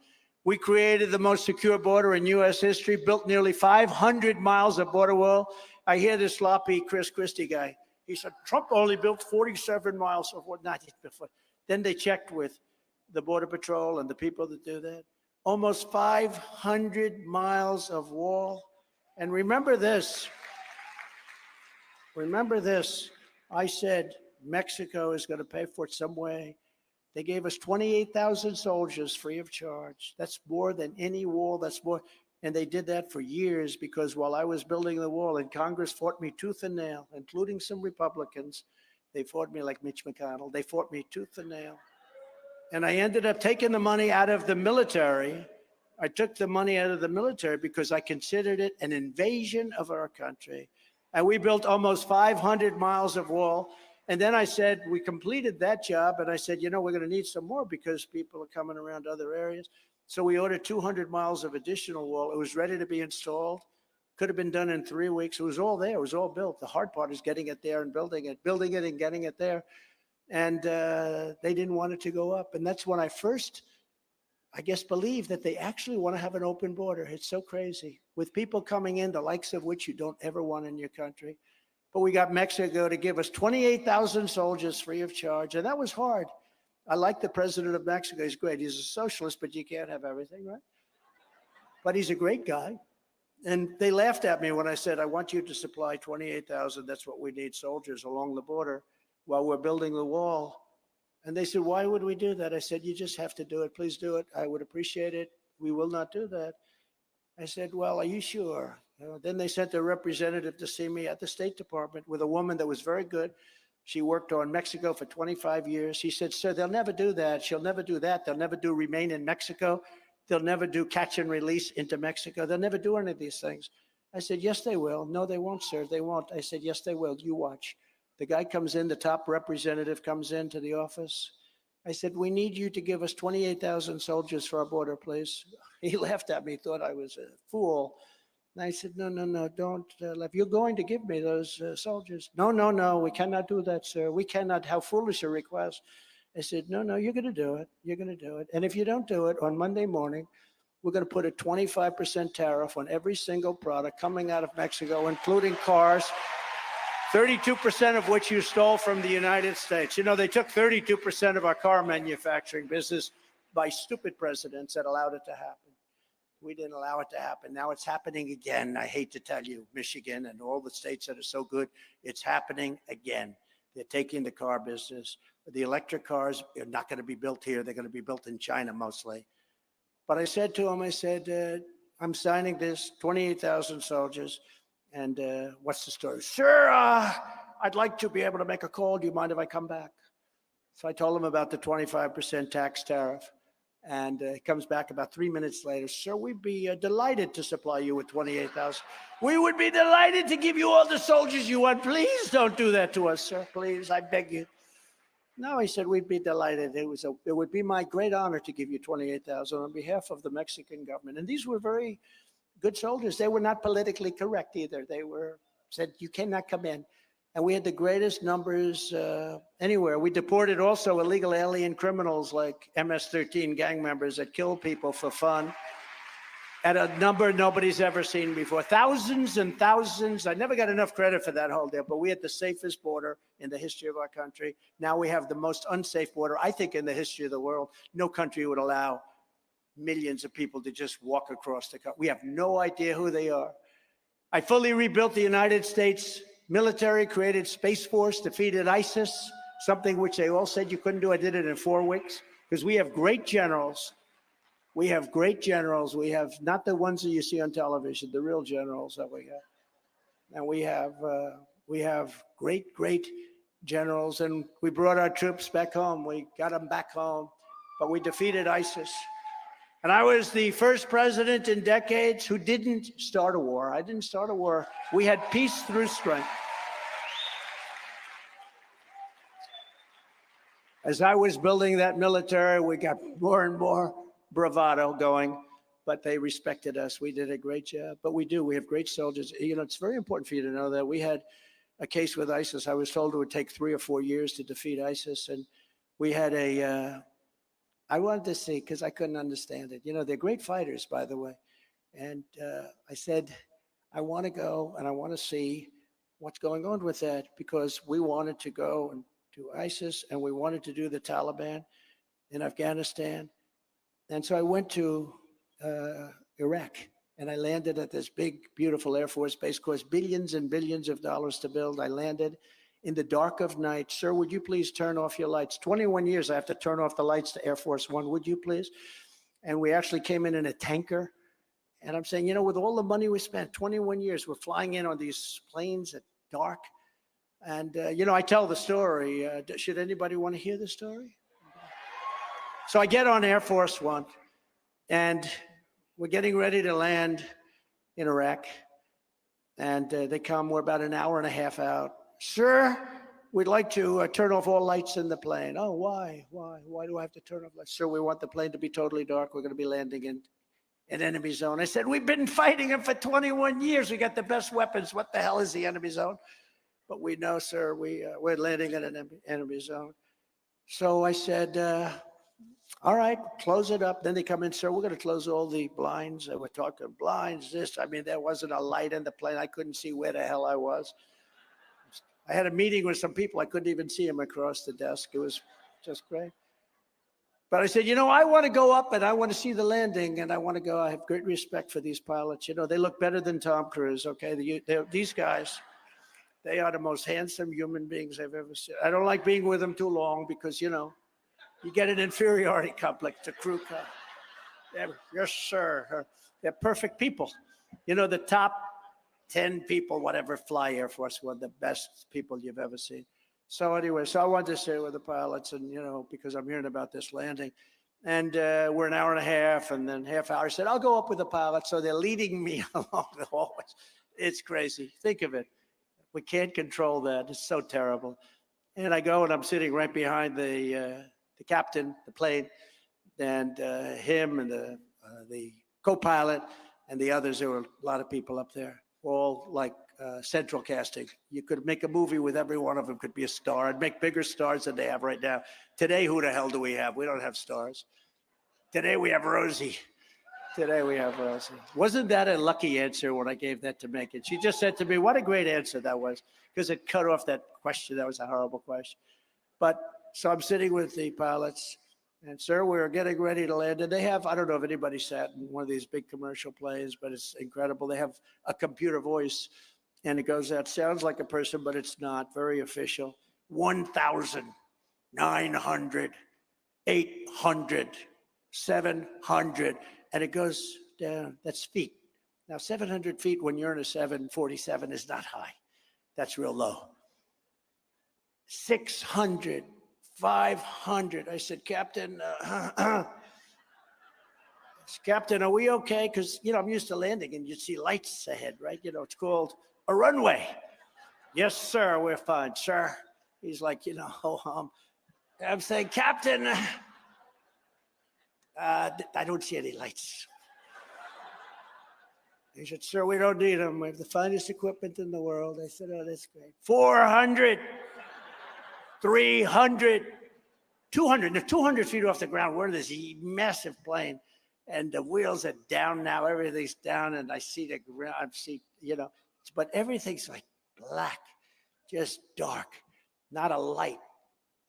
We created the most secure border in U.S. history, built nearly 500 miles of border wall. I hear this sloppy Chris Christie guy. He said, Trump only built 47 miles of what? Not before. Then they checked with the Border Patrol and the people that do that. Almost 500 miles of wall. And remember this. Remember this. I said, Mexico is going to pay for it some way. They gave us 28,000 soldiers free of charge. That's more than any wall. That's more. And they did that for years because while I was building the wall and Congress fought me tooth and nail, including some Republicans, they fought me like Mitch McConnell. They fought me tooth and nail. And I ended up taking the money out of the military I took the money out of the military because I considered it an invasion of our country. And we built almost 500 miles of wall. And then I said, we completed that job. And I said, you know, we're going to need some more because people are coming around other areas. So we ordered 200 miles of additional wall. It was ready to be installed. Could have been done in 3 weeks. It was all there. It was all built. The hard part is getting it there and building it and getting it there. And they didn't want it to go up. And that's when I first, I guess, believed that they actually want to have an open border. It's so crazy. With people coming in, the likes of which you don't ever want in your country. But we got Mexico to give us 28,000 soldiers free of charge. And that was hard. I like the president of Mexico. He's great. He's a socialist, but you can't have everything, right? But he's a great guy. And they laughed at me when I said, I want you to supply 28,000. That's what we need, soldiers along the border while we're building the wall. And they said, why would we do that? I said, you just have to do it. Please do it. I would appreciate it. We will not do that. I said, well, are you sure? Then they sent a representative to see me at the State Department with a woman that was very good. She worked on Mexico for 25 years. She said, sir, they'll never do that. She'll never do that. They'll never do remain in Mexico. They'll never do catch and release into Mexico. They'll never do any of these things. I said, yes, they will. No, they won't, sir. They won't. I said, yes, they will. You watch. The guy comes in, the top representative comes into the office. I said, we need you to give us 28,000 soldiers for our border, please. He laughed at me, thought I was a fool. And I said, no, don't. If you're going to give me those soldiers. No, we cannot do that, sir. We cannot. How foolish a request. I said, no, you're going to do it. You're going to do it. And if you don't do it, on Monday morning, we're going to put a 25% tariff on every single product coming out of Mexico, including cars, 32% of which you stole from the United States. You know, they took 32% of our car manufacturing business by stupid presidents that allowed it to happen. We didn't allow it to happen. Now it's happening again. I hate to tell you, Michigan and all the states that are so good, it's happening again. They're taking the car business. The electric cars are not going to be built here. They're going to be built in China mostly. But I said to him, I said, I'm signing this, 28,000 soldiers. And what's the story? Sir, I'd like to be able to make a call. Do you mind if I come back? So I told him about the 25% tax tariff. And he comes back about 3 minutes later. Sir, we'd be delighted to supply you with 28,000. We would be delighted to give you all the soldiers you want. Please don't do that to us, sir. Please, I beg you. No, he said, we'd be delighted. It would be my great honor to give you 28,000 on behalf of the Mexican government. And these were very good soldiers. They were not politically correct either. They were said, you cannot come in. And we had the greatest numbers anywhere. We deported also illegal alien criminals like MS-13 gang members that kill people for fun at a number nobody's ever seen before. Thousands and thousands. I never got enough credit for that whole deal, but we had the safest border in the history of our country. Now we have the most unsafe border, I think, in the history of the world. No country would allow millions of people to just walk across the country. We have no idea who they are. I fully rebuilt the United States military, created Space Force, defeated ISIS, something which they all said you couldn't do. I did it in 4 weeks because we have great generals. We have great generals. We have not the ones that you see on television, the real generals that we have. And we have great generals. And we brought our troops back home. We got them back home, but we defeated ISIS. And I was the first president in decades who didn't start a war. I didn't start a war. We had peace through strength. As I was building that military, we got more and more bravado going, but they respected us. We did a great job, but we have great soldiers. You know, it's very important for you to know that we had a case with ISIS. I was told it would take 3 or 4 years to defeat ISIS. And we had I wanted to see, because I couldn't understand it. You know, they're great fighters, by the way. And I said, I want to go and I want to see what's going on with that, because we wanted to go and do ISIS and we wanted to do the Taliban in Afghanistan. And so I went to Iraq and I landed at this big, beautiful Air Force base, cost billions and billions of dollars to build. I landed in the dark of night. Sir, would you please turn off your lights? 21 years I have to turn off the lights to Air Force One, would you please? And we actually came in a tanker. And I'm saying, you know, with all the money we spent, 21 years, we're flying in on these planes at dark. And, you know, I tell the story. Should anybody want to hear the story? So I get on Air Force One and we're getting ready to land in Iraq. And they come, we're about an hour and a half out. Sir, we'd like to turn off all lights in the plane. Oh, why? Why do I have to turn off lights? Sir, we want the plane to be totally dark. We're going to be landing in an enemy zone. I said, we've been fighting them for 21 years. We got the best weapons. What the hell is the enemy zone? But we know, sir, we're landing in an enemy zone. So I said, all right, close it up. Then they come in, sir, we're going to close all the blinds. We're talking blinds, this. I mean, there wasn't a light in the plane. I couldn't see where the hell I was. I had a meeting with some people. I couldn't even see them across the desk. It was just great. But I said, I want to go up and I want to see the landing and I want to go. I have great respect for these pilots. They look better than Tom Cruise, okay? These guys, they are the most handsome human beings I've ever seen. I don't like being with them too long because, you get an inferiority complex to crew car. Yes, sir. They're perfect people. The top 10 people, whatever, fly Air Force One, the best people you've ever seen. So anyway, I wanted to stay with the pilots and, because I'm hearing about this landing. And we're an hour and a half and then half hour. I said, I'll go up with the pilots. So they're leading me along the hallways. It's crazy. Think of it. We can't control that. It's so terrible. And I go and I'm sitting right behind the captain, the plane, and him and the co-pilot and the others. There were a lot of people up there, all like central casting. You could make a movie with every one of them, could be a star. I'd make bigger stars than they have right now. Today, who the hell do we have? We don't have stars. Today, we have Rosie. Today, we have Rosie. Wasn't that a lucky answer when I gave that to Megan? She just said to me, what a great answer that was, because it cut off that question. That was a horrible question. But so I'm sitting with the pilots, and sir, we're getting ready to land. And they have, I don't know if anybody sat in one of these big commercial planes, but it's incredible. They have a computer voice, and it goes out, sounds like a person, but it's not, very official. 1,000, 900, 800, 700, and it goes down. That's feet. Now, 700 feet when you're in a 747 is not high. That's real low. 600, 500. I said, Captain, Captain, are we okay? Because, I'm used to landing and you see lights ahead, right? It's called a runway. Yes, sir, we're fine, sir. He's like, I'm saying, Captain, I don't see any lights. He said, sir, we don't need them. We have the finest equipment in the world. I said, oh, that's great. 400, 300, 200. They're 200 feet off the ground. We're in this massive plane, and the wheels are down now. Everything's down, and I see the ground. I see, but everything's like black, just dark, not a light.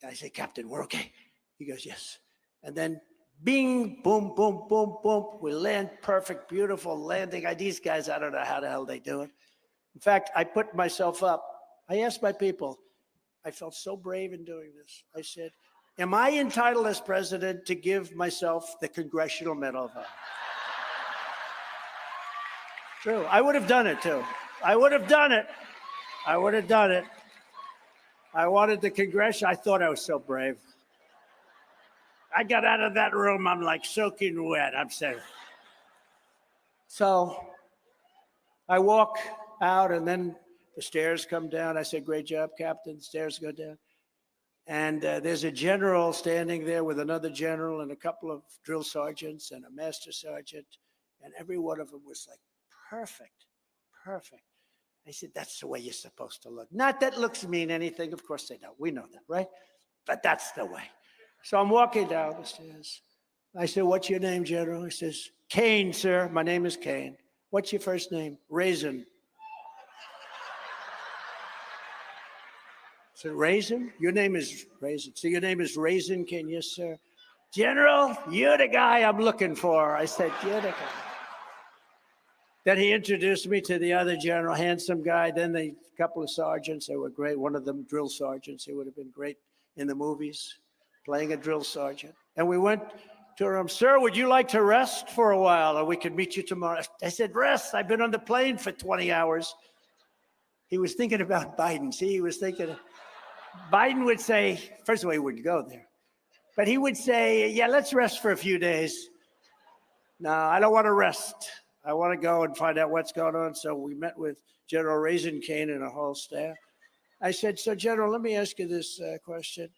And I say, Captain, we're okay. He goes, yes. And then bing, boom, boom, boom, boom. We land perfect, beautiful landing. These guys, I don't know how the hell they do it. In fact, I put myself up. I asked my people, I felt so brave in doing this. I said, am I entitled as president to give myself the Congressional Medal of Honor? True. I would have done it too. I would have done it. I would have done it. I wanted the Congressional. I thought I was so brave. I got out of that room. I'm like soaking wet. I'm saying. So I walk out and then the stairs come down. I said, great job, Captain. Stairs go down. And there's a general standing there with another general and a couple of drill sergeants and a master sergeant. And every one of them was like, perfect, perfect. I said, that's the way you're supposed to look. Not that looks mean anything. Of course they don't. We know that, right? But that's the way. So I'm walking down the stairs. I said, what's your name, General? He says, Kane, sir. My name is Kane. What's your first name? Raisin. I said, Raisin? Your name is Raisin. So your name is Raisin Kane? Yes, sir. General, you're the guy I'm looking for. I said, you're the guy. Then he introduced me to the other general, handsome guy. Then the couple of sergeants, they were great. One of them, drill sergeants. He would have been great in the movies, playing a drill sergeant. And we went to him, sir, would you like to rest for a while or we could meet you tomorrow? I said, rest? I've been on the plane for 20 hours. He was thinking about Biden. See, he was thinking, Biden would say, first of all, he wouldn't go there. But he would say, yeah, let's rest for a few days. No, I don't want to rest. I want to go and find out what's going on. So we met with General Raisin Kane and a whole staff. I said, so General, let me ask you this question.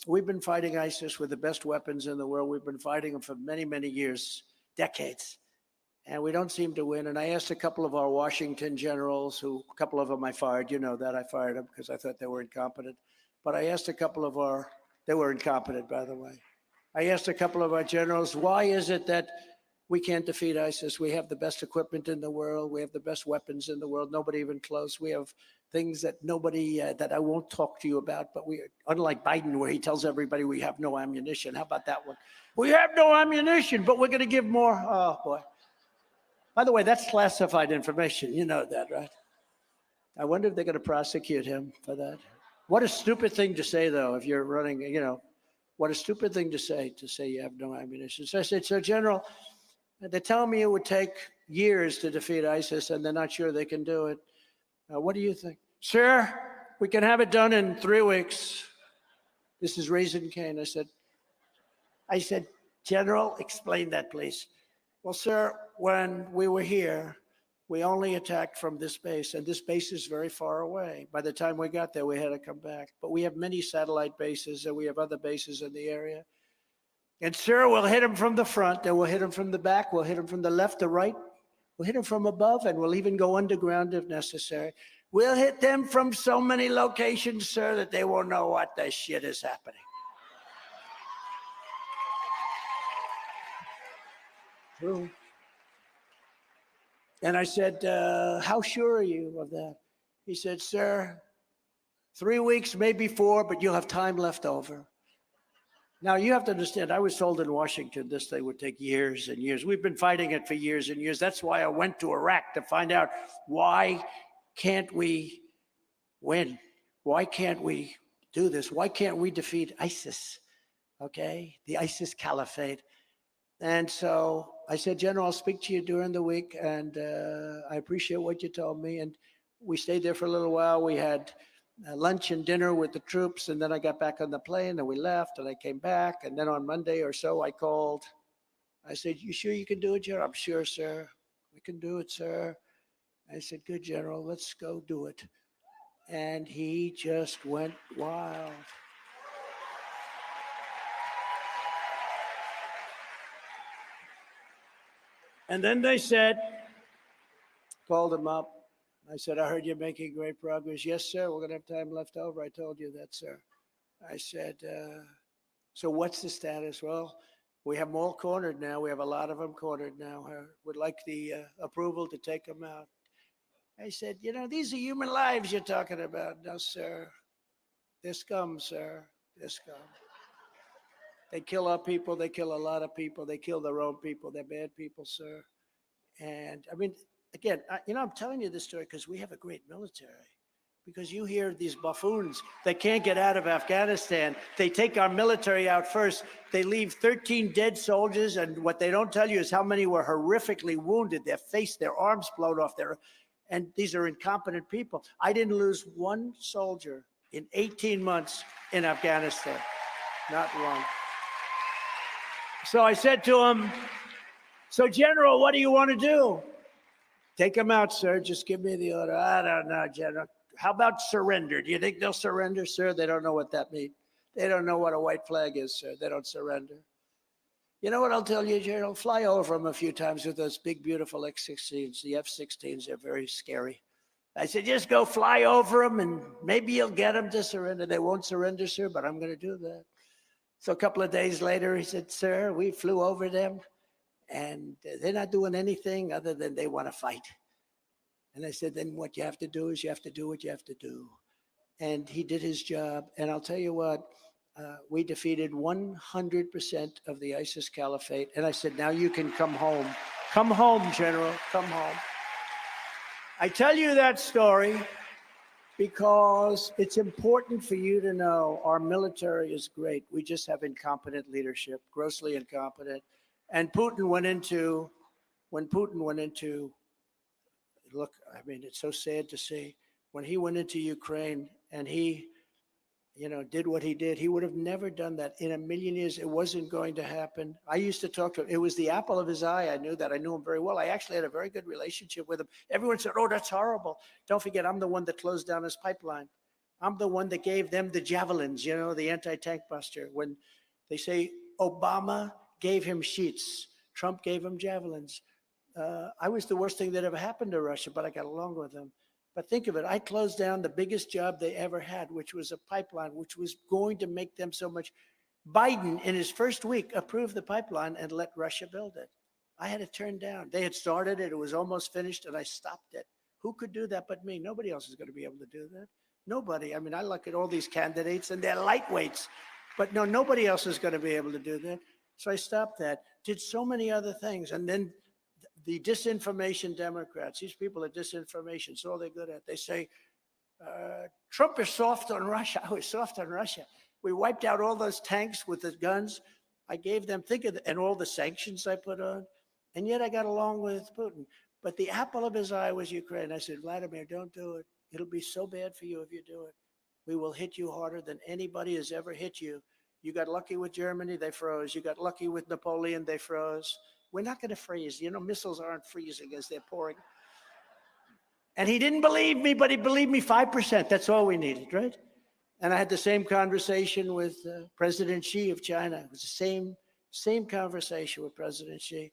We've been fighting ISIS with the best weapons in the world. We've been fighting them for many, many years, decades, and we don't seem to win. And I asked a couple of our Washington generals, who a couple of them I fired. You know that I fired them because I thought they were incompetent. But I asked a couple of our, they were incompetent, by the way. I asked a couple of our generals, why is it that we can't defeat ISIS? We have the best equipment in the world. We have the best weapons in the world. Nobody even close. We have things that nobody, that I won't talk to you about, but we, unlike Biden, where he tells everybody we have no ammunition. How about that one? We have no ammunition, but we're going to give more. Oh, boy. By the way, that's classified information. You know that, right? I wonder if they're going to prosecute him for that. What a stupid thing to say, though, if you're running, you know, what a stupid thing to say you have no ammunition. So I said, so General, they're telling me it would take years to defeat ISIS, and they're not sure they can do it. What do you think? Sir, we can have it done in 3 weeks. This is Raisin Kane. I said, General, explain that, please. Well, sir, when we were here, we only attacked from this base, and this base is very far away. By the time we got there, we had to come back. But we have many satellite bases, and we have other bases in the area. And, sir, we'll hit them from the front, and we'll hit them from the back, we'll hit them from the left or right, we'll hit them from above, and we'll even go underground if necessary. We'll hit them from so many locations, sir, that they won't know what the shit is happening. True. And I said, how sure are you of that? He said, sir, 3 weeks, maybe 4, but you'll have time left over. Now, you have to understand, I was told in Washington this thing would take years and years. We've been fighting it for years and years. That's why I went to Iraq, to find out, why can't we win? Why can't we do this? Why can't we defeat ISIS? Okay, the ISIS caliphate. And so I said, General, I'll speak to you during the week, and I appreciate what you told me. And we stayed there for a little while. We had lunch and dinner with the troops, and then I got back on the plane, and we left, and I came back. And then on Monday or so, I called. I said, you sure you can do it, General? I'm sure, sir. We can do it, sir. I said, good, General, let's go do it. And he just went wild. And then they said, called him up. I said, I heard you're making great progress. Yes, sir, we're going to have time left over. I told you that, sir. I said, so what's the status? Well, we have them all cornered now. We have a lot of them cornered now. I would like the approval to take them out. I said, you know, these are human lives you're talking about. No, sir. They're scum, sir. They're scum. They kill our people. They kill a lot of people. They kill their own people. They're bad people, sir. And I mean, again, I'm telling you this story because we have a great military. Because you hear these buffoons that can't get out of Afghanistan. They take our military out first. They leave 13 dead soldiers. And what they don't tell you is how many were horrifically wounded. Their face, their arms blown off. And these are incompetent people. I didn't lose one soldier in 18 months in Afghanistan. Not one. So I said to him, so General, what do you want to do? Take them out, sir. Just give me the order. I don't know, General. How about surrender? Do you think they'll surrender, sir? They don't know what that means. They don't know what a white flag is, sir. They don't surrender. You know what I'll tell you, General? Fly over them a few times with those big, beautiful X-16s. The F-16s are very scary. I said, just go fly over them, and maybe you'll get them to surrender. They won't surrender, sir, but I'm going to do that. So a couple of days later, he said, sir, we flew over them, and they're not doing anything other than they want to fight. And I said, then what you have to do is you have to do what you have to do. And he did his job. And I'll tell you what, we defeated 100% of the ISIS caliphate. And I said, now you can come home. Come home, General, come home. I tell you that story because it's important for you to know our military is great. We just have incompetent leadership, grossly incompetent. And when Putin went into, look, I mean, it's so sad to see, when he went into Ukraine and he did what he did, he would have never done that in a million years. It wasn't going to happen. I used to talk to him. It was the apple of his eye. I knew that. I knew him very well. I actually had a very good relationship with him. Everyone said, oh, that's horrible. Don't forget, I'm the one that closed down his pipeline. I'm the one that gave them the javelins, the anti-tank buster. When they say Obama gave him sheets, Trump gave him javelins. I was the worst thing that ever happened to Russia, but I got along with them. But think of it, I closed down the biggest job they ever had, which was a pipeline, which was going to make them so much. Biden, in his first week, approved the pipeline and let Russia build it. I had it turned down. They had started it. It was almost finished, and I stopped it. Who could do that but me? Nobody else is going to be able to do that. Nobody. I mean, I look at all these candidates, and they're lightweights. But no, nobody else is going to be able to do that. So I stopped that, did so many other things. And then the disinformation Democrats, these people are disinformation. It's all they're good at. They say, Trump is soft on Russia. I was soft on Russia. We wiped out all those tanks with the guns. I gave them, and all the sanctions I put on. And yet I got along with Putin. But the apple of his eye was Ukraine. I said, Vladimir, don't do it. It'll be so bad for you if you do it. We will hit you harder than anybody has ever hit you. You got lucky with Germany, they froze. You got lucky with Napoleon, they froze. We're not going to freeze. Missiles aren't freezing as they're pouring. And he didn't believe me, but he believed me 5%. That's all we needed, right? And I had the same conversation with President Xi of China. It was the same conversation with President Xi.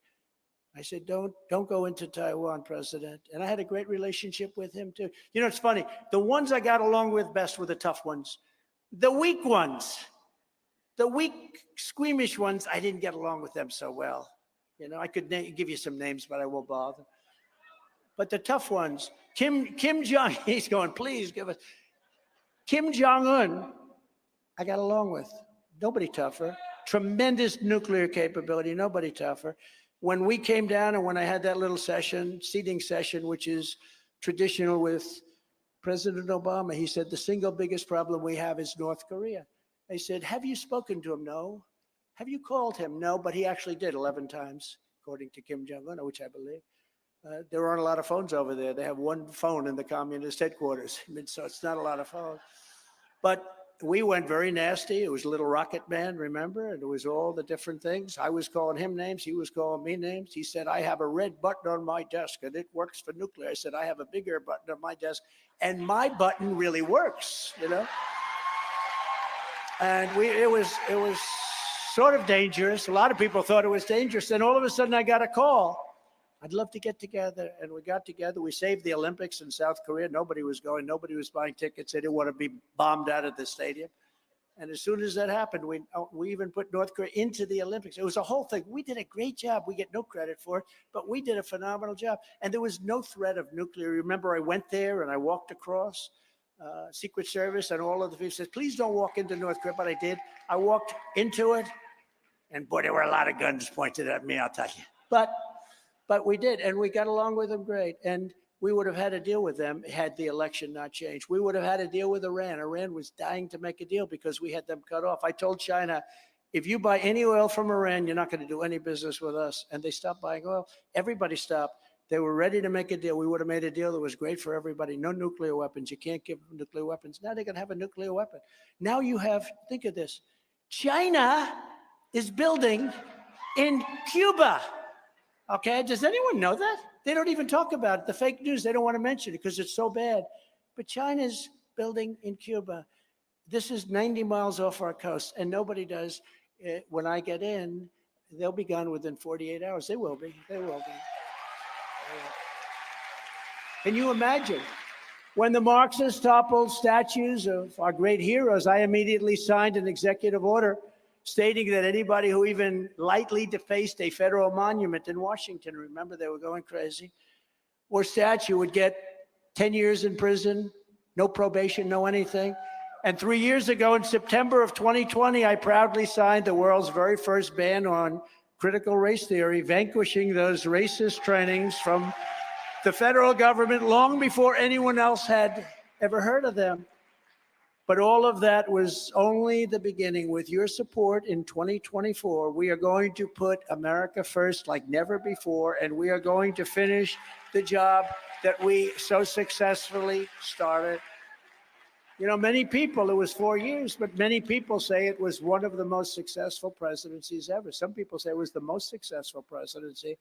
I said, don't go into Taiwan, President. And I had a great relationship with him, too. It's funny. The ones I got along with best were the tough ones. The weak ones, the weak, squeamish ones, I didn't get along with them so well. I could give you some names, but I won't bother. But the tough ones, Kim Jong, he's going, please give us. Kim Jong-un, I got along with. Nobody tougher. Tremendous nuclear capability, nobody tougher. When we came down and when I had that little seating session, which is traditional with President Obama, he said, the single biggest problem we have is North Korea. I said, have you spoken to him? No. Have you called him? No, but he actually did 11 times, according to Kim Jong-un, which I believe. There aren't a lot of phones over there. They have one phone in the communist headquarters. So it's not a lot of phones. But we went very nasty. It was Little Rocket Man, remember? And it was all the different things. I was calling him names. He was calling me names. He said, I have a red button on my desk, and it works for nuclear. I said, I have a bigger button on my desk, and my button really works, And it was sort of dangerous. A lot of people thought it was dangerous. Then all of a sudden, I got a call. I'd love to get together. And we got together. We saved the Olympics in South Korea. Nobody was going. Nobody was buying tickets. They didn't want to be bombed out of the stadium. And as soon as that happened, we even put North Korea into the Olympics. It was a whole thing. We did a great job. We get no credit for it, but we did a phenomenal job. And there was no threat of nuclear. Remember, I went there and I walked across. Secret Service and all of the people said, please don't walk into North Korea, but I did. I walked into it, and boy, there were a lot of guns pointed at me, I'll tell you. But we did, and we got along with them great. And we would have had to deal with them had the election not changed. We would have had to deal with Iran. Iran was dying to make a deal because we had them cut off. I told China, if you buy any oil from Iran, you're not going to do any business with us. And they stopped buying oil. Everybody stopped. They were ready to make a deal. We would have made a deal that was great for everybody. No nuclear weapons. You can't give them nuclear weapons. Now they're going to have a nuclear weapon. Now you have, think of this. China is building in Cuba. Okay, does anyone know that? They don't even talk about it. The fake news, they don't want to mention it because it's so bad. But China's building in Cuba. This is 90 miles off our coast, and nobody does. When I get in, they'll be gone within 48 hours. They will be. They will be. Can you imagine? When the Marxists toppled statues of our great heroes, I immediately signed an executive order stating that anybody who even lightly defaced a federal monument in Washington, remember they were going crazy, or statue would get 10 years in prison, no probation, no anything. And 3 years ago, in September of 2020, I proudly signed the world's very first ban on critical race theory, vanquishing those racist trainings from the federal government long before anyone else had ever heard of them. But all of that was only the beginning. With your support in 2024, we are going to put America first like never before, and we are going to finish the job that we so successfully started. You know, many people, it was 4 years, but many people say it was one of the most successful presidencies ever. Some people say it was the most successful presidency.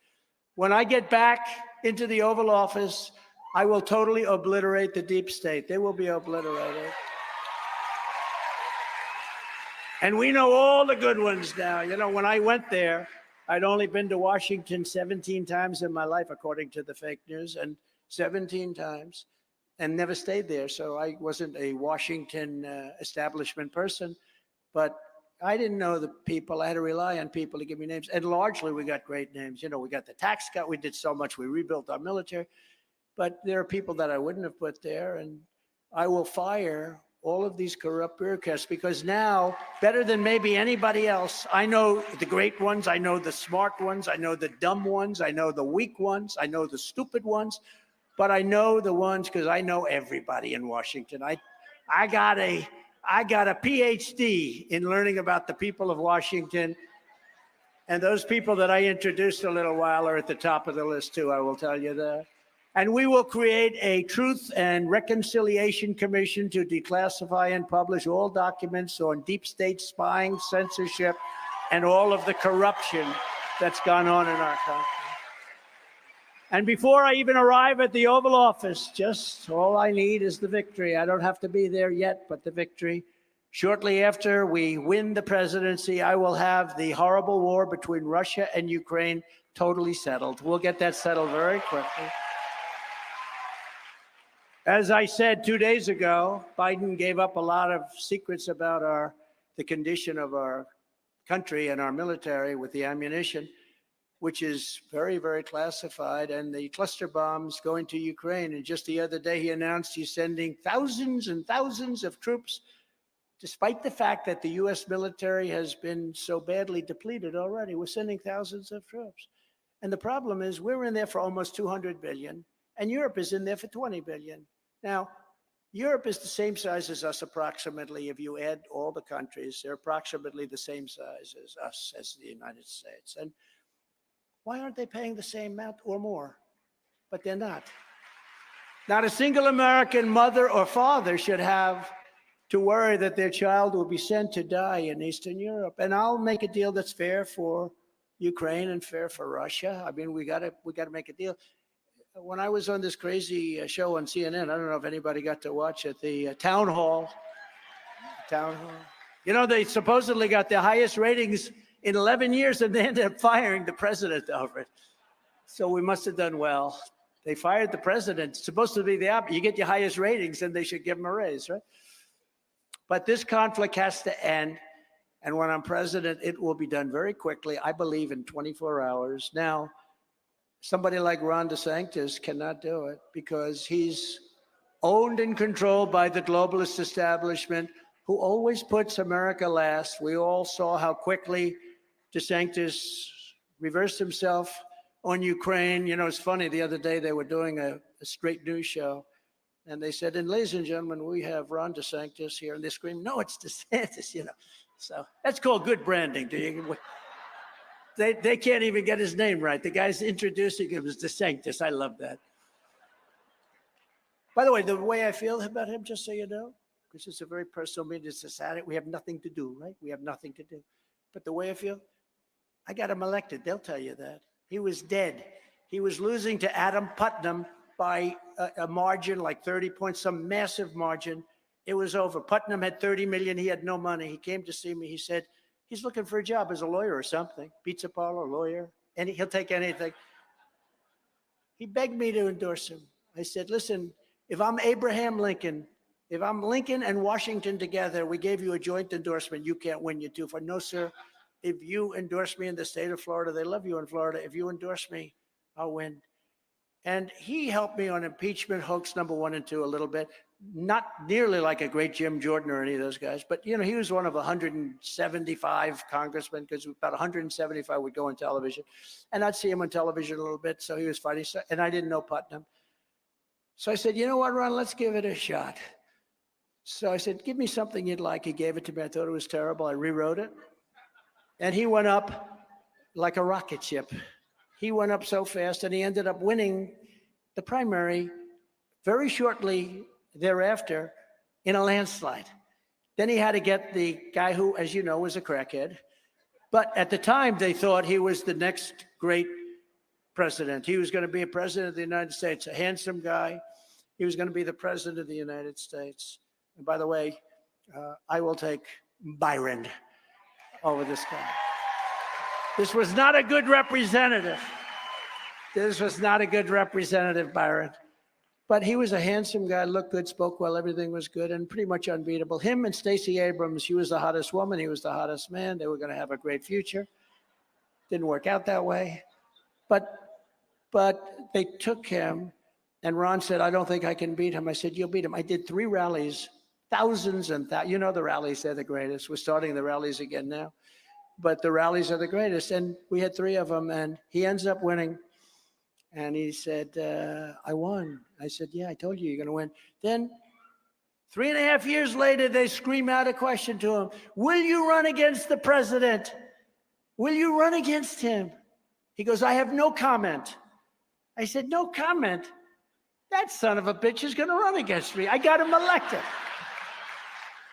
When I get back into the Oval Office, I will totally obliterate the deep state. They will be obliterated. And we know all the good ones now. You know, when I went there, I'd only been to Washington 17 times in my life, according to the fake news, and 17 times, and never stayed there. So I wasn't a Washington establishment person, but I didn't know the people. I had to rely on people to give me names. And largely, we got great names. You know, we got the tax cut. We did so much. We rebuilt our military. But there are people that I wouldn't have put there. And I will fire all of these corrupt bureaucrats, because now, better than maybe anybody else, I know the great ones, I know the smart ones, I know the dumb ones, I know the weak ones, I know the stupid ones, but I know the ones because I know everybody in Washington. I got a PhD in learning about the people of Washington, and those people that I introduced a little while are at the top of the list too, I will tell you that. And we will create a Truth and Reconciliation Commission to declassify and publish all documents on deep state spying, censorship, and all of the corruption that's gone on in our country. And before I even arrive at the Oval Office, just all I need is the victory. I don't have to be there yet, but the victory. Shortly after we win the presidency, I will have the horrible war between Russia and Ukraine totally settled. We'll get that settled very quickly. As I said 2 days ago, Biden gave up a lot of secrets about the condition of our country and our military with the ammunition, which is very, very classified, and the cluster bombs going to Ukraine. And just the other day, he announced he's sending thousands and thousands of troops, despite the fact that the U.S. military has been so badly depleted already. We're sending thousands of troops. And the problem is we're in there for almost 200 billion, and Europe is in there for 20 billion. Now, Europe is the same size as us approximately. If you add all the countries, they're approximately the same size as us, as the United States. And why aren't they paying the same amount or more? But they're not. Not a single American mother or father should have to worry that their child will be sent to die in Eastern Europe. And I'll make a deal that's fair for Ukraine and fair for Russia. I mean, we gotta make a deal. When I was on this crazy show on CNN, I don't know if anybody got to watch it, the town hall. You know, they supposedly got the highest ratings in 11 years, and they ended up firing the president over it. So we must have done well. They fired the president. It's supposed to be the opposite. You get your highest ratings, and they should give him a raise, right? But this conflict has to end. And when I'm president, it will be done very quickly. I believe in 24 hours. Now, somebody like Ron DeSantis cannot do it because he's owned and controlled by the globalist establishment who always puts America last. We all saw how quickly DeSantis reversed himself on Ukraine. You know, it's funny, the other day they were doing a straight news show, and they said, and ladies and gentlemen, we have Ron DeSantis here, and they screamed, no, it's DeSantis, you know. So that's called good branding. They can't even get his name right. The guy's introducing him as DeSantis. I love that. By the way I feel about him, just so you know, because it's a very personal meeting, it's a Saturday. We have nothing to do, right? We have nothing to do. But the way I feel, I got him elected. They'll tell you that. He was dead. He was losing to Adam Putnam by a margin like 30 points, some massive margin. It was over. Putnam had 30 million. He had no money. He came to see me. He said, he's looking for a job as a lawyer or something, pizza parlor, lawyer, and he'll take anything. He begged me to endorse him. I said, listen, if I'm Abraham Lincoln, if I'm Lincoln and Washington together, we gave you a joint endorsement, you can't win, you two for. No, sir, if you endorse me in the state of Florida, they love you in Florida. If you endorse me, I'll win. And he helped me on impeachment hoax number 1 and 2 a little bit. Not nearly like a great Jim Jordan or any of those guys, but you know, he was one of 175 congressmen, because about 175 would go on television, and I'd see him on television a little bit. So he was fighting, and I didn't know Putnam. So I said, you know what, Ron, let's give it a shot. So I said, give me something you'd like. He gave it to me. I thought it was terrible. I rewrote it, and he went up like a rocket ship. He went up so fast, and he ended up winning the primary very shortly thereafter. in a landslide. Then he had to get the guy who, as you know, was a crackhead. But at the time, they thought he was the next great president. He was going to be a president of the United States, a handsome guy. He was going to be the president of the United States. And by the way, I will take Byron over this guy. This was not a good representative. This was not a good representative, Byron. But he was a handsome guy, looked good, spoke well, everything was good, and pretty much unbeatable. Him and Stacey Abrams, she was the hottest woman, he was the hottest man. They were going to have a great future. Didn't work out that way. But they took him, and Ron said, I don't think I can beat him. I said, you'll beat him. I did 3 rallies, thousands and thousands. You know the rallies, they're the greatest. We're starting the rallies again now. But the rallies are the greatest. And we had 3 of them, and he ends up winning. And he said, I won. I said, yeah, I told you you're going to win. Then 3.5 years later, they scream out a question to him. Will you run against the president? Will you run against him? He goes, I have no comment. I said, no comment? That son of a bitch is going to run against me. I got him elected.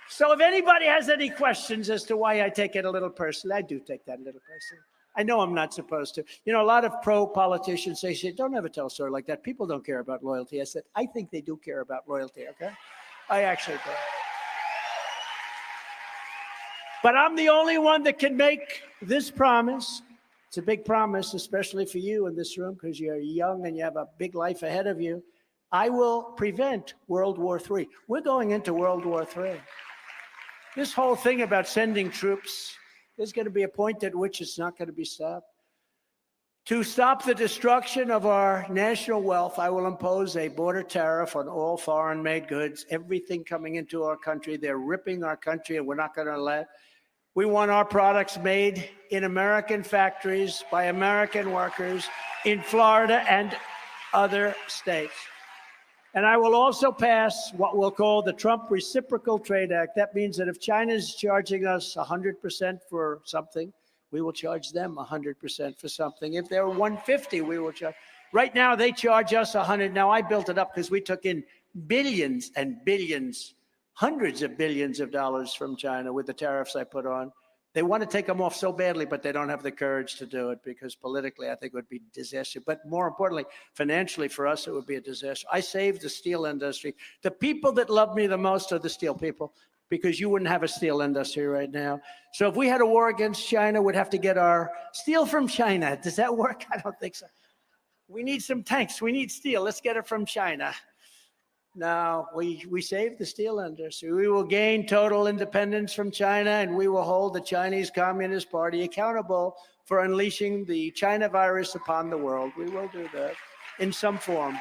So if anybody has any questions as to why I take it a little personally, I do take that a little personally. I know I'm not supposed to. You know, a lot of pro-politicians say, don't ever tell a story like that. People don't care about loyalty. I said, I think they do care about loyalty, okay? I actually do. But I'm the only one that can make this promise. It's a big promise, especially for you in this room, because you're young and you have a big life ahead of you. I will prevent World War III. We're going into World War III. This whole thing about sending troops, there's going to be a point at which it's not going to be stopped. To stop the destruction of our national wealth, I will impose a border tariff on all foreign-made goods, everything coming into our country. They're ripping our country, and we're not going to let. We want our products made in American factories by American workers in Florida and other states. And I will also pass what we'll call the Trump Reciprocal Trade Act. That means that if China is charging us 100% for something, we will charge them 100% for something. If they're 150, we will charge. Right now, they charge us 100. Now, I built it up because we took in billions and billions, hundreds of billions of dollars from China with the tariffs I put on. They want to take them off so badly, but they don't have the courage to do it because politically, I think it would be a disaster. But more importantly, financially for us, it would be a disaster. I saved the steel industry. The people that love me the most are the steel people because you wouldn't have a steel industry right now. So if we had a war against China, we'd have to get our steel from China. Does that work? I don't think so. We need some tanks. We need steel. Let's get it from China. No, we saved the steel industry. We will gain total independence from China, and we will hold the Chinese Communist Party accountable for unleashing the China virus upon the world. We will do that in some form,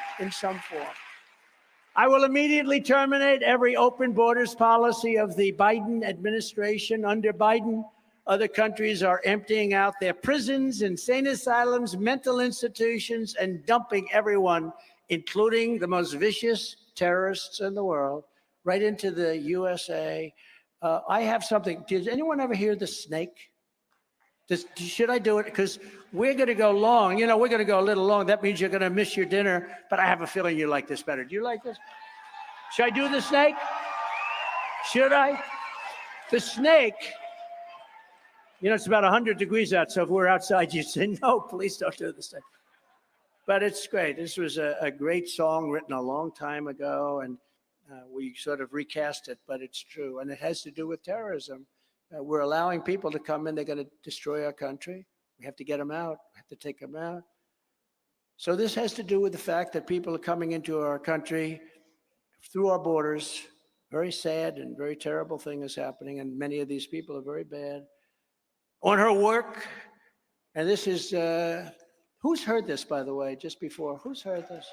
I will immediately terminate every open borders policy of the Biden administration. Under Biden, other countries are emptying out their prisons, insane asylums, mental institutions, and dumping everyone, including the most vicious terrorists in the world, right into the USA. I have something. Did anyone ever hear the snake? Should I do it? Because we're going to go long. You know, we're going to go a little long. That means you're going to miss your dinner. But I have a feeling you like this better. Do you like this? Should I do the snake? Should I? The snake, you know, it's about 100 degrees out. So if we're outside, you'd say, no, please don't do the snake. But it's great. This was a great song written a long time ago, and we sort of recast it, but it's true. And it has to do with terrorism. We're allowing people to come in. They're going to destroy our country. We have to get them out. We have to take them out. So this has to do with the fact that people are coming into our country through our borders. Very sad and very terrible thing is happening, and many of these people are very bad. On her work, and this is... who's heard this, by the way, just before? Who's heard this?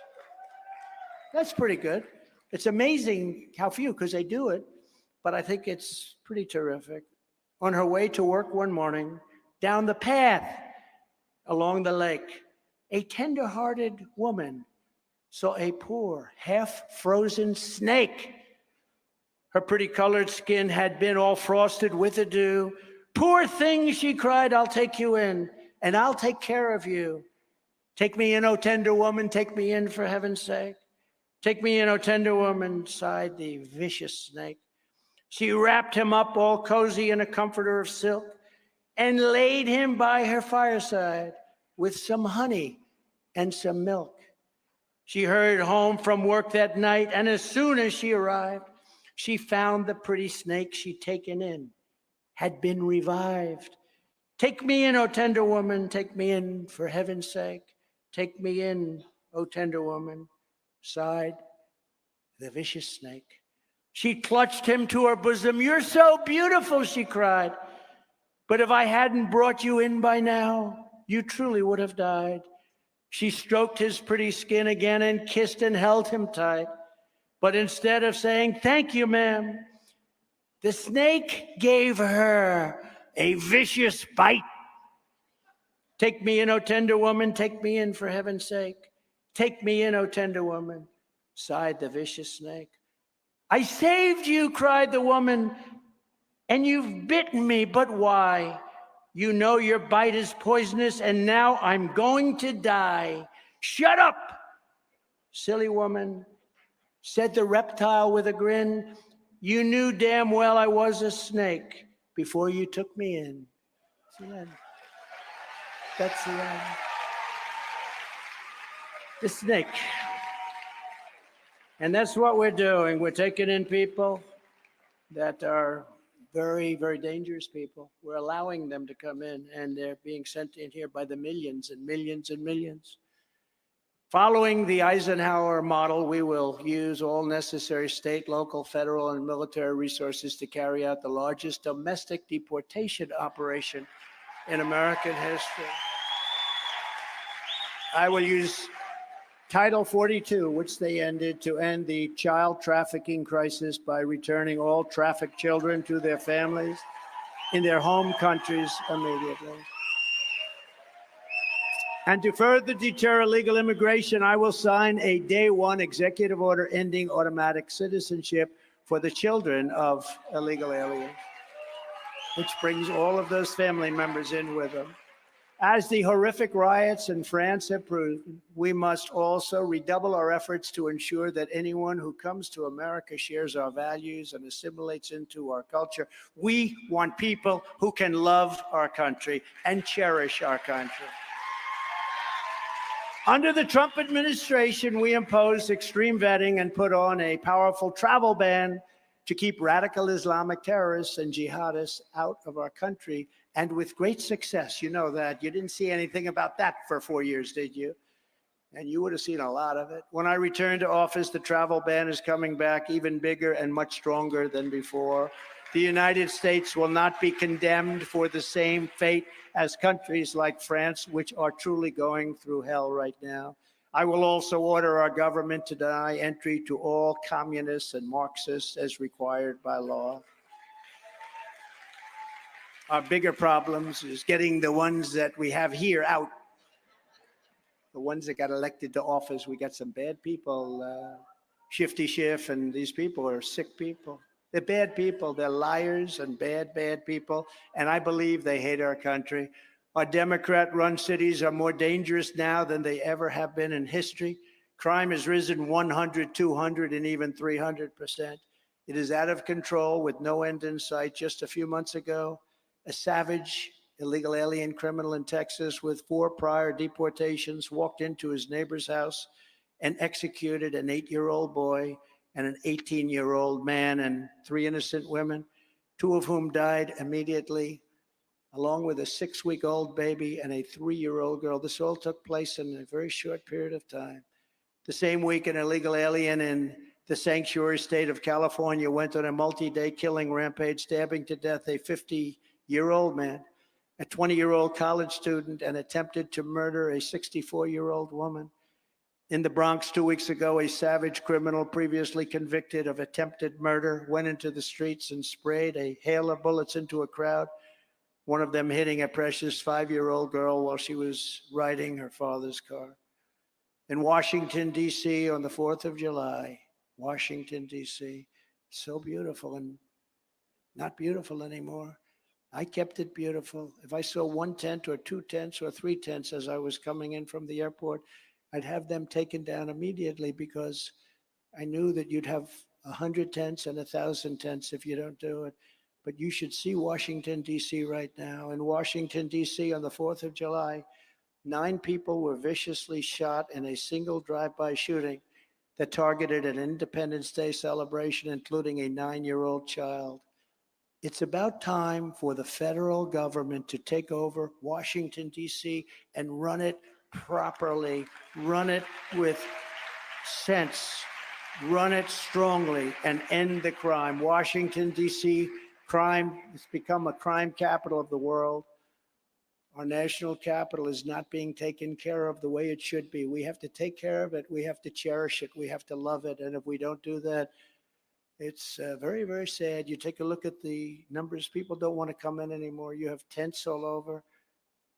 That's pretty good. It's amazing how few, because they do it, but I think it's pretty terrific. On her way to work one morning, down the path along the lake, a tender-hearted woman saw a poor, half-frozen snake. Her pretty colored skin had been all frosted with the dew. Poor thing, she cried, I'll take you in, and I'll take care of you. Take me in, oh tender woman, take me in for heaven's sake. Take me in, O tender woman, sighed the vicious snake. She wrapped him up all cozy in a comforter of silk and laid him by her fireside with some honey and some milk. She hurried home from work that night, and as soon as she arrived, she found the pretty snake she'd taken in had been revived. Take me in, O tender woman, take me in for heaven's sake. Take me in, O tender woman, sighed the vicious snake. She clutched him to her bosom. You're so beautiful, she cried. But if I hadn't brought you in by now, you truly would have died. She stroked his pretty skin again and kissed and held him tight. But instead of saying, thank you, ma'am, the snake gave her a vicious bite. Take me in, O tender woman, take me in for heaven's sake. Take me in, O tender woman, sighed the vicious snake. I saved you, cried the woman, and you've bitten me, but why? You know your bite is poisonous, and now I'm going to die. Shut up, silly woman, said the reptile with a grin. You knew damn well I was a snake before you took me in. That's the end. That's the end. The snake. And that's what we're doing. We're taking in people that are very, very dangerous people. We're allowing them to come in, and they're being sent in here by the millions and millions and millions. Following the Eisenhower model, we will use all necessary state, local, federal, and military resources to carry out the largest domestic deportation operation in American history. I will use Title 42, which they ended, to end the child trafficking crisis by returning all trafficked children to their families in their home countries immediately. And to further deter illegal immigration, I will sign a day one executive order ending automatic citizenship for the children of illegal aliens, which brings all of those family members in with them. As the horrific riots in France have proven, we must also redouble our efforts to ensure that anyone who comes to America shares our values and assimilates into our culture. We want people who can love our country and cherish our country. Under the Trump administration, we imposed extreme vetting and put on a powerful travel ban to keep radical Islamic terrorists and jihadists out of our country, and with great success. You know that. You didn't see anything about that for 4 years, did you? And you would have seen a lot of it. When I return to office, the travel ban is coming back even bigger and much stronger than before. The United States will not be condemned for the same fate as countries like France, which are truly going through hell right now. I will also order our government to deny entry to all communists and Marxists as required by law. Our bigger problems is getting the ones that we have here out. The ones that got elected to office, we got some bad people. Shifty Schiff and these people are sick people. They're bad people. They're liars and bad people. And I believe they hate our country. Our Democrat-run cities are more dangerous now than they ever have been in history. Crime has risen 100, 200, and even 300%. It is out of control with no end in sight. Just a few months ago, a savage illegal alien criminal in Texas with 4 prior deportations walked into his neighbor's house and executed an 8-year-old boy and an 18-year-old man and 3 innocent women, 2 of whom died immediately, along with a 6-week-old baby and a 3-year-old girl. This all took place in a very short period of time. The same week, an illegal alien in the sanctuary state of California went on a multi-day killing rampage, stabbing to death a 50-year-old man, a 20-year-old college student, and attempted to murder a 64-year-old woman. In the Bronx 2 weeks ago, a savage criminal previously convicted of attempted murder went into the streets and sprayed a hail of bullets into a crowd, one of them hitting a precious 5-year-old girl while she was riding her father's car. In Washington, D.C. on the 4th of July, Washington, D.C., so beautiful and not beautiful anymore. I kept it beautiful. If I saw 1 tent or 2 tents or 3 tents as I was coming in from the airport, I'd have them taken down immediately because I knew that you'd have 100 tents and 1,000 tents if you don't do it. But you should see Washington, D.C. right now. In Washington, D.C. on the 4th of July, 9 people were viciously shot in a single drive-by shooting that targeted an Independence Day celebration, including a 9-year-old child. It's about time for the federal government to take over Washington, D.C. and run it properly, run it with sense, run it strongly, and end the crime. Washington, D.C., crime has become a crime capital of the world. Our national capital is not being taken care of the way it should be. We have to take care of it. We have to cherish it. We have to love it. And if we don't do that, it's very, very sad. You take a look at the numbers. People don't want to come in anymore. You have tents all over.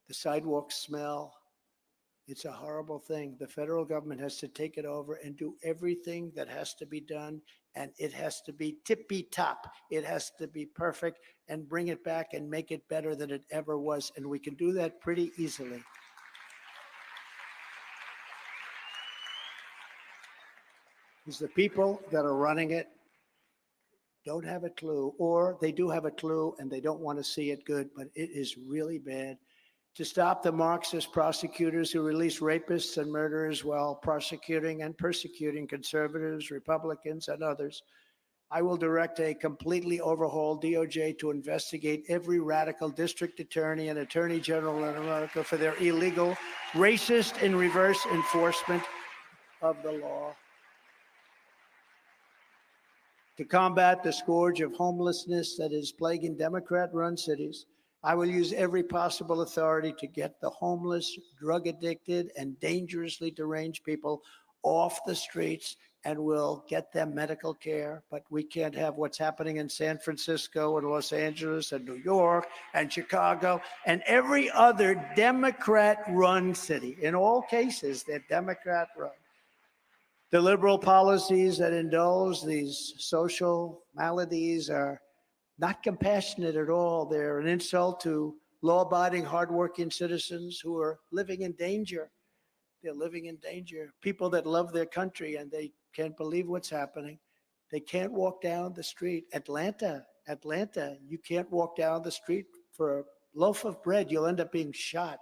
The sidewalks smell. It's a horrible thing. The federal government has to take it over and do everything that has to be done. And it has to be tippy-top. It has to be perfect, and bring it back and make it better than it ever was. And we can do that pretty easily. Because the people that are running it don't have a clue, or they do have a clue and they don't want to see it good, but it is really bad. To stop the Marxist prosecutors who release rapists and murderers while prosecuting and persecuting conservatives, Republicans, and others, I will direct a completely overhauled DOJ to investigate every radical district attorney and attorney general in America for their illegal, racist, and reverse enforcement of the law. To combat the scourge of homelessness that is plaguing Democrat-run cities, I will use every possible authority to get the homeless, drug-addicted, and dangerously deranged people off the streets, and will get them medical care. But we can't have what's happening in San Francisco and Los Angeles and New York and Chicago and every other Democrat-run city. In all cases, they're Democrat-run. The liberal policies that indulge these social maladies are not compassionate at all. They're an insult to law-abiding, hardworking citizens who are living in danger. They're living in danger. People that love their country and they can't believe what's happening. They can't walk down the street. Atlanta, you can't walk down the street for a loaf of bread. You'll end up being shot.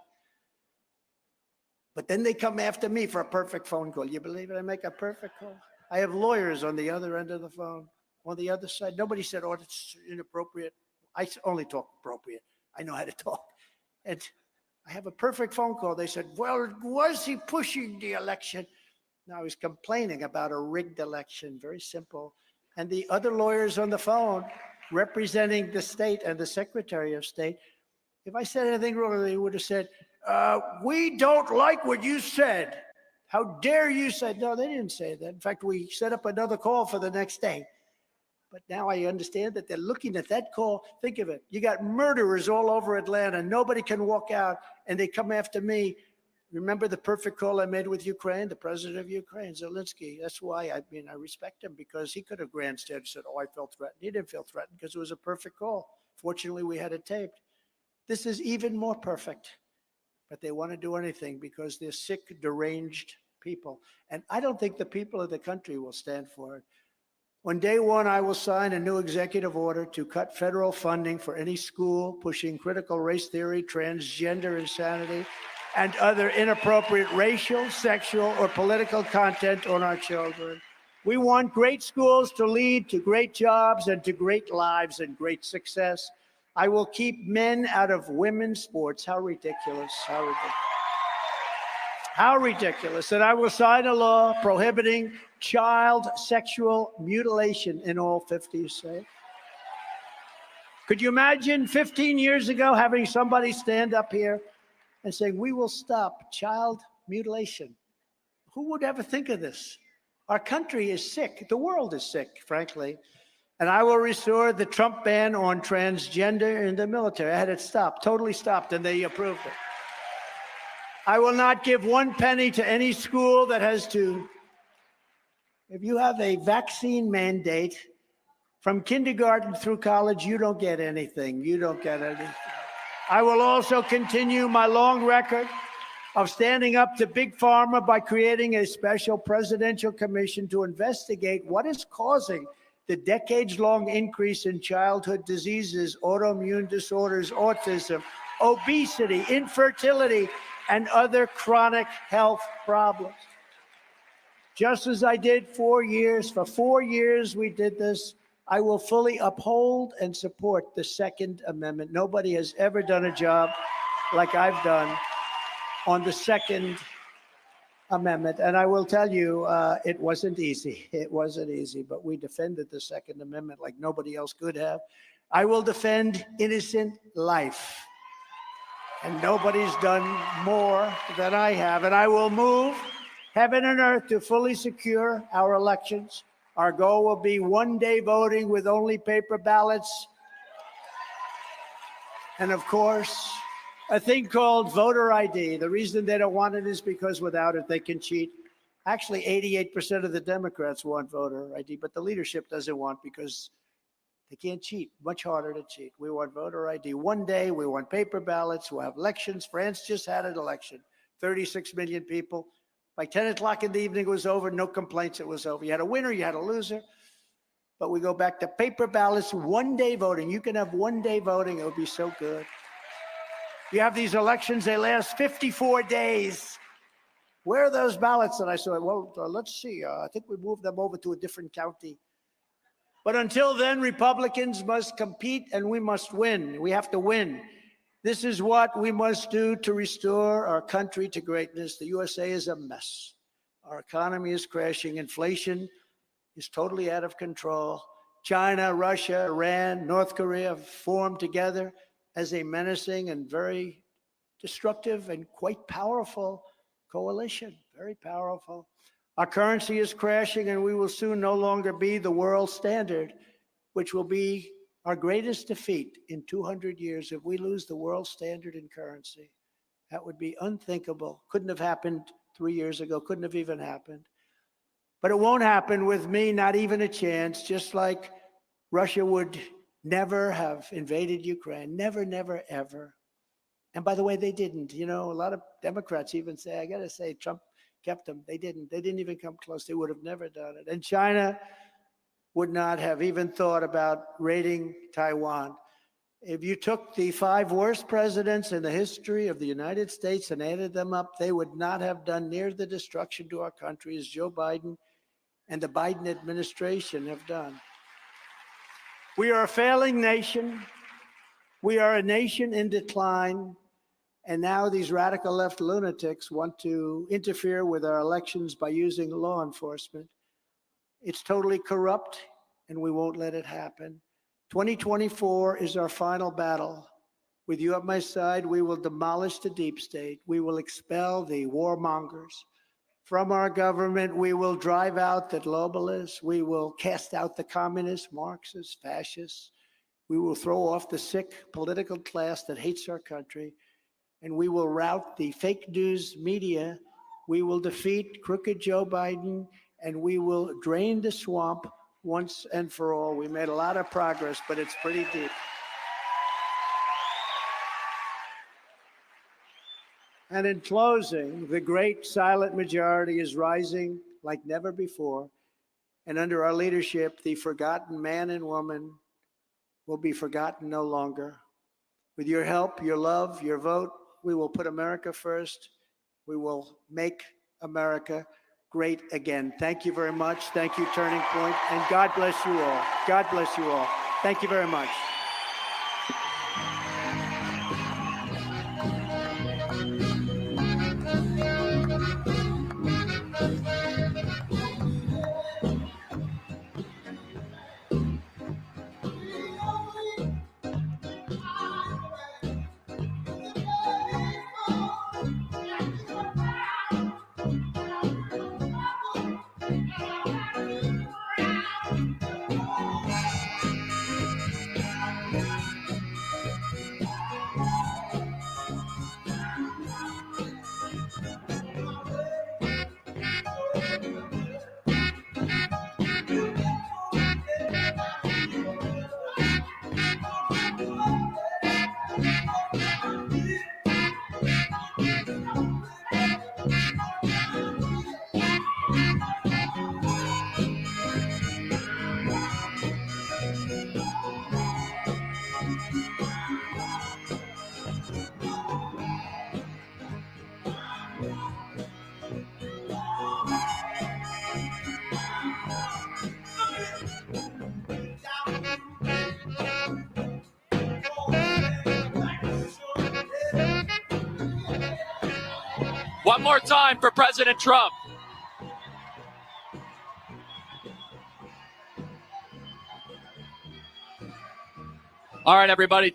But then they come after me for a perfect phone call. You believe it? I make a perfect call. I have lawyers on the other end of the phone. On the other side, nobody said, oh, it's inappropriate. I only talk appropriate. I know how to talk. And I have a perfect phone call. They said, well, was he pushing the election? No, I was complaining about a rigged election. Very simple. And the other lawyers on the phone representing the state and the Secretary of State, if I said anything wrong, they would have said, we don't like what you said. How dare you say? No, they didn't say that. In fact, we set up another call for the next day. But now I understand that they're looking at that call. Think of it. You got murderers all over Atlanta. Nobody can walk out, and they come after me. Remember the perfect call I made with Ukraine, the president of Ukraine, Zelensky. That's why I respect him, because he could have grandstanded and said, oh, I felt threatened. He didn't feel threatened because it was a perfect call. Fortunately, we had it taped. This is even more perfect. But they want to do anything because they're sick, deranged people. And I don't think the people of the country will stand for it. On day one, I will sign a new executive order to cut federal funding for any school pushing critical race theory, transgender insanity, and other inappropriate racial, sexual, or political content on our children. We want great schools to lead to great jobs and to great lives and great success. I will keep men out of women's sports. How ridiculous. How ridiculous. How ridiculous. And I will sign a law prohibiting child sexual mutilation in all 50 states. Could you imagine 15 years ago having somebody stand up here and saying, we will stop child mutilation? Who would ever think of this? Our country is sick. The world is sick, frankly. And I will restore the Trump ban on transgender in the military. I had it stopped, totally stopped, and they approved it. I will not give 1 penny to any school that has to. If you have a vaccine mandate from kindergarten through college, you don't get anything. You don't get anything. I will also continue my long record of standing up to Big Pharma by creating a special presidential commission to investigate what is causing the decades-long increase in childhood diseases, autoimmune disorders, autism, obesity, infertility, and other chronic health problems. Just as I did 4 years, for 4 years we did this, I will fully uphold and support the Second Amendment. Nobody has ever done a job like I've done on the Second Amendment. And I will tell you, it wasn't easy. It wasn't easy, but we defended the Second Amendment like nobody else could have. I will defend innocent life. And nobody's done more than I have. And I will move heaven and earth to fully secure our elections. Our goal will be one-day voting with only paper ballots. And of course, a thing called voter ID. The reason they don't want it is because without it, they can cheat. Actually, 88% of the Democrats want voter ID, but the leadership doesn't want because they can't cheat. Much harder to cheat. We want voter ID. One day, we want paper ballots. We'll have elections. France just had an election. 36 million people. By 10 o'clock in the evening, it was over. No complaints, it was over. You had a winner, you had a loser. But we go back to paper ballots, one-day voting. You can have one-day voting. It would be so good. You have these elections, they last 54 days. Where are those ballots? And I said, well, let's see. I think we moved them over to a different county. But until then, Republicans must compete and we must win. We have to win. This is what we must do to restore our country to greatness. The USA is a mess. Our economy is crashing. Inflation is totally out of control. China, Russia, Iran, North Korea have formed together as a menacing and very destructive and quite powerful coalition. Very powerful. Our currency is crashing and we will soon no longer be the world standard, which will be our greatest defeat in 200 years if we lose the world standard in currency. That would be unthinkable. Couldn't have happened 3 years ago. Couldn't have even happened. But it won't happen with me, not even a chance, just like Russia would never have invaded Ukraine. Never, never, ever. And by the way, they didn't. You know, a lot of Democrats even say, I got to say, Trump kept them. They didn't. They didn't even come close. They would have never done it. And China would not have even thought about raiding Taiwan. If you took the 5 worst presidents in the history of the United States and added them up, they would not have done near the destruction to our country as Joe Biden and the Biden administration have done. We are a failing nation. We are a nation in decline. And now these radical left lunatics want to interfere with our elections by using law enforcement. It's totally corrupt, and we won't let it happen. 2024 is our final battle. With you at my side, we will demolish the deep state. We will expel the warmongers from our government. We will drive out the globalists. We will cast out the communists, Marxists, fascists. We will throw off the sick political class that hates our country. And we will rout the fake news media. We will defeat crooked Joe Biden, and we will drain the swamp once and for all. We made a lot of progress, but it's pretty deep. And in closing, the great silent majority is rising like never before. And under our leadership, the forgotten man and woman will be forgotten no longer. With your help, your love, your vote, we will put America first. We will make America great again. Thank you very much. Thank you, Turning Point. And God bless you all. God bless you all. Thank you very much. One more time for President Trump. All right, everybody.